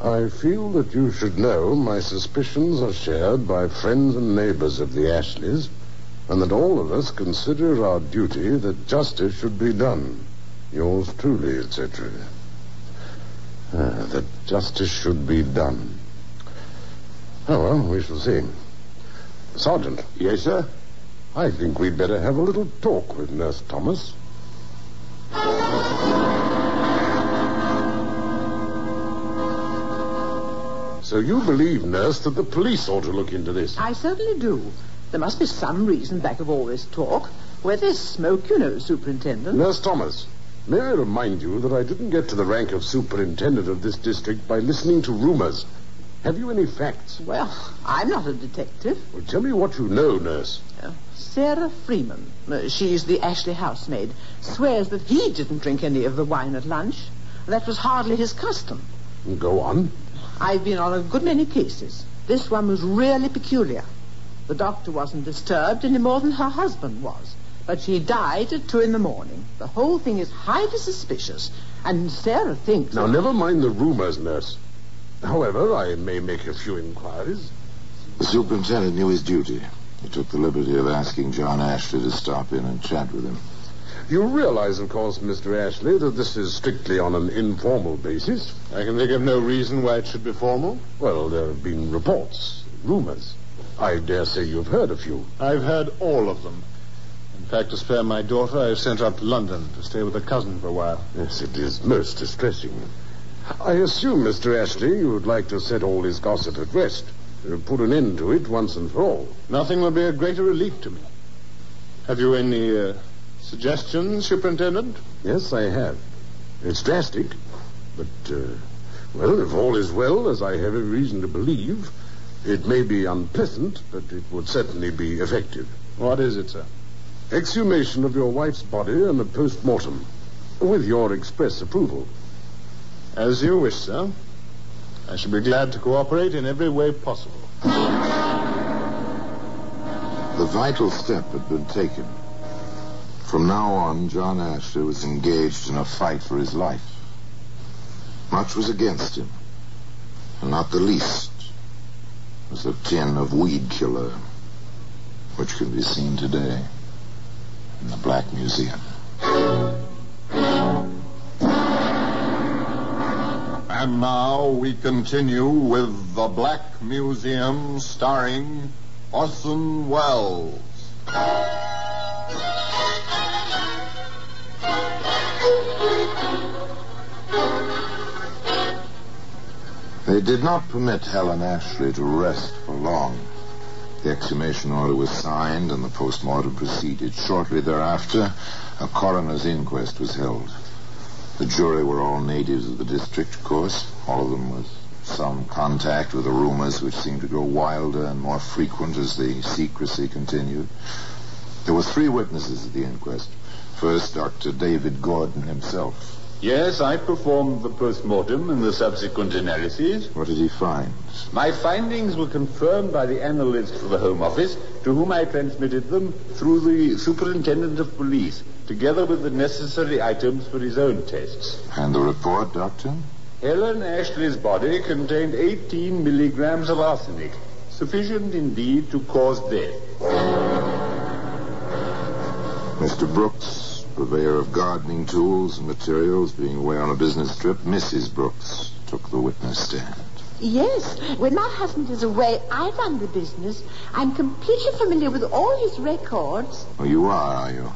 I feel that you should know my suspicions are shared by friends and neighbors of the Ashleys, and that all of us consider our duty that justice should be done. Yours truly, etc. That justice should be done. Oh, well, we shall see. Sergeant. Yes, sir? I think we'd better have a little talk with Nurse Thomas. So you believe, Nurse, that the police ought to look into this? I certainly do. There must be some reason back of all this talk. Where there's smoke, you know, Superintendent. Nurse Thomas, may I remind you that I didn't get to the rank of superintendent of this district by listening to rumors. Have you any facts? Well, I'm not a detective. Well, tell me what you know, Nurse. Sarah Freeman, she's the Ashley housemaid, swears that he didn't drink any of the wine at lunch. That was hardly his custom. Go on. I've been on a good many cases. This one was really peculiar. The doctor wasn't disturbed any more than her husband was. But she died at 2 a.m. The whole thing is highly suspicious. And Sarah thinks... Now, never mind the rumors, Nurse. However, I may make a few inquiries. The superintendent knew his duty. He took the liberty of asking John Ashley to stop in and chat with him. You realize, of course, Mr. Ashley, that this is strictly on an informal basis. I can think of no reason why it should be formal. Well, there have been reports, rumors. I dare say you've heard a few. I've heard all of them. In fact, to spare my daughter, I've sent her up to London to stay with a cousin for a while. Yes, it is most distressing. I assume, Mr. Ashley, you would like to set all this gossip at rest. Put an end to it once and for all. Nothing will be a greater relief to me. Have you any suggestions, Superintendent? Yes, I have. It's drastic, but, well, if all is well, as I have every reason to believe, it may be unpleasant, but it would certainly be effective. What is it, sir? Exhumation of your wife's body and a post-mortem, with your express approval. As you wish, sir. I shall be glad to cooperate in every way possible. The vital step had been taken. From now on, John Ashley was engaged in a fight for his life. Much was against him, and not the least was the tin of weed killer, which can be seen today in the Black Museum. And now we continue with The Black Museum, starring Orson Welles. They did not permit Helen Ashley to rest for long. The exhumation order was signed and the post-mortem proceeded. Shortly thereafter, a coroner's inquest was held. The jury were all natives of the district, of course. All of them with some contact with the rumors, which seemed to grow wilder and more frequent as the secrecy continued. There were 3 witnesses at the inquest. First, Dr. David Gordon himself. Yes, I performed the post-mortem and the subsequent analyses. What did he find? My findings were confirmed by the analyst for the Home Office, to whom I transmitted them through the Superintendent of Police, together with the necessary items for his own tests. And the report, Doctor? Helen Ashley's body contained 18 milligrams of arsenic, sufficient indeed to cause death. Mr. Brooks, purveyor of gardening tools and materials, being away on a business trip, Mrs. Brooks took the witness stand. Yes, when my husband is away, I run the business. I'm completely familiar with all his records. Oh, you are you?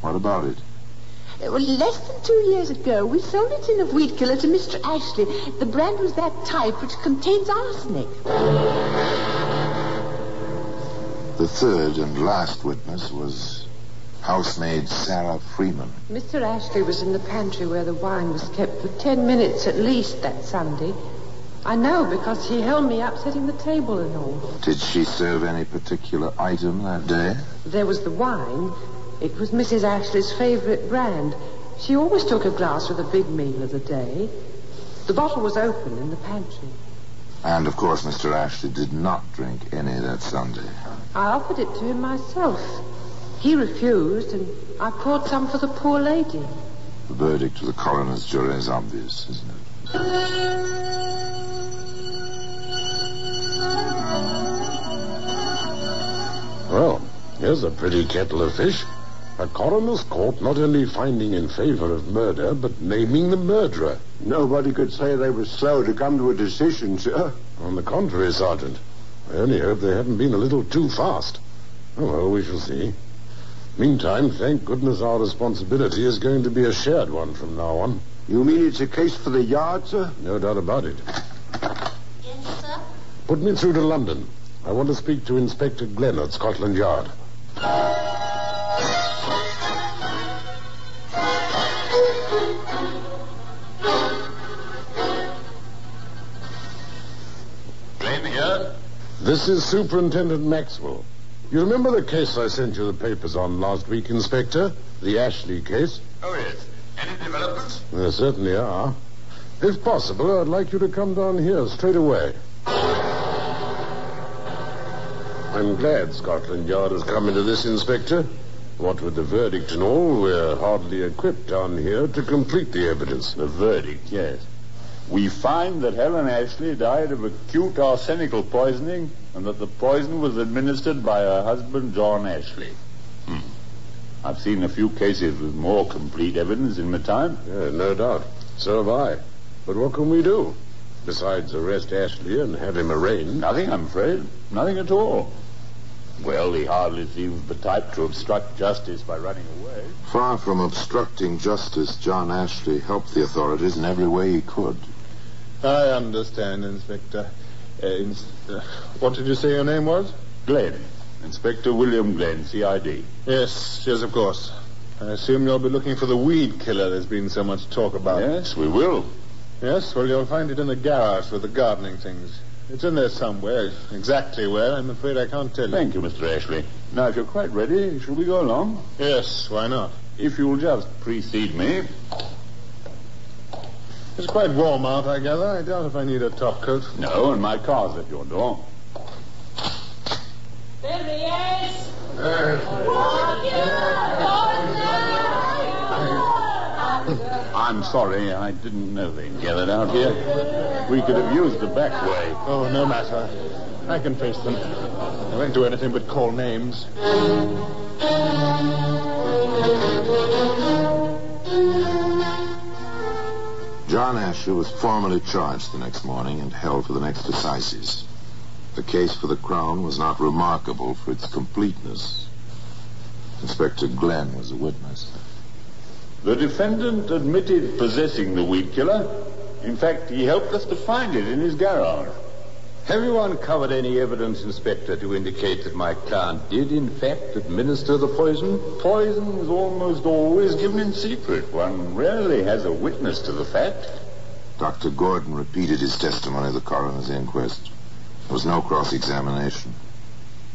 What about it? Well, less than 2 years ago, we sold a tin of weed killer to Mr. Ashley. The brand was that type which contains arsenic. The third and last witness was housemaid Sarah Freeman. Mr. Ashley was in the pantry where the wine was kept for 10 minutes at least that Sunday. I know because he held me up setting the table and all. Did she serve any particular item that day? There was the wine. It was Mrs. Ashley's favorite brand. She always took a glass with a big meal of the day. The bottle was open in the pantry. And, of course, Mr. Ashley did not drink any that Sunday. I offered it to him myself. He refused, and I poured some for the poor lady. The verdict of the coroner's jury is obvious, isn't it? Here's a pretty kettle of fish. A coroner's court not only finding in favor of murder, but naming the murderer. Nobody could say they were slow to come to a decision, sir. On the contrary, Sergeant. I only hope they haven't been a little too fast. Oh, well, we shall see. Meantime, thank goodness our responsibility is going to be a shared one from now on. You mean it's a case for the yard, sir? No doubt about it. Yes, sir? Put me through to London. I want to speak to Inspector Glenn at Scotland Yard. Glenn here? This is Superintendent Maxwell. You remember the case I sent you the papers on last week, Inspector? The Ashley case? Oh, yes. Any developments? There certainly are. If possible, I'd like you to come down here straight away. I'm glad Scotland Yard has come into this, Inspector. What with the verdict and all, we're hardly equipped down here to complete the evidence. The verdict, yes. We find that Helen Ashley died of acute arsenical poisoning and that the poison was administered by her husband, John Ashley. I've seen a few cases with more complete evidence in my time. Yeah, no doubt. So have I. But what can we do? Besides arrest Ashley and have him arraigned? Nothing, I'm afraid. Nothing at all. Well, he hardly seems the type to obstruct justice by running away. Far from obstructing justice, John Ashley helped the authorities in every way he could. I understand, Inspector. What did you say your name was? Glenn. Inspector William Glenn, CID. Yes, of course. I assume you'll be looking for the weed killer there's been so much talk about. Yes, we will. Yes, well, you'll find it in the garage with the gardening things. It's in there somewhere. Exactly where, I'm afraid I can't tell you. Thank you, Mr. Ashley. Now, if you're quite ready, shall we go along? Yes, why not? If you'll just precede me. It's quite warm out, I gather. I doubt if I need a top coat. No, and my car's at your door. There he is! I'm sorry, I didn't know they'd gathered out here. We could have used the back way. Oh, no matter. I can face them. I won't do anything but call names. John Ashley was formally charged the next morning and held for the next assizes. The case for the Crown was not remarkable for its completeness. Inspector Glenn was a witness. The defendant admitted possessing the weed killer. In fact, he helped us to find it in his garage. Have you uncovered any evidence, Inspector, to indicate that my client did, in fact, administer the poison? Poison is almost always given in secret. One rarely has a witness to the fact. Dr. Gordon repeated his testimony at the coroner's inquest. There was no cross-examination.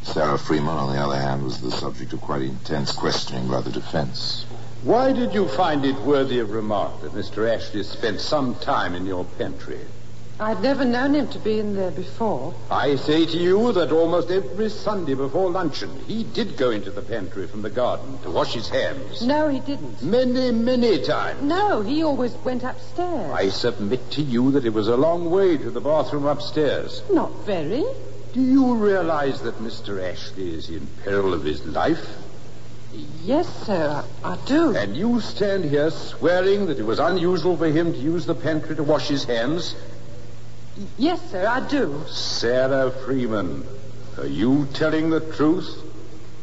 Sarah Freeman, on the other hand, was the subject of quite intense questioning by the defense. Why did you find it worthy of remark that Mr. Ashley spent some time in your pantry? I'd never known him to be in there before. I say to you that almost every Sunday before luncheon, he did go into the pantry from the garden to wash his hands. No, he didn't. Many, many times. No, he always went upstairs. I submit to you that it was a long way to the bathroom upstairs. Not very. Do you realize that Mr. Ashley is in peril of his life? Yes, sir, I do. And you stand here swearing that it was unusual for him to use the pantry to wash his hands? Yes, sir, I do. Sarah Freeman, are you telling the truth?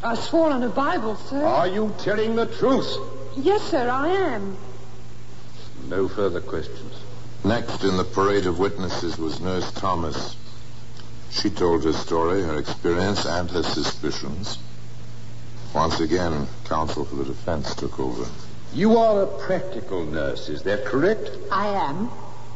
I swore on a Bible, sir. Are you telling the truth? Yes, sir, I am. No further questions. Next in the parade of witnesses was Nurse Thomas. She told her story, her experience, and her suspicions. Once again, counsel for the defense took over. You are a practical nurse, is that correct? I am.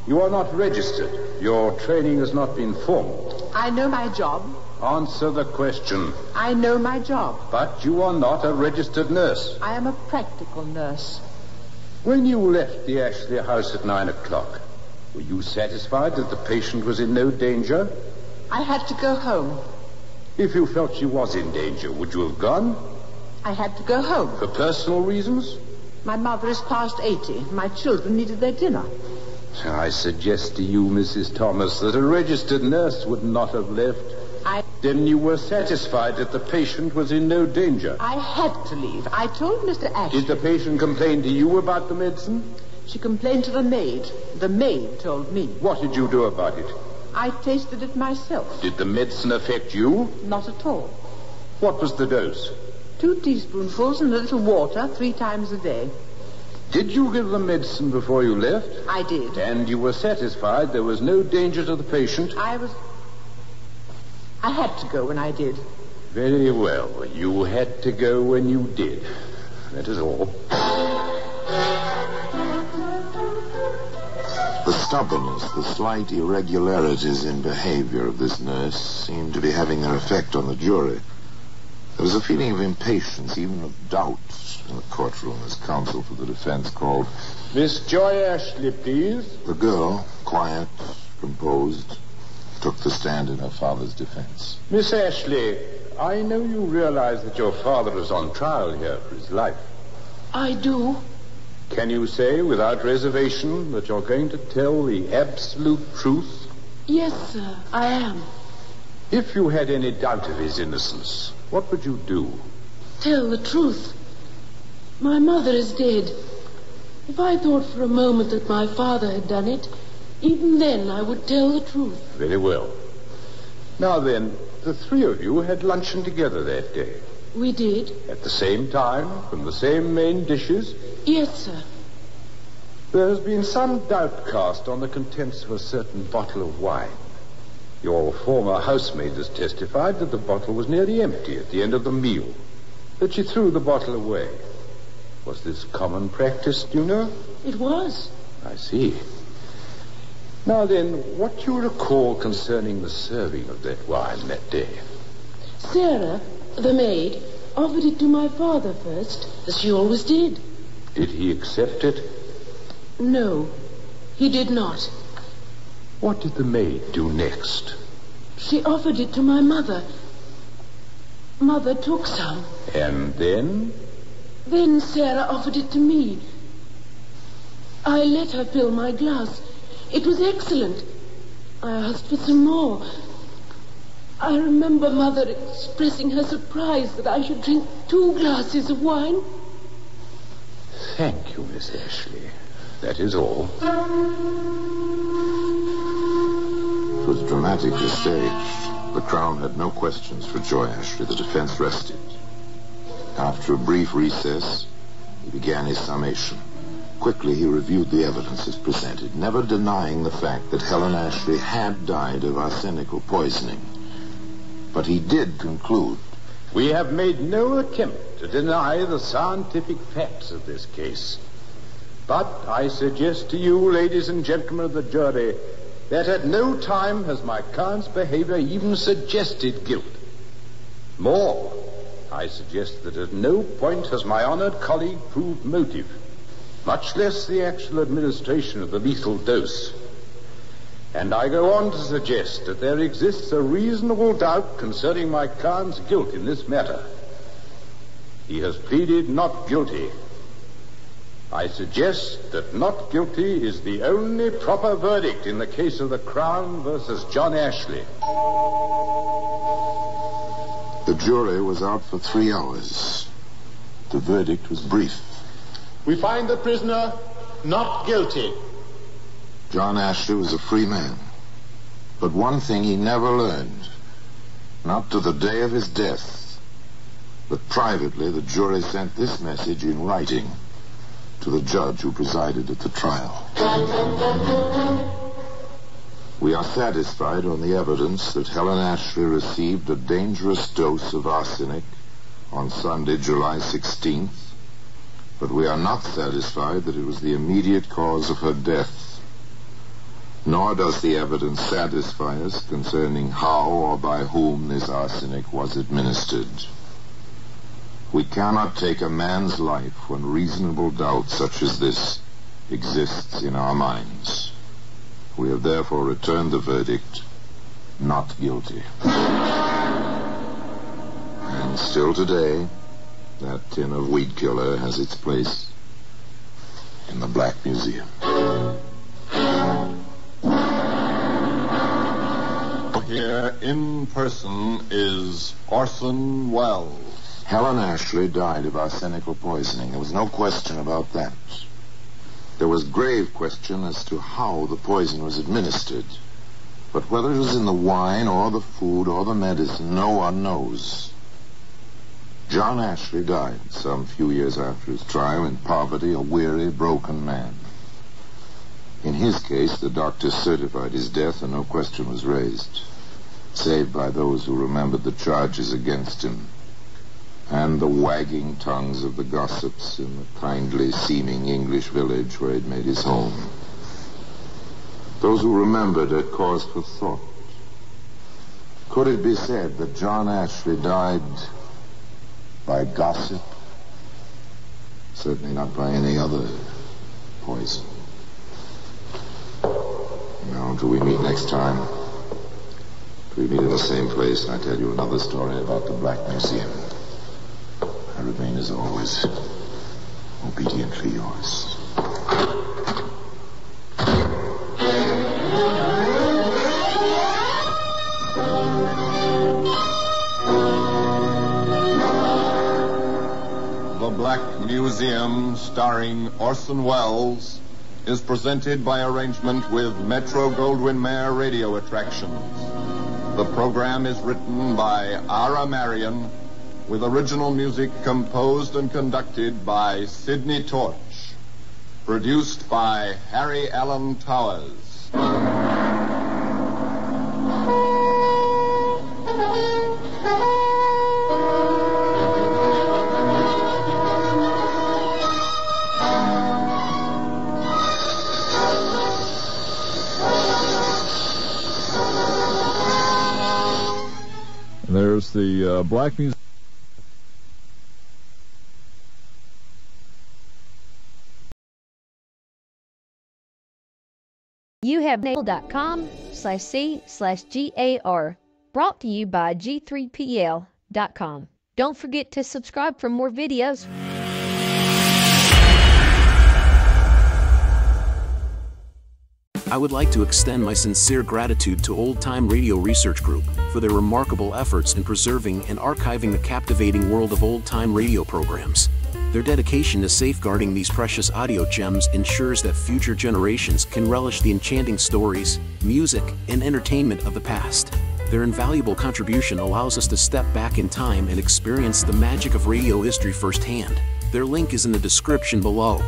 You are not registered. Your training has not been formal. I know my job. Answer the question. I know my job. But you are not a registered nurse. I am a practical nurse. When you left the Ashley house at 9 o'clock, were you satisfied that the patient was in no danger? I had to go home. If you felt she was in danger, would you have gone? I had to go home. For personal reasons? My mother is past 80. My children needed their dinner. I suggest to you, Mrs. Thomas, that a registered nurse would not have left. Then you were satisfied that the patient was in no danger. I had to leave. I told Mr. Ashley. Did the patient complain to you about the medicine? She complained to the maid. The maid told me. What did you do about it? I tasted it myself. Did the medicine affect you? Not at all. What was the dose? 2 teaspoonfuls in a little water 3 times a day. Did you give the medicine before you left? I did. And you were satisfied there was no danger to the patient? I had to go when I did. Very well. You had to go when you did. That is all. The stubbornness, the slight irregularities in behavior of this nurse seemed to be having their effect on the jury. There was a feeling of impatience, even of doubt, in the courtroom as counsel for the defense called Miss Joy Ashley, please. The girl, quiet, composed, took the stand in her father's defense. Miss Ashley, I know you realize that your father is on trial here for his life. I do. Can you say without reservation that you're going to tell the absolute truth? Yes, sir, I am. If you had any doubt of his innocence, what would you do? Tell the truth. My mother is dead. If I thought for a moment that my father had done it, even then I would tell the truth. Very well. Now then, the 3 of you had luncheon together that day. We did. At the same time, from the same main dishes? Yes, sir. There has been some doubt cast on the contents of a certain bottle of wine. Your former housemaid has testified that the bottle was nearly empty at the end of the meal, that she threw the bottle away. Was this common practice, do you know? It was. I see. Now then, what do you recall concerning the serving of that wine that day? Sarah, the maid, offered it to my father first, as she always did. Did he accept it? No, he did not. What did the maid do next? She offered it to my mother. Mother took some. And then? Then Sarah offered it to me. I let her fill my glass. It was excellent. I asked for some more. I remember Mother expressing her surprise that I should drink 2 glasses of wine. Thank you, Miss Ashley. That is all. It was dramatically staged. The Crown had no questions for Joy Ashley. The defense rested. After a brief recess, he began his summation. Quickly, he reviewed the evidence as presented, never denying the fact that Helen Ashley had died of arsenical poisoning. But he did conclude. We have made no attempt to deny the scientific facts of this case. But I suggest to you, ladies and gentlemen of the jury, that at no time has my client's behavior even suggested guilt. More, I suggest that at no point has my honored colleague proved motive, much less the actual administration of the lethal dose. And I go on to suggest that there exists a reasonable doubt concerning my client's guilt in this matter. He has pleaded not guilty. I suggest that not guilty is the only proper verdict in the case of the Crown versus John Ashley. The jury was out for 3 hours. The verdict was brief. We find the prisoner not guilty. John Ashley was a free man. But one thing he never learned, not to the day of his death, but privately the jury sent this message in writing to the judge who presided at the trial. We are satisfied on the evidence that Helen Ashley received a dangerous dose of arsenic on Sunday, July 16th, but we are not satisfied that it was the immediate cause of her death. Nor does the evidence satisfy us concerning how or by whom this arsenic was administered. We cannot take a man's life when reasonable doubt such as this exists in our minds. We have therefore returned the verdict, not guilty. And still today, that tin of weed killer has its place in the Black Museum. Here here in person is Orson Welles. Helen Ashley died of arsenical poisoning. There was no question about that. There was grave question as to how the poison was administered. But whether it was in the wine or the food or the medicine, no one knows. John Ashley died some few years after his trial in poverty, a weary, broken man. In his case, the doctors certified his death and no question was raised, save by those who remembered the charges against him and the wagging tongues of the gossips in the kindly-seeming English village where he'd made his home. Those who remembered had cause for thought. Could it be said that John Ashley died by gossip? Certainly not by any other poison. Now, until we meet next time, we meet in the same place and I tell you another story about the Black Museum. I remain, as always, obediently yours. The Black Museum, starring Orson Welles, is presented by arrangement with Metro-Goldwyn-Mayer Radio Attractions. The program is written by Ara Marion, with original music composed and conducted by Sidney Torch. Produced by Harry Allen Towers. There's the Black Museum. YouHaveNail.com/C/GAR. Brought to you by G3PL.com. Don't forget to subscribe for more videos. I would like to extend my sincere gratitude to Old Time Radio Research Group for their remarkable efforts in preserving and archiving the captivating world of old time radio programs. Their dedication to safeguarding these precious audio gems ensures that future generations can relish the enchanting stories, music, and entertainment of the past. Their invaluable contribution allows us to step back in time and experience the magic of radio history firsthand. Their link is in the description below.